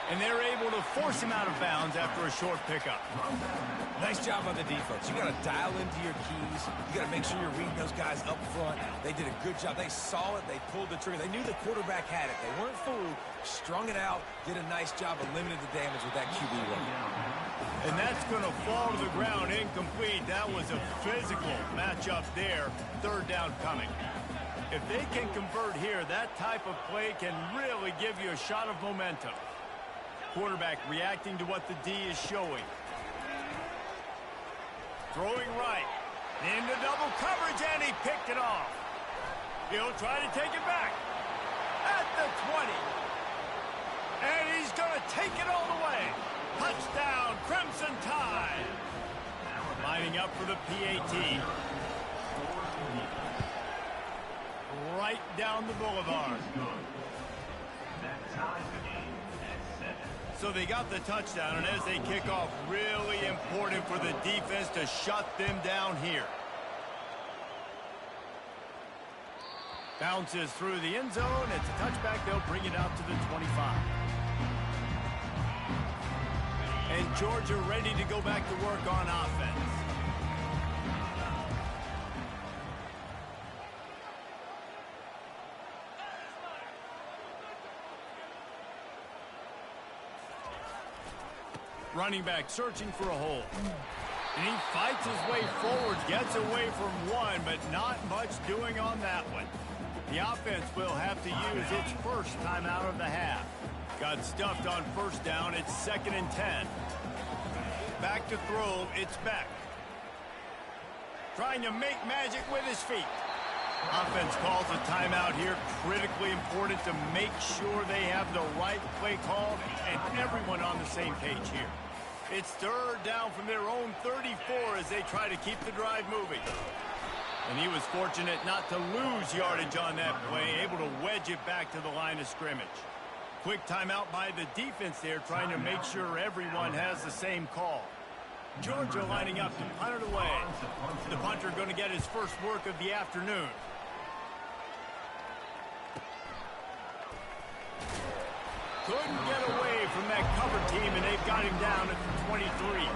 And they're able to force him out of bounds after a short pickup. Nice job on the defense. You got to dial into your keys. You got to make sure you're reading those guys up front. They did a good job. They saw it. They pulled the trigger. They knew the quarterback had it. They weren't fooled. Strung it out. Did a nice job of limiting the damage with that QB run. And that's going to fall to the ground incomplete. That was a physical matchup there. Third down coming. If they can convert here, that type of play can really give you a shot of momentum. Quarterback reacting to what the D is showing. Throwing right. Into double coverage, and he picked it off. He'll try to take it back. At the 20. And he's going to take it all the way. Touchdown, Crimson Tide. Lining up for the PAT. Right down the boulevard. That ties the game at 7. So they got the touchdown, and as they kick off, really important for the defense to shut them down here. Bounces through the end zone. It's a touchback. They'll bring it out to the 25. And Georgia ready to go back to work on offense. Running back searching for a hole. And he fights his way forward, gets away from one, but not much doing on that one. The offense will have to use its first timeout of the half. Got stuffed on first down. It's 2nd and 10. Back to throw. It's Beck. Trying to make magic with his feet. Offense calls a timeout here. Critically important to make sure they have the right play call and everyone on the same page here. It's third down from their own 34 as they try to keep the drive moving. And he was fortunate not to lose yardage on that play, able to wedge it back to the line of scrimmage. Quick timeout by the defense there, trying to make sure everyone has the same call. Georgia lining up to punt it away. The punter going to get his first work of the afternoon. Couldn't get away from that cover team, and they've got him down at the 23.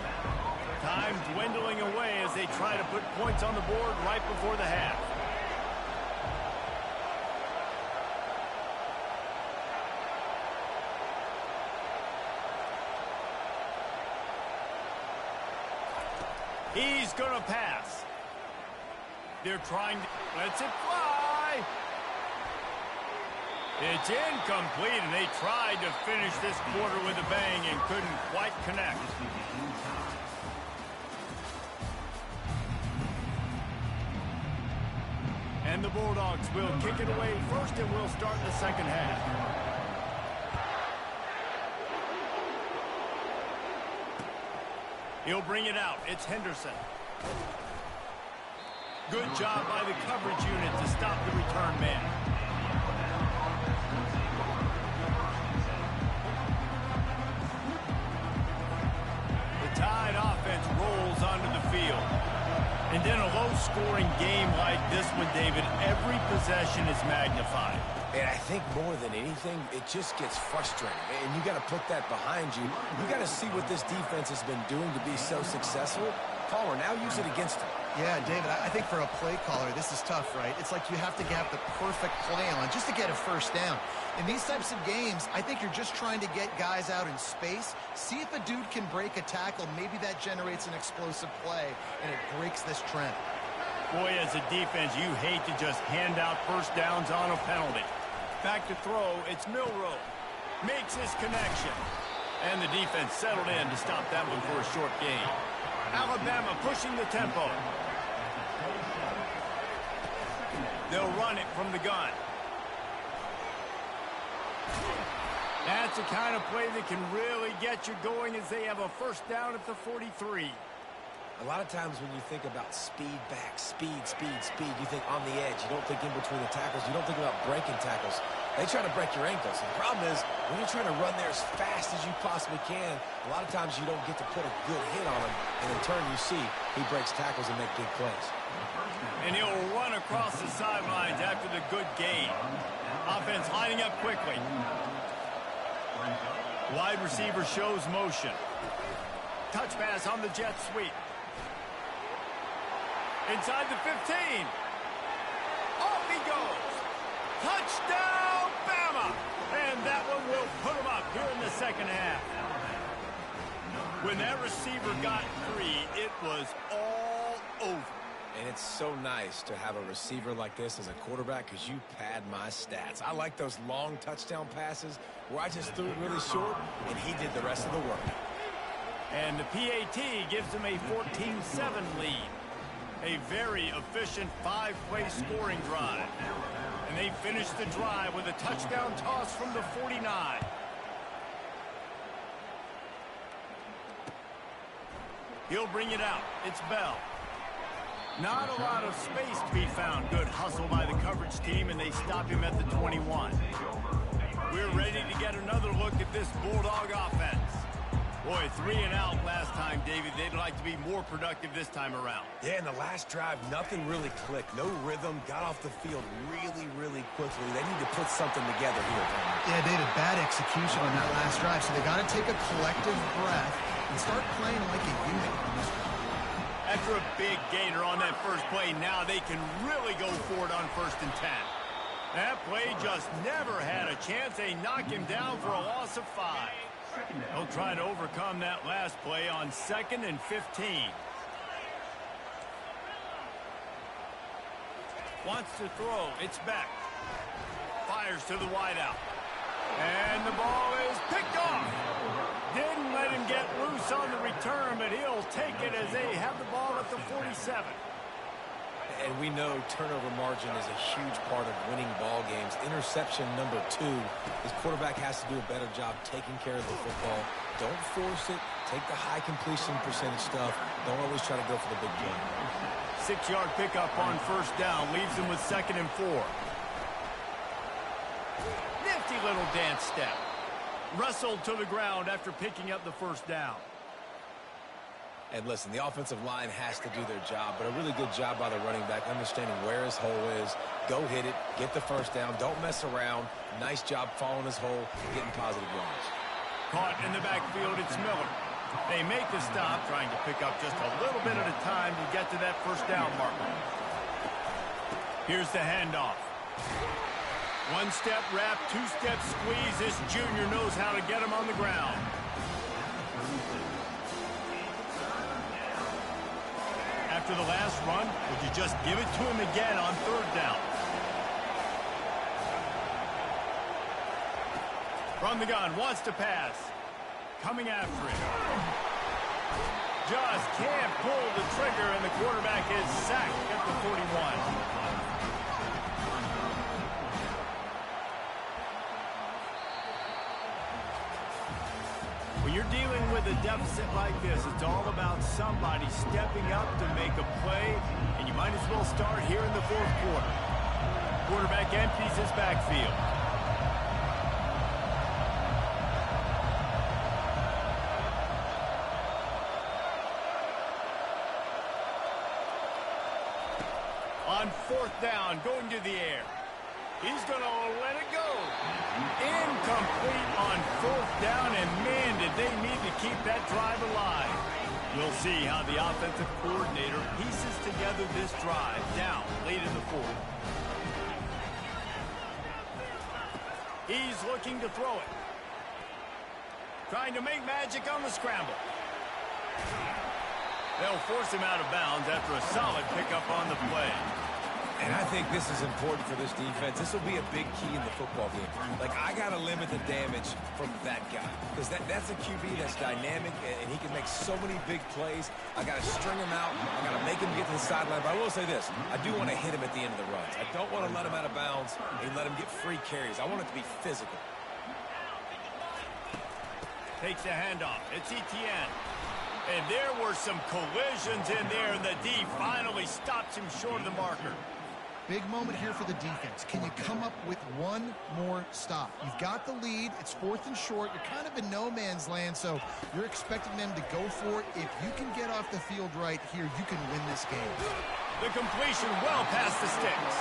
Time dwindling away as they try to put points on the board right before the half. He's going to pass. They're trying to... Lets it fly. It's incomplete, and they tried to finish this quarter with a bang and couldn't quite connect. And the Bulldogs will kick it away first, and we'll start the second half. He'll bring it out. It's Henderson. Good job by the coverage unit to stop the return man. The Tide offense rolls onto the field. And in a low-scoring game like this one, David, every possession is magnified. And I think more than anything, it just gets frustrating. And you got to put that behind you. You got to see what this defense has been doing to be so successful. Caller, now use it against them. Yeah, David, I think for a play caller, this is tough, right? It's like you have to have the perfect play on just to get a first down. In these types of games, I think you're just trying to get guys out in space, see if a dude can break a tackle. Maybe that generates an explosive play, and it breaks this trend. Boy, as a defense, you hate to just hand out first downs on a penalty. Back to throw, it's Milroe. Makes his connection. And the defense settled in to stop that one for a short gain. Alabama pushing the tempo. They'll run it from the gun. That's the kind of play that can really get you going as they have a first down at the 43. A lot of times when you think about speed back, speed, you think on the edge. You don't think in between the tackles. You don't think about breaking tackles. They try to break your ankles. And the problem is, when you're trying to run there as fast as you possibly can, a lot of times you don't get to put a good hit on him. And in turn, you see he breaks tackles and makes big plays. And he'll run across the sidelines after the good gain. Offense lining up quickly. Wide receiver shows motion. Touch pass on the jet sweep. Inside the 15. Off he goes. Touchdown, Bama! And that one will put him up here in the second half. When that receiver got free, it was all over. And it's so nice to have a receiver like this as a quarterback because you pad my stats. I like those long touchdown passes where I just threw it really short and he did the rest of the work. And the PAT gives them a 14-7 lead. A very efficient 5-play scoring drive. And they finish the drive with a touchdown toss from the 49. He'll bring it out. It's Bell. Not a lot of space to be found. Good hustle by the coverage team, and they stop him at the 21. We're ready to get another look at this Bulldog offense. Boy, 3 and out last time, David. They'd like to be more productive this time around. Yeah, in the last drive, nothing really clicked. No rhythm. Got off the field really, really quickly. They need to put something together here. Yeah, David, bad execution on that last drive, so they got to take a collective breath and start playing like a unit on this one. After a big gainer on that first play, now they can really go for it on 1st and 10. That play just never had a chance. They knock him down for a loss of 5. They'll try to overcome that last play on 2nd and 15. Wants to throw. It's back. Fires to the wideout. And the ball is picked off. Didn't let him get loose on the return, but he'll take it as they have the ball at the 47. And we know turnover margin is a huge part of winning ball games. Interception number 2. This quarterback has to do a better job taking care of the football. Don't force it. Take the high completion percentage stuff. Don't always try to go for the big play. 6-yard pickup on 1st down. Leaves him with 2nd and 4. Nifty little dance step. Wrestled to the ground after picking up the 1st down. And listen, the offensive line has to do their job, but a really good job by the running back, understanding where his hole is. Go hit it, get the 1st down, don't mess around. Nice job following his hole, getting positive yards. Caught in the backfield, it's Miller. They make the stop, trying to pick up just a little bit at a time to get to that 1st down marker. Here's the handoff. 1-step wrap, 2-step squeeze. This junior knows how to get him on the ground. After the last run, would you just give it to him again on 3rd down? From the gun, wants to pass. Coming after him. Just can't pull the trigger, and the quarterback is sacked at the 41. When you're dealing with a deficit like this, it's all about somebody stepping up to make a play, and you might as well start here in the 4th quarter. Quarterback empties his backfield. On 4th down, going to the air. He's going to let it go. Incomplete on 4th down, and man, did they need to keep that drive alive. We'll see how the offensive coordinator pieces together this drive down late in the 4th. He's looking to throw it. Trying to make magic on the scramble. They'll force him out of bounds after a solid pickup on the play. And I think this is important for this defense. This will be a big key in the football game. Like, I got to limit the damage from that guy. Because that's a QB that's dynamic, and he can make so many big plays. I got to string him out. I got to make him get to the sideline. But I will say this. I do want to hit him at the end of the runs. I don't want to let him out of bounds and let him get free carries. I want it to be physical. Takes a handoff. It's Etienne. And there were some collisions in there, and the D finally stops him short of the marker. Big moment here for the defense. Can you come up with one more stop? You've got the lead. It's 4th and short. You're kind of in no man's land, so you're expecting them to go for it. If you can get off the field right here, you can win this game. The completion well past the sticks.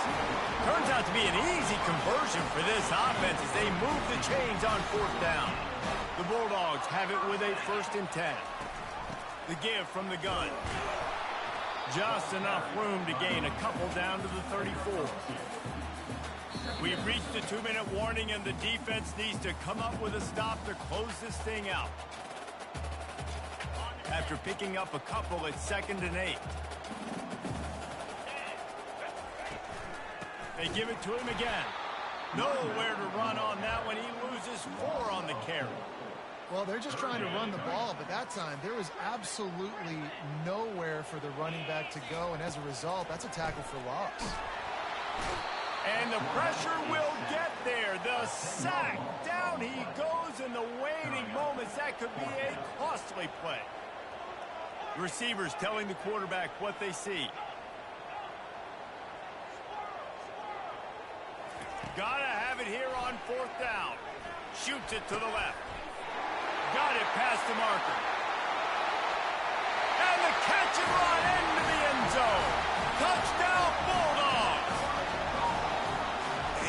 Turns out to be an easy conversion for this offense as they move the chains on 4th down. The Bulldogs have it with a 1st and 10. The give from the gun. Just enough room to gain a couple down to the 34. We've reached the 2-minute warning, and the defense needs to come up with a stop to close this thing out. After picking up a couple, it's 2nd and 8. They give it to him again. Nowhere to run on that one. He loses 4 on the carry. Well, they're just trying to run the ball, but that time there was absolutely nowhere for the running back to go, and as a result, that's a tackle for loss. And the pressure will get there. The sack. Down he goes in the waning moments. That could be a costly play. The receivers telling the quarterback what they see. Gotta have it here on 4th down. Shoots it to the left. Got it past the marker. And the catch and run into the end zone. Touchdown, Bulldogs.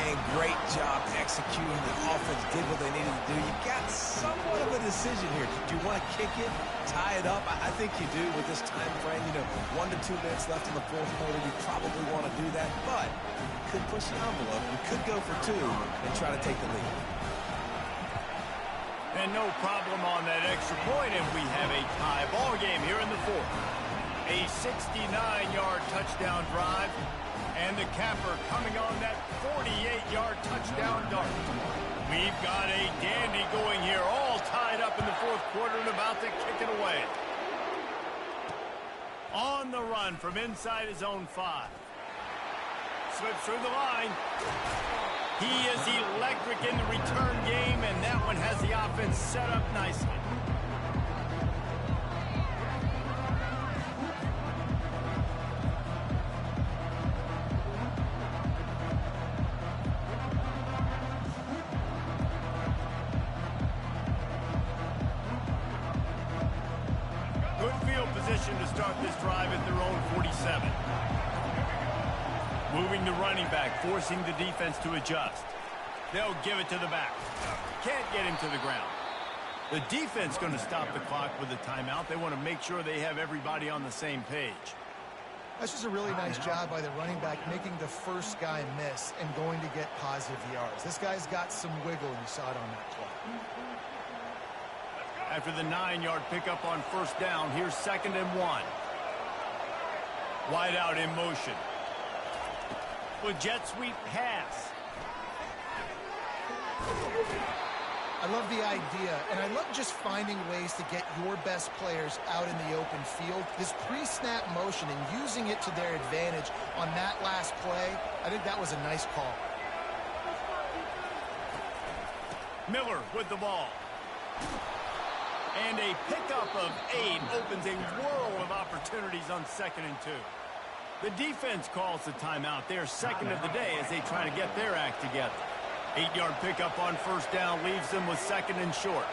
And great job executing. The offense did what they needed to do. You got somewhat of a decision here. Do you want to kick it, tie it up? I think you do with this time frame. 1 to 2 minutes left in the 4th quarter. You probably want to do that, but you could push the envelope. You could go for 2 and try to take the lead. And no problem on that extra point, and we have a tie ball game here in the 4th. A 69-yard touchdown drive, and the capper coming on that 48-yard touchdown dart. We've got a dandy going here, all tied up in the 4th quarter and about to kick it away. On the run from inside his own 5. Slips through the line. He is electric in the return game, and that one has the offense set up nicely. Good field position to start this drive at their own 47. Moving the running back, forcing the defense to adjust. They'll give it to the back. Can't get him to the ground. The defense going to stop the clock with a timeout. They want to make sure they have everybody on the same page. That's just a really nice job by the running back, making the first guy miss and going to get positive yards. This guy's got some wiggle, and you saw it on that play. After the 9-yard pickup on 1st down, here's 2nd and 1. Wide out in motion. With jet sweep pass. I love the idea, and I love just finding ways to get your best players out in the open field. This pre-snap motion and using it to their advantage on that last play, I think that was a nice call. Miller with the ball. And a pickup of 8 opens a world of opportunities on 2nd and 2. The defense calls the timeout. They're 2nd of the day as they try to get their act together. 8-yard pickup on 1st down leaves them with 2nd and short.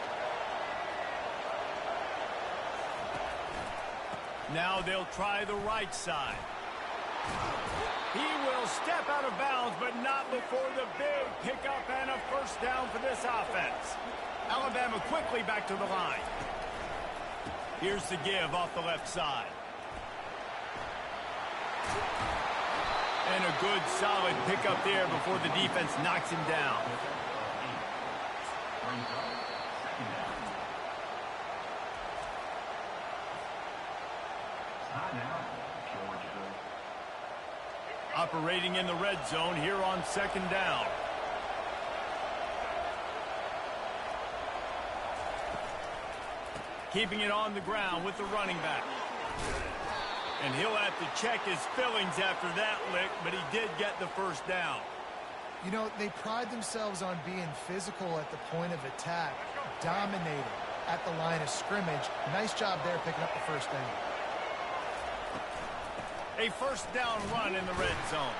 Now they'll try the right side. He will step out of bounds, but not before the big pickup and a 1st down for this offense. Alabama quickly back to the line. Here's the give off the left side. And a good, solid pickup there before the defense knocks him down. Operating in the red zone here on 2nd down. Keeping it on the ground with the running back. And he'll have to check his fillings after that lick, but he did get the 1st down. You know, they pride themselves on being physical at the point of attack, dominating at the line of scrimmage. Nice job there picking up the 1st down. A 1st down run in the red zone.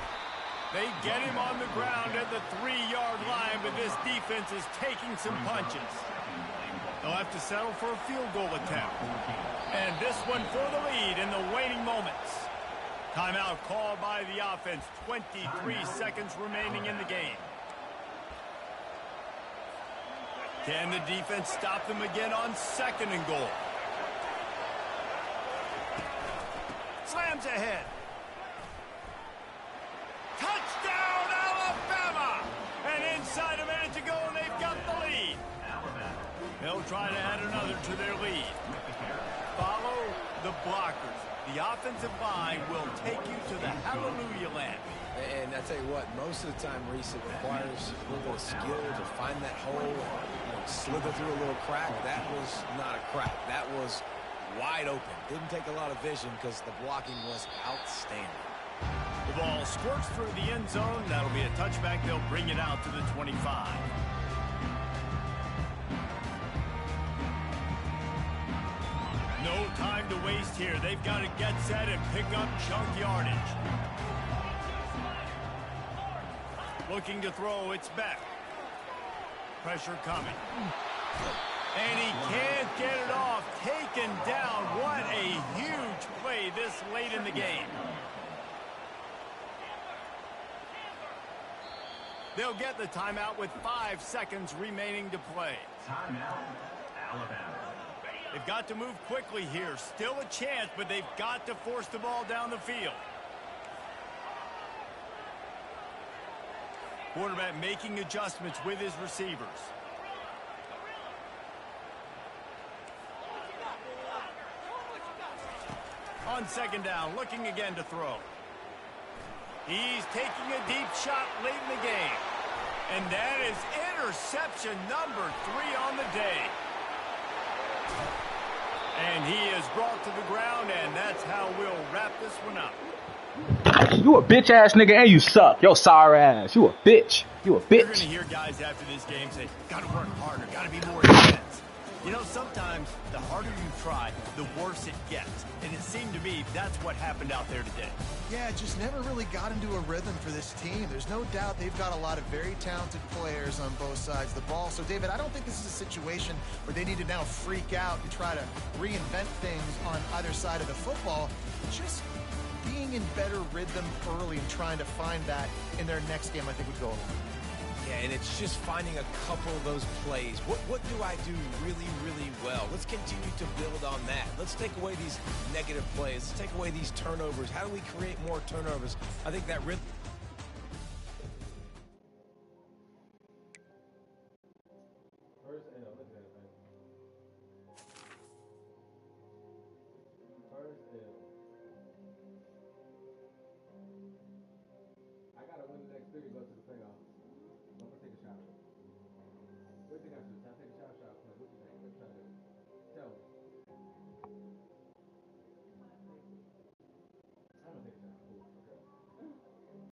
They get him on the ground at the 3-yard line, but this defense is taking some punches. They'll have to settle for a field goal attempt. And this one for the lead in the waning moments. Timeout called by the offense. 23 seconds remaining in the game. Can the defense stop them again on 2nd and goal? Slams ahead. Touchdown, Alabama! And inside a minute to go, and they've got the lead. They'll try to add another to their lead. Follow the blockers. The offensive line will take you to the hallelujah land. And I tell you what, most of the time, Reese, it requires a little bit of skill to find that hole and slither through a little crack. That was not a crack. That was wide open. Didn't take a lot of vision because the blocking was outstanding. The ball squirts through the end zone. That'll be a touchback. They'll bring it out to the 25. No time to waste here. They've got to get set and pick up chunk yardage. Looking to throw, it's Beck. Pressure coming. And he can't get it off. Taken down. What a huge play this late in the game. They'll get the timeout with 5 seconds remaining to play. Timeout, Alabama. They've got to move quickly here. Still a chance, but they've got to force the ball down the field. Quarterback making adjustments with his receivers. On 2nd down, looking again to throw. He's taking a deep shot late in the game. And that is interception number 3 on the day. And he is brought to the ground, and that's how we'll wrap this one up. You a bitch ass nigga and you suck. Yo, sorry ass. You a bitch. You a bitch. You're going to hear guys after this game say, gotta work harder, gotta be more intense. You know, sometimes the harder you try, the worse it gets. And it seemed to me that's what happened out there today. Yeah, it just never really got into a rhythm for this team. There's no doubt they've got a lot of very talented players on both sides of the ball. So, David, I don't think this is a situation where they need to now freak out and try to reinvent things on either side of the football. Just being in better rhythm early and trying to find that in their next game, I think, would go a long way. Yeah, and it's just finding a couple of those plays. What do I do really, really well? Let's continue to build on that. Let's take away these negative plays. Let's take away these turnovers. How do we create more turnovers? I think that rhythm. I gotta win the next 3 to go to the playoffs. I'm gonna take a shot. What do you think I should? Can I take a shot?